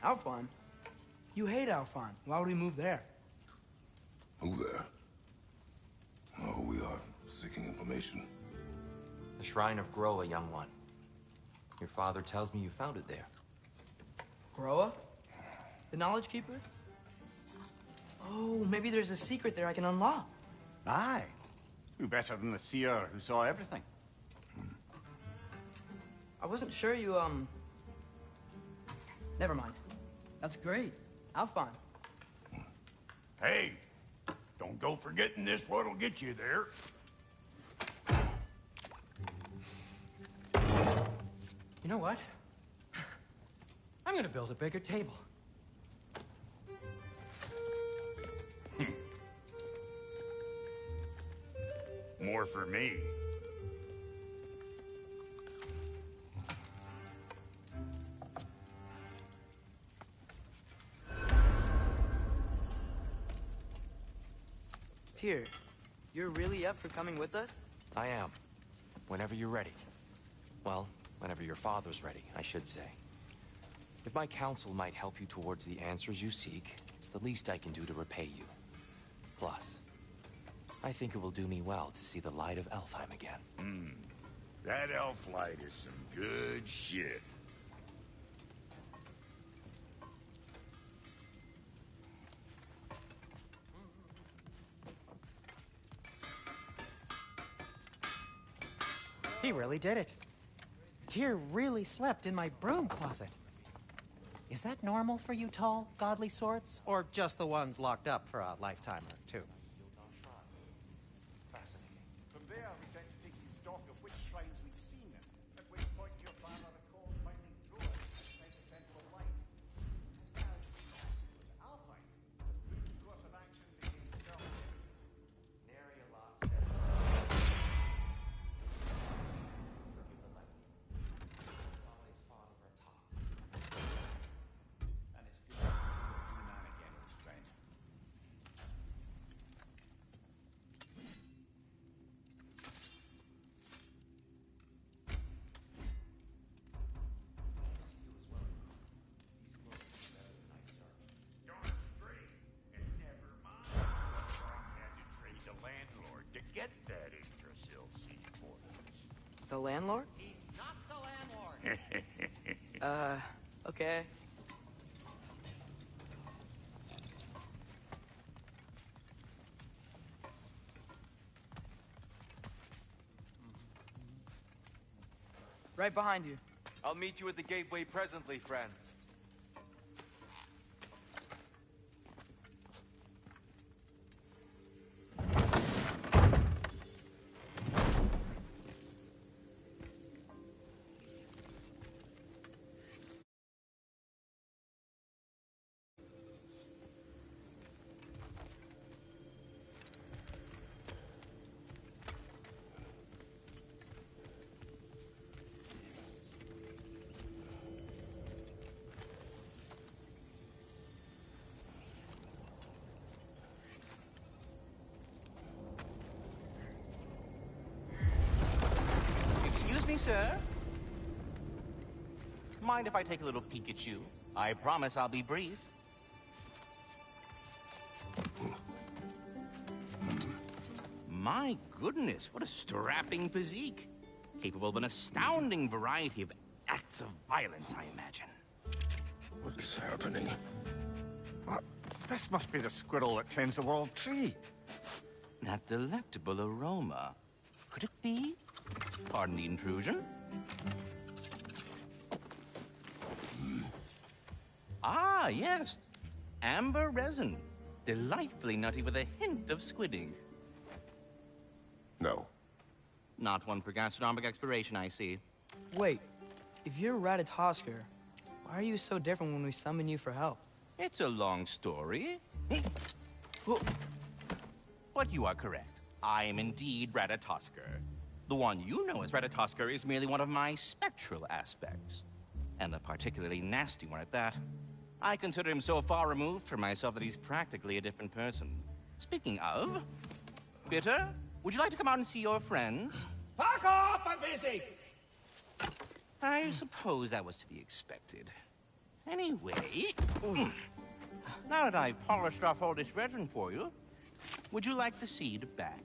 Alfheim? You hate Alfheim. Why would we move there? Who there? No, we are seeking information. The Shrine of Groa, young one. Your father tells me you found it there. Groa? The Knowledge Keeper? Oh, maybe there's a secret there I can unlock. Aye. Who better than the seer who saw everything? I wasn't sure you, Never mind. That's great. Alfheim. Hey, don't go forgetting this what'll get you there. You know what? I'm gonna build a bigger table. more for me. Tyr, you're really up for coming with us? I am. Whenever you're ready. Well, whenever your father's ready, I should say. If my counsel might help you towards the answers you seek, it's the least I can do to repay you. Plus, I think it will do me well to see the light of Elfheim again. That elf light is some good shit. He really did it. Tyr really slept in my broom closet. Is that normal for you tall, godly sorts? Or just the ones locked up for a lifetime or two? From there, we set to taking stock of which shrines we've seen, at which point your father recalled finding Thru outside the Temple of Light. As was Alpine, whose course of action became self-evident. Nary a lost step. Forgive the lightning. It's always fond of our talk. And it's good to see you a free man again, old friend. Darn straight, and never mind. I had to trade the landlord to get that Yggdrasil seed for us. The landlord? He's not the landlord. Okay. Right behind you. I'll meet you at the gateway presently, friends. Excuse me, sir. Mind if I take a little peek at you? I promise I'll be brief. My goodness, what a strapping physique. Capable of an astounding variety of acts of violence, I imagine. What is happening? This must be the squirrel that tends the world tree. That delectable aroma. Could it be? Pardon the intrusion. Ah, yes. Amber resin. Delightfully nutty with a hint of squidding. No. Not one for gastronomic exploration, I see. Wait, if you're Ratatoskr, why are you so different when we summon you for help? It's a long story. But you are correct. I am indeed Ratatoskr. The one you know as Ratatoskr is merely one of my spectral aspects. And a particularly nasty one at that. I consider him so far removed from myself that he's practically a different person. Speaking of, Bitter, would you like to come out and see your friends? Fuck off! I'm busy! I suppose that was to be expected. Anyway, now that I've polished off all this resin for you, would you like the seed back?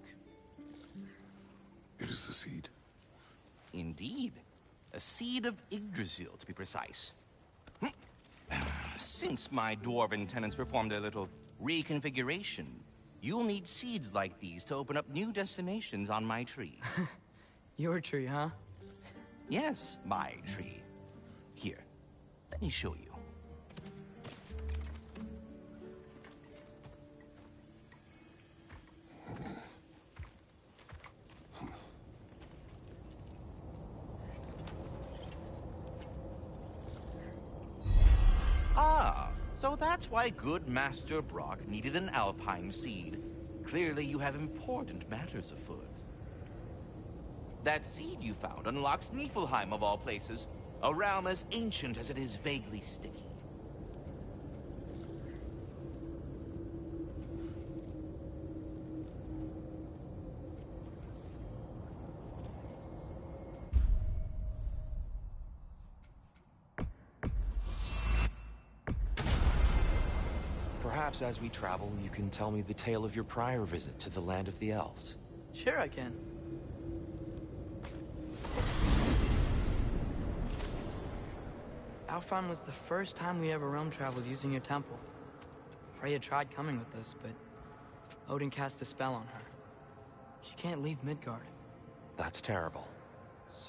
It is the seed. Indeed. A seed of Yggdrasil, to be precise. Since my dwarven tenants performed a little reconfiguration, you'll need seeds like these to open up new destinations on my tree. Your tree, huh? Yes, my tree. Here, let me show you. Ah, so that's why good Master Brock needed an Alpine seed. Clearly you have important matters afoot. That seed you found unlocks Niflheim of all places. A realm as ancient as it is vaguely sticky. Perhaps as we travel, you can tell me the tale of your prior visit to the land of the elves. Sure I can. Alfheim was the first time we ever realm traveled using your temple. Freya tried coming with us, but Odin cast a spell on her. She can't leave Midgard. That's terrible.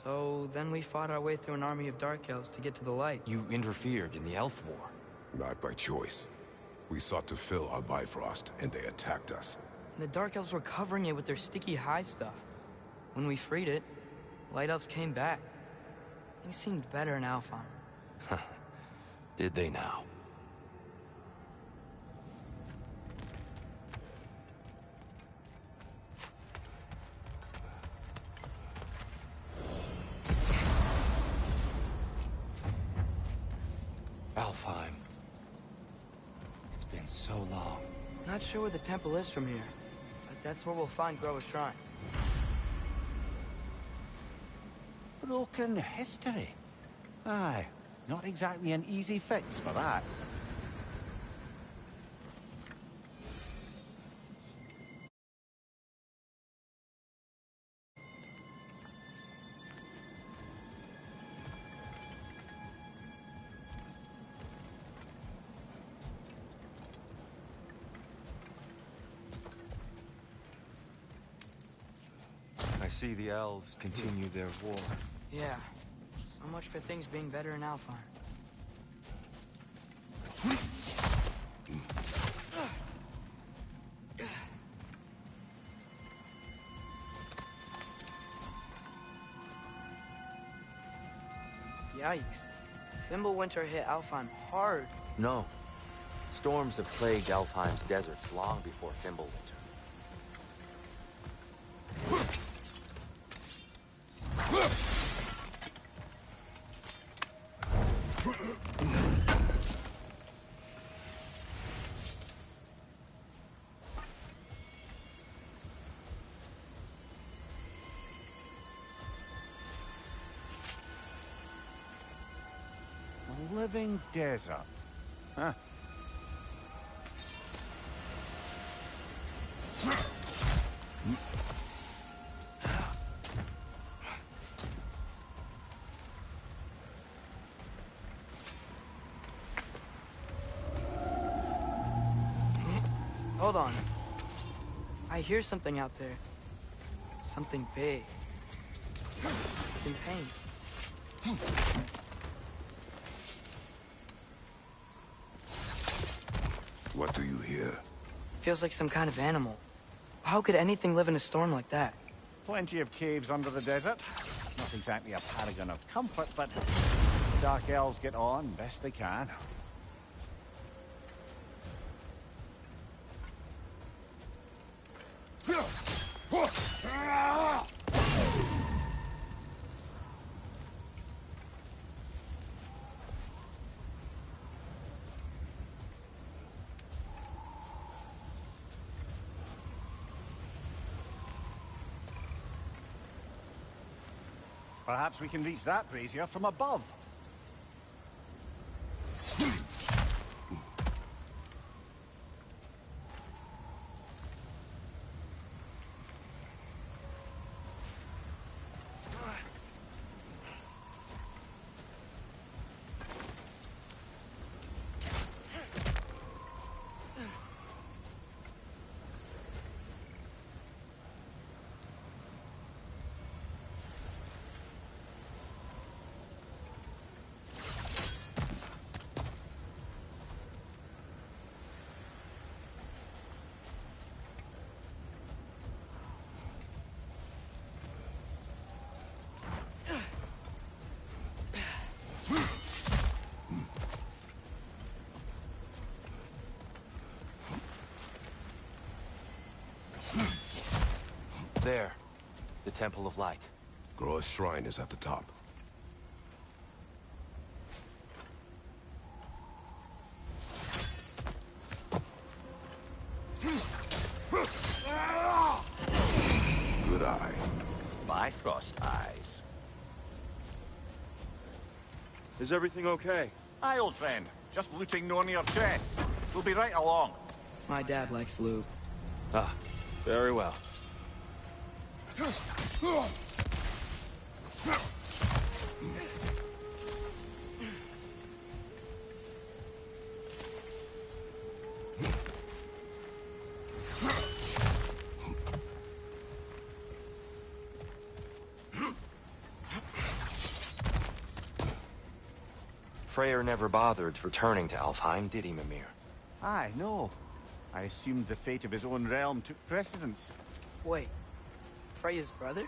So then we fought our way through an army of dark elves to get to the light. You interfered in the elf war. Not by choice. We sought to fill our Bifrost, and they attacked us. And the dark elves were covering it with their sticky hive stuff. When we freed it, light elves came back. Things seemed better in Alfheim. Did they now? Alfheim. It's been so long. Not sure where the temple is from here, but that's where we'll find Groa's shrine. Broken history. Aye, not exactly an easy fix for that. I see the elves continue their war. Yeah, so much for things being better in Alfheim. Yikes. Fimbulwinter hit Alfheim hard. No. Storms have plagued Alfheim's deserts long before Fimbulwinter. A living desert. Huh. Hold on. I hear something out there. Something big. It's in pain. What do you hear? Feels like some kind of animal. How could anything live in a storm like that? Plenty of caves under the desert. Not exactly a paragon of comfort, but the Dark Elves get on best they can. Perhaps we can reach that brazier from above. There. The Temple of Light. Groa's shrine is at the top. Good eye. Bifrost eyes. Is everything okay? Aye, old friend. Just looting no near chests. We'll be right along. My dad likes lube. Ah, very well. Freyr never bothered returning to Alfheim, did he, Mimir? Aye, no. I assumed the fate of his own realm took precedence. Wait, Freya's brother?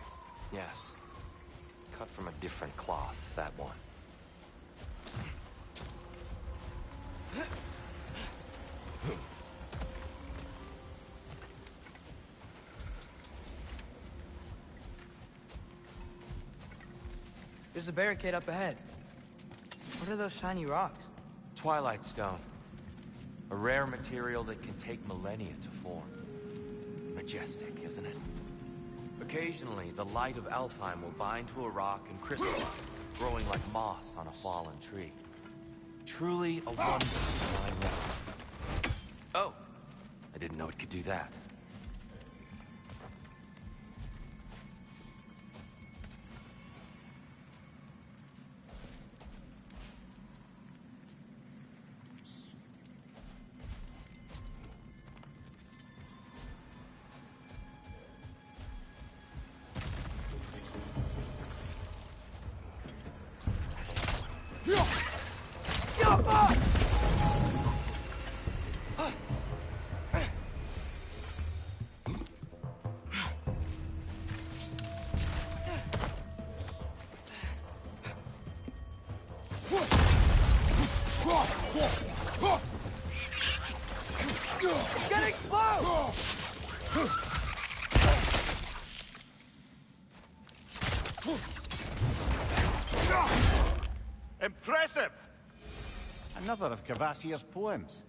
Yes. Cut from a different cloth, that one. There's a barricade up ahead. What are those shiny rocks? Twilight Stone. A rare material that can take millennia to form. Majestic, isn't it? Occasionally, the light of Alfheim will bind to a rock and crystallize, growing like moss on a fallen tree. Truly a wonder to my realm. Oh! I didn't know it could do that. Getting close! Impressive! Another of Cavassier's poems.